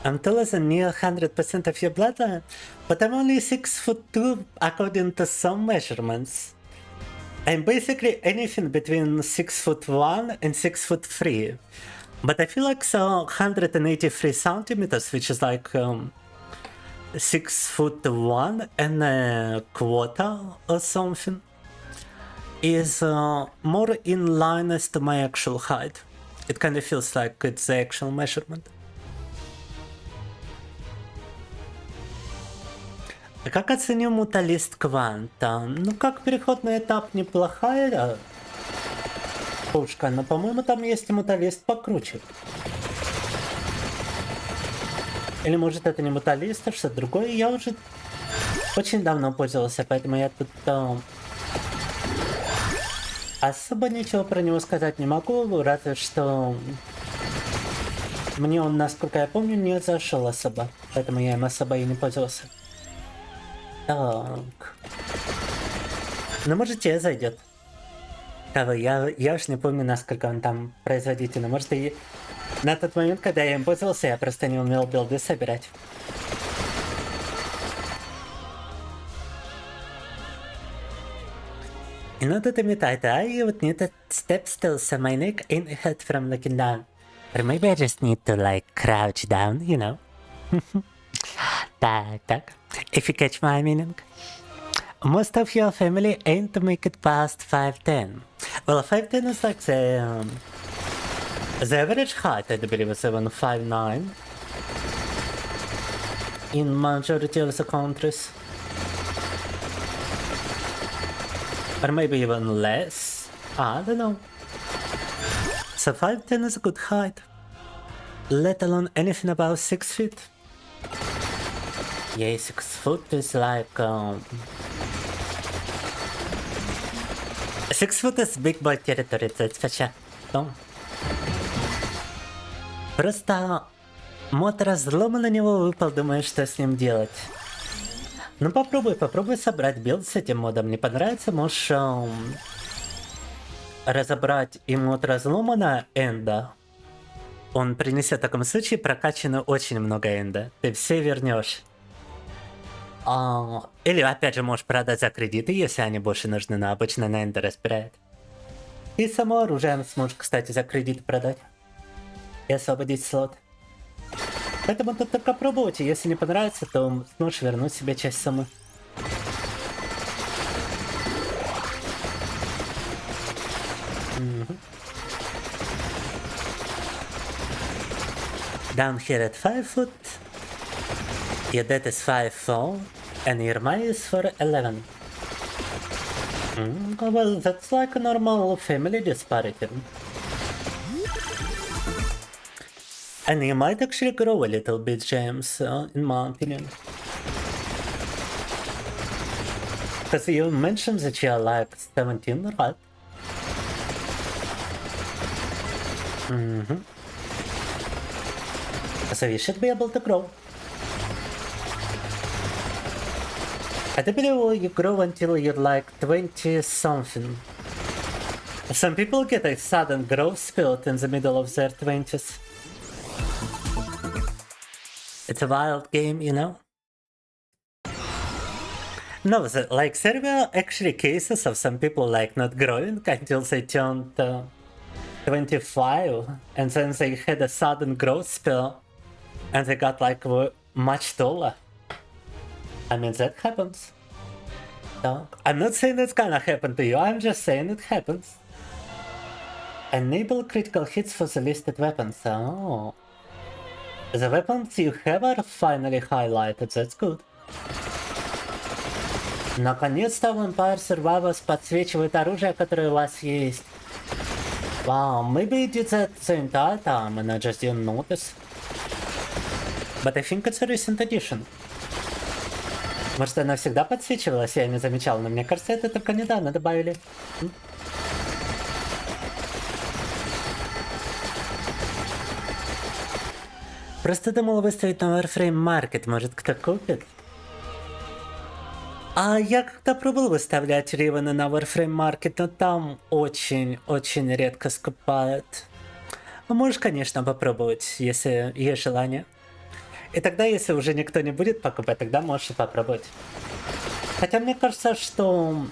I'm taller than near 100% of your bloodline, but I'm only 6'2" according to some measurements. I'm basically anything between 6'1" and 6'3", but I feel like 183 centimeters, which is like 6'1" and a quarter or something, is more in line as to my actual height. It kind of feels like it's the actual measurement. Как оценил муталист Кванта? Ну, как переходный этап неплохая пушка, но, по-моему, там есть и муталист покруче. Или, может, это не муталист, а что-то другое. Я уже очень давно пользовался, поэтому я тут особо ничего про него сказать не могу, разве что Мне он, насколько я помню, не зашел особо, поэтому я им особо и не пользовался. Так. Ну, может, тебе зайдет. Я уж не помню, насколько он там производительный. Может, и на тот момент, когда я им пользовался, я просто не умел билды собирать. In order to imitate, I would need to step still so my neck ain't hurt from looking down. Or maybe I just need to, like, crouch down, you know? Так. If you catch my meaning. Most of your family ain't to make it past 5'10". Well, 5'10" is like the average height, I believe, is even 5'9". In majority of the countries. Or maybe even less. I don't know. So 5'10" is a good height. Let alone anything above 6 feet. Yeah, 6 foot is like 6 foot is big boy territory, that's for sure. No. Просто мод разлома на него выпал, думаю, что с ним делать. Ну попробуй собрать билд с этим модом. Не понравится, можешь разобрать и мод разлома на энда. Он принесет в таком случае прокачанную очень много энда. Ты все вернешь. Или опять же можешь продать за кредиты, если они больше нужны, но обычно на энда разбирает. И само оружие сможешь, кстати, за кредит продать. И освободить слот. Поэтому тут только пробуйте. Если не понравится, то сможешь вернуть себе часть суммы. Down here at 5 foot. Your debt is 5'4", and your money is for 11. Well, that's like a normal family disparity. And you might actually grow a little bit, James, in my opinion. Because you mentioned that you're like 17, right? So you should be able to grow. I believe you grow until you're like 20 something. Some people get a sudden growth spurt in the middle of their 20s. It's a wild game, you know? No, like there were actually cases of some people like not growing until they turned 25, and then they had a sudden growth spurt, and they got like much taller. I mean, that happens. So, I'm not saying it's gonna happen to you, I'm just saying it happens. Enable critical hits for the listed weapons. Oh. The weapons you have are finally highlighted, that's good. Наконец-то в Empire Survivors подсвечивает оружие, которое у вас есть. Wow, maybe it did that the entire time and I just didn't notice. But I think it's a recent addition. Может, она всегда подсвечивалась, я не замечал, но мне кажется, это только недавно добавили. Просто думал выставить на Warframe Market, может кто купит? А я как-то пробовал выставлять Риваны на Warframe Market, но там очень редко скупают. Можешь, конечно, попробовать, если есть желание. И тогда, если уже никто не будет покупать, тогда можешь и попробовать. Хотя мне кажется, что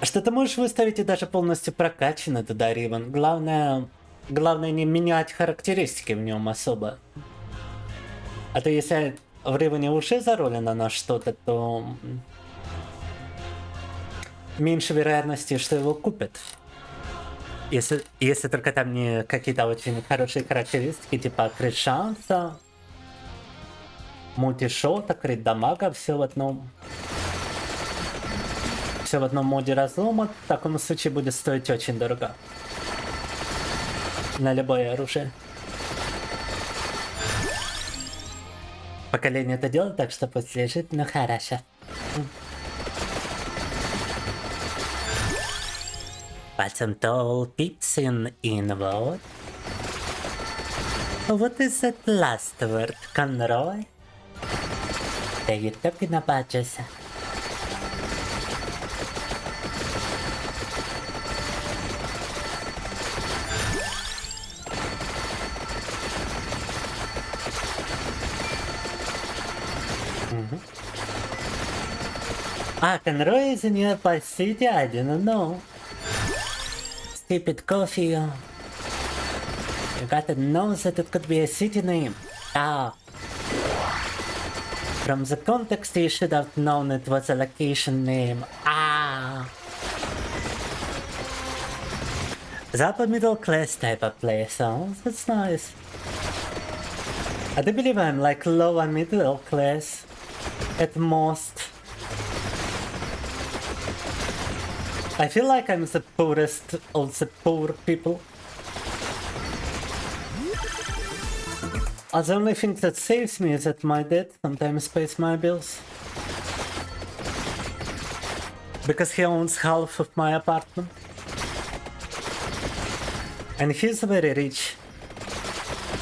ты можешь выставить и даже полностью прокачанный туда Риван. Главное не менять характеристики в нем особо. А то если в Риване уже заролено на что-то, то меньше вероятности, что его купят. Если только там не какие-то очень хорошие характеристики, типа крит шанса, мультишота, крит дамага, все в одном моде разлома, в таком случае будет стоить очень дорого. На любое оружие. Поколение это делает, так что пусть лежит, но хорошо. But some tall peeps in Inward. What is that last word, Conroy? Are you talking about Jessa? Ah, Conroy is a nearby city? I didn't know. Stupid coffee. You gotta know that it could be a city name. Ah. From the context, you should have known it was a location name. Ah. The upper middle class type of place, huh? That's nice. I do believe I'm like lower middle class at most. I feel like I'm the poorest of the poor people. The only thing that saves me is that my dad sometimes pays my bills. Because he owns half of my apartment. And he's very rich.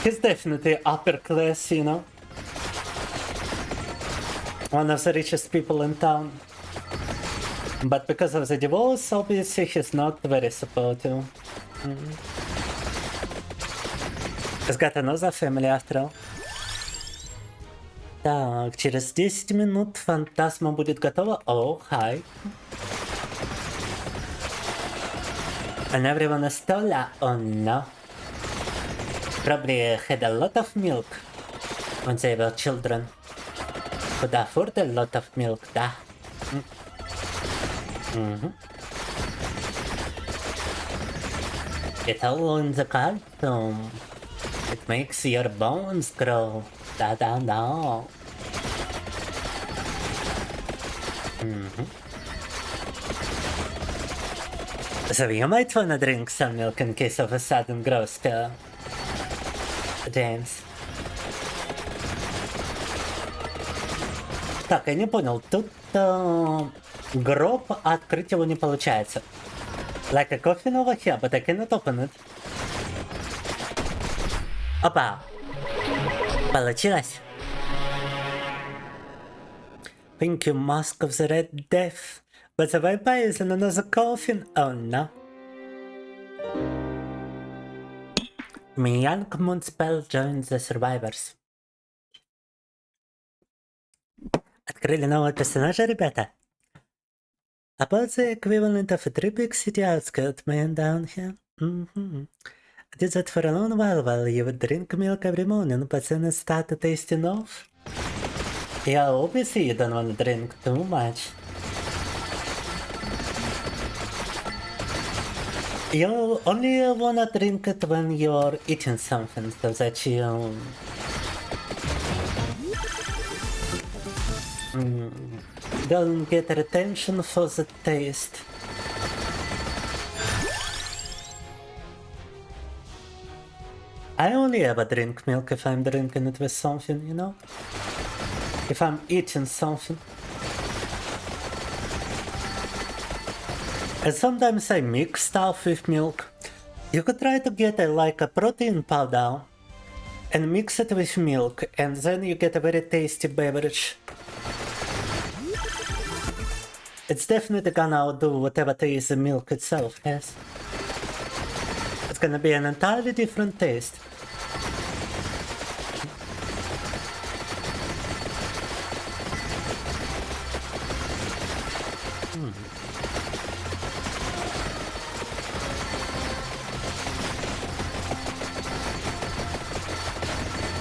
He's definitely upper class, you know. One of the richest people in town. But because of the divorce, obviously he's not very supportive. He's got another family after all. Так, через 10 минут фантазма будет готова. Oh, hi. And everyone is taller? Oh no. Probably had a lot of milk when they were children. Could afford a lot of milk, да. It's all in the cartoon. It makes your bones grow. Da. So you might wanna drink some milk in case of a sudden growth spell, James. Так, я не понял, тут гроб, а открыть его не получается. Like a coffin over here, but I cannot open it. Опа! Получилось! Thank you, Mask of the Red Death. But the vampire is in another coffin? Oh no. Young Moon spell joins the survivors. Открыли нового персонажа, ребята? About the equivalent of a 3 big city outskirt man down here? I did that for a long while you would drink milk every morning, but then it started tasting off. Yeah, obviously you don't want to drink too much. You only wanna drink it when you're eating something, so that you... don't get retention for the taste. I only ever drink milk if I'm drinking it with something, you know? If I'm eating something. And sometimes I mix stuff with milk. You could try to get like a protein powder and mix it with milk, and then you get a very tasty beverage. It's definitely gonna outdo whatever taste the milk itself has. It's gonna be an entirely different taste.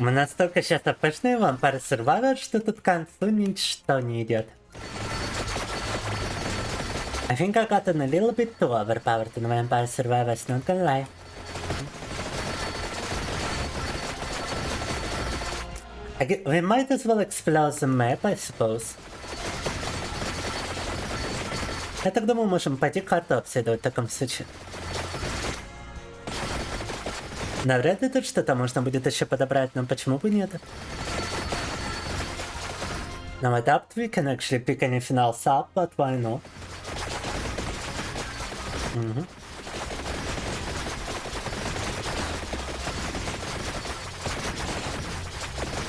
Мы настолько сейчас опышные вампиры Survivor, что тут к концу ничто не идет. I think I gotten a little bit too overpowered in Vampire Survivors, not gonna lie. We might as well explore the map, I suppose. Я так думаю, можем пойти карту обследовать в таком случае. Навряд ли тут что-то можно будет еще подобрать, но почему бы нет? Now adapt, we can actually pick any finals up, but why not?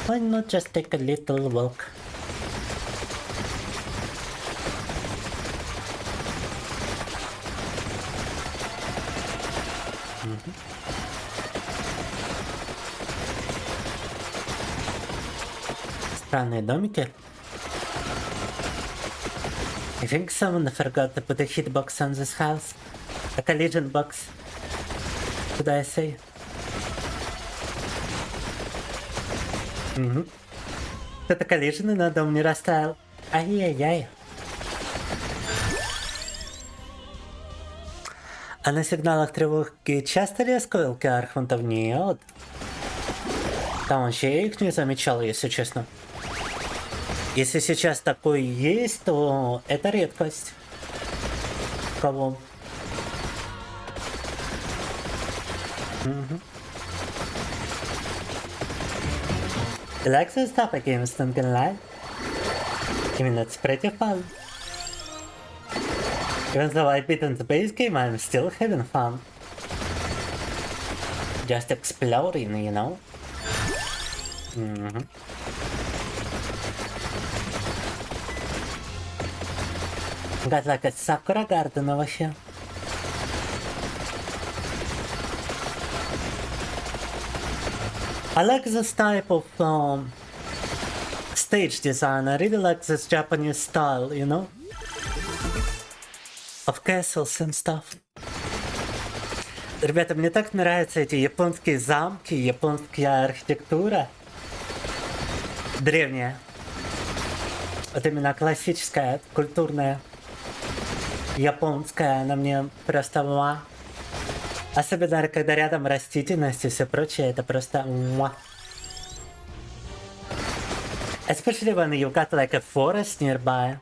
Why not just take a little walk? Странные домики. I think someone forgot to put a hitbox on this house. A collision box. Should I say? Кто-то коллижены на дом не расставил. Ай-яй-яй. А на сигналах тревоги часто лескают архонтов? Нет. Там вообще их не замечал, если честно. Если сейчас такой есть, то это редкость. Кого? I like this type of games, not gonna lie. I mean, it's pretty fun. Even though I beat in the base game, I'm still having fun. Just exploring, you know? Got like a sakura garden over here. I like this type of stage design. I really like this Japanese style, you know? Of castles and stuff. Ребята, мне так нравятся эти японские замки, японская архитектура. Древняя. Вот именно классическая, культурная, японская, она мне просто муа. Особенно, когда рядом растительность и все прочее, это просто муа. Especially when you got like a forest nearby.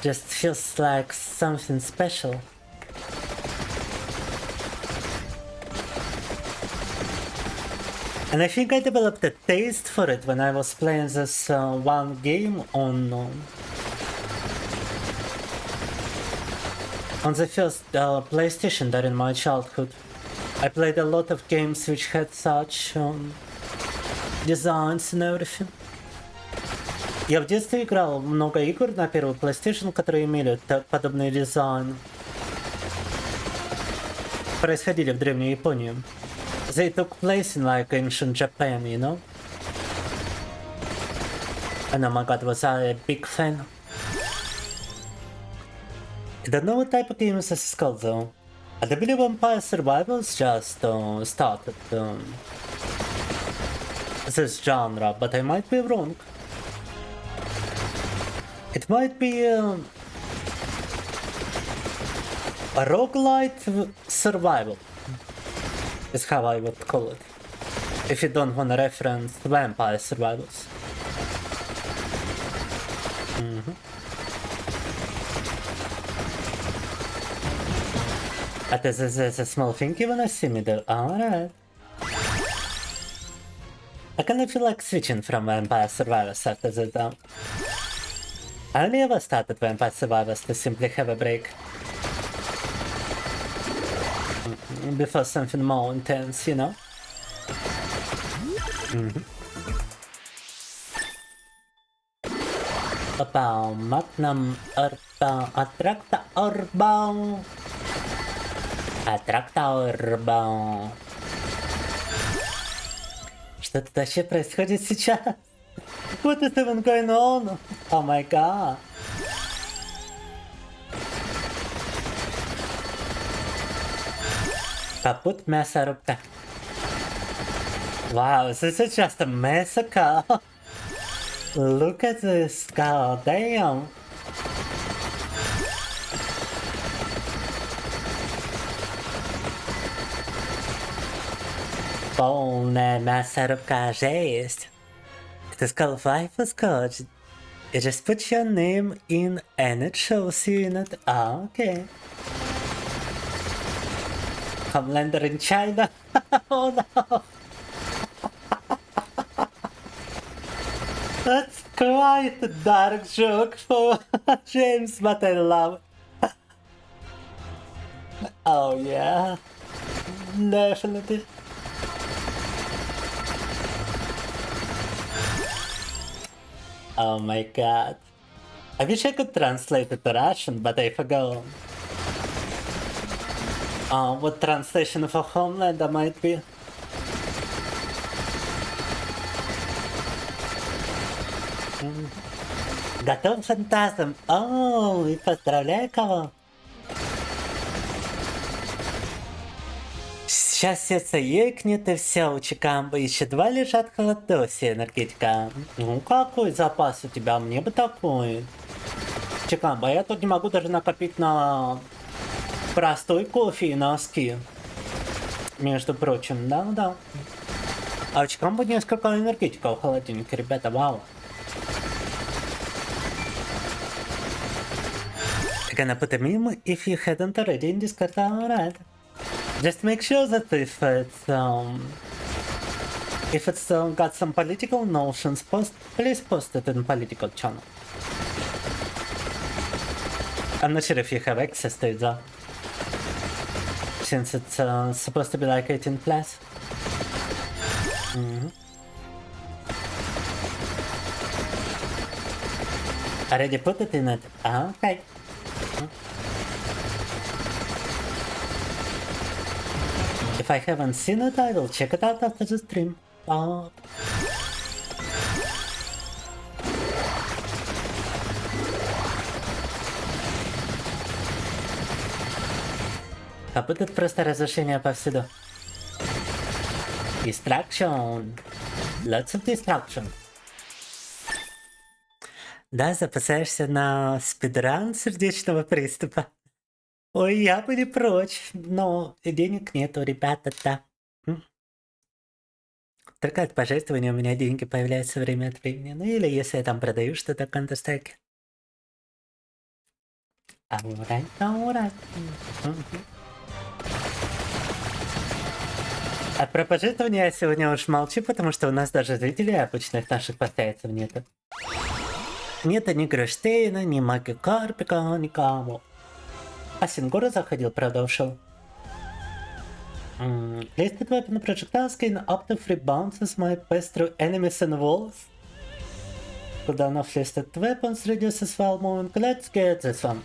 Just feels like something special. And I think I developed a taste for it when I was playing this one game on the first PlayStation during my childhood. I played a lot of games which had such designs and everything. Я в детстве играл много игр на первый PlayStation, которые имели подобный дизайн. Происходили в Древней Японии. They took place in like ancient Japan, you know? And oh my god, was I a big fan. I don't know what type of game this is called though. I believe Vampire Survivors just started this genre, but I might be wrong. It might be a roguelite survival. Is how I would call it. If you don't want to reference Vampire Survivors. This is a small thing you wanna see me do. Alright. I kinda feel like switching from Vampire Survivors after this down. I only ever started Vampire Survivors to simply have a break. Before something more intense, you know? Опа, Magnum Orba, Attracta Orba. Attracta Orba. Что тут вообще происходит сейчас? What is even going on? Oh my god. Kaput мясорубка. Wow, this is just a massacre. Look at this, god damn. Полная мясорубка, жесть. It's called Life is Code. You just put your name in and it shows you in it. Ah, okay. Homelander in China. Oh no. That's quite a dark joke for James, but I love it. Oh yeah. Oh my god. I wish I could translate it to Russian, but I forgot. What translation for Homeland might be. Готов фантазм. О, и поздравляю кого. Сейчас сердце екнет и все, у Чикамбо еще 2 лежат в холодосе энергетика. Ну какой запас у тебя, мне бы такой. Чикамбо, я тут не могу даже накопить на простой кофе и носки. Между прочим, да. А у Чикамбо несколько энергетика в холодильнике, ребята, вау. Gonna put a meme if you hadn't already in Discord, alright. Just make sure that if it's got some political notions, please post it in political channel. I'm not sure if you have access to it though, since it's supposed to be like 18 plus. Already put it in it? Okay. If I haven't seen it, I will check it out after the stream. А будет просто разрушение повсюду. Destruction. Lots of destruction. Да, запасаешься на спидран сердечного приступа. Ой, я бы не прочь, но денег нету, ребята-то. Только от пожертвования у меня деньги появляются время от времени. Ну или если я там продаю что-то в Counter-Strike. Alright. А про пожертвования я сегодня уж молчу, потому что у нас даже зрителей обычных наших постояльцев нету. Нету ни Гроштейна, ни Маги Карпика, никого. А Сингора заходил, правда, ушел. Listed weapon projectiles gain up to 3 bounces might pass through enemies and walls. Cooldown of listed weapons reduces while moving. Let's get this one.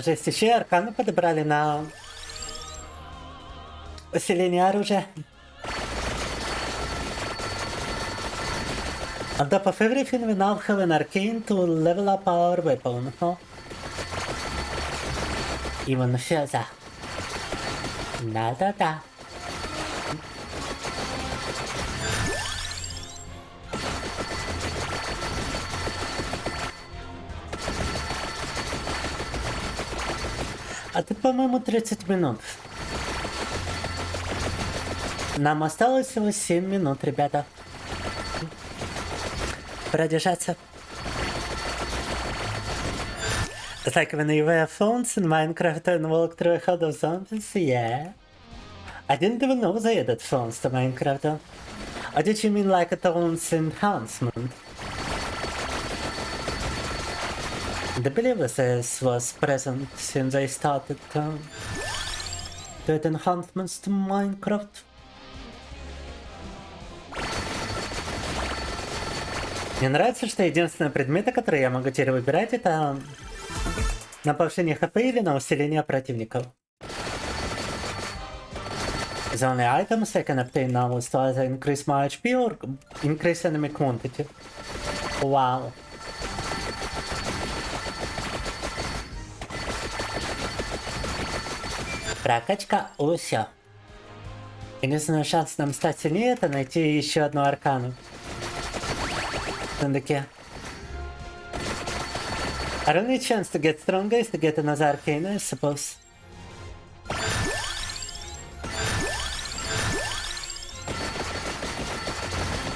Жесть, еще и арканы подобрали на усиление оружия. On top of everything, we now have an arcane to level up our weapon, huh? Even further. Да-да-да. А тут, по-моему, 30 минут. Нам осталось всего 7 минут, ребята. Продержаться. It's like when you wear phones in Minecraft and walk through a horde of zombies, yeah. I didn't even know they added phones to Minecraft. Or did you mean like a tones enhancement? The believers was present since I started to add enhancements to Minecraft. Мне нравится, что единственные предметы, которые я могу теперь выбирать, это на повышение хп или на усиление противников. The only items I can obtain now is to either increase my HP or increase enemy quantity. Wow. Прокачка уся. Единственный шанс нам стать сильнее — это найти еще одну аркану. Сундуке. Our only chance to get stronger is to get another arcane, I suppose.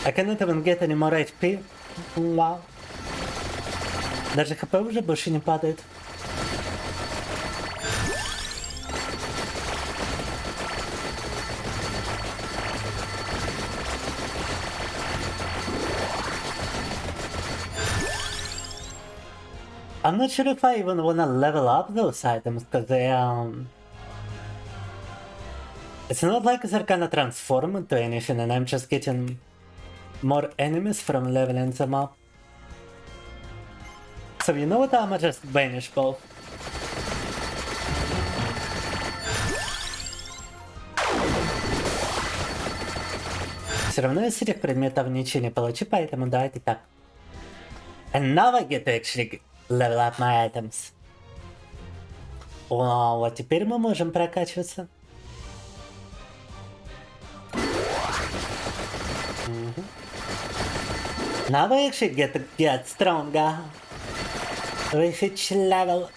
I cannot even get any more HP. Wow. Даже хп уже больше не падает. I'm not sure if I even wanna level up those items, because they, it's not like they're gonna transform into anything, and I'm just getting more enemies from leveling them up. So you know what, I'ma just banish both. Все равно я с этих предметов ничего не получу, поэтому давайте так. And now I get to actually level up my items. О, вот теперь мы можем прокачиваться. Now I actually get stronger with each level.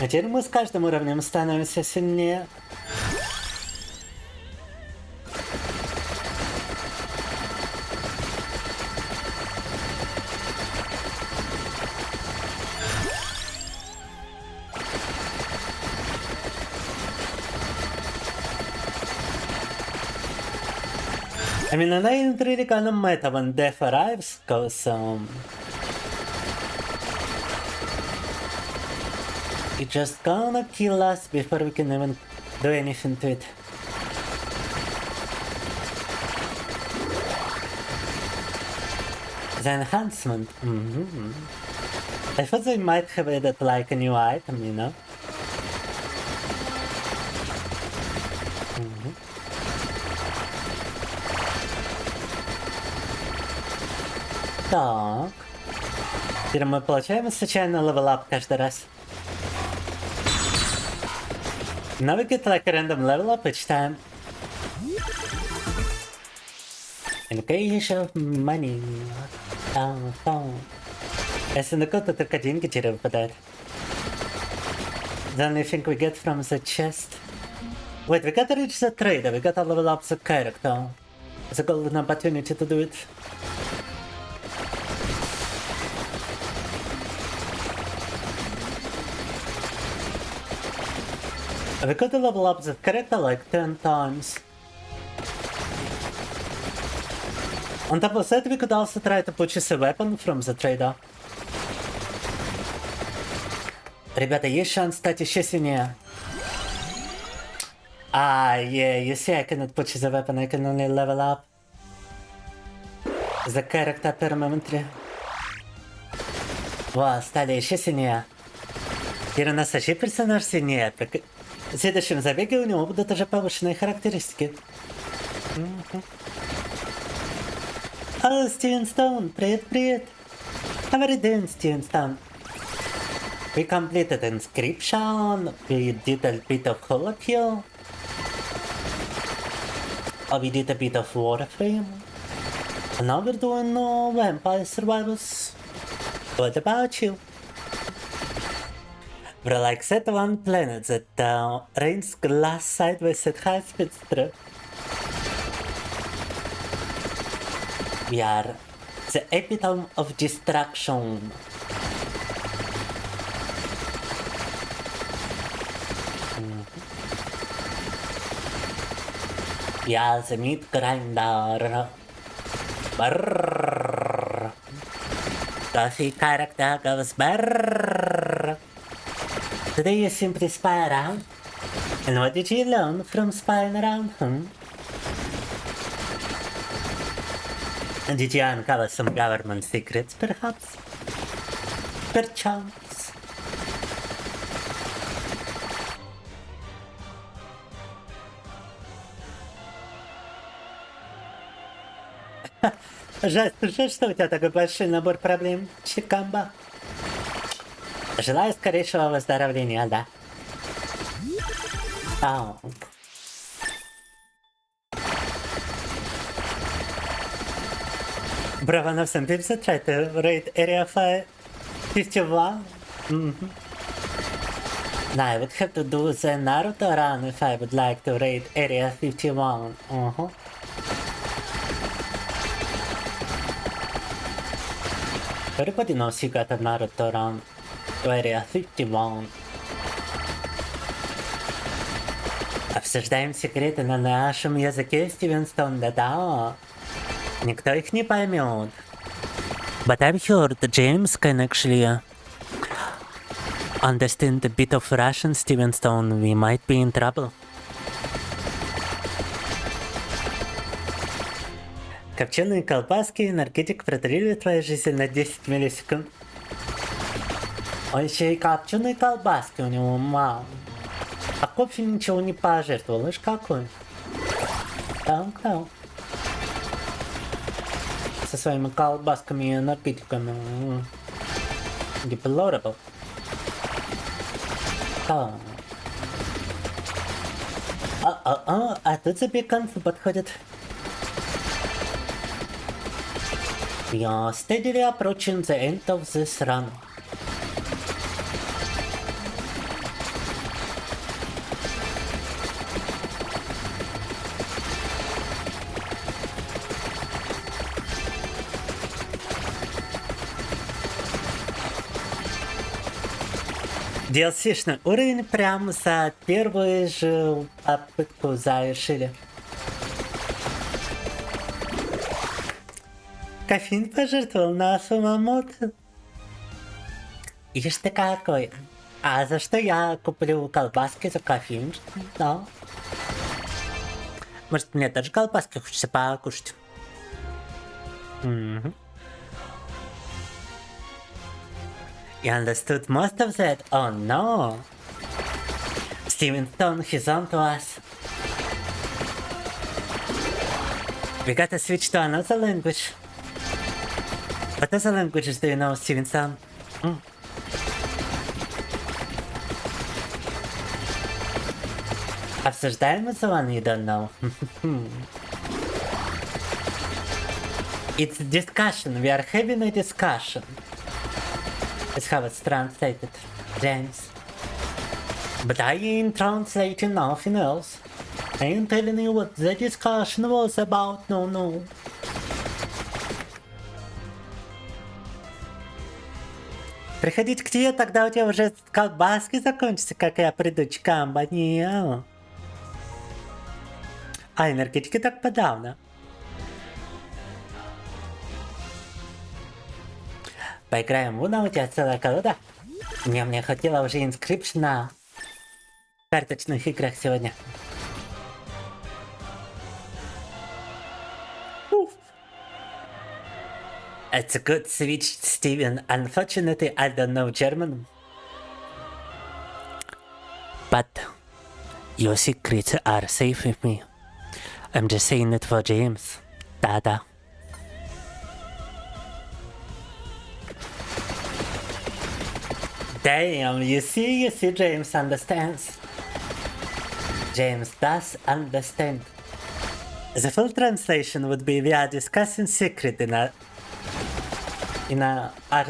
А теперь мы с каждым уровнем становимся сильнее. I mean, and I ain't really gonna matter when death arrives, cause it's just gonna kill us before we can even do anything to it. The enhancement. I thought they might have added like a new item, you know? Так. Теперь мы получаем случайно левел-ап каждый раз. Now we get like a random level up each time. In case of money. Если на кого-то только деньги теперь выпадают. The only thing we get from the chest. Wait, we gotta reach the trader, we gotta level up the character. It's a golden opportunity to do it. We gotta level up the character like 10 times. On top of that, we could also try to purchase a weapon from the trader. Ребята, есть шанс стать еще сильнее. Yeah, you see, I cannot purchase a weapon, I can only level up the character permanently. Во, стали еще сильнее. Теперь у нас вообще персонаж сильнее. В следующем забеге у него будут уже повышенные характеристики. Hello, Steven Stone! Привет, привет! How are you doing, Steven Stone? We completed inscription, we did a bit of holokill, we did a bit of warframe, and now we're doing vampire survivors. What about you? We're like that one planet that rains glass sideways at high speeds through. We are the epitome of destruction. We are the meat grinder. Brrr. Coffee character goes brrr. Today you simply spy around. And what did you learn from spying around, And did you uncover some government secrets, perhaps? Perchance. Жаль, что у тебя такой большой набор проблем, Чикамба. Желаю скорейшего выздоровления, да. Bro, one of some people try to raid area 51. Now I would have to do the Naruto run if I would like to raid area 51. Everybody knows you got a Naruto run to area 51. Обсуждаем секреты на нашем языке, Стивенстон, да-да. Никто их не поймет. But I've heard that James can actually understand a bit of Russian, Steven Stone. We might be in trouble. Копченые колбаски, энергетик продлили твою жизнь на 10 миллисекунд. Он еще и копченые колбаски у него мало. А кофе ничего не пожертвовал, лишь какой. Так. Со своими колбасками и энергетиками. Deplorable. А тут запеканцы подходят. We are steadily approaching the end of this run. DLC-шный уровень прямо за первую же попытку завершили. Кофеин пожертвовал на Сумамото. Ишь ты какой. А за что я куплю колбаски за кофеин? Да. Может, мне тоже колбаски хочется покушать? You understood most of that? Oh no! Steven Stone, he's on to us. We gotta switch to another language. What other languages do you know, Steven Stone? Обсуждаем the one you don't know. It's a discussion. We are having a discussion. That's how it's translated, James. But I ain't translating nothing else. I ain't telling you what the discussion was about, no. Приходить к тебе, тогда у тебя уже колбаски закончатся, как я приду к компании. А энергетики так подавно. Поиграем в Уна, у тебя целая колода. Мне хватило уже инскрипшн на карточных играх сегодня. It's a good switch, Steven. Unfortunately, I don't know German. But your secrets are safe with me. I'm just saying it for James. Да. Damn, you see, James understands. James does understand. The full translation would be we are discussing secret in our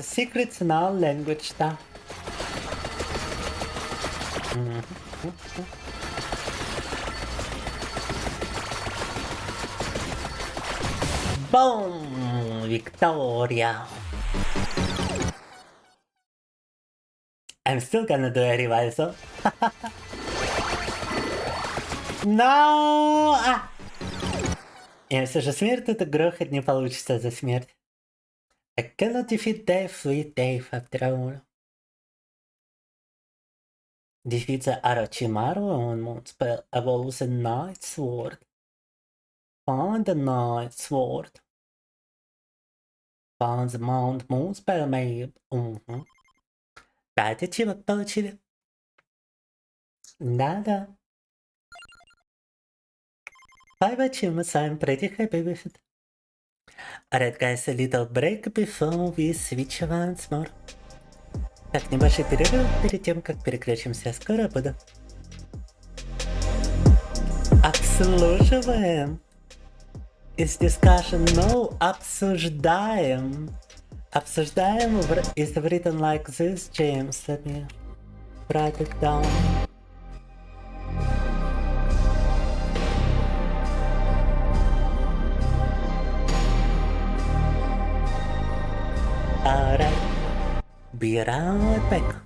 secrets in our language, да. Boom! Victoria! I'm still gonna do a revival. No! И все же смерть это грохот не получится за смерть. I cannot defeat death with death after all. Defeat the Orochimaru on Moon spell evolves a Night Sword. Find the Night Sword. Find the Mount Moon spell made. 5 ачивок получили. Да. 5 achievements, I'm pretty happy with it. Alright guys, a little break before we switch once more. Так, небольшой перерыв перед тем, как переключимся. Скоро буду. Обслуживаем. Is discussion? No, обсуждаем. Обсуждаем is written like this, James. Let me write it down. Alright. Be right back.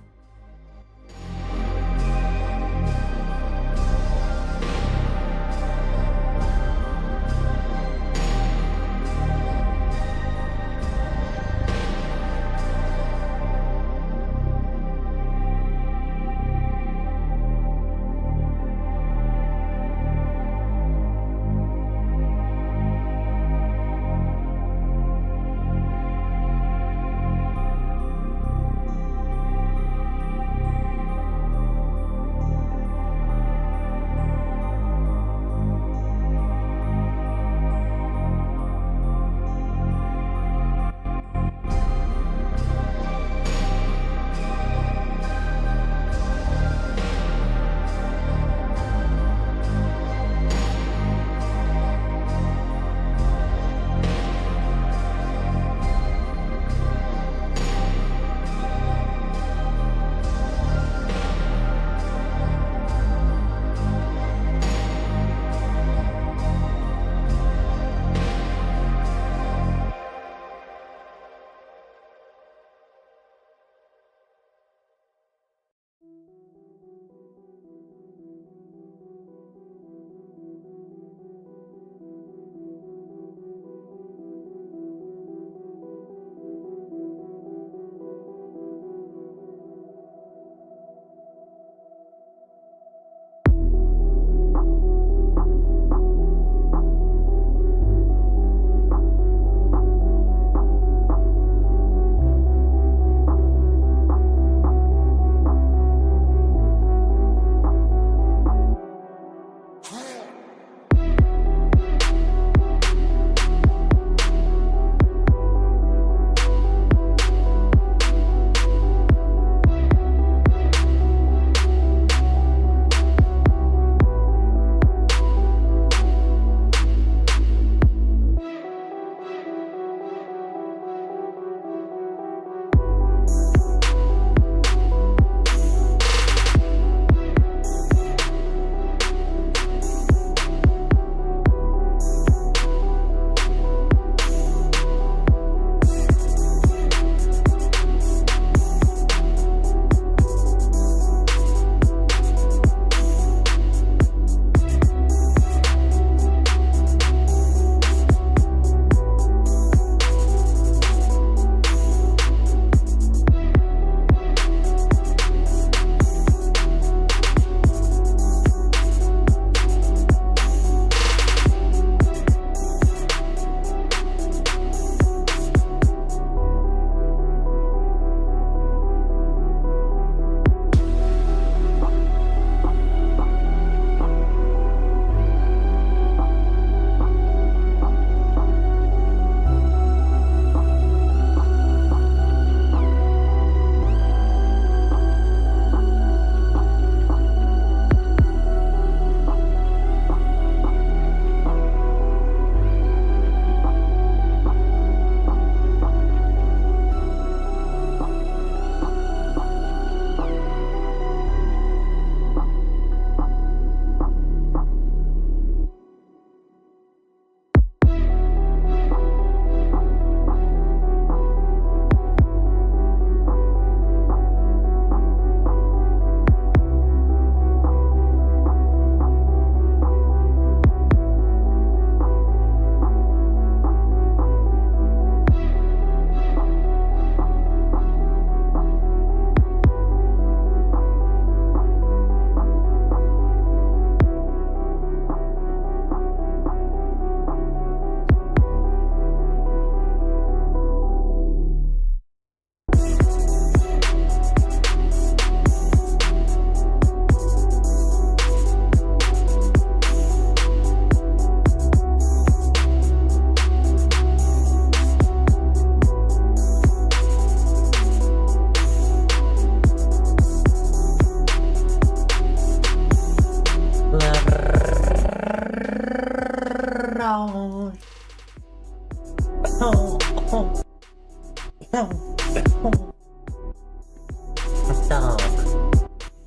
Так.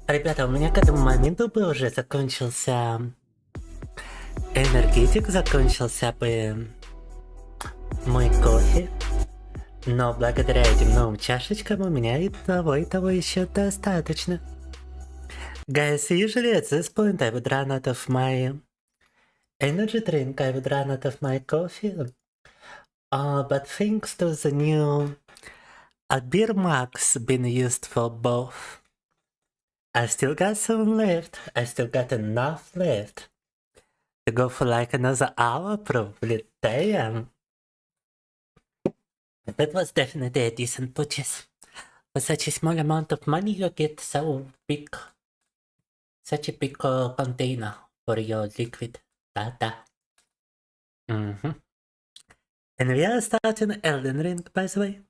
Ребята, у меня к этому моменту бы уже закончился энергетик, закончился бы мой кофе. Но благодаря этим новым чашечкам у меня и того еще достаточно. Guys, usually at this point I would run out of my energy drink, I would run out of my coffee. But thanks to the new beer mugs being used for both, I still got some left. I still got enough left to go for like another hour, probably. Damn. That was definitely a decent purchase. For such a small amount of money, you get such a big container for your liquid. Da. And we are starting Elden Ring, by the way.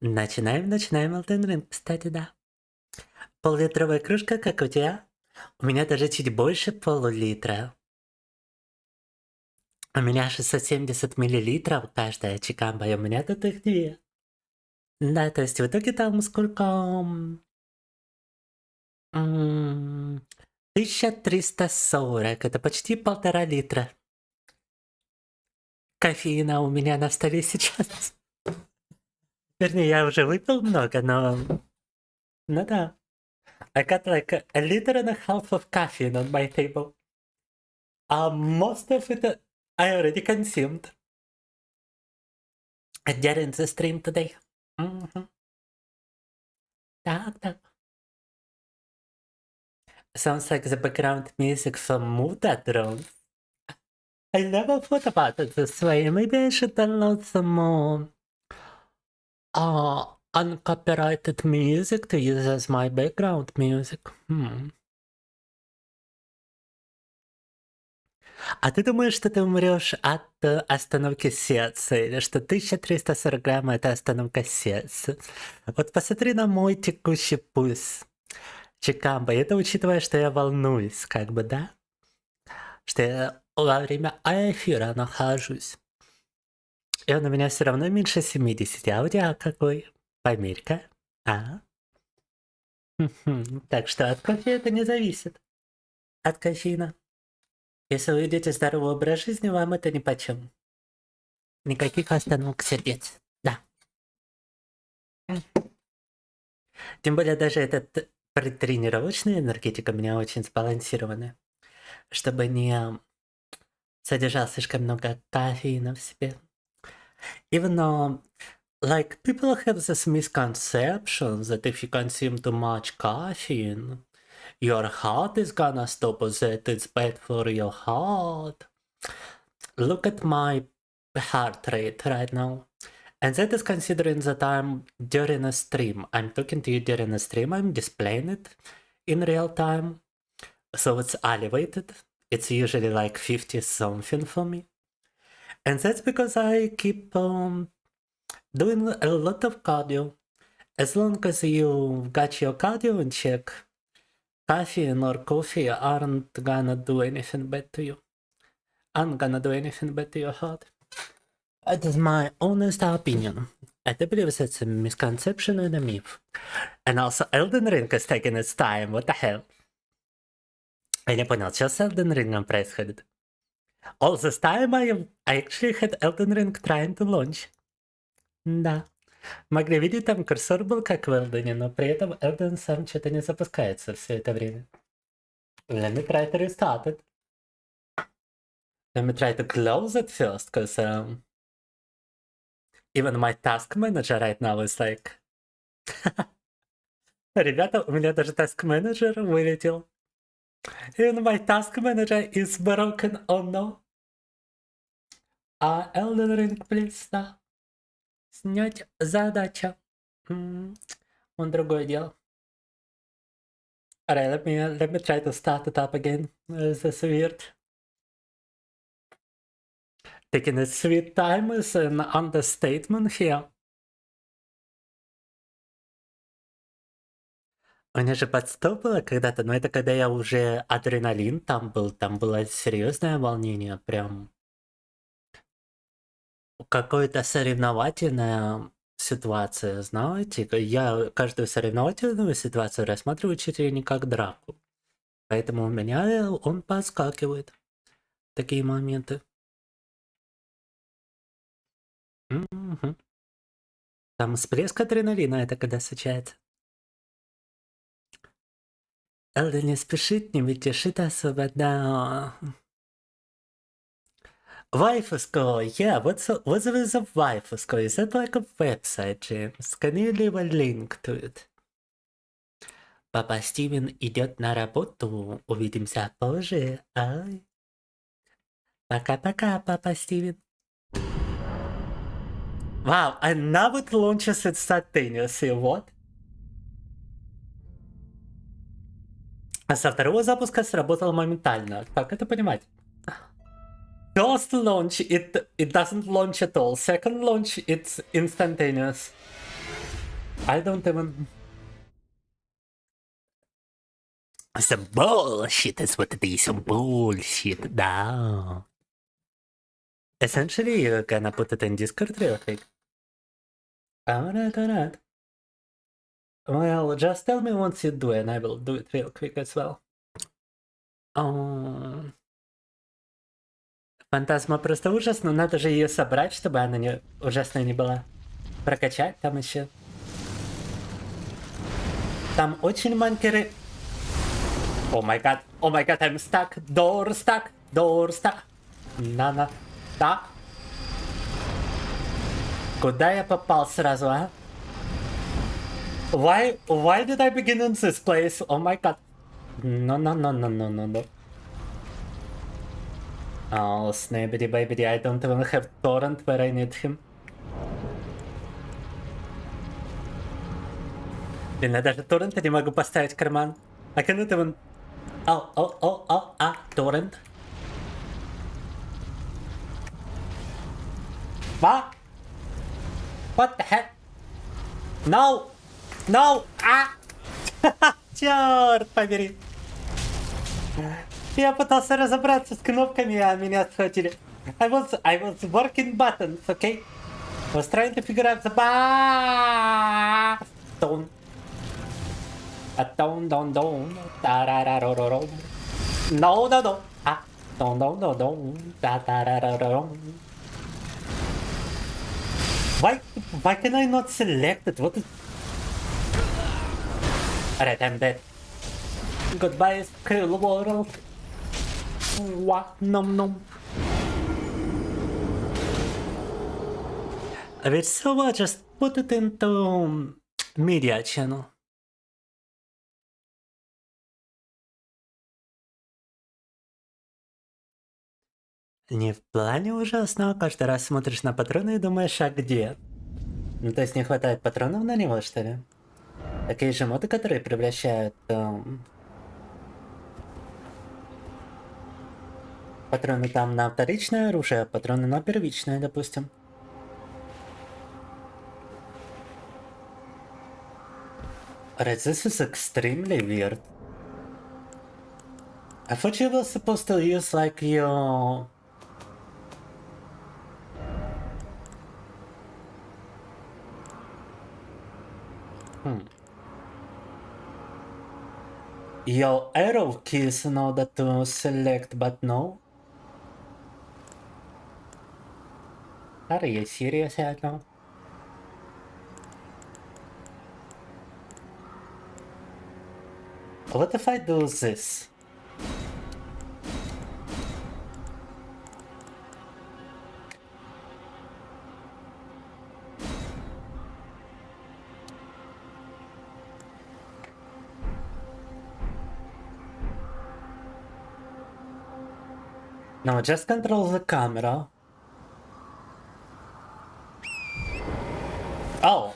Начинаем Elden Ring, кстати, да. Пол-литровая кружка, как у тебя? У меня даже чуть больше полулитра. У меня 670 миллилитров каждая чикамба, и у меня тут их 2. Да, то есть в итоге там сколько... 1340, это почти 1,5 литра. Кофеина у меня на столе сейчас. Вернее, я уже выпил много, но... Ну да. I got like a liter and a half of caffeine on my table. Most of it I already consumed during the stream today. Так. Sounds like the background music from Muda drones. I never thought about it this way. Maybe I should download some more uncopyrighted music to use as my background music. А ты думаешь, что ты умрешь от остановки сердца, или что 1340 грамм это остановка сердца? Вот посмотри на мой текущий пульс. Чикамба, это учитывая, что я волнуюсь, как бы, да? Что я во время эфира нахожусь. И он у меня все равно меньше 70. А у тебя какой? Померь-ка. Так что от кофе это не зависит. От кофеина. Если вы ведете здоровый образ жизни, вам это нипочем. Никаких остановок сердец. Да. Тем более даже этот предтренировочная энергетика у меня очень сбалансированная. Чтобы не содержал слишком много кофеина в себе. Even though, like, people have this misconception that if you consume too much caffeine, your heart is gonna stop, that it's bad for your heart. Look at my heart rate right now. And that is considering that I'm during a stream. I'm talking to you during a stream, I'm displaying it in real time. So it's elevated. It's usually like 50 something for me. And that's because I keep doing a lot of cardio. As long as you got your cardio in check, caffeine or coffee aren't gonna do anything bad to you. Aren't gonna do anything bad to your heart. That is my honest opinion. I do believe that's a misconception and a myth. And also Elden Ring is taking its time. What the hell? Я не понял, что с Elden Ring происходит? All this time I actually had Elden Ring trying to launch. Да. Могли видеть, там курсор был как в Элдене, но при этом Элден сам что-то не запускается все это время. Let me try to restart it. Let me try to close it first, because even my task manager right now is like... Ребята, у меня даже task manager вылетел. Even my task manager is broken, oh no. Elden Ring, please, да. Снять задача. Он другое дело. Alright, let me try to start it up again. This is weird. Taking a sweet time is an understatement here. У меня же подстоп было когда-то, но это когда я уже адреналин там было серьезное волнение, прям какое-то соревновательное ситуация, знаете. Я каждую соревновательную ситуацию рассматриваю чуть ли не как драку. Поэтому у меня он поскакивает. Такие моменты. Мгм. Там всплеск адреналина, это когда случается. Элда не спешит, не мельтешит особо, да. Waifu School, yeah, what's with the Waifu School? Is that like a website, James? Can you leave a link to it? Папа Стивен идет на работу. Увидимся позже. Ай. Пока-пока, Папа Стивен. Wow, and now it launches instantaneously, what? А со второго запуска сработало моментально. Как это понимать? First launch, it doesn't launch at all. Second launch, it's instantaneous. I don't even... Some bullshit is what it is. Some bullshit, да. Essentially, you're gonna put it in Discord real quick. Alright. Well, just tell me once you do it, and I will do it real quick as well. Фантазма просто ужас, но надо же ее собрать, чтобы она не ужасная не была. Прокачать там еще. Там очень манкеры. О май гад, I'm stuck. Door stuck. На. Да. Куда я попал сразу, а? Why did I begin in this place? Oh my god. No. Oh, snappity baby, I don't even have torrent where I need him. Блин, я даже торрента не могу поставить в карман. I cannot even... torrent. What the heck? No! Черт побери! Я пытался разобраться с кнопками, а меня схватили. I was working buttons, okay? I was trying to figure out the button. Don. Da-da-da-do-do-do. No. Don. Da-da-da-do-do. Why can I not select it? What is... Alright, I'm dead. Goodbye, cruel world. Nom. A bit so much, just put it into media channel. Не в плане ужасного, каждый раз смотришь на патроны и думаешь, а где? Ну, то есть не хватает патронов на него, что ли? Такие же моды, которые превращают патроны там на вторичное оружие, а патроны на первичное, допустим. Alright, this is extremely weird. I thought you were supposed to use like your... Your arrow keys in order to select, but no. Are you serious right now? What if I do this? No, just control the camera. Oh!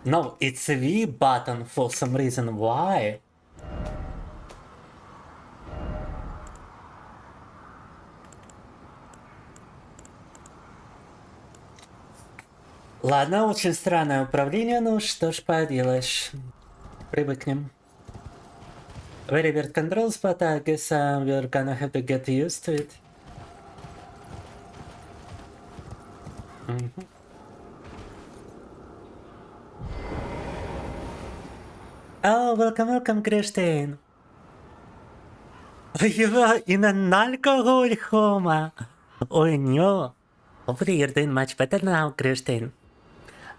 No, it's a V button for some reason. Why? Ладно, очень странное управление, ну что ж поделаешь. Привыкнем. Very weird controls, but I guess we're gonna have to get used to it. Oh, welcome, welcome, Christine. You are in an alcohol coma. Oh no. Hopefully you're doing much better now, Christine.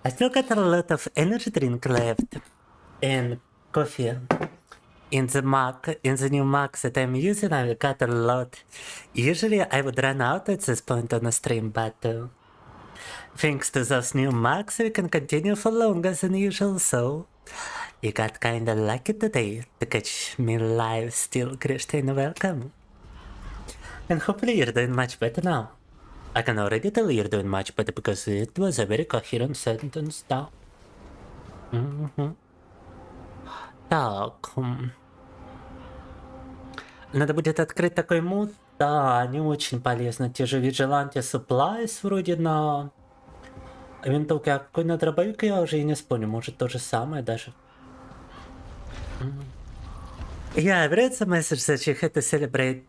I still got a lot of energy drink left and coffee. In the new mug that I'm using, I've got a lot. Usually I would run out at this point on a stream, but thanks to those new mugs, we can continue for longer than usual, so you got kinda lucky today to catch me live still, Christine, welcome. And hopefully you're doing much better now. I can already tell you're doing much better because it was a very coherent sentence now. Так. Надо будет открыть такой мод. Да, не очень полезно. Те же Vigilante Supplies вроде на винтовке. А какой на дробовик я уже и не вспомню. Может то же самое даже. Yeah, I've read some message that you had to celebrate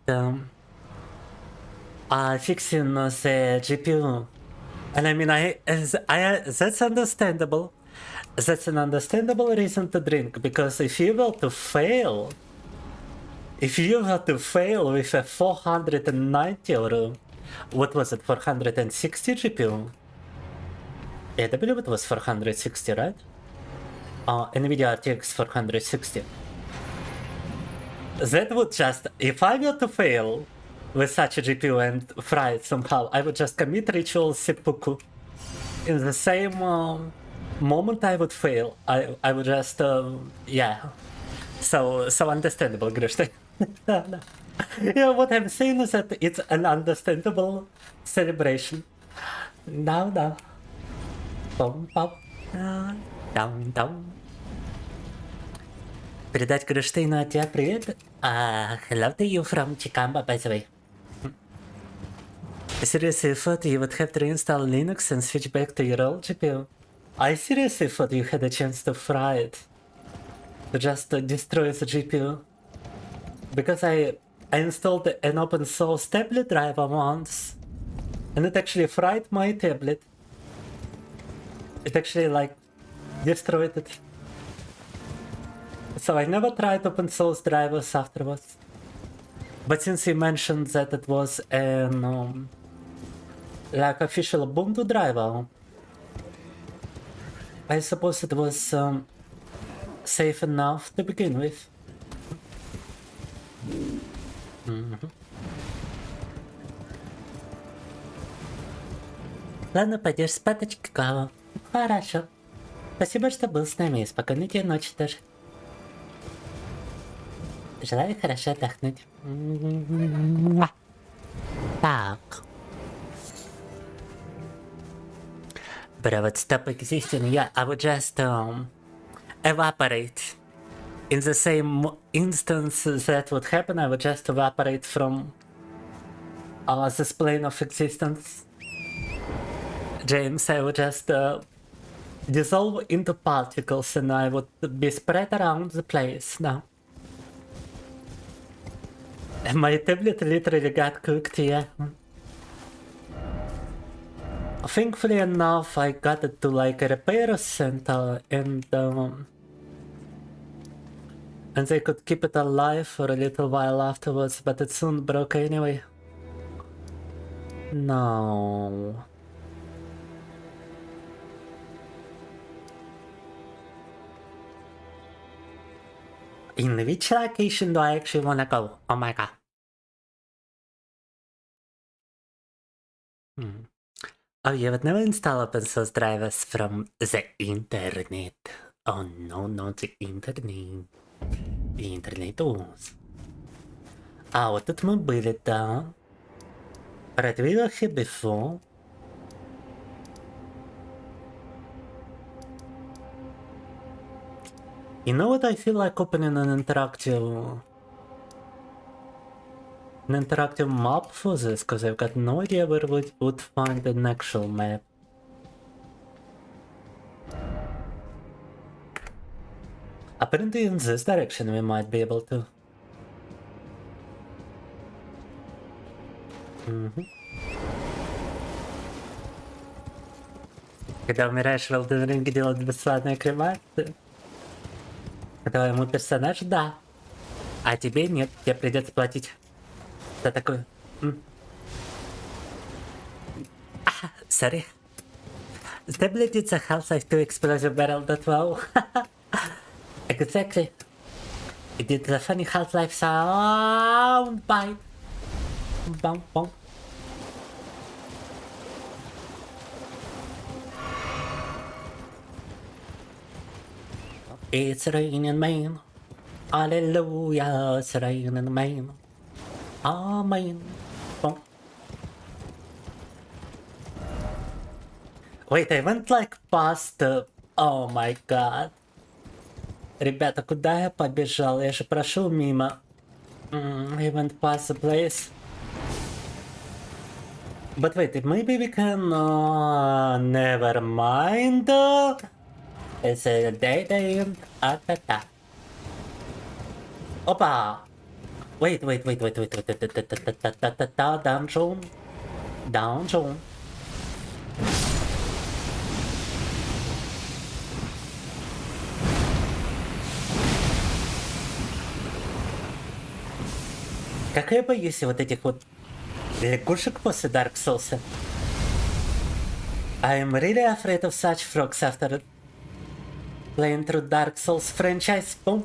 fixing the GPU. And I mean, that's understandable. That's an understandable reason to drink, because if you were to fail with a 490 or what was it, 460 GPU? Yeah, I believe it was 460, right? NVIDIA RTX 460. That would just, if I were to fail with such a GPU and fry it somehow, I would just commit ritual seppuku. In the same moment I would fail, I would just, yeah. So understandable, Grishta. Yeah, what I'm saying is that it's an understandable celebration. Now. Pom, pom. Down. Передать Криштейну от тебя привет. Hello to you from Chicamba, by the way. I seriously thought you would have to reinstall Linux and switch back to your old GPU. I seriously thought you had a chance to fry it. To just destroy the GPU. Because I installed an open source tablet driver once. And it actually fried my tablet. It actually like destroyed it. So I never tried open source drivers afterwards. But since you mentioned that it was an like official Ubuntu driver, I suppose it was safe enough to begin with. Ладно, пойдешь спаточки, кого? Хорошо. Спасибо, что был с нами, и спокойной тебе ночи тоже. Желаю хорошо отдохнуть. Так. But I would stop existing. Yeah, I would just evaporate. In the same instance that would happen, I would just evaporate from this plane of existence. James, I would just dissolve into particles and I would be spread around the place now. My tablet literally got cooked, yeah. Thankfully enough, I got it to like a repair center and they could keep it alive for a little while afterwards, but it soon broke anyway. No. In which location do I actually wanna go? Oh my god. Oh, you would never install open source drivers from the internet. Oh no, not the internet. The internet was. А вот тут мы были, да. Right, we were here before. You know what, I feel like opening an interactive map for this, because I've got no idea where we would find an actual map. Apparently in this direction we might be able to. Когда умираешь в Elden Ring, делать бесплатные кремации. Твоему персонажу да. А тебе нет, тебе придется платить за такое. Sorry. Stability is a Half-Life 2 explosive barrel that wow. Exactly. It did the funny Half-Life sound bite. Bum, bum. It's raining man. Hallelujah, it's raining man. Amen. Bum. Wait, I went like past the... Oh my god. Ребята, куда я побежал? Я же прошел мимо. I went past the place. But wait, maybe we can... never mind. It's a dead end. Ta-ta. Опа! Wait. Dungeon. Как я боюсь вот этих вот лягушек после Dark Souls. I'm really afraid of such frogs after playing through Dark Souls franchise. Boom.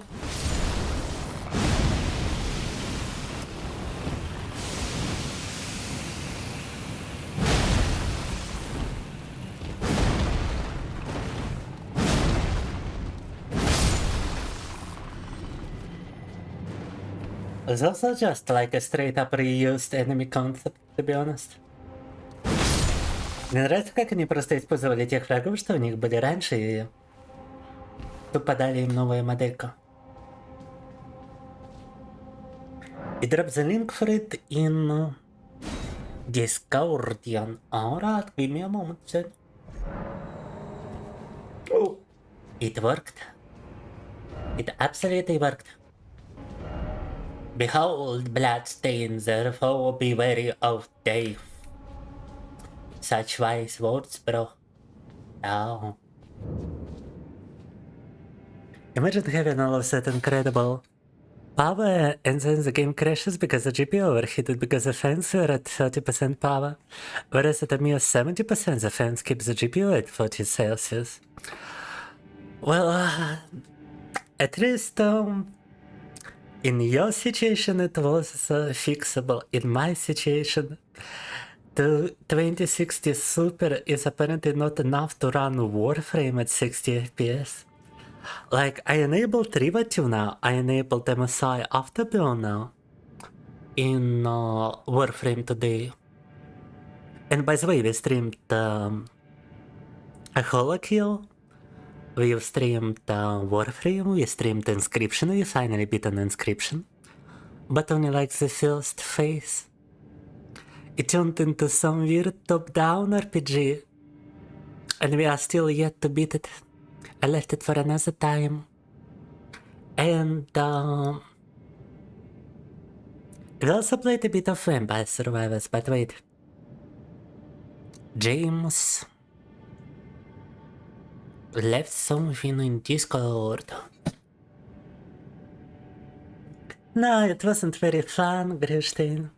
It's also just like a straight up reused enemy concept, to be honest. Мне нравится, как они просто использовали тех врагов, что у них были раньше, и тупо дали им новую модельку. И drop the link for it in Discordian. Alright, give me a moment, son. Oh, it worked. It absolutely worked. Behold, bloodstains, therefore be wary of death. Such wise words, bro. Oh. Imagine having all of that incredible power and then the game crashes because the GPU overheated because the fans were at 30% power. Whereas at a mere 70% the fans keep the GPU at 40 Celsius. Well, at least in your situation it was fixable. In my situation, the 2060 Super is apparently not enough to run Warframe at 60 FPS. Like, I enabled Rivative now, I enabled MSI Afterburn now in Warframe today. And by the way, we streamed a Holokill, we streamed Warframe, we streamed Inscription, we finally beat an Inscription. But only like the first phase. It turned into some weird top-down RPG. And we are still yet to beat it. I left it for another time. And we also played a bit of Vampire Survivors, but wait. James left something in Discord. No, it wasn't very fun, Grishstein.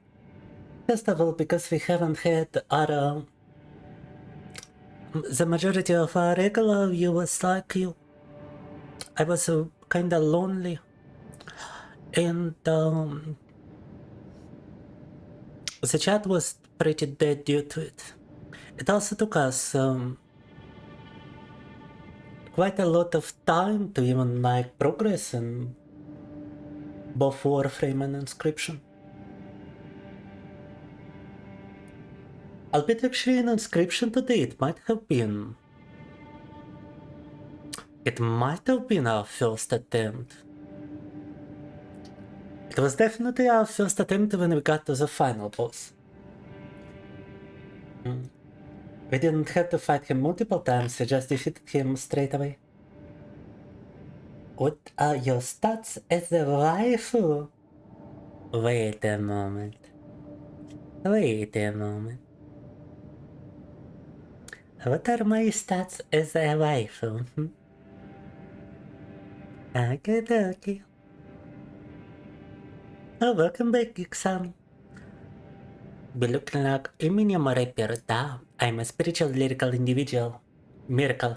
First of all, because we haven't had our... the majority of our regular viewers like you. I was kinda lonely. And the chat was pretty dead due to it. It also took us quite a lot of time to even like progress in both Warframe and Inscription. Albeit actually in Inscription today it might have been our first attempt. It was definitely our first attempt when we got to the final boss. We didn't have to fight him multiple times, we just defeated him straight away. What are your stats as a waifu? Wait a moment. What are my stats as a waifu? Okie. Oh, welcome back, Geeksan. Be looking like a minium rapper. Da, I'm a spiritual lyrical individual. Miracle.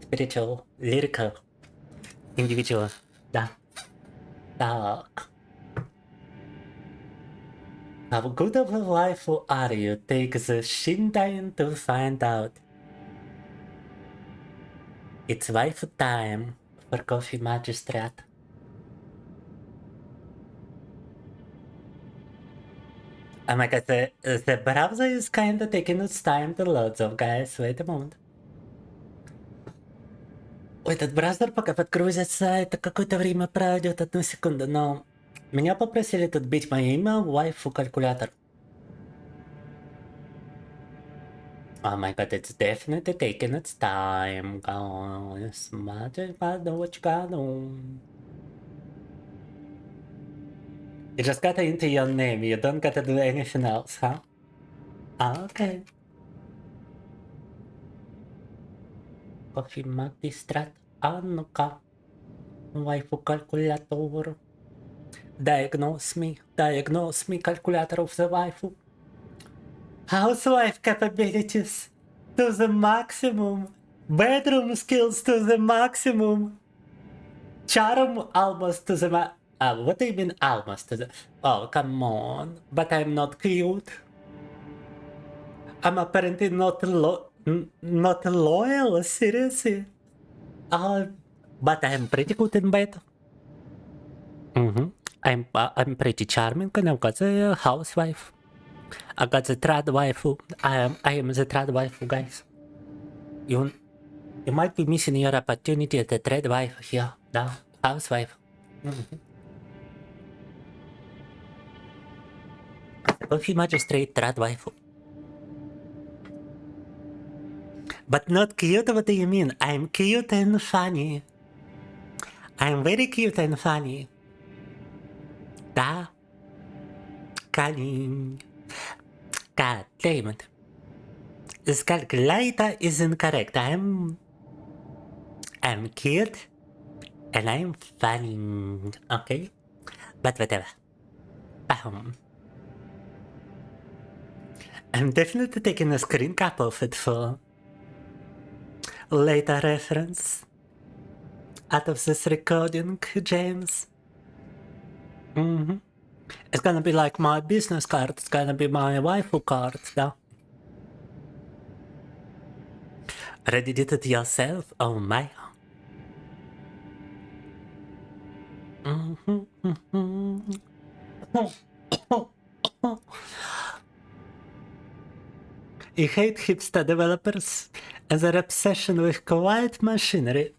Spiritual lyrical individual. Da. How good of a wife are you? Takes a shin time to find out. It's wife time for coffee magistrate. Oh my god, the browser is kinda taking its time to load, so guys, wait a moment. Ой, этот браузер пока подгрузится, это какое-то время пройдет, одну секунду, но меня попросили тут бить мое имя в waifu калькулятор. Oh my god, it's definitely taking its time, guys. Magic, what you got on? You just gotta enter your name, you don't gotta do anything else, huh? Okay. Coffee magistrate, ну-ка. Waifu calculator. Diagnose me, calculator of the waifu. Housewife capabilities to the maximum. Bedroom skills to the maximum. Charm almost to the what do you mean almost to the... Oh, come on. But I'm not cute. I'm apparently not loyal, seriously. But I'm pretty good in bed. I'm pretty charming and I've got the housewife. I got the trad waifu. I am the trad waifu, guys. You might be missing your opportunity at the trad wife here. The housewife. Coffee magistrate, trad waifu. But not cute, what do you mean? I'm cute and funny. I'm very cute and funny. Da. Calling. God damn it. This calculator is incorrect. I'm cute and I'm funny. Okay? But whatever. I'm definitely taking a screen cap of it for later reference. Out of this recording, James. It's gonna be like my business card. It's gonna be my waifu card, yeah. Already did it yourself? Oh my. I hate hipster developers and their obsession with quiet machinery.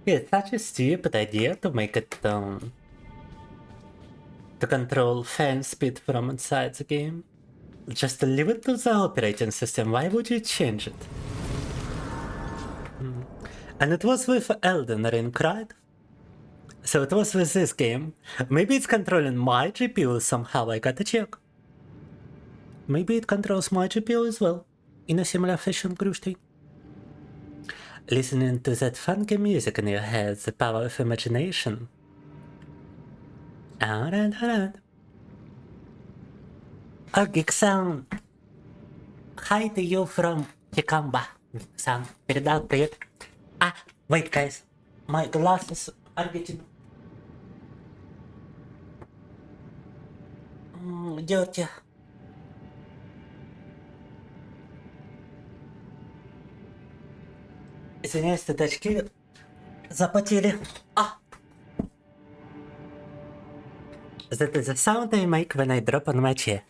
It's such a stupid idea to make it to control fan speed from inside the game. Just leave it to the operating system. Why would you change it? And it was with Elden Ring, right? So it was with this game. Maybe it's controlling my GPU somehow, I gotta check. Maybe it controls my GPU as well, in a similar fashion, Grushti. Listening to that funky music in your head, the power of imagination. Alright. Oh, Geeksan. Hi to you from Kikamba. Geeksan, передал привет. Wait guys, my glasses are getting dirty. Извиняюсь, тут очки запотели. That is the sound I make when I drop on my chair.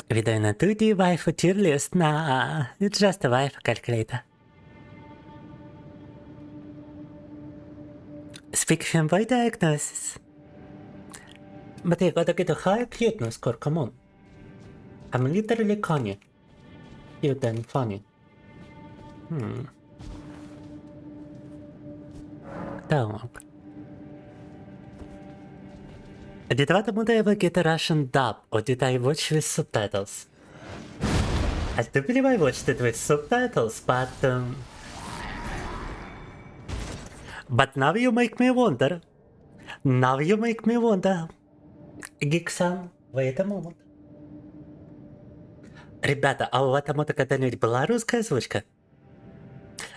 Видаю на 2D waifu tier list. Nah, it's just a waifu calculator. Speak Femboy diagnosis. But I gotta get a higher cuteness score, come on. I'm literally Kanye. Cute and funny. Так. Did Vatuber ever get a Russian dub, or did I watch with subtitles? I do believe I watched it with subtitles, but now you make me wonder. Now you make me wonder. Geek-san, wait a moment. Ребята, а у этого когда-нибудь была русская озвучка?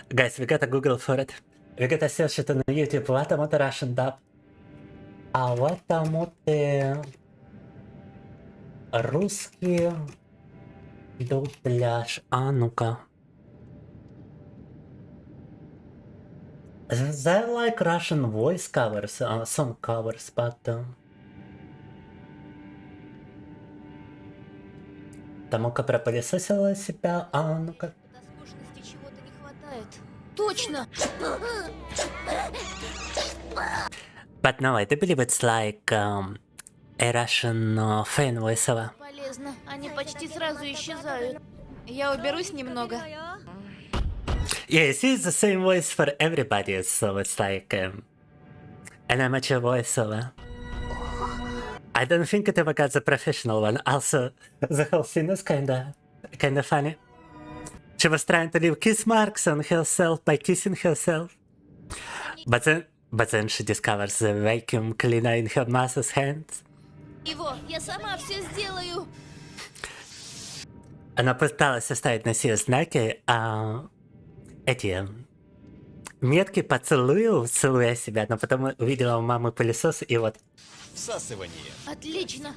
Guys, we gotta Google for it. We gotta search it on YouTube. What about Russian dub? А вот там русский дубляж. А ну-ка. They like Russian voice covers, some covers, but... Тамука пропылесосила себя, а ну-ка. До скучности чего-то не хватает. Точно! But no, I do believe it's like a Russian fan voiceover. Полезно, они почти сразу исчезают. Я уберусь немного. Yeah, you see, it's the same voice for everybody, so it's like an amateur voiceover. I don't think it ever got the professional one. Also, the whole scene is kinda funny. She was trying to leave kiss marks on herself by kissing herself. But then she discovers the vacuum cleaner in her mother's hands. Его, я сама все сделаю. Она пыталась оставить на себе знаки, эти метки поцелую, целуя себя, но потом увидела у мамы пылесос и вот... Всасывание. Отлично.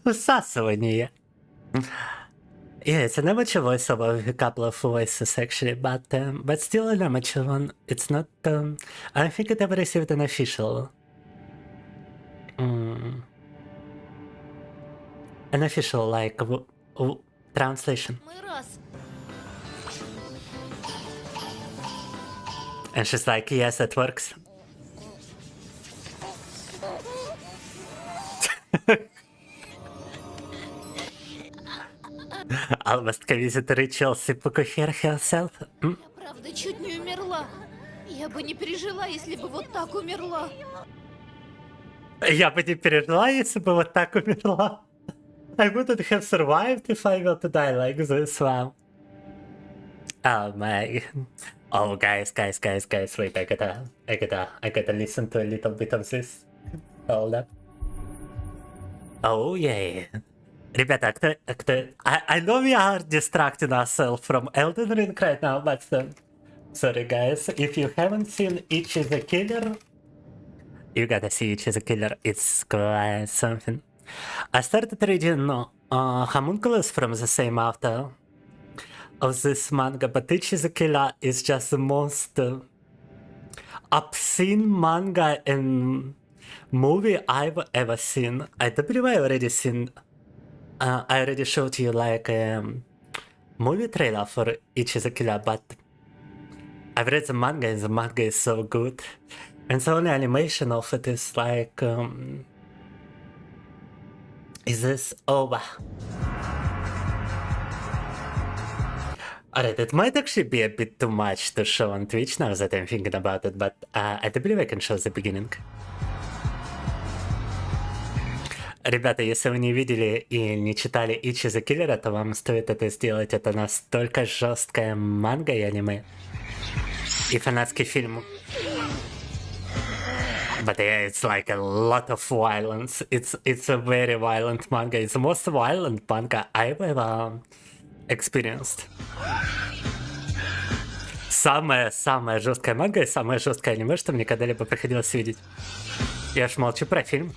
Всасывание. Yeah, it's an amateur voiceover with a couple of voices actually, but still an amateur one. It's not... I don't think it ever received an official... an official, like, translation. And she's like, yes, it works. Almost committed ritual seppuku here herself. Я правда чуть не умерла. Я бы не пережила, если бы вот так умерла. Я бы не пережила, если бы вот так умерла. I wouldn't have survived if I were to die like this, wow. Oh my... Oh, guys, wait, I gotta listen to a little bit of this. Hold up. Oh, yeah. Ребята, кто... I know we are distracting ourselves from Elden Ring right now, but... sorry, guys. If you haven't seen Ichi the Killer, you gotta see Ichi the Killer. It's quite something. I started reading Homunculus from the same author of this manga, but Ichi the Killer is just the most obscene manga and movie I've ever seen. I do believe I already seen... I already showed you like a movie trailer for Ichi the Killer, but I've read the manga and the manga is so good. And the only animation of it is like... is this over? Alright, it might actually be a bit too much to show on Twitch now that I'm thinking about it, but I do believe I can show the beginning. Ребята, если вы не видели и не читали Ичи the Killer, то вам стоит это сделать. Это настолько жесткая манга и аниме. И фанатский фильм. But yeah, it's like a lot of violence. It's a very violent manga. It's the most violent manga I've ever experienced. Самая жесткая манга и самое жесткое аниме, что мне когда-либо приходилось видеть. Я ж молчу про фильм.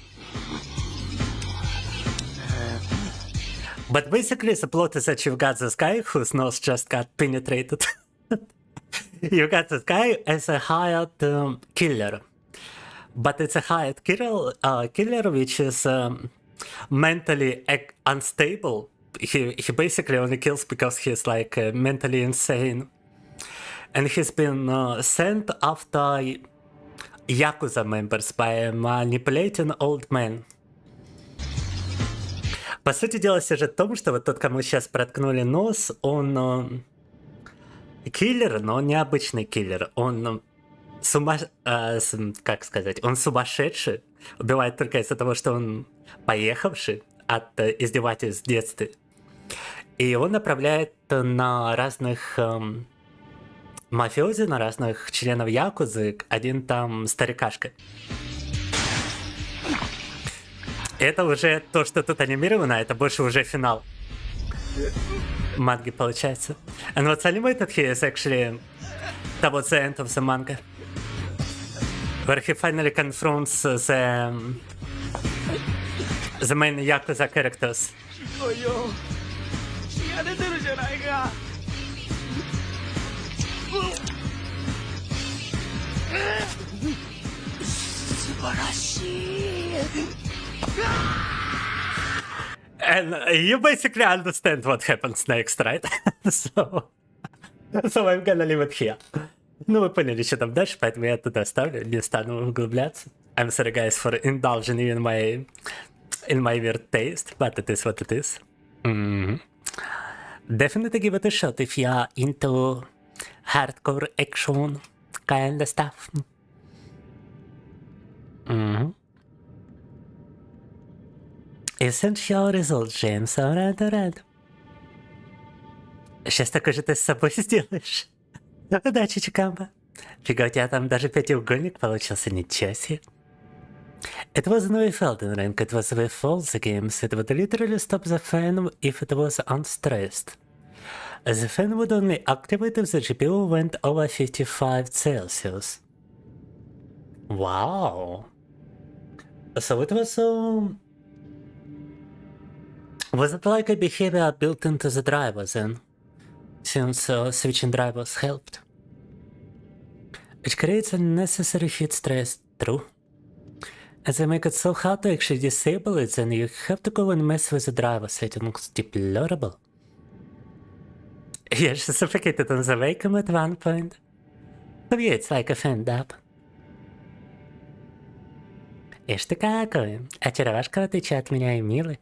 But basically the plot is that you've got this guy whose nose just got penetrated. You got this guy as a hired killer. But it's a hired killer which is mentally unstable. He basically only kills because he's like mentally insane. And he's been sent after Yakuza members by manipulating old men. По сути дела, сюжет в том, что вот тот, кому сейчас проткнули нос, он киллер, но он необычный киллер. Он как сказать, он сумасшедший, убивает только из-за того, что он поехавший от издевательств в детстве. И его направляет на разных мафиози, на разных членов Якузы, один там старикашка. Это уже то, что тут анимировано, это больше уже финал манги получается. And what's animated here is actually towards the end of the manga, where he finally confronts the main Yakuza characters. And you basically understand what happens next, right? so I'm gonna leave it here. Ну, вы поняли, что там дальше, поэтому я тут оставлю, не стану углубляться. I'm sorry, guys, for indulging in my weird taste, but it is what it is. Definitely give it a shot if you are into hardcore action kind of stuff. Essential result, Джеймс. Alright. Сейчас такой же ты с собой сделаешь. Удачи, Чикамба. Фига, у тебя там даже пятиугольник получился, ничего себе. It wasn't with Elden Ring, it was with all the games. It would literally stop the fan if it was unstressed. The fan would only activate if the GPU went over 55 Celsius. Wow. So it was was it like a behavior built into the driver then? Since switching drivers helped. Which creates unnecessary heat stress, true. As they make it so hard to actually disable it, then you have to go and mess with the driver settings. Deplorable. You actually suffocated on the vacuum at one point. So yeah, it's like a fan up. Ишь ты какой, очаровашка в отличие от меня и милый.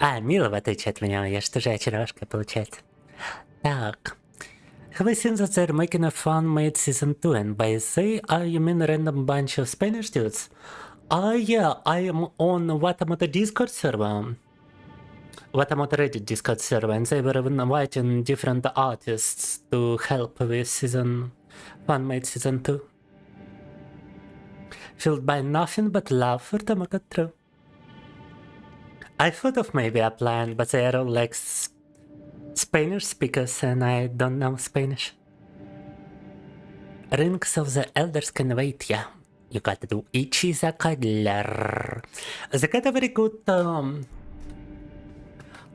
А, милый в отличие от меня, я же тоже очаровашка получается. Так. Have you seen that they're making a fan-made season 2? And by they, you mean a random bunch of Spanish dudes? Yeah, I am on Watamoto Discord server. Watamoto Reddit Discord server, and they were inviting different artists to help with fan-made season 2. Fueled by nothing but love for Tomoka. I thought of maybe applying, but they are all like Spanish speakers and I don't know Spanish. Rings of the Elders can wait, yeah. You gotta do Ichi the Cuddler. They got a very good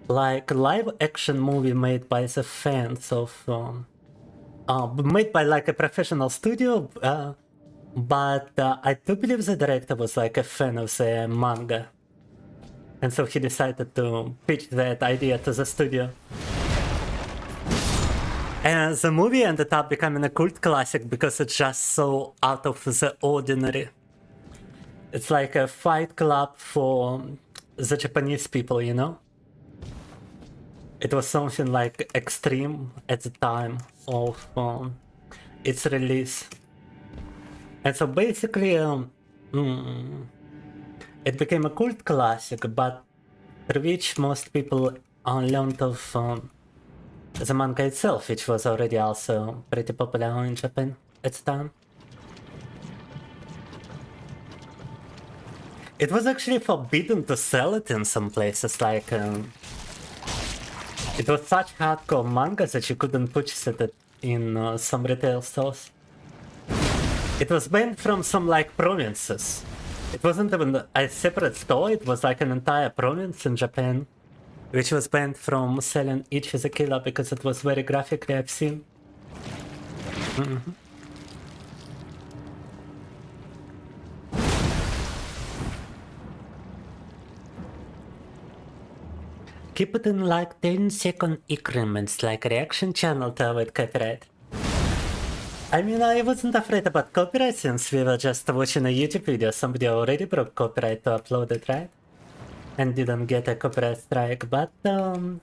like live action movie made by the fans of made by like a professional studio, but I do believe the director was like a fan of the manga. And so he decided to pitch that idea to the studio. And the movie ended up becoming a cult classic because it's just so out of the ordinary. It's like a fight club for the Japanese people, you know? It was something like extreme at the time of its release. And so basically, it became a cult classic, but through which most people learned of the manga itself, which was already also pretty popular in Japan at the time. It was actually forbidden to sell it in some places, like it was such hardcore manga that you couldn't purchase it in some retail stores. It was banned from some like provinces. It wasn't even a separate store, it was like an entire province in Japan, which was banned from selling Ichi the Killer because it was very graphically obscene. Keep it in like 10-second increments, like a reaction channel to avoid copyright. I mean, I wasn't afraid about copyright since we were just watching a YouTube video. Somebody already broke copyright to upload it, right? And didn't get a copyright strike, but I'll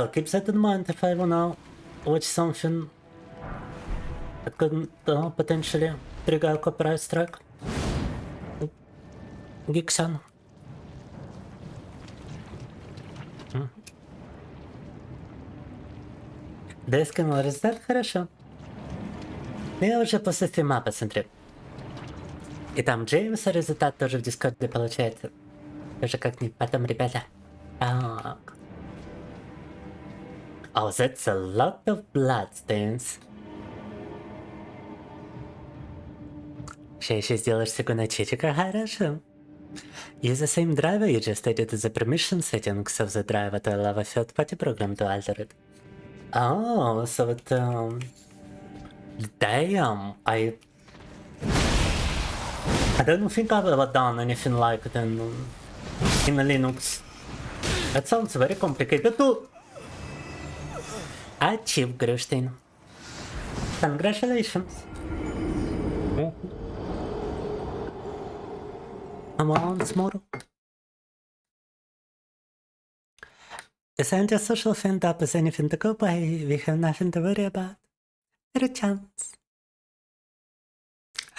keep that in mind if I wanna watch something that could potentially trigger a copyright strike. Geekson. Да я скинул результат, хорошо. Я уже после стрима посмотрю. И там Джеймса результат тоже в Дискорде получается. Тоже как-нибудь потом, ребята. Так. Oh, that's a lot of bloodstains. Сейчас еще сделаешь секунду читика, хорошо. Use the same driver you just added to the permission settings of the driver to allow a third-party program to alter it. Oh, so it, damn, I don't think I've ever done anything like it in Linux. That sounds very complicated to achieve, Grustin. Congratulations. Come on, tomorrow. Is anti-social fan up as anything to go by? We have nothing to worry about. Not a chance.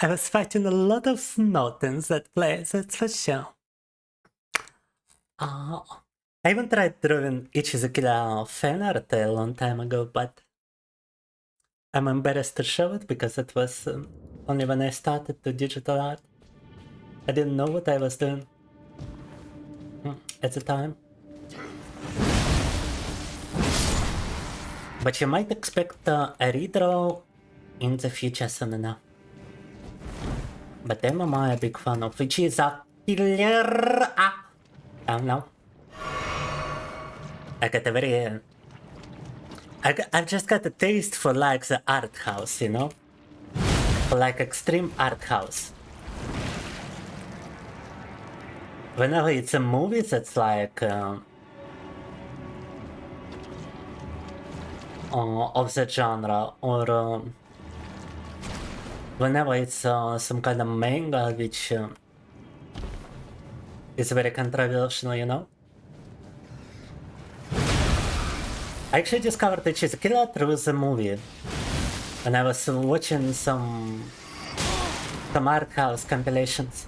I was fighting a lot of snot in that place, that's for sure. Oh, I even tried drawing Ichizukila fan art a long time ago, but I'm embarrassed to show it because it was only when I started to digital art. I didn't know what I was doing at the time. But you might expect a redraw in the future soon enough. But them am I a big fan of, which is a killer. I don't know. I got a very... I've just got a taste for like the art house, you know? For like extreme art house. Whenever it's a movie that's like of the genre, or whenever it's some kind of manga which is very controversial, you know. I actually discovered that she's a killer through the movie when I was watching some art house compilations.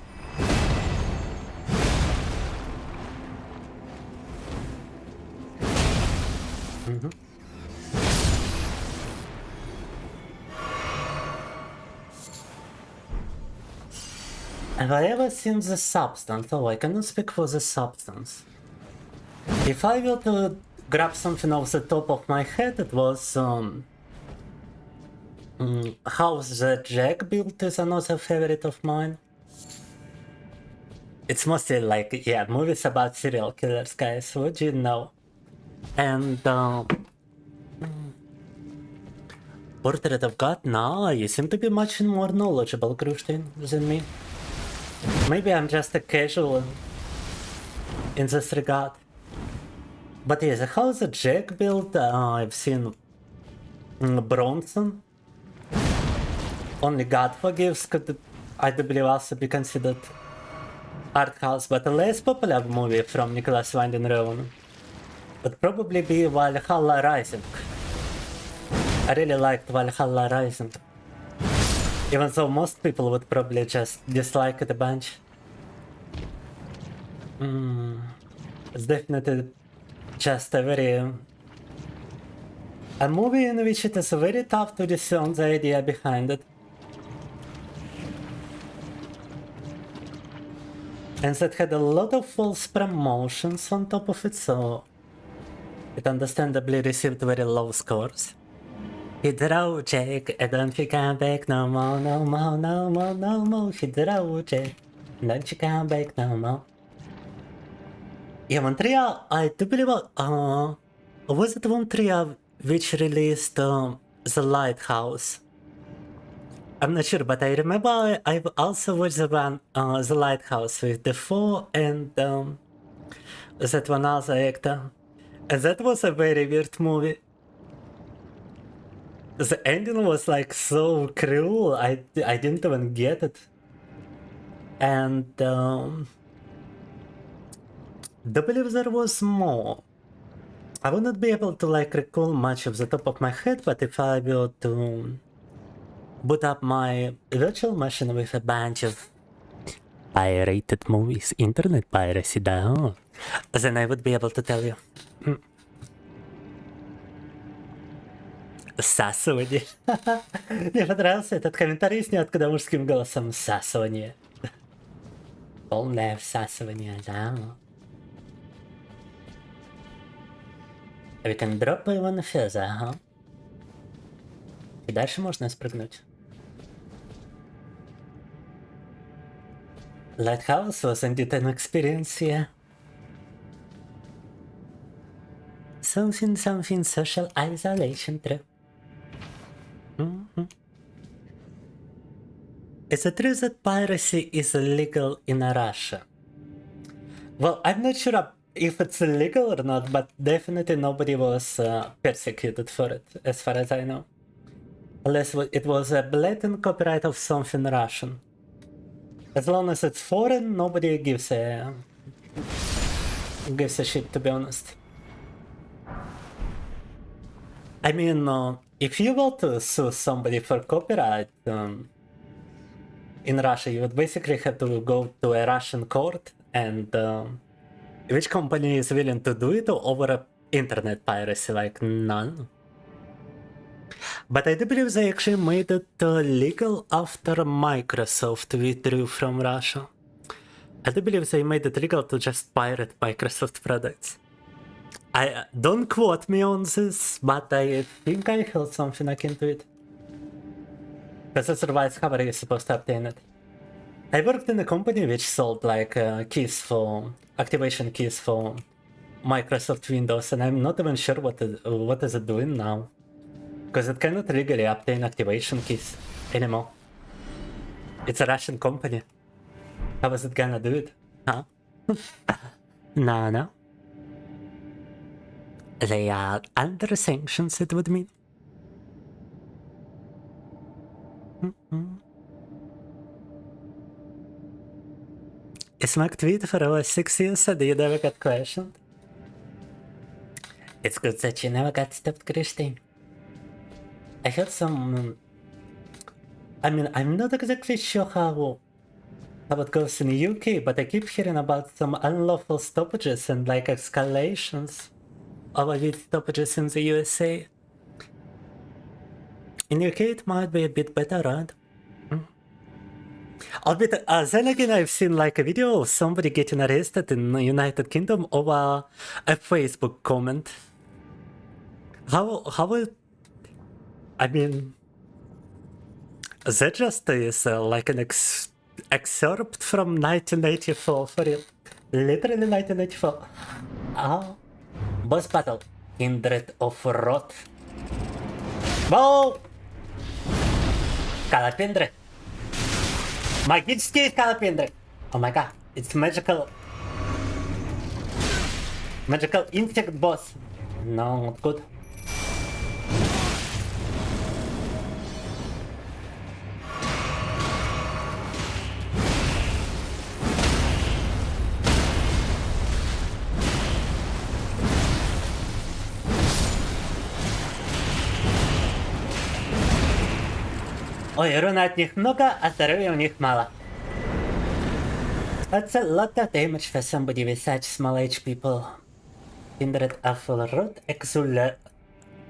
Have I ever seen the substance? Oh, I cannot speak for the substance. If I were to grab something off the top of my head, it was House the Jack built is another favorite of mine. It's mostly like, yeah, movies about serial killers, guys, what do you know? And Portrait of God? Nah, you seem to be much more knowledgeable, Grustin, than me. Maybe I'm just a casual in this regard. But yes, how the Jack built, I've seen Bronson. Only God Forgives could, I do believe, also be considered art house, but a less popular movie from Nicholas Winding Refn would probably be Valhalla Rising. I really liked Valhalla Rising. Even though most people would probably just dislike it a bunch. It's definitely just a very... a movie in which it is very tough to discern the idea behind it. And that had a lot of false promotions on top of it, so it understandably received very low scores. Hit the road, Jake, and don't you come back no more, no more, no more, no more. Hit the road, Jake, and don't you come back no more. Yeah, Montreal, I do believe, was it Montreal which released The Lighthouse? I'm not sure, but I remember I've also watched the one, The Lighthouse with Defoe and that one other actor. And that was a very weird movie. The ending was like so cruel, I didn't even get it. And I believe there was more. I would not be able to like recall much of the top of my head, but if I were to boot up my virtual machine with a bunch of pirated movies, internet piracy, then I would be able to tell you. Всасывание. Мне понравился этот комментарий с ниоткуда мужским голосом. Всасывание. Полное всасывание, да. We can drop one feather, ага. И дальше можно спрыгнуть. Lighthouse was indeed an experience, yeah. Something social isolation, true. Is it true that piracy is illegal in Russia? Well, I'm not sure if it's illegal or not, but definitely nobody was persecuted for it, as far as I know. Unless it was a blatant copyright of something Russian. As long as it's foreign, nobody gives a shit, to be honest. I mean, if you were to sue somebody for copyright in Russia, you would basically have to go to a Russian court, and which company is willing to do it over internet piracy? Like, none. But I do believe they actually made it legal after Microsoft withdrew from Russia. I do believe they made it legal to just pirate Microsoft products. I don't quote me on this, but I think I heard something akin to it. Because otherwise, how are you supposed to obtain it? I worked in a company which sold like keys for activation keys for Microsoft Windows, and I'm not even sure what is it doing now. Because it cannot legally obtain activation keys anymore. It's a Russian company. How is it gonna do it? Huh? No. They are under sanctions, it would mean. Is my tweet for over 6 years that you never got questioned? It's good that you never got stopped, Christine. I heard some... I mean, I'm not exactly sure how it goes in the UK, but I keep hearing about some unlawful stoppages and like escalations of these stoppages in the USA. In UK it might be a bit better, right? Albeit, then again, I've seen like a video of somebody getting arrested in the United Kingdom over a Facebook comment. How it... I mean, that just is like an excerpt from 1984 for real. Literally 1984. Boss battle. Kindred of Rot. Whoa! Scalapindre. Магические Scalapindre. Oh my god, it's magical. Magical insect boss. No, not good. Ой, руна от них много, а здоровья у них мало. That's a lot of damage for somebody with such small HP, people. Kindred of Rot Exul...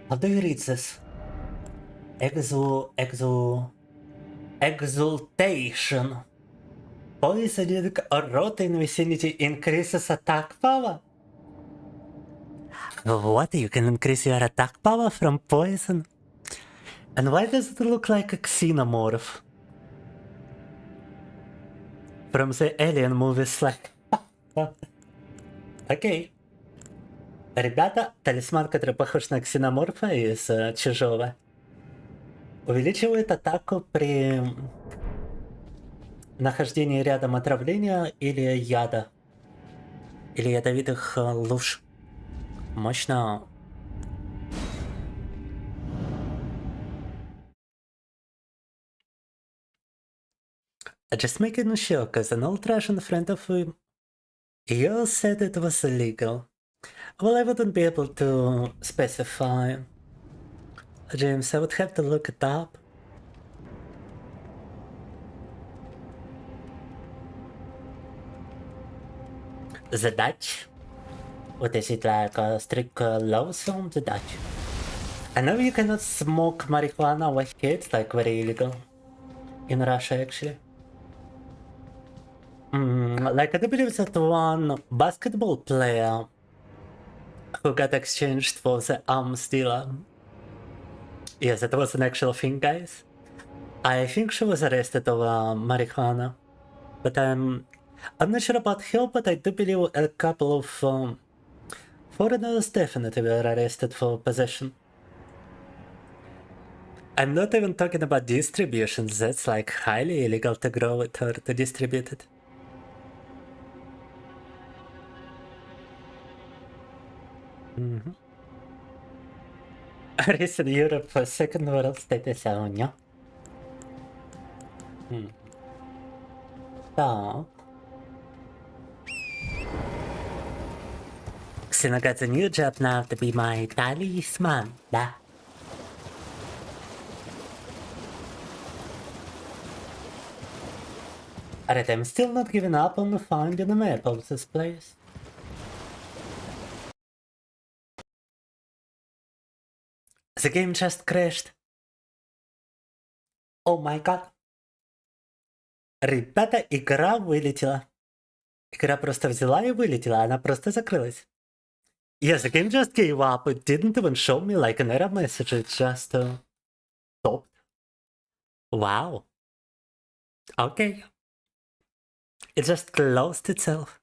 How do you read this? Exultation. Poisoning Rot in vicinity increases attack power. What? You can increase your attack power from poison? And why does it look like a xenomorph? From the Alien movies, like... Окей. Ребята, талисман, который похож на ксеноморфа из Чужого, увеличивает атаку при нахождении рядом отравления или яда. Или ядовитых луж. Мощно. Just making sure, because an old Russian friend of yours said it was illegal. Well, I wouldn't be able to specify. James, I would have to look it up. The Dutch? What is it, like a strict law on the Dutch? I know you cannot smoke marijuana over here, it's like very illegal. In Russia, actually. Like, I do believe that one basketball player who got exchanged for the arms dealer. Yes, that was an actual thing, guys. I think she was arrested over marijuana. But I'm not sure about her, but I do believe a couple of foreigners definitely were arrested for possession. I'm not even talking about distribution, that's like highly illegal to grow it or to distribute it. Recent Europe for second world status only. Так. Xena got a new job now to be my talisman, да? Alright, I'm still not giving up on finding a map of this place. The game just crashed. Oh my god. Ребята, игра вылетела. Игра просто взяла и вылетела, она просто закрылась. Yeah, the game just gave up. It didn't even show me like an error message, it just stopped. Wow. Okay. It just closed itself.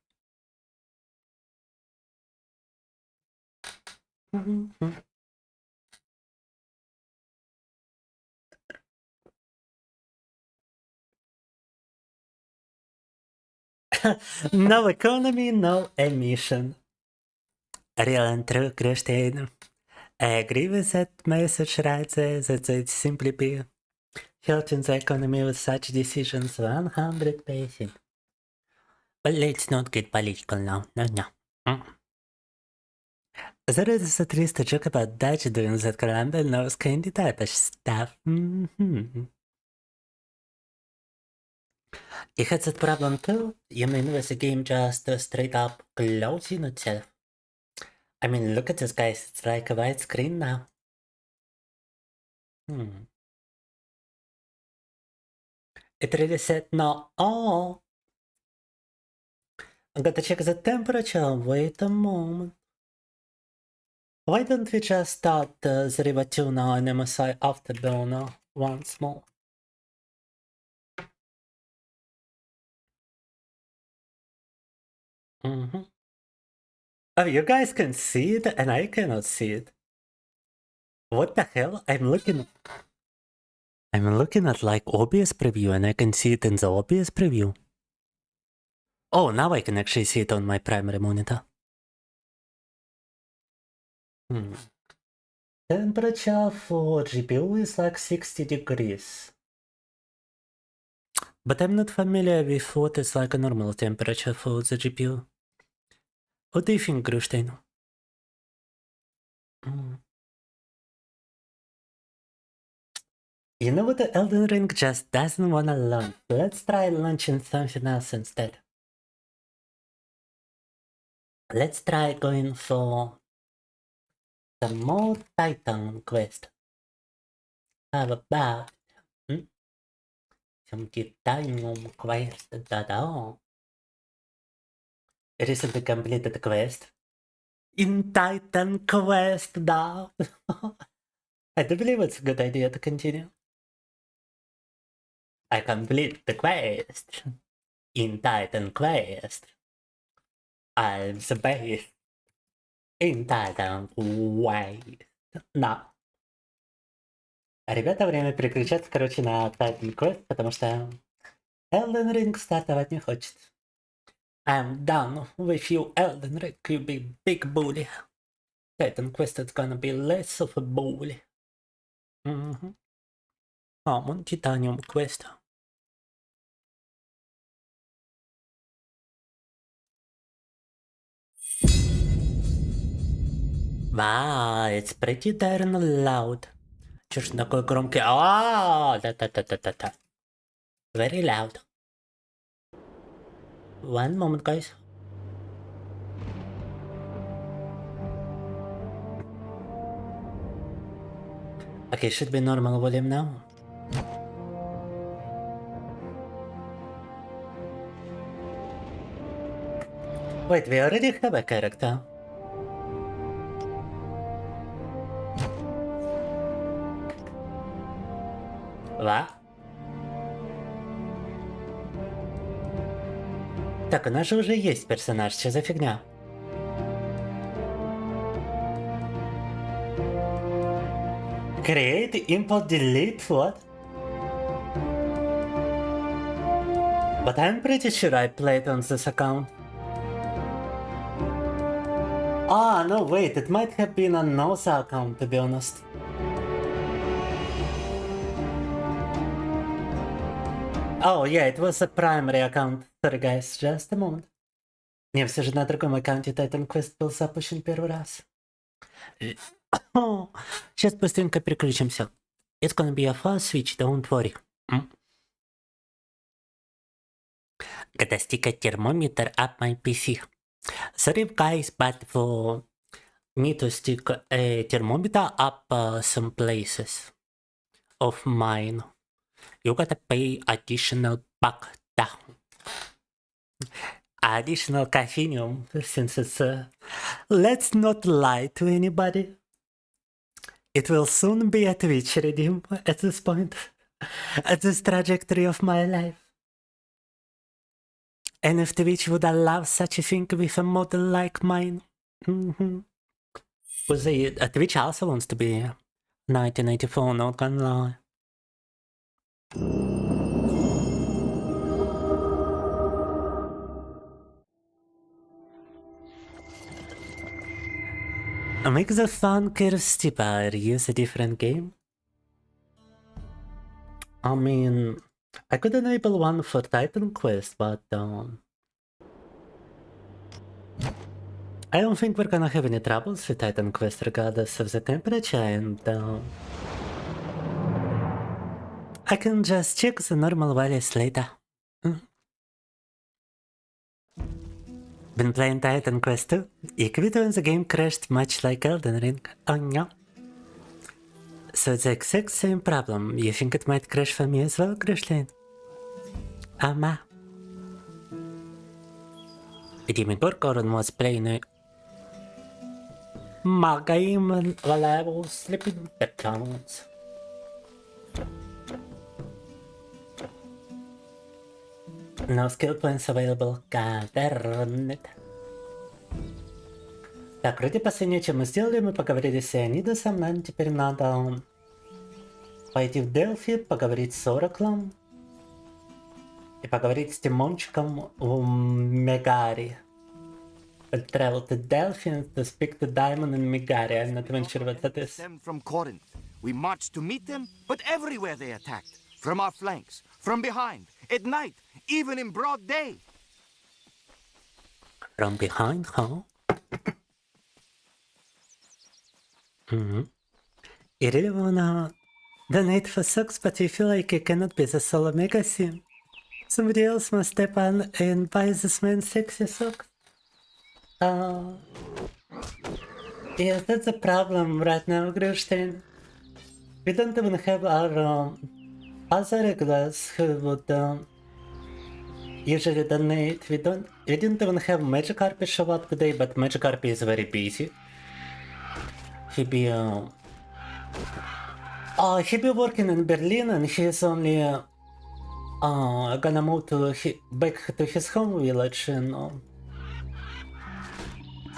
No economy, no emission. Real and true, Christian. I agree with that message right there, that it simply be hurting the economy with such decisions 100%. But let's not get political now, no. There is at least a joke about Dutch doing that Columbia knows candy type of stuff. It had that problem too. You mean with the game just straight up closing itself? I mean, look at this, guys. It's like a white screen now. It really said no. Oh! I gotta check the temperature. Wait a moment. Why don't we just start the River Tuna and MSI Afterburner once more? Oh, you guys can see it and I cannot see it. What the hell? I'm looking at like OBS preview and I can see it in the OBS preview. Oh, now I can actually see it on my primary monitor. Temperature for GPU is like 60 degrees. But I'm not familiar with what is like a normal temperature for the GPU. What do you think, Grustein? You know what, the Elden Ring just doesn't wanna launch. Let's try launching something else instead. Let's try going for the more Titan quest. How about some Titanium quest? Recently completed the quest. In Titan quest now. I do believe it's a good idea to continue. I complete the quest. In Titan quest. I'm the best. In Titan quest. No. Ребята, время переключаться, короче, на Titan quest, потому что Elden Ring стартовать не хочет. I'm done with you, Elden Ring, you big bully. Titan quest is gonna be less of a bully. Common Titanium quest. Wow, it's pretty darn loud. Чё ж такой громкий? Да. Very loud. One moment, guys. Okay, should be normal volume now. Wait, we already have a character. Ла? Так, у нас же уже есть персонаж, что за фигня? Create, import, delete, what? But I'm pretty sure I played on this account. Ah, no, wait, it might have been on Nosa account, to be honest. Oh, yeah, it was a primary account. Sorry, guys, just a moment. Не, все же на другом аккаунте Titan Quest был запущен первый раз. Сейчас быстренько переключимся. It's gonna be a fast switch, don't worry. Gotta stick a thermometer up my PC. Sorry guys, but for me to stick a thermometer up some places of mine, you gotta pay additional buck down. Additional caffeine, since it's let's not lie to anybody. It will soon be a Twitch redeem at this point, at this trajectory of my life. And if Twitch would allow such a thing with a model like mine, Twitch also wants to be 1984, not gonna lie. Make the funkers deeper, use a different game. I mean, I could enable one for Titan Quest, but I don't think we're gonna have any troubles with Titan Quest regardless of the temperature, and I can just check the normal values later. Been playing Titan Quest 2. You quit when the game crashed much like Elden Ring. Oh no. So it's the exact same problem. You think it might crash for me as well, Grishline? Ma. Jimmy Gorgoron was playing my game while I was sleeping. That counts. No skill points available. God damn it. Так, вроде последнее, что мы сделали, мы поговорили с Ионидосом, нам теперь надо пойти в Делфи, поговорить с Ораклом и поговорить с Тимончиком в Мегари. We'll travel to Delphi to speak to Diamond and Megari. I'm not even sure what that is. Them from Corinth. We marched to meet them, but everywhere they attacked. From our flanks, from behind, at night, even in broad day. From behind, huh? You really wanna donate for socks, but you feel like you cannot be the solo mega sim. Somebody else must step on and buy this man's sexy socks. Yeah, that's a problem right now, Grishstein. We don't even have our other regulars who would usually donate. We didn't even have Magikarp show up today, but Magikarp is very busy. He be working in Berlin, and he's only gonna move to back to his home village in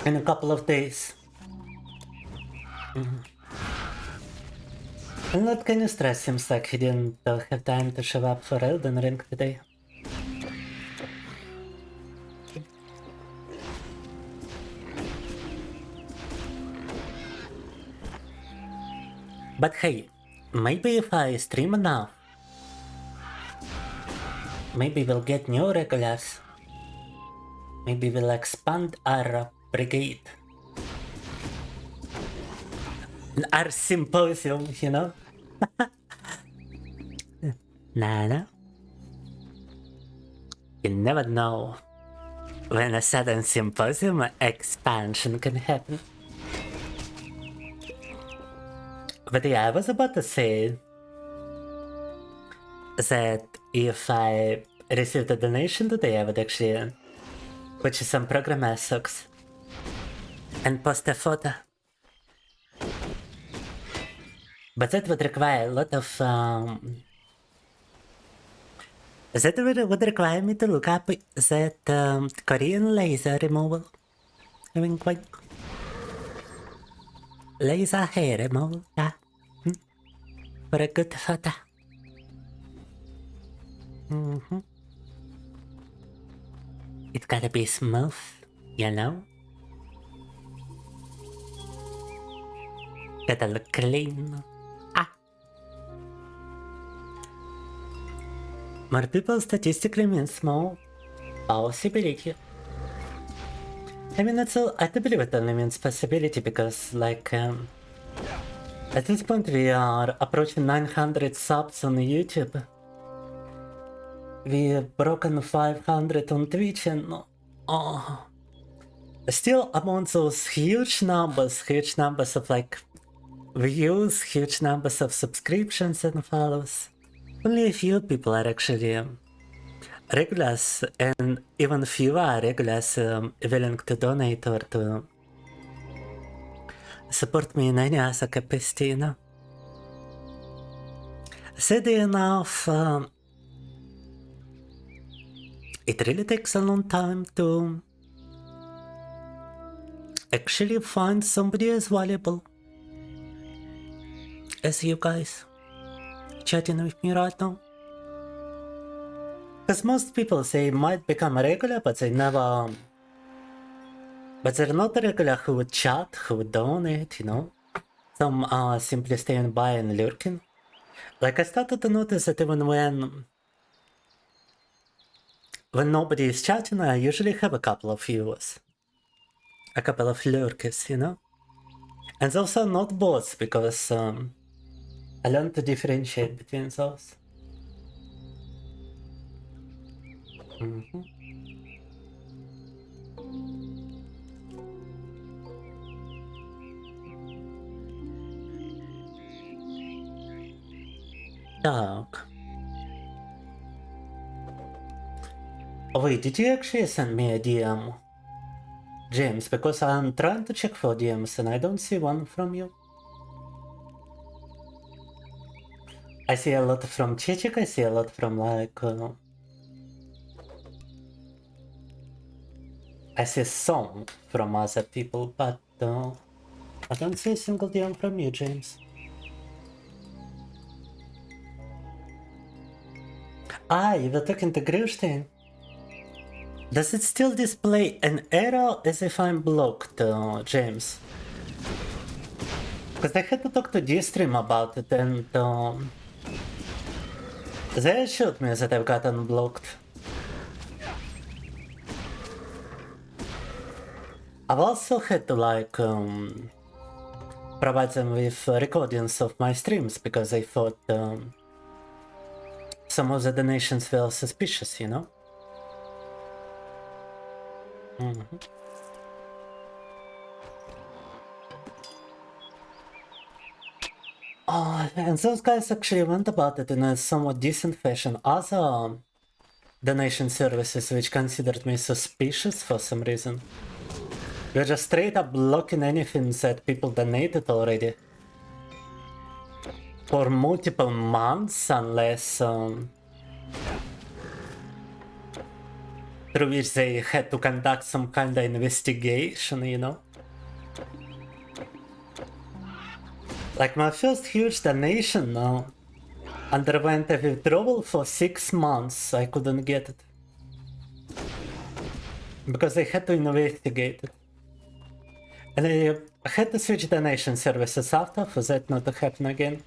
a couple of days. And that kind of stress seems like he didn't have time to show up for Elden Ring today. But hey, maybe if I stream enough, maybe we'll get new regulars. Maybe we'll expand our brigade. Our symposium, you know? Nah. You never know when a sudden symposium expansion can happen. But yeah, I was about to say that if I received a donation today, I would actually put some program assets and post a photo. But that would require a lot of that would require me to look up that Korean laser removal. I mean, like laser hair removal, yeah. For a good photo. It gotta be smooth, you know? Gotta look clean. More people statistically means more possibility. I mean, I do believe it only means possibility because, like, at this point we are approaching 900 subs on YouTube. We've broken 500 on Twitch and still among those huge numbers of like views, huge numbers of subscriptions and follows, only a few people are actually regulars, and even fewer are regulars willing to donate or to support me in any other capacity, you know. Sadly enough, it really takes a long time to actually find somebody as valuable as you guys chatting with me right now. Because most people, they might become a regular, but they never... But they're not a regular who would chat, who would donate, you know? Some are simply staying by and lurking. Like, I started to notice that even when nobody is chatting, I usually have a couple of viewers. A couple of lurkers, you know? And those are not bots, because I learned to differentiate between those. Так. Wait, did you actually send me a DM, James? Because I'm trying to check for DMs and I don't see one from you. I see a lot from Chichik, I see a lot from like... I see some from other people, but I don't see a single DM from you, James. You were talking to Grillstein. Does it still display an error as if I'm blocked, James? Because I had to talk to D-Stream about it, and they assured me that I've gotten blocked. I've also had to like provide them with recordings of my streams because I thought some of the donations were suspicious, you know? And those guys actually went about it in a somewhat decent fashion. Other donation services which considered me suspicious for some reason, we're just straight up blocking anything that people donated already for multiple months, unless through which they had to conduct some kind of investigation, you know? Like my first huge donation underwent a withdrawal for 6 months. I couldn't get it because they had to investigate it. And I had to switch donation services after for that not to happen again.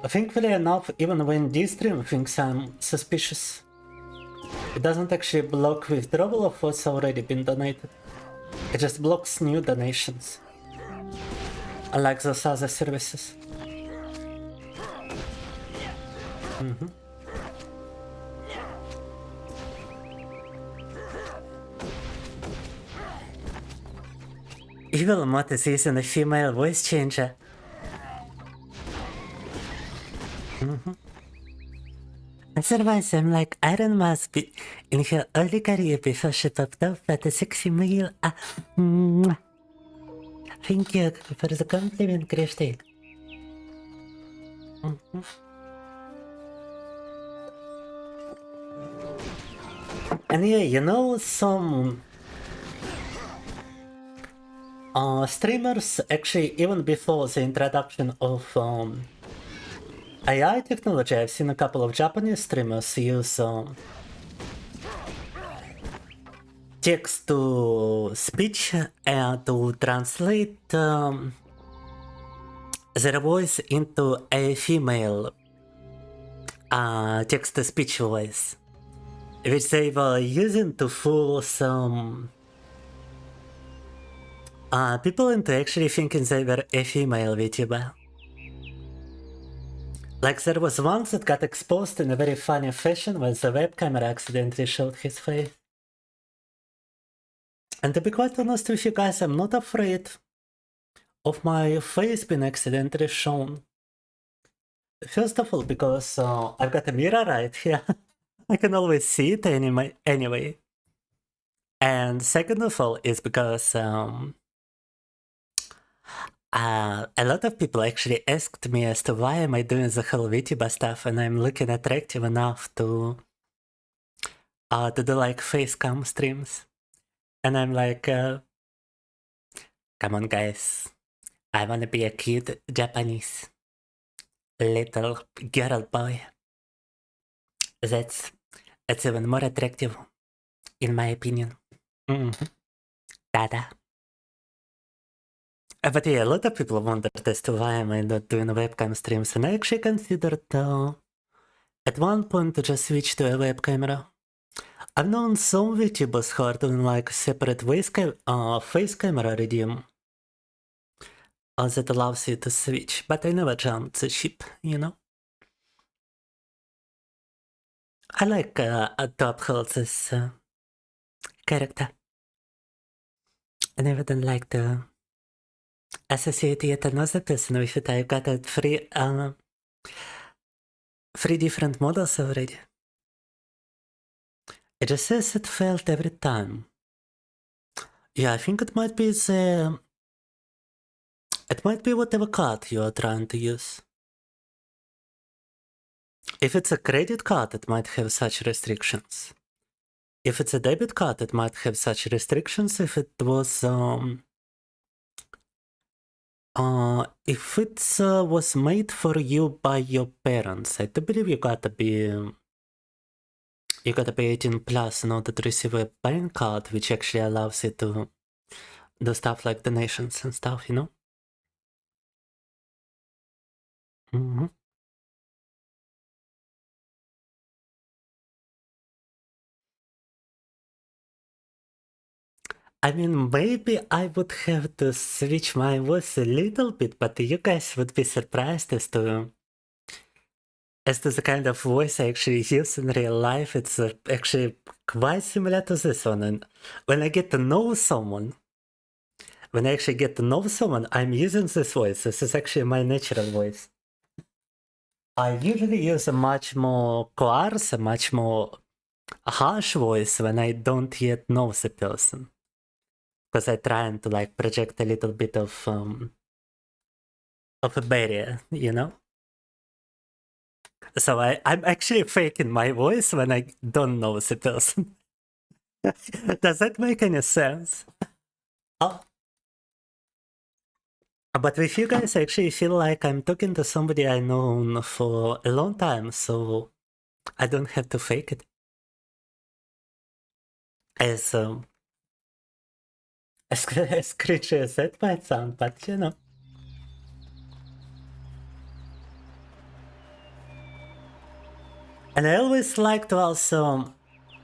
Thankfully enough, even when D-Stream thinks I'm suspicious, it doesn't actually block withdrawal of what's already been donated. It just blocks new donations. Unlike those other services. Evil mod is using a female voice changer. Otherwise, I'm like Iron must be in her early career before she popped up at a sexy male. Thank you for the compliment, Christy. And yeah, you know, some streamers actually, even before the introduction of AI technology, I've seen a couple of Japanese streamers use text to speech and to translate their voice into a female text to speech voice, which they were using to fool some people into actually thinking they were a female VTuber. Like there was one that got exposed in a very funny fashion when the web camera accidentally showed his face. And to be quite honest with you guys, I'm not afraid of my face being accidentally shown. First of all, because I've got a mirror right here. I can always see it anyway. And second of all is because a lot of people actually asked me as to why am I doing the whole VTuber stuff and I'm looking attractive enough to do like face cam streams. And I'm like, come on guys, I wanna be a cute Japanese little girl boy. That's even more attractive, in my opinion. Tada. But yeah, a lot of people wondered as to why am I not doing webcam streams, and I actually considered at one point to just switch to a web camera. I've known some VTubers who are doing like separate face camera redeem that allows you to switch, but I never jumped the ship, you know? I like to uphold this character. I never done like to associate yet another person with it. I've got three different models already. It just says it failed every time. Yeah, I think it might be whatever card you are trying to use. If it's a credit card, it might have such restrictions. If it's a debit card, it might have such restrictions. If it was was made for you by your parents, I do believe you gotta be 18 plus in order to receive a bank card, which actually allows you to do stuff like donations and stuff, you know? I mean, maybe I would have to switch my voice a little bit, but you guys would be surprised as to the kind of voice I actually use in real life. It's actually quite similar to this one. And when I get to know someone, I'm using this voice. This is actually my natural voice. I usually use a much more coarse, a much more harsh voice when I don't yet know the person. Because I try to like project a little bit of a barrier, you know? So I'm actually faking my voice when I don't know the person. Does that make any sense? Oh. But with you guys, I actually feel like I'm talking to somebody I know for a long time, so I don't have to fake it. As cringy as that might sound, but you know. And I always like to also...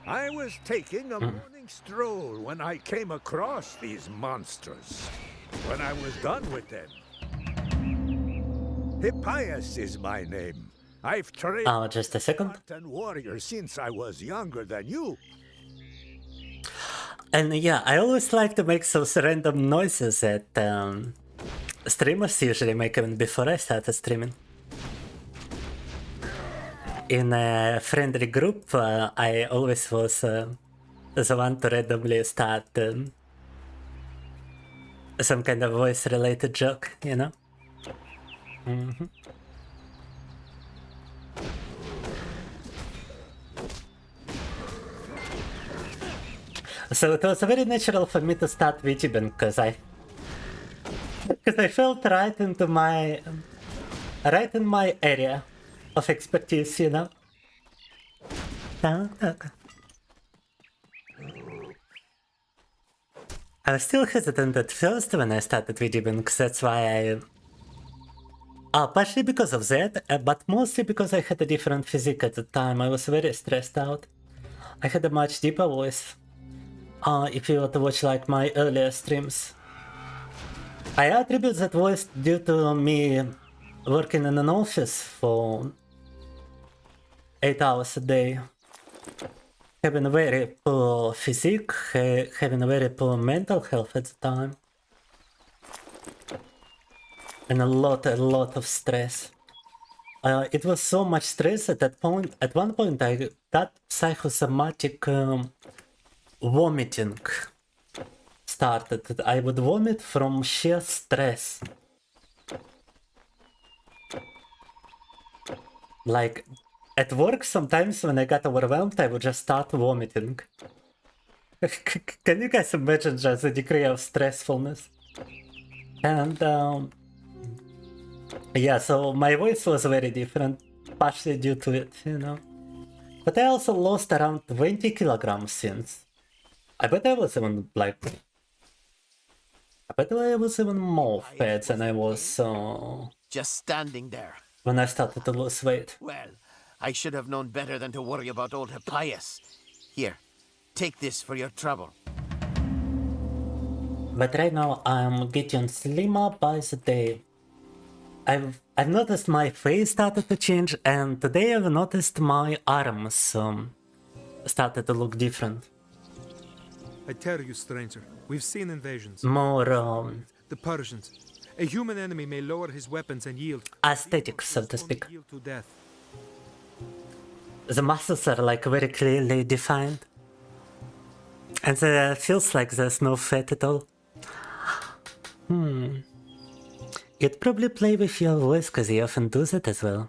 I was taking a morning stroll when I came across these monsters. When I was done with them. Hippias is my name. I've trained just a second. Spartan warrior since I was younger than you. And yeah, I always like to make those random noises that streamers usually make even before I started streaming. In a friendly group, I always was the one to randomly start some kind of voice-related joke, you know? So it was very natural for me to start VTubing because I felt right in my area of expertise, you know. I was still hesitant at first when I started VTubing, because that's why partially because of that, but mostly because I had a different physique at the time. I was very stressed out. I had a much deeper voice. If you were to watch like my earlier streams, I attribute that voice due to me working in an office for 8 hours a day, having a very poor physique, having a very poor mental health at the time, and a lot of stress. It was so much stress at one point I got psychosomatic vomiting started. I would vomit from sheer stress. Like at work sometimes when I got overwhelmed I would just start vomiting. Can you guys imagine just the degree of stressfulness? And yeah, so my voice was very different, partially due to it, you know. But I also lost around 20 kilograms since. I bet I was even like... I bet I was even more fat than I was just standing there. When I started to lose weight. Well, I should have known better than to worry about old Hippias. Here, take this for your trouble. But right now I'm getting slimmer by the day. I've noticed my face started to change, and today I've noticed my arms started to look different. I tell you, stranger, we've seen invasions. More the Persians. A human enemy may lower his weapons and yield. Aesthetic, so to speak. Yield to death. The muscles are like very clearly defined. And it feels like there's no fat at all. You'd probably play with your voice because you often do that as well.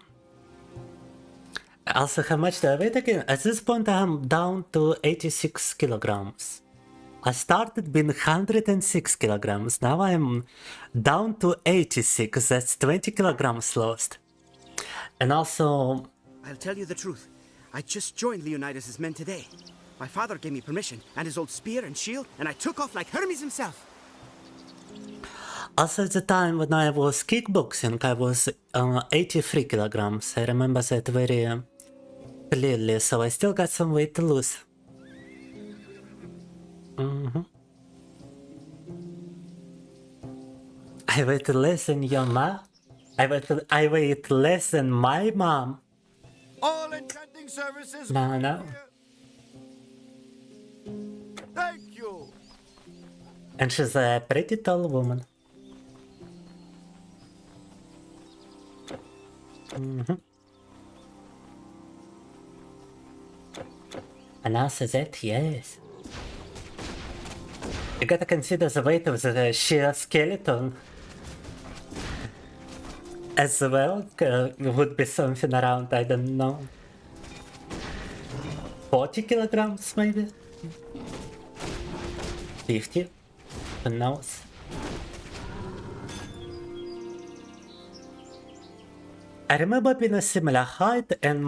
Also, how much do I weigh again? At this point I'm down to 86 kilograms. I started being 106 kilograms, now I'm down to 86, that's 20 kilograms lost. And also... I'll tell you the truth, I just joined Leonidas' men today. My father gave me permission, and his old spear and shield, and I took off like Hermes himself. Also at the time when I was kickboxing, I was 83 kilograms, I remember that very clearly, so I still got some weight to lose. I weighed less than your mom. I weighed less than my mom. All attending services. No. Thank you. And she's a pretty tall woman. And also that, yes. You gotta consider the weight of the sheer skeleton as well. Would be something around, I don't know, 40 kilograms maybe? 50? Who knows? I remember being a similar height and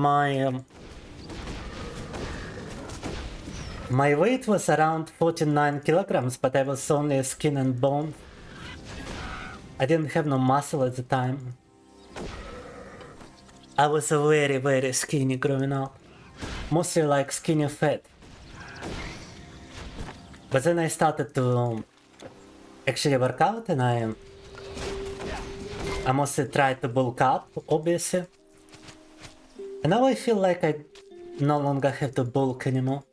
my weight was around 49 kilograms, but I was only skin and bone. I didn't have no muscle at the time. I was very, very skinny growing up. Mostly like skinny fat. But then I started to actually work out and I mostly tried to bulk up, obviously. And now I feel like I no longer have to bulk anymore.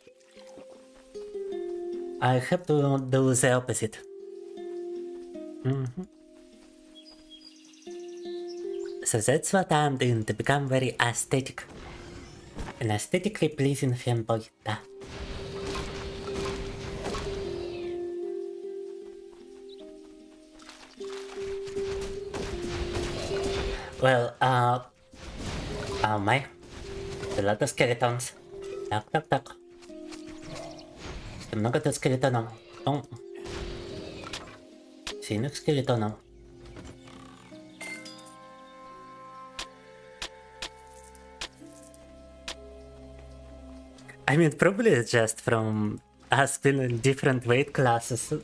I have to do the opposite. So that's what I'm doing to become very aesthetic. An aesthetically pleasing femboy. Da. Well, oh my. A lot of skeletons. Так. Много тут скелетонов. О. Сильных скелетонов. I mean, probably it's just from us being in different weight classes.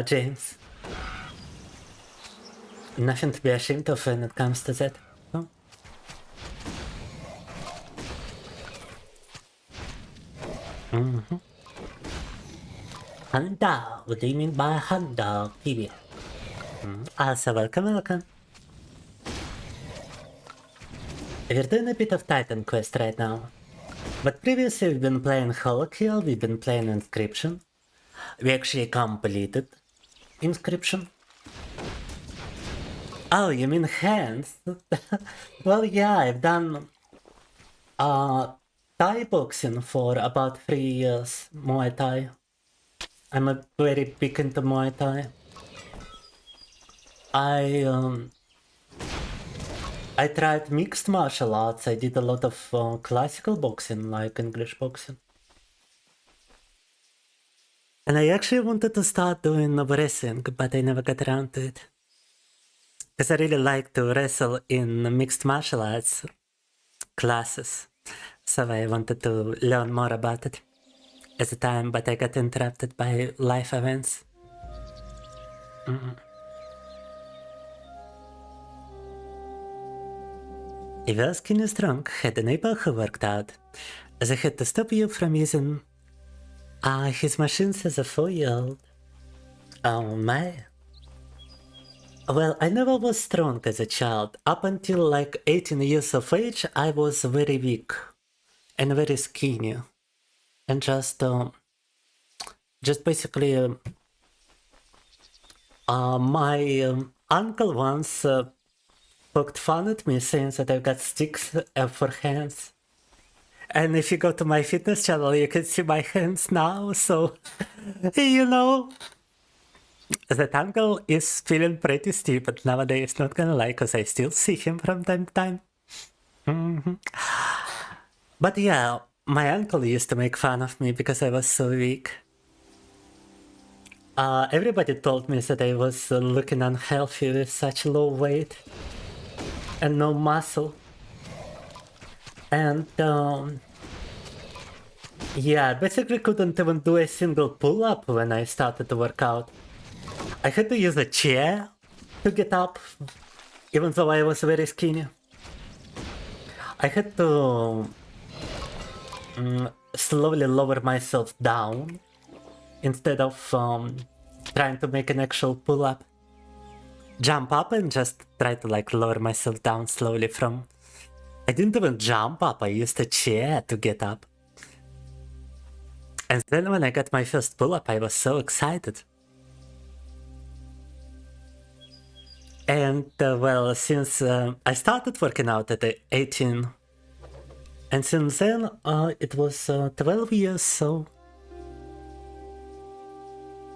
James. Nothing to be ashamed of when it comes to that. No? Hand dog. What do you mean by hand dog, TV? Also, welcome. We're doing a bit of Titan Quest right now. But previously we've been playing Holokill, we've been playing Inscription. We actually completed Inscription. Oh, you mean hands? Well, yeah, I've done Thai boxing for about 3 years, Muay Thai. I'm a very big into Muay Thai. I tried mixed martial arts. I did a lot of classical boxing, like English boxing. And I actually wanted to start doing wrestling, but I never got around to it. Because I really like to wrestle in mixed martial arts classes. So I wanted to learn more about it at the time, but I got interrupted by life events. If your skin is strong, had a neighbor who worked out. They had to stop you from using his machines as a 4-year-old. Oh my. Well, I never was strong as a child. Up until like 18 years of age, I was very weak and very skinny. And just basically, my uncle once poked fun at me saying that I've got sticks for hands. And if you go to my fitness channel, you can see my hands now, so, you know, that uncle is feeling pretty stupid nowadays, not gonna lie, because I still see him from time to time. But yeah, my uncle used to make fun of me because I was so weak. Everybody told me that I was looking unhealthy with such low weight and no muscle. And yeah, I basically couldn't even do a single pull-up when I started to work out. I had to use a chair to get up, even though I was very skinny. I had to slowly lower myself down instead of trying to make an actual pull-up. Jump up and just try to like lower myself down slowly from... I didn't even jump up, I used a chair to get up. And then when I got my first pull-up, I was so excited. And well, since I started working out at 18, and since then it was 12 years, so...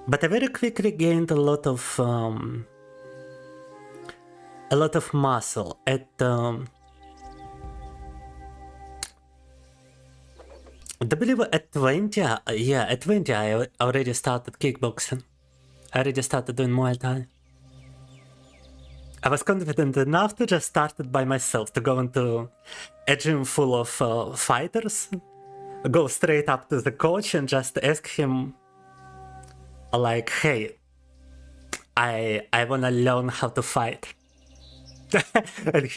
But I very quickly gained a lot of muscle at I believe at 20, yeah, at 20 I already started kickboxing. I already started doing Muay Thai. I was confident enough to just start it by myself, to go into a gym full of fighters, go straight up to the coach and just ask him, like, hey, I wanna learn how to fight. And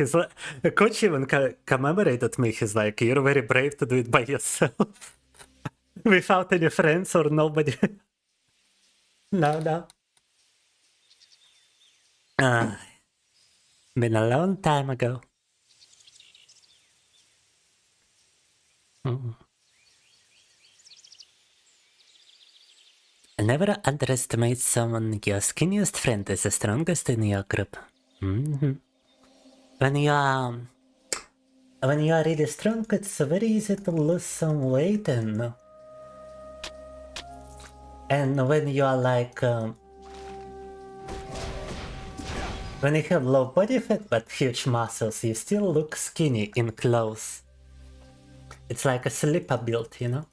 the coach even commemorated me. He's like, you're very brave to do it by yourself. Without any friends or nobody. No. Been a long time ago. Never underestimate someone. Your skinniest friend is the strongest in your group. When you are really strong, it's very easy to lose some weight, and when you are like when you have low body fat but huge muscles, you still look skinny in clothes. It's like a sleeper build, you know?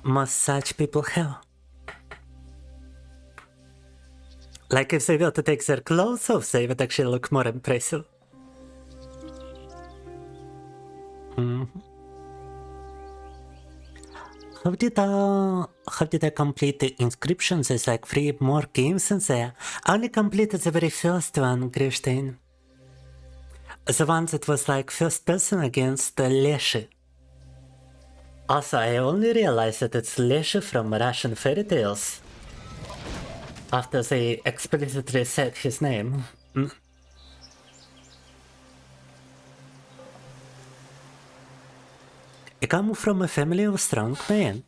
Most such people have. Like if they were to take their clothes off, they would actually look more impressive. How did I complete the inscriptions? There's like 3 more games in there. I only completed the very first one, Grishstein. The one that was like first person against Leshy. Also, I only realized that it's Leshy from Russian fairy tales after they explicitly said his name. I come from a family of strong men.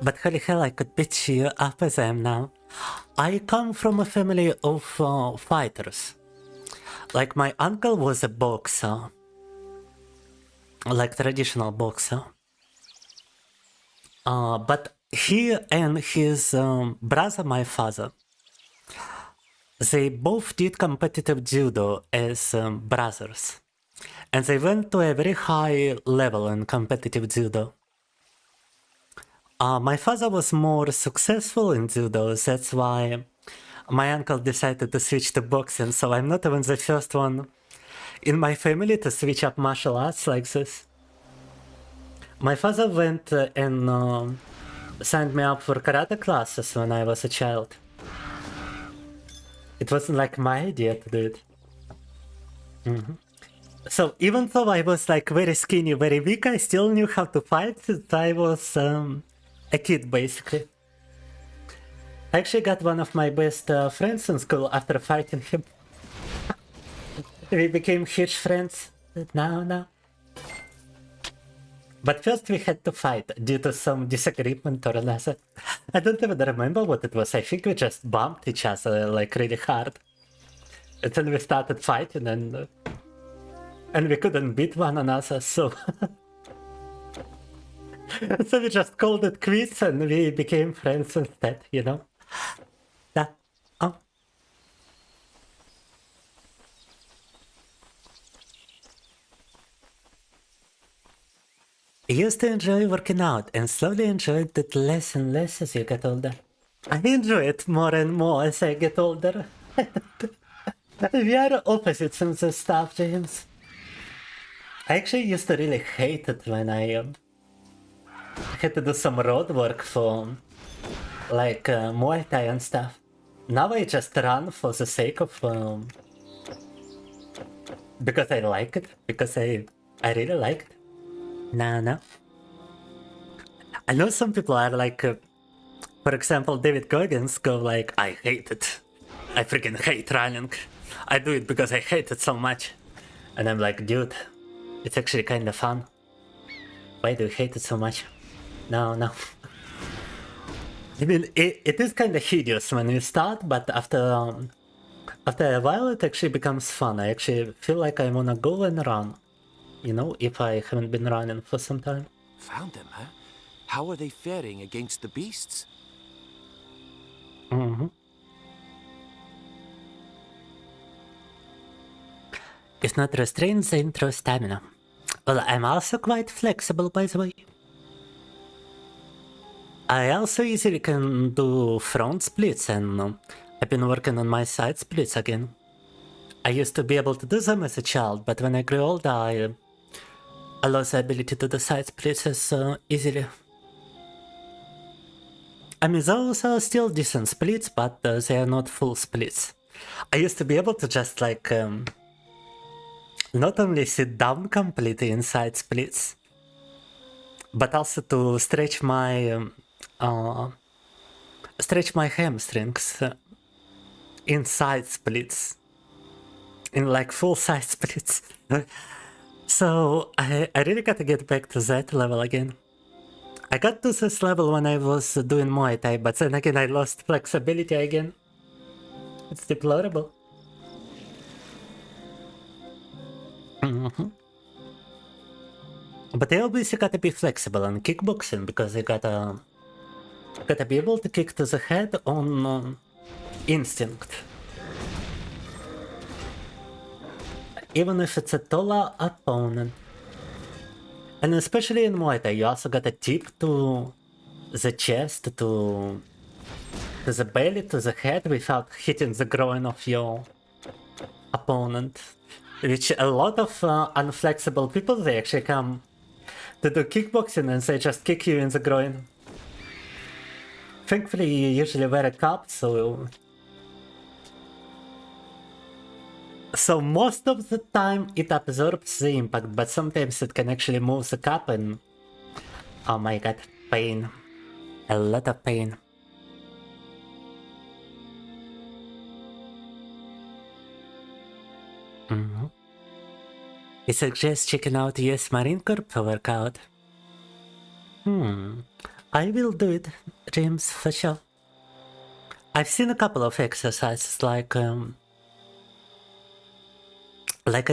But holy hell, I could beat you up as I am now. I come from a family of fighters. Like my uncle was a boxer. Like traditional boxer. But he and his brother, my father, they both did competitive judo as brothers. And they went to a very high level in competitive judo. My father was more successful in judo, that's why my uncle decided to switch to boxing, so I'm not even the first one in my family to switch up martial arts like this. My father went and signed me up for karate classes when I was a child. It wasn't like my idea to do it. So even though I was like very skinny, very weak, I still knew how to fight since I was a kid basically. I actually got one of my best friends in school after fighting him. We became huge friends now. But first we had to fight due to some disagreement or another. I don't even remember what it was. I think we just bumped each other like really hard. And then we started fighting and we couldn't beat one another, so... so we just called it quits and we became friends instead, you know? I used to enjoy working out and slowly enjoyed it less and less as you get older. I enjoy it more and more as I get older. We are opposites in this stuff, James. I actually used to really hate it when I had to do some road work for like Muay Thai and stuff. Now I just run for the sake of because I like it, because I really like it. No. I know some people are like, for example, David Goggins go like, I hate it. I freaking hate running. I do it because I hate it so much. And I'm like, dude, it's actually kind of fun. Why do you hate it so much? No. I mean, it is kind of hideous when you start, but after a while it actually becomes fun. I actually feel like I wanna go and run. You know, if I haven't been running for some time. Found them, huh? How are they faring against the beasts? If not restrained, then through stamina. Well, I'm also quite flexible, by the way. I also easily can do front splits, and I've been working on my side splits again. I used to be able to do them as a child, but when I grew older, I lost the ability to do side splits as easily. I mean, those are still decent splits, but they are not full splits. I used to be able to just like not only sit down completely in side splits, but also to stretch my hamstrings in side splits, in like full side splits. So I really gotta get back to that level again. I got to this level when I was doing Muay Thai, but then again I lost flexibility again. It's deplorable. But I obviously gotta be flexible on kickboxing because I gotta be able to kick to the head on instinct. Even if it's a taller opponent. And especially in Muay Thai, you also gotta tip to the chest, to the belly, to the head without hitting the groin of your opponent. Which a lot of unflexible people, they actually come to do kickboxing and they just kick you in the groin. Thankfully, you usually wear a cup, so most of the time it absorbs the impact, but sometimes it can actually move the cup and... Oh my god, pain. A lot of pain. He suggests checking out US Marine Corps workout. I will do it, James, for sure. I've seen a couple of exercises like I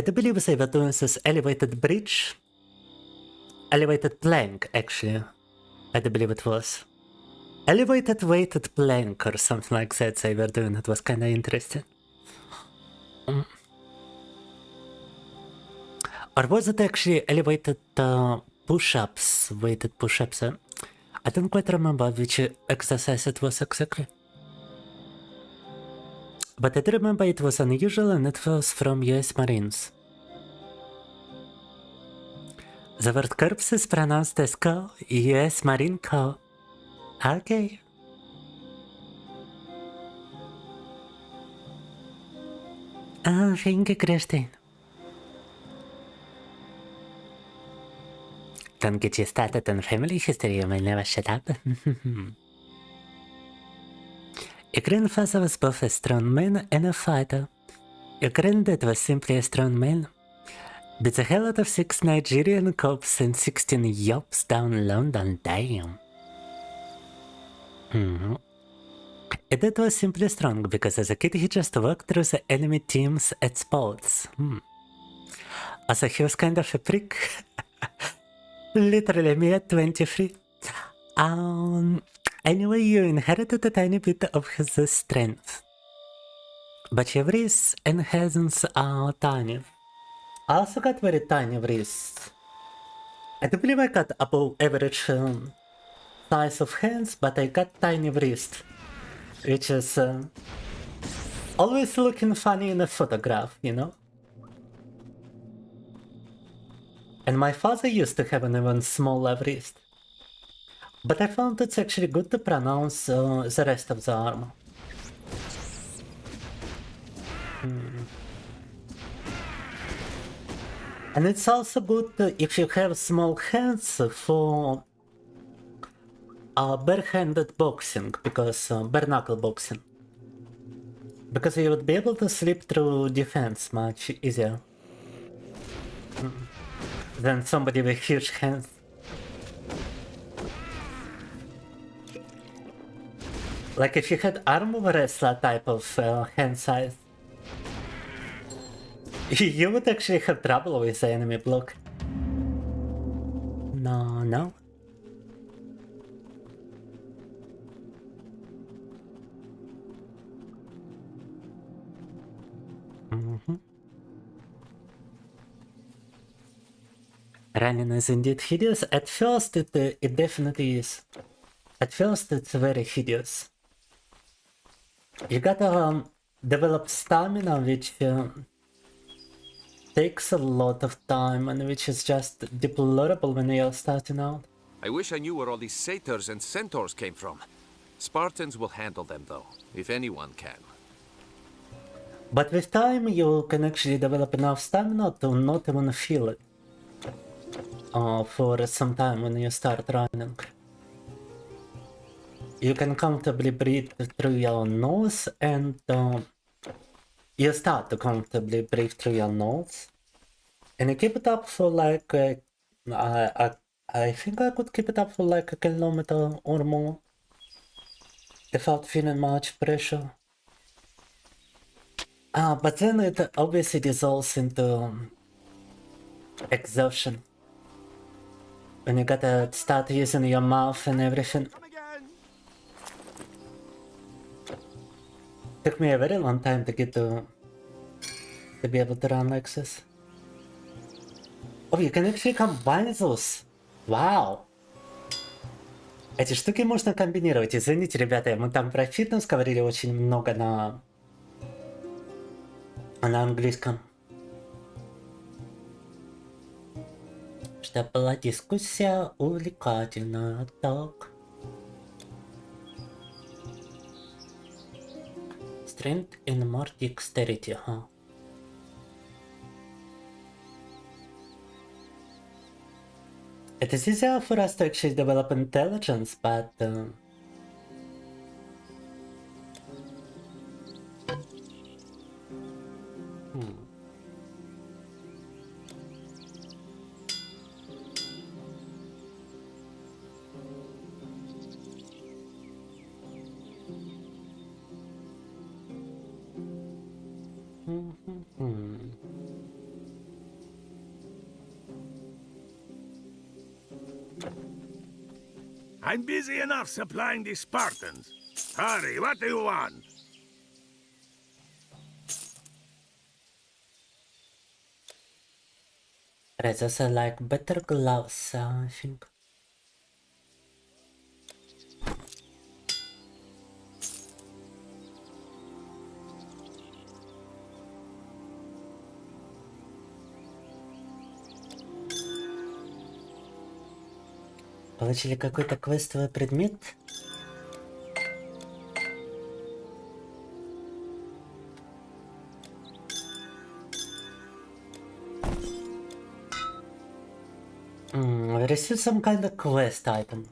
do believe they were doing this elevated bridge. Elevated plank, actually. I do believe it was. Elevated weighted plank or something like that they were doing. It was kinda interesting. Or was it actually elevated push-ups? Weighted push-ups? I don't quite remember which exercise it was exactly. But I do remember it was unusual and it was from US Marines. The word corpse is pronounced as co, US Marine co. Okay. Thank you, Christine. Don't get you started on family history, you may never shut up. Your grandfather was both a strong man and a fighter. Your granddad was simply a strong man. Beat the hell out of 6 Nigerian cops and 16 yops down London, damn. Your dad was simply strong because as a kid he just walked through the enemy teams at sports. Also he was kind of a prick. Literally me at 23. Anyway, you inherited a tiny bit of his strength. But your wrists and hands are tiny. I also got very tiny wrists. I do believe I got above average size of hands, but I got tiny wrist. Which is always looking funny in a photograph, you know? And my father used to have an even smaller wrist. But I found it's actually good to pronounce the rest of the armor. And it's also good if you have small hands for bare-handed boxing, because bare-knuckle boxing. Because you would be able to slip through defense much easier than somebody with huge hands. Like if you had arm wrestler type of hand size, you would actually have trouble with the enemy block. No. Running is indeed hideous. At first it definitely is. At first it's very hideous. You gotta develop stamina, which takes a lot of time and which is just deplorable when you're starting out. I wish I knew where all these satyrs and centaurs came from. Spartans will handle them though, if anyone can. But with time you can actually develop enough stamina to not even feel it for some time when you start running. You can comfortably breathe through your nose and you start to comfortably breathe through your nose. And you keep it up for like a I think I could keep it up for like a kilometer or more without feeling much pressure. But then it obviously dissolves into exhaustion. When you gotta start using your mouth and everything. Took me a very long time to get to be able to run like this. Oh, you can actually combine those. Вау! Эти штуки можно комбинировать. Извините, ребята, мы там про фитнес говорили очень много на английском. Что была дискуссия увлекательная, так. Strength and more dexterity, huh? It is easier for us to actually develop intelligence, but I'm busy enough supplying the Spartans. Hurry, what do you want? right, those are like better gloves, I think. Получили какой-то квестовый предмет. We received some kind of quest item.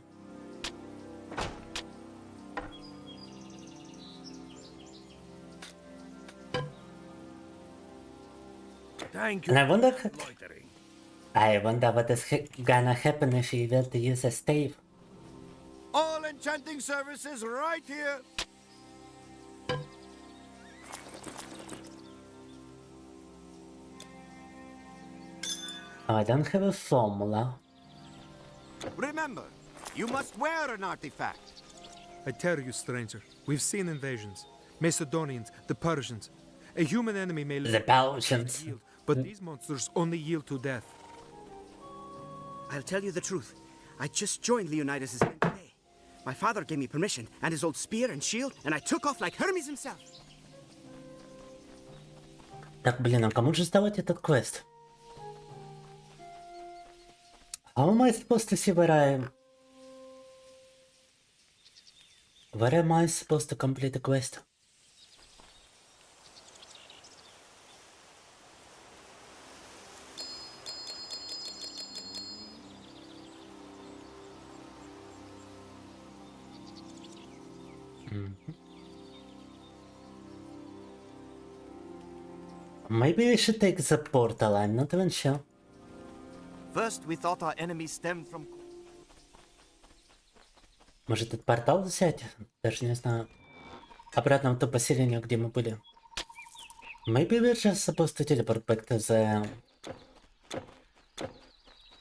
Thank you. And I wonder what is gonna happen if you were to use a stave. All enchanting services right here. Oh, I don't have a formula. Remember, you must wear an artifact. I tell you, stranger, we've seen invasions. Macedonians, the Persians. A human enemy may The Persians. yield, but these monsters only yield to death. I'll tell you the truth. I just joined Leonidas' men today. My father gave me permission, and his old spear and shield, and I took off like Hermes himself. Так, блин, а кому же сдавать этот квест? How am I supposed to see where am I supposed to complete the quest? Maybe we should take the portal, I'm not even sure. First, we thought our enemies stemmed from... Может, этот портал взять? Даже не знаю. Обратно в то поселение, где мы были. Maybe we're just supposed to teleport back to the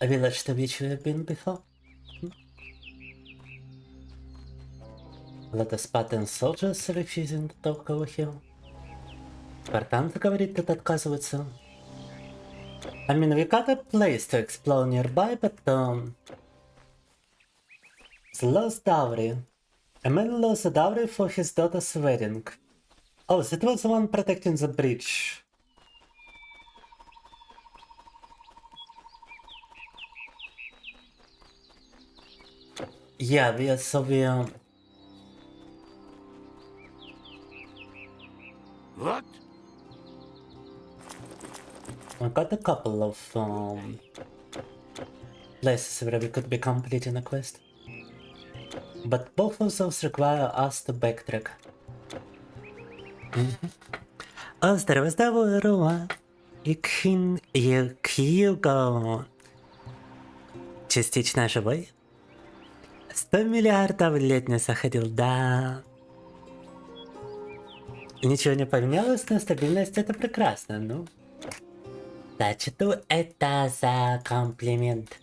village to which we have been before. A lot of Spartan soldiers refusing to talk over here. Спартанцы, говорит, тут отказываются. I mean, we got a place to explore nearby, but the lost dowry. A man lost a dowry for his daughter's wedding. Oh, that was the one protecting the bridge. Yeah, we What? I got a couple of places where we could be completing a quest. But both of those require us to backtrack. Oh, здорово, и Hugo. частично живой. 100 миллиардов лет не заходил, да. Ничего не поменялось, но стабильность это прекрасно, ну. Зачту это за комплимент.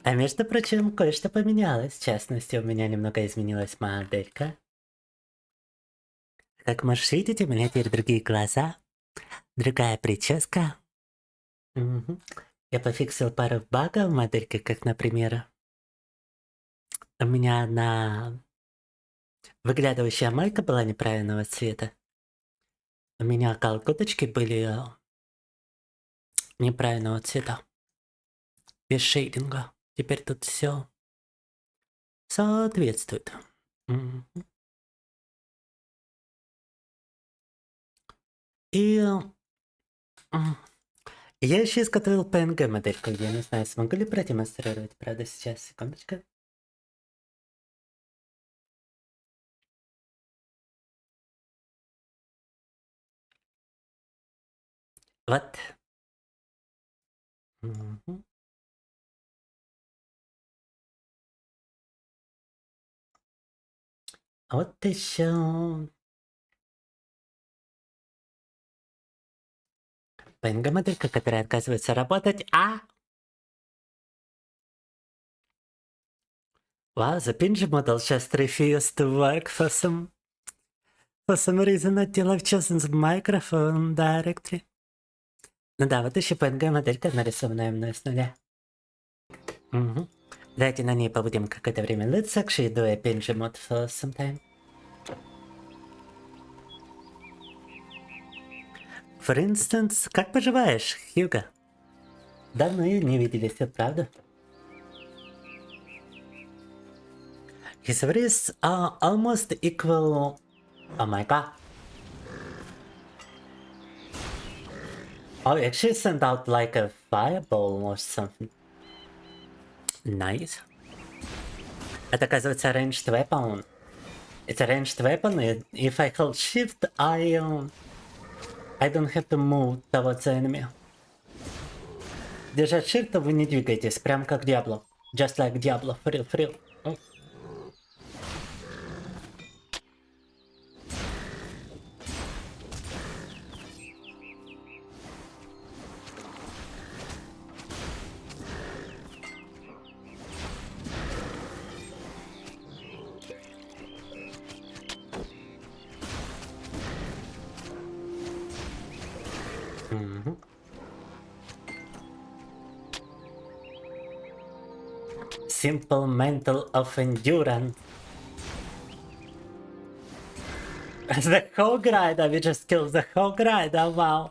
А между прочим, кое-что поменялось. В частности, у меня немного изменилась моделька. Как можешь видеть, у меня теперь другие глаза, другая прическа. Угу. Я пофиксил пару багов в модельке, как, например, у меня одна выглядывающая майка была неправильного цвета. У меня колготочки были неправильного цвета. Без шейдинга. Теперь тут все соответствует. Мгм. И я еще изготовил PNG модельку. Я не знаю, смогу ли продемонстрировать, правда, сейчас, секундочку. Вот. Мгм. А вот еще PNG моделька, которая отказывается работать. Wow, the pinch model just refused to work for some reason until I've chosen the microphone directly. Ну да, вот еще PNG моделька, нарисованная мной с нуля. Угу. Давайте на ней побудем какое-то время. Let's actually do a pinch mod for some time. For instance, как поживаешь, Хьюго? Давно не виделись, правда? His wrists are almost equal. Oh my god. Oh, actually sent out like a fireball or something. Nice. Это, оказывается, ranged weapon. It's a ranged weapon, and if I hold shift, I don't have to move towards the enemy. Держать shift, вы не двигаетесь, прям как Diablo. Just like Diablo, for real. Oh. Simple mental of endurance. The whole rider, we just killed the whole rider, wow.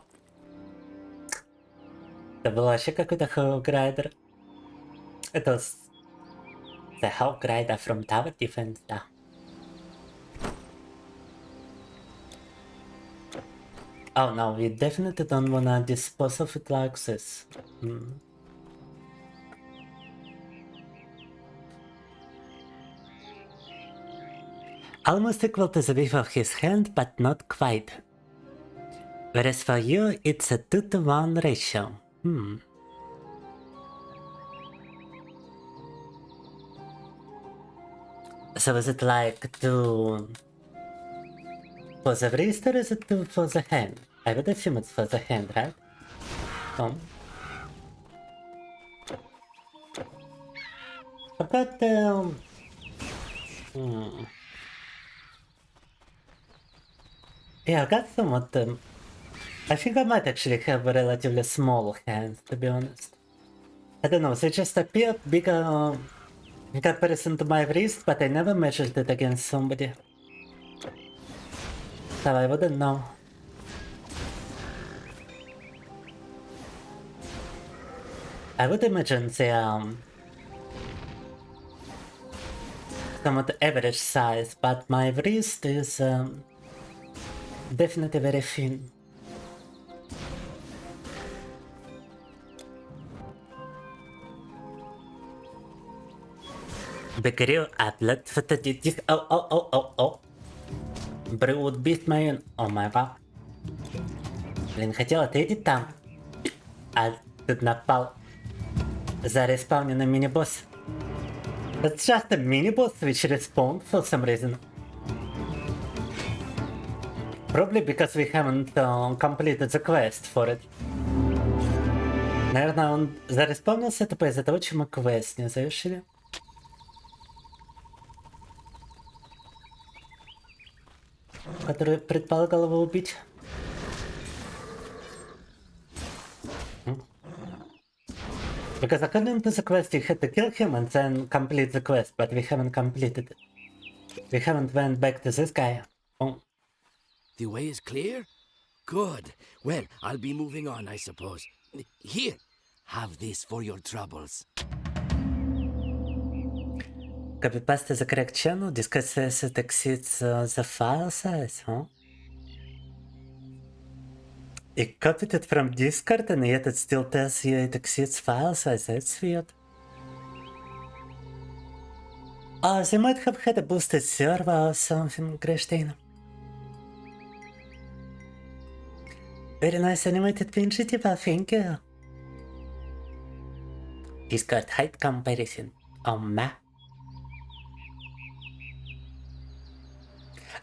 Это был вообще какой-то whole rider. Это the whole rider from tower defense, да. Oh no, we definitely don't wanna dispose of it like this. Almost equal to the width of his hand, but not quite. Whereas for you, it's a 2-to-1 ratio. So is it like 2 for the wrist or is it 2 for the hand? I would assume it's for the hand, right? I've got yeah, I got somewhat. I think I might actually have a relatively small hand, to be honest. I don't know, they just appeared bigger in comparison to my wrist, but I never measured it against somebody. So I wouldn't know. I would imagine they are somewhat average size, but my wrist is definitely very thin. Бекарю, а блядь, фотодитих, oh. Брюд битмейн, о май гад. Блин, хотел ответить там, а тут напал Зареспауненный мини-босс. It's just a mini-boss which respawned for some reason. Probably because we haven't completed the quest for it. Наверное, он зареспаунился тупо из-за того, что мы квест не завершили. Который предполагал его убить. Because according to the quest, you had to kill him and then complete the quest, but we haven't completed it. We haven't went back to this guy. Oh. The way is clear? Good. Well, I'll be moving on, I suppose. Here, have this for your troubles. Copy-paste the correct channel, discuss says it exceeds the file size, huh? It copied it from Discord and yet it still tells you it exceeds file size, that's weird. Oh, they might have had a boosted server or something, Greshtain. Very nice animated PNG, Tifa, thank you. Discord height comparison. Oh, ma.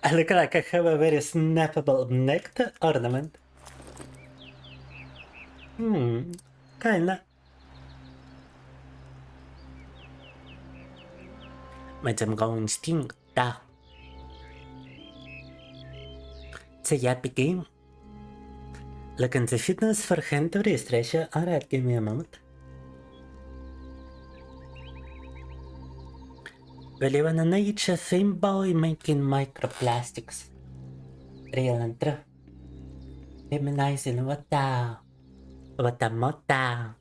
I look like I have a very snappable neck ornament. Kinda. Madam going sting, da. Це я begin. Look into fitness for hand to wrist ratio. Alright, give me a moment. We live in an age of Femboy making microplastics. Real and true. Feminizing what the mota.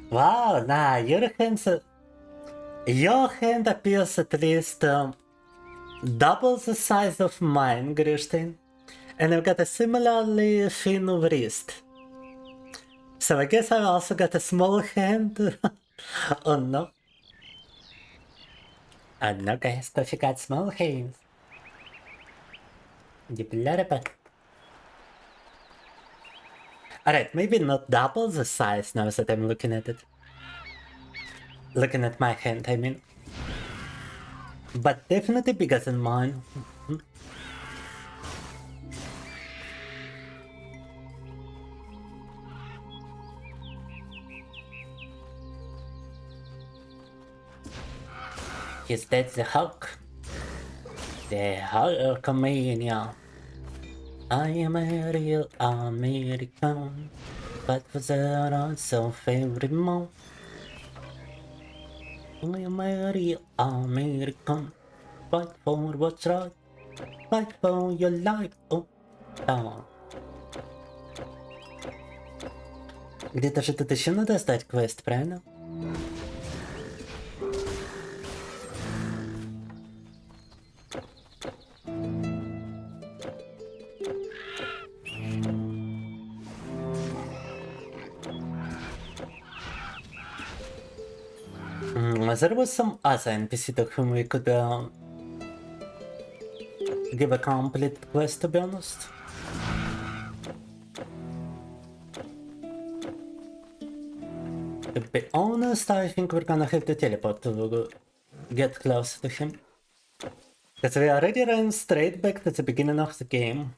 Wow, nah, your hand appears at least double the size of mine, Grishtin. And I've got a similarly thin wrist. So I guess I've also got a small hand. Oh no. Oh no, guys, Coffee got small hands. Alright, maybe not double the size now that I'm looking at it. Looking at my hand, I mean. But definitely bigger than mine. Is that the Hulk? The Hulkamania. I am a real American, but for that also favorite mom. I am a real American, fight for what's right, fight for your life. Oh, down. Где-то же тут еще надо сдать квест, правильно? There was some other NPC to whom we could give a complete quest, to be honest. To be honest, I think we're gonna have to teleport to get close to him. Because we already ran straight back to the beginning of the game.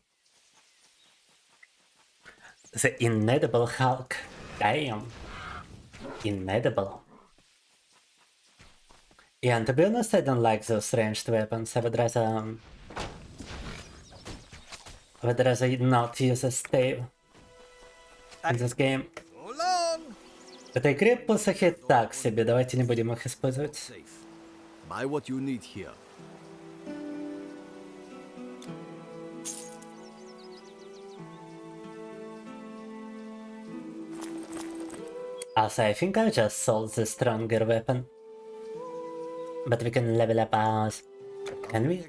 The inedible Hulk. Damn. Inedible. Yeah, and to be honest, I don't like those ranged weapons. I would rather not use a stave in this game. В этой игре посохи так себе, давайте не будем их использовать. Buy what you need here. Also, I think I just sold the stronger weapon. But we can level up ours. Can we?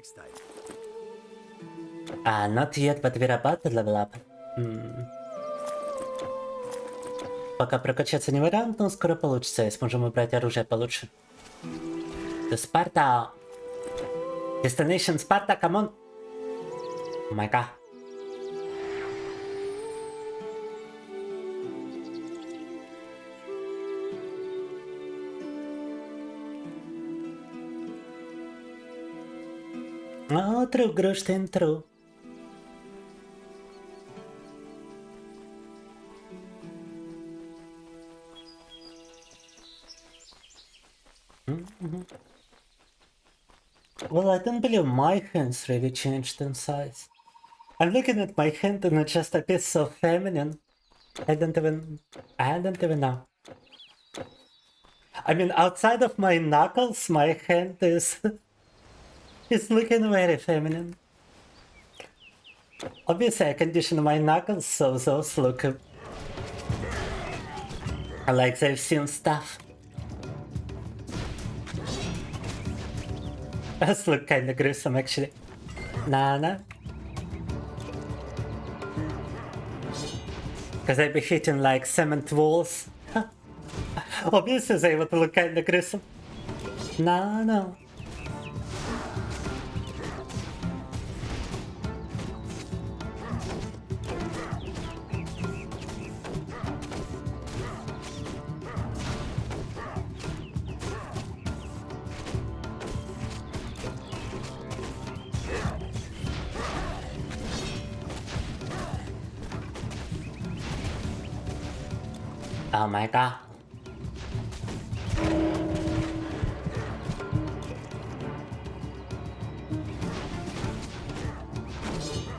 Not yet, but we're about to level up. Пока прокачаться не вариант, но скоро получится, и сможем выбрать оружие получше. To Sparta! Destination Sparta, come on! Oh my god. Oh, true, Grushtin, true. Well, I don't believe my hands really changed in size. I'm looking at my hand and it just appears so feminine. I don't even know. I mean, outside of my knuckles, my hand is looking very feminine. Obviously, I condition my knuckles so those look like they've seen stuff. Those look kinda gruesome, actually. Nah. Because I'd be hitting like cement walls. Obviously, they would look kinda gruesome. No. Oh my god.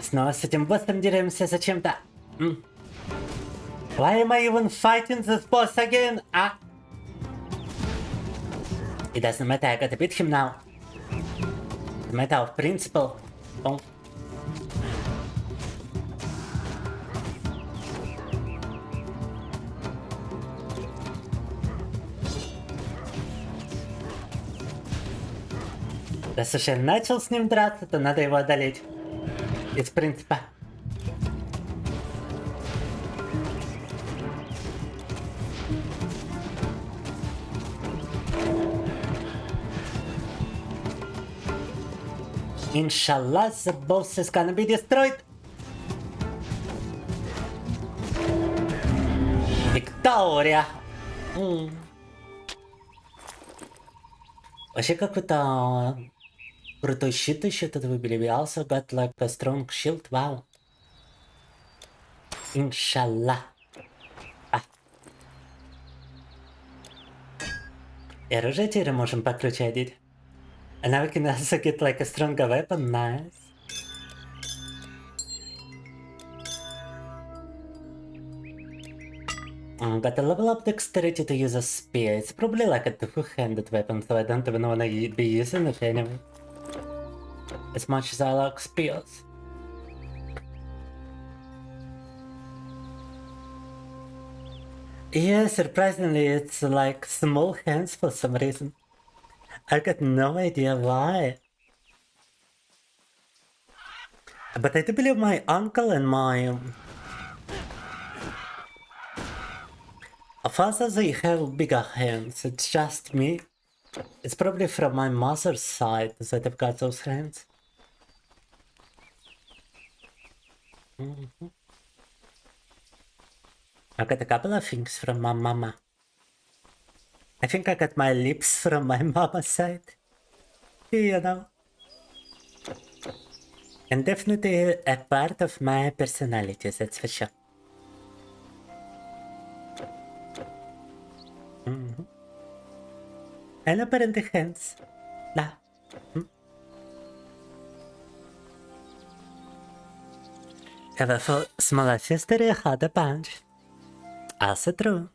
Снова с этим боссом деремся зачем-то. Why am I even fighting this boss again? It doesn't matter, I gotta beat him now. It's a matter of principle. Oh. Раз уж я начал с ним драться, то надо его одолеть. Из принципа. Inshallah, the boss is gonna be destroyed. Виктория. Вообще какой-то крутой щит еще тут выбили. We also got like a strong shield. Wow. Inshallah. И оружие теперь можем по ключу одеть. And now we can also get like a stronger weapon. Nice. Gotta level up dexterity to use a spear. It's probably like a two-handed weapon, so I don't even wanna be using it anyway. As much as I like spears. Yeah, surprisingly, it's like small hands for some reason. I got no idea why. But I do believe my uncle and my father, they have bigger hands. It's just me. It's probably from my mother's side that I've got those hands. I got a couple of things from my mama. I think I got my lips from my mama's side. You know. And definitely a part of my personality, that's for sure. And apparently hands. Nah. Ever for smaller sister a harder punch. Also true.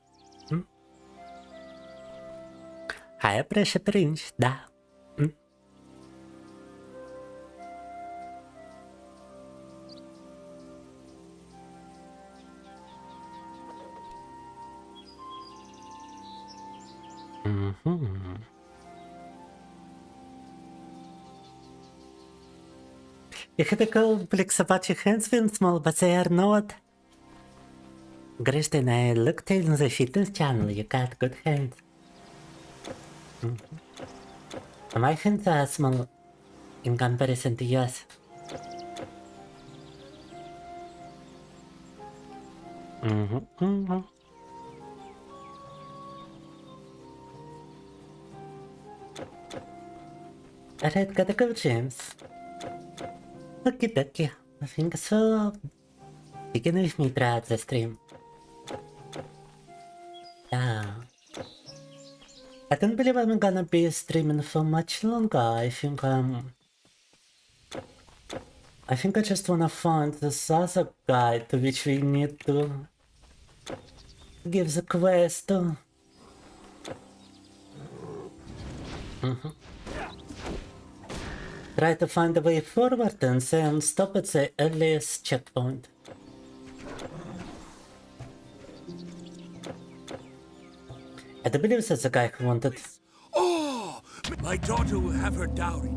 Higher pressure pinch, да. You had a complex about your hands being small, but they are not. Christian, I looked in the fitness channel, you got good hands. My hands are small in comparison to yours. Alright, gotta go, James. Okie-dokie. Thanks for sticking with me throughout the stream. Yeah. I don't believe I'm gonna be streaming for much longer. I think I just wanna find this other guy to which we need to give the quest to. Try to find a way forward and then stop at the earliest checkpoint. I do believe that's the guy who wanted. Oh, my daughter will have her dowry.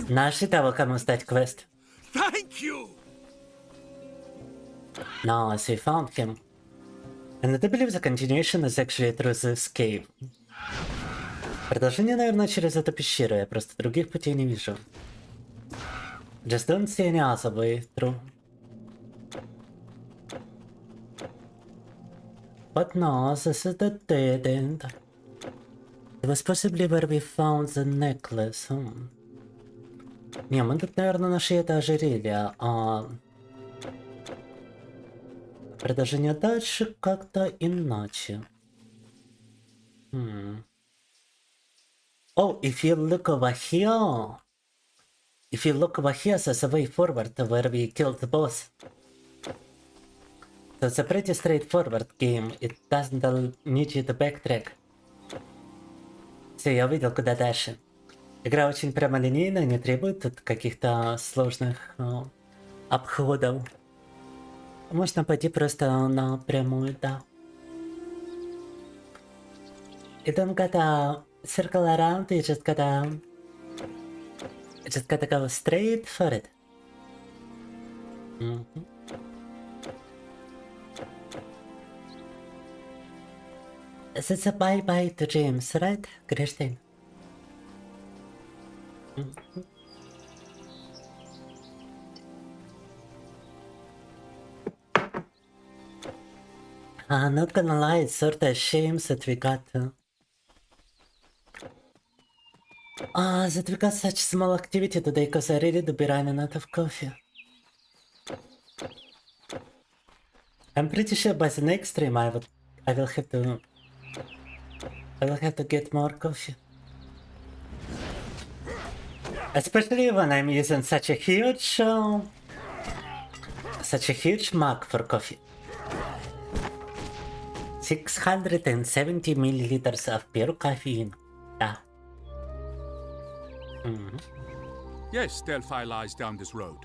Наши того, кому сдать квест. Thank you. Nice, we found him. And I do believe the continuation is actually through this cave. Продолжение, наверное, через эту пещеру. Я просто других путей не вижу. Just don't see any other way through. But no, this is the dead end. It was possibly where we found the necklace. Не, мы тут, наверное, нашли это ожерелье, а... Продолжение дальше как-то иначе. Oh, if you look over here... If you look over here, there's a way forward to where we killed the boss. So it's a pretty straightforward game. It doesn't need you to backtrack. Все, я увидел, куда дальше. Игра очень прямолинейная, не требует тут каких-то сложных обходов. Можно пойти просто напрямую, да. You don't gotta circle around, you just gotta go straight for it. This is a bye-bye to James, right, Christine? I'm not gonna lie, it's sort of a shame that we got such small activity today, because I really do be running out of coffee. I'm pretty sure by the next stream I will have to get more coffee. Especially when I'm using such a huge mug for coffee. 670 milliliters of pure caffeine. Yeah. Yes, Delphi lies down this road.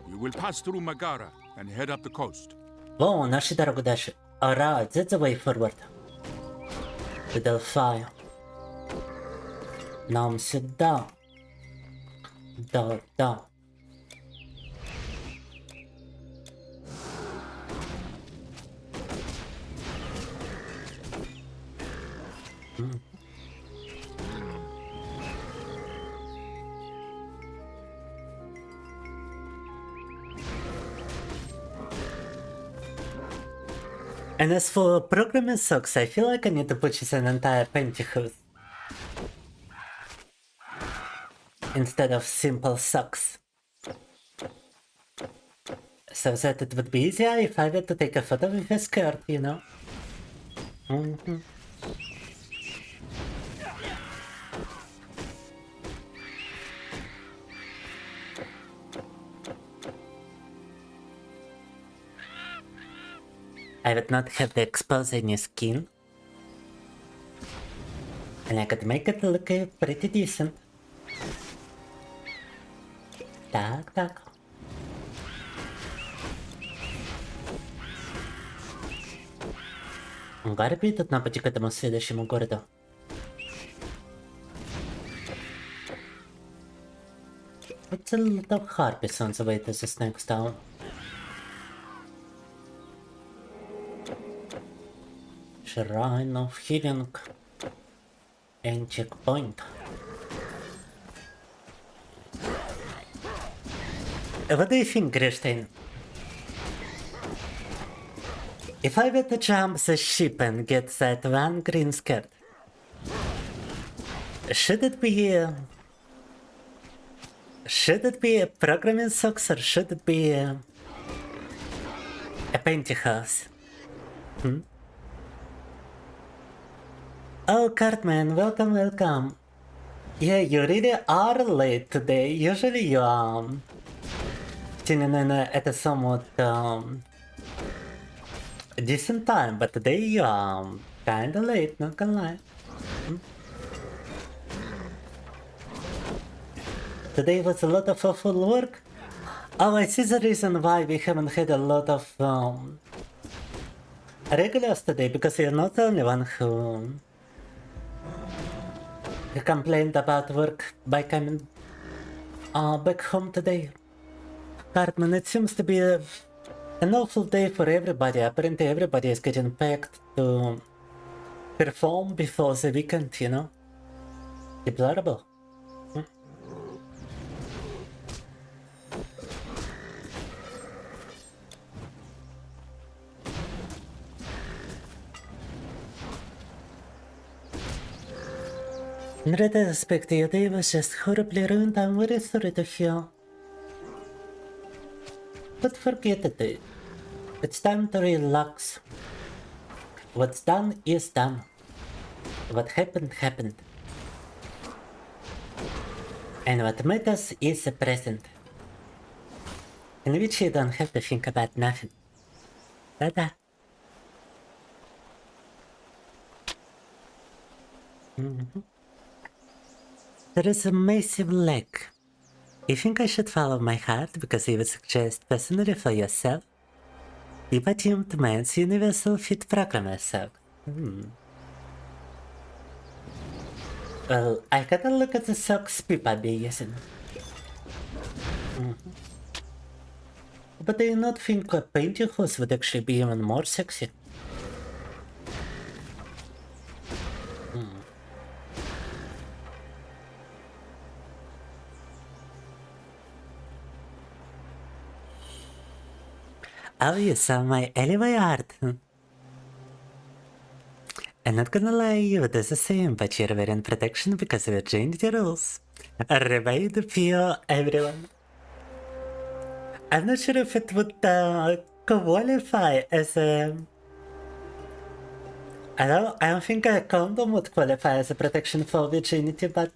You will pass through Megara and head up the coast. Whoa, нашли дорогу дальше. Alright, that's the way forward. To Delphi. Нам сюда. Да. And as for programming socks, I feel like I need to purchase an entire pantyhose instead of simple socks. So that it would be easier if I were to take a photo with a skirt, you know? I would not have to expose any skin. And I could make it look pretty decent. Так. Гарпи тут на пути к этому следующему городу. It's a lot of harpies on the way to this next town. Shrine of Healing and checkpoint. What do you think, Grishtain? If I were to jump the ship and get that one green skirt, should it be Should it be a programming socks or should it be a pantyhose? Oh, Cartman, welcome, welcome. Yeah, you really are late today. Usually you tuning in at a somewhat decent time, but today you kinda late, not gonna lie. Today was a lot of awful work. Oh, I see the reason why we haven't had a lot of regulars today, because you're not the only one who complained about work by coming back home today. Cartman, it seems to be an awful day for everybody. Apparently everybody is getting packed to perform before the weekend, you know? Deplorable. In retrospect, your day was just horribly ruined. I'm very sorry to hear. But forget it, dude. It's time to relax. What's done is done. What happened, happened. And what matters is the present. In which you don't have to think about nothing. Ta-da. There is a massive lag. You think I should follow my heart because you would suggest personally for yourself? Be attuned to man's universal fit programmer song. Well, I gotta look at the socks people be using. But do you not think a pantyhose would actually be even more sexy? Oh, you saw my alleyway art. I'm not gonna lie, you do the same, but you're wearing protection because we changed the rules. Revade PO, everyone. I'm not sure if it would qualify as a... I don't think a condom would qualify as a protection for virginity, but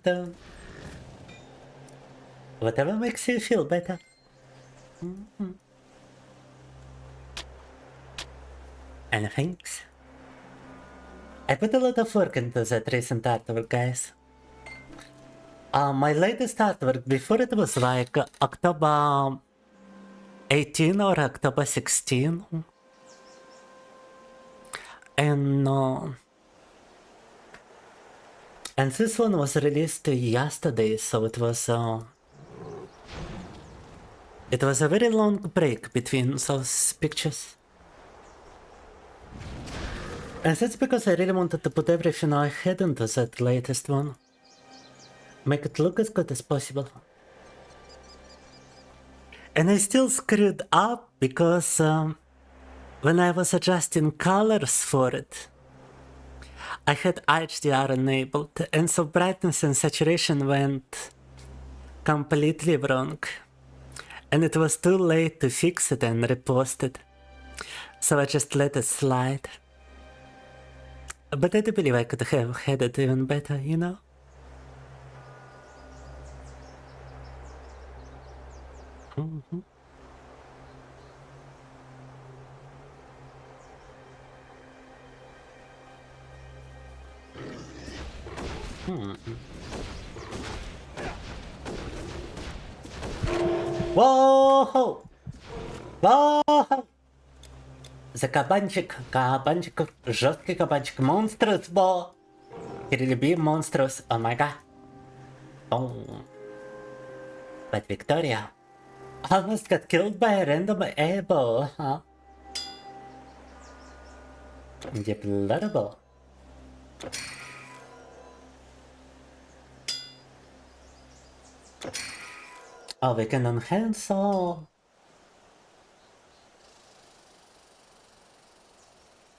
whatever makes you feel better. And thanks. I put a lot of work into that recent artwork, guys. My latest artwork, before it was like October 18 or October 16. And this one was released yesterday, so it was a very long break between those pictures. And that's because I really wanted to put everything I had into that latest one. Make it look as good as possible. And I still screwed up because when I was adjusting colors for it, I had HDR enabled, and so brightness and saturation went completely wrong. And it was too late to fix it and repost it. So I just let it slide. But I do believe I could have had it even better, you know? Whoa! Whoa! За кабанчик, жесткий кабанчик, monstrous ball. It will be monstrous, oh my god. Oh. But Victoria almost got killed by a random airball, huh? Deplorable. Oh, we can enhance all.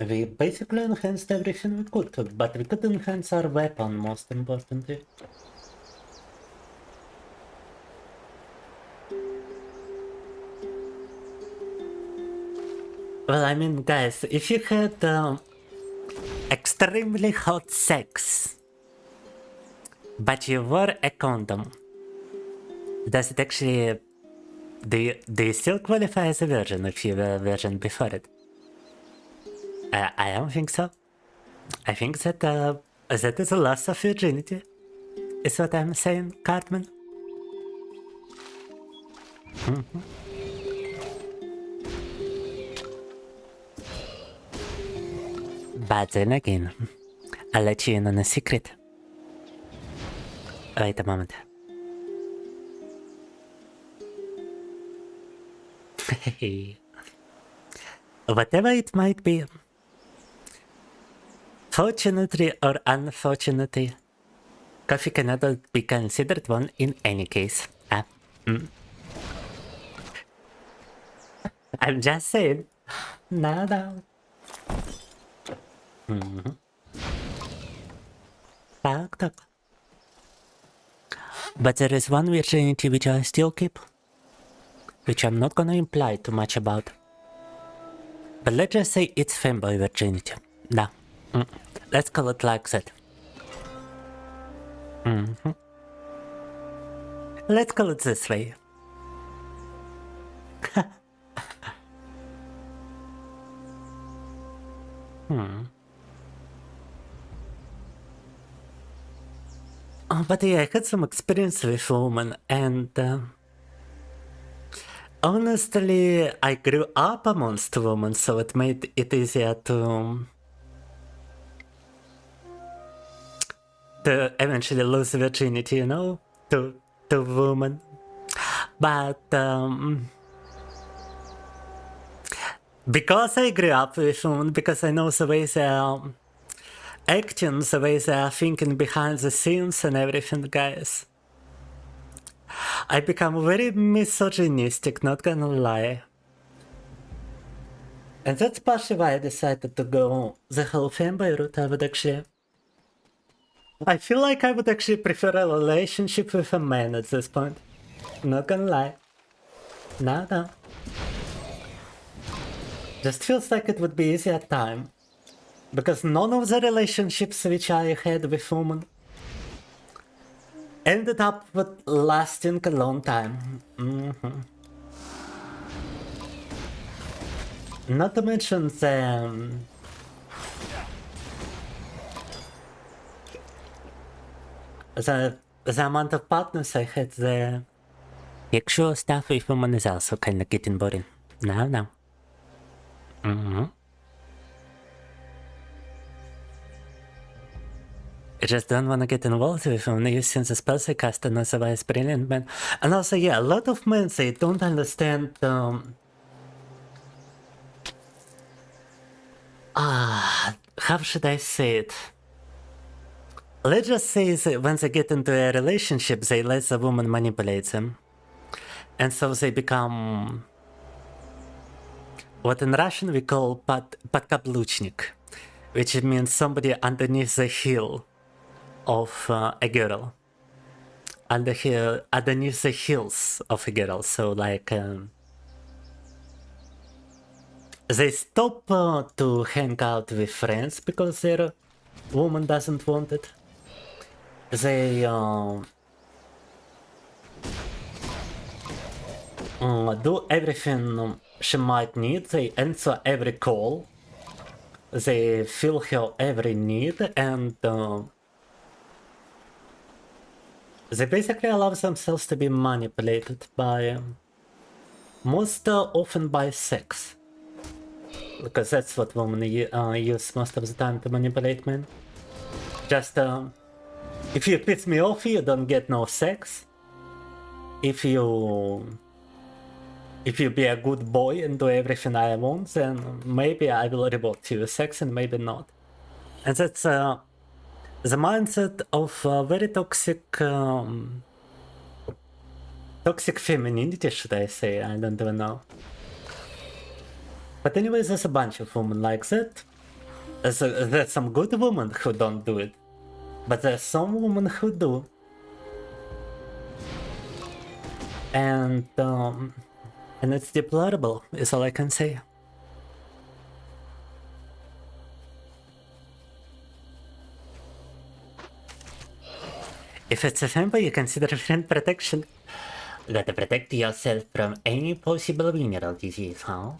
We basically enhanced everything we could, but we could enhance our weapon most importantly. Well, I mean, guys, if you had extremely hot sex, but you wore a condom, does it actually... Do you still qualify as a virgin if you were a virgin before it? I don't think so. I think that that is a loss of virginity, is what I'm saying, Cartman. But then again, I'll let you in on a secret. Wait a moment. Whatever it might be, fortunately or unfortunately, coffee cannot be considered one in any case. I'm just saying. No. Так. But there is one virginity which I still keep, which I'm not gonna imply too much about. But let's just say it's femboy virginity. No. Let's call it like that. Let's call it this way. But yeah, I had some experience with women, and honestly, I grew up amongst women, so it made it easier to eventually lose virginity, you know, to women. But because I grew up with women, because I know the way they are acting, the way they are thinking behind the scenes and everything, guys, I become very misogynistic, not gonna lie. And that's partially why I decided to go the whole femboy route. I feel like I would actually prefer a relationship with a man at this point. Not gonna lie. No. Just feels like it would be easier time. Because none of the relationships which I had with women ended up with lasting a long time. Not to mention the amount of partners I had there. The actual stuff with women is also kinda getting boring. No. I just don't wanna get involved with women using the spells I cast and otherwise brilliant men. And also, yeah, a lot of men, they don't understand how should I say it? Let's just say that when they get into a relationship, they let the woman manipulate them. And so they become what in Russian we call podkabluchnik, which means somebody underneath the heel of a girl. Underneath the heels of a girl. So like they stop to hang out with friends because their woman doesn't want it. They do everything she might need. They answer every call. They fill her every need, and they basically allow themselves to be manipulated by, most often by sex. Because that's what women use most of the time to manipulate men. Just, if you piss me off, you don't get no sex. If you be a good boy and do everything I want, then maybe I will reward you with sex and maybe not. And that's the mindset of very toxic femininity, should I say? I don't even know. But anyways, there's a bunch of women like that. There's some good women who don't do it. But there's some women who do. And it's deplorable, is all I can say. If it's a femboy, you consider friend protection. Gotta protect yourself from any possible mineral disease, huh?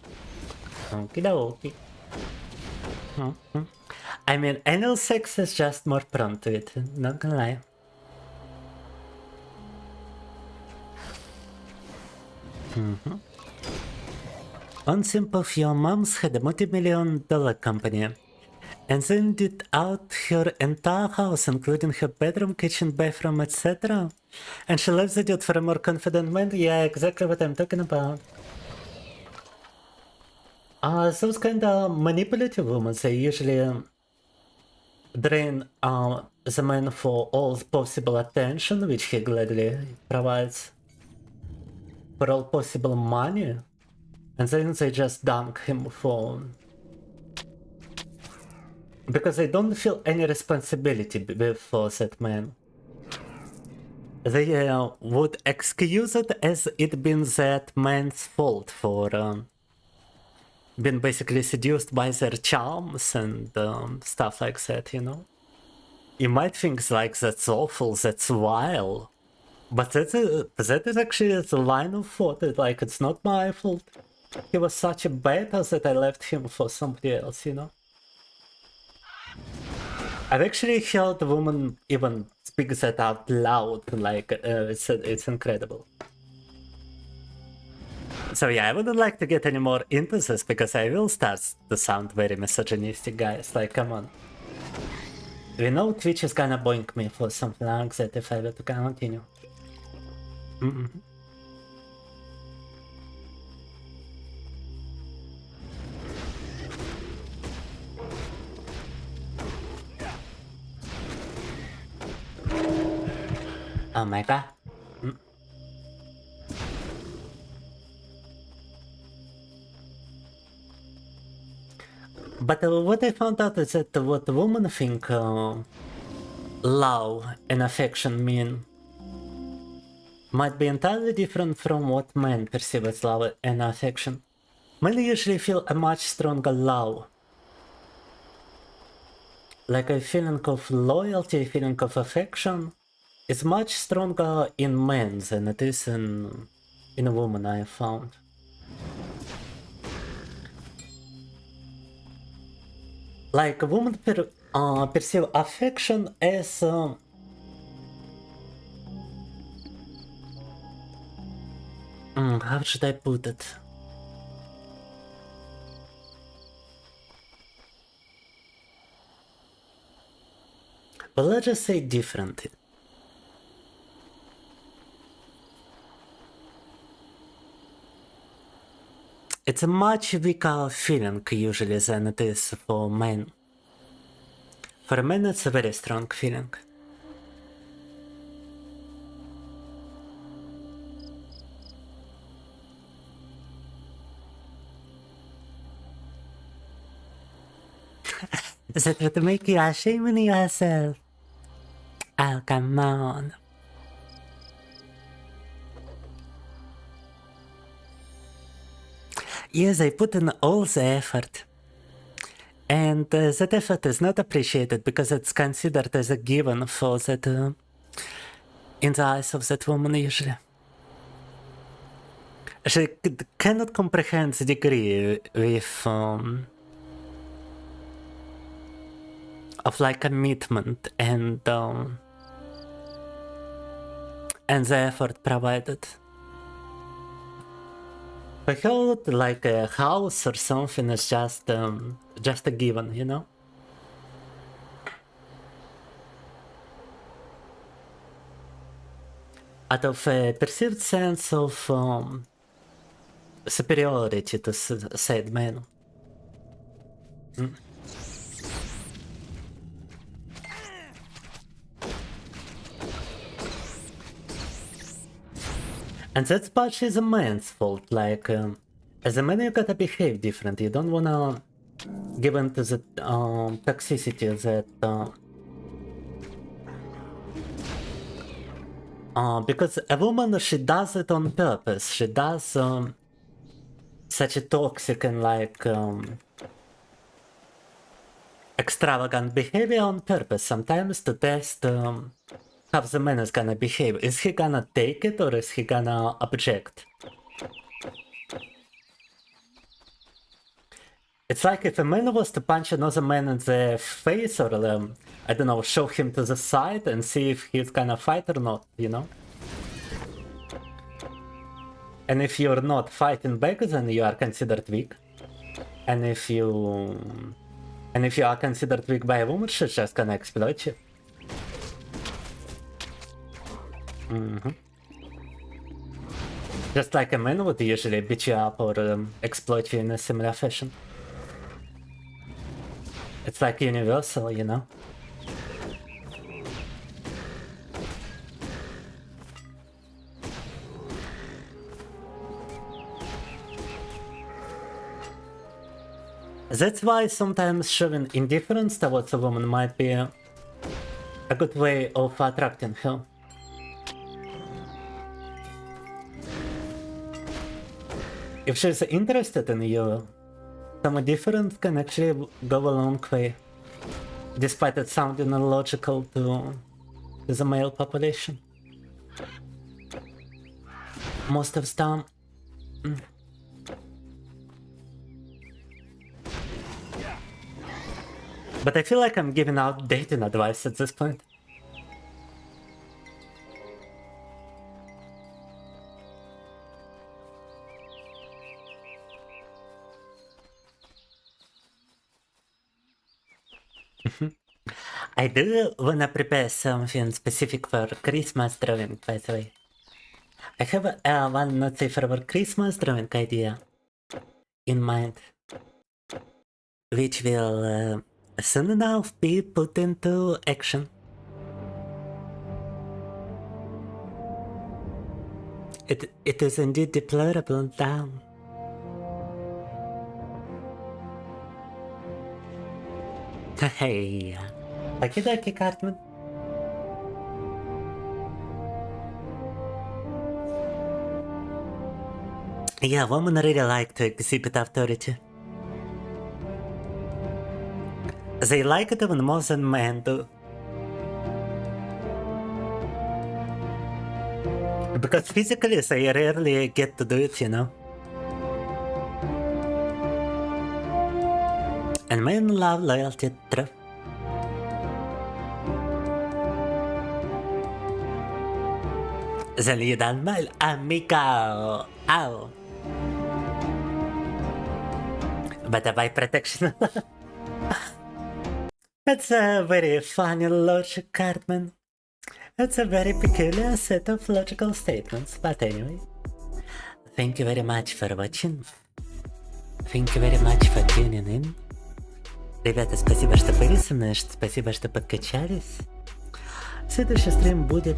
Okie dokie. I mean, anal sex is just more prone to it, not gonna lie. One simple few moms had a multi-million-dollar company and then did out her entire house, including her bedroom, kitchen, bathroom, etc. And she left the dude for a more confident man. Yeah, exactly what I'm talking about. Those kind of manipulative women, they usually drain the man for all possible attention, which he gladly provides, for all possible money, and then they just dunk him for... because they don't feel any responsibility for that man. They would excuse it as it being that man's fault for being basically seduced by their charms and stuff like that, you know? You might think like that's awful, that's vile, but that is actually the line of thought. Like, it's not my fault. He was such a beta that I left him for somebody else, you know? I've actually heard a woman even speak that out loud, like, it's incredible. So yeah, I wouldn't like to get any more into this, because I will start to sound very misogynistic, guys, like, come on. We know Twitch is gonna boink me for something like that if I were to continue. Oh my god. But what I found out is that what women think love and affection mean might be entirely different from what men perceive as love and affection. Men usually feel a much stronger love. Like a feeling of loyalty, a feeling of affection is much stronger in men than it is in a woman, I have found. Like, a woman perceive affection as how should I put it? Well, let's just say differently. It's a much weaker feeling usually than it is for men. For men it's a very strong feeling. That would make you ashamed of yourself. Oh, come on. Yes, I put in all the effort. And that effort is not appreciated because it's considered as a given for that in the eyes of that woman usually. She cannot comprehend the degree with of like commitment and the effort provided. For her, like a house or something is just a given, you know? Out of a perceived sense of superiority to said man. And that's partially the man's fault, like, as a man you gotta behave different, you don't wanna give in to the toxicity that... because a woman, she does it on purpose, she does such a toxic and like extravagant behavior on purpose, sometimes to test how the man is gonna behave. Is he gonna take it or is he gonna object? It's like if a man was to punch another man in the face or, I don't know, show him to the side and see if he's gonna fight or not, you know? And if you're not fighting back, then you are considered weak. And if you are considered weak by a woman, she's just gonna exploit you. Just like a man would usually beat you up or exploit you in a similar fashion. It's like universal, you know? That's why sometimes showing indifference towards a woman might be a good way of attracting her. If she's interested in you, some indifference can actually go a long way, despite it sounding illogical to the male population. Most of the time. But I feel like I'm giving out dating advice at this point. I do wanna prepare something specific for Christmas drawing, by the way. I have one not safe for Christmas drawing idea in mind, which will soon enough be put into action. It is indeed deplorable now. Hey, okie Cartman. Yeah, women really like to exhibit authority. They like it even more than men do. Because physically they rarely get to do it, you know. And men love loyalty, true. The lead and male amigo. Ow. But by protection. That's a very funny logic, Cartman. It's a very peculiar set of logical statements, but anyway. Thank you very much for watching. Thank you very much for tuning in. Ребята, спасибо, что были со мной, спасибо, что подкачались. Следующий стрим будет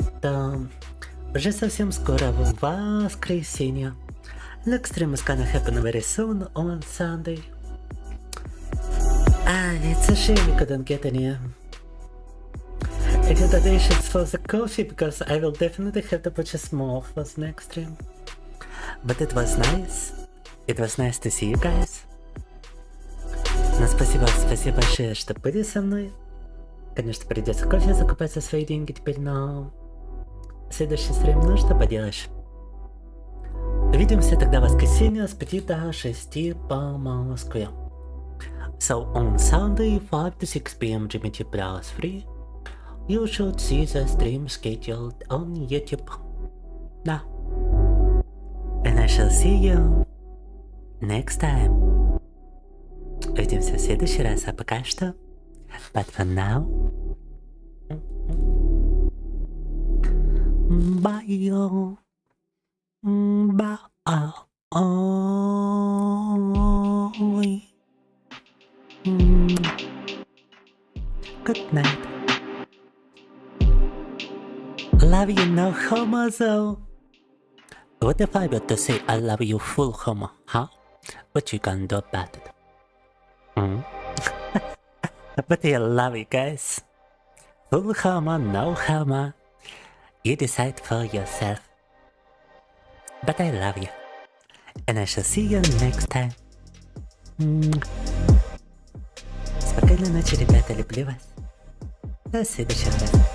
уже совсем скоро, в воскресенье. Next stream is gonna happen very soon on Sunday. It's a shame we couldn't get any donations for the coffee, because I will definitely have to purchase more for the next stream. But it was nice. It was nice to see you guys. Но спасибо большое, что были со мной. Конечно, придется кофе закупать за свои деньги теперь, но следующий стрим, ну что поделаешь. Увидимся тогда в воскресенье с 5 до 6 по Москве. So on Sunday 5 to 6 p.m. GMT plus 3, you should see the stream scheduled on YouTube. Now, and I shall see you next time. Увидимся в следующий раз, а пока что, but for now, bye. Bye. Good night. Love you no homo though. What if I were to say I love you full homo, huh? What you gonna do about it? But I love you guys. Full homo, no homo. You decide for yourself. But I love you. And I shall see you next time. Спокойной ночи, ребята, люблю вас. До следующего раза.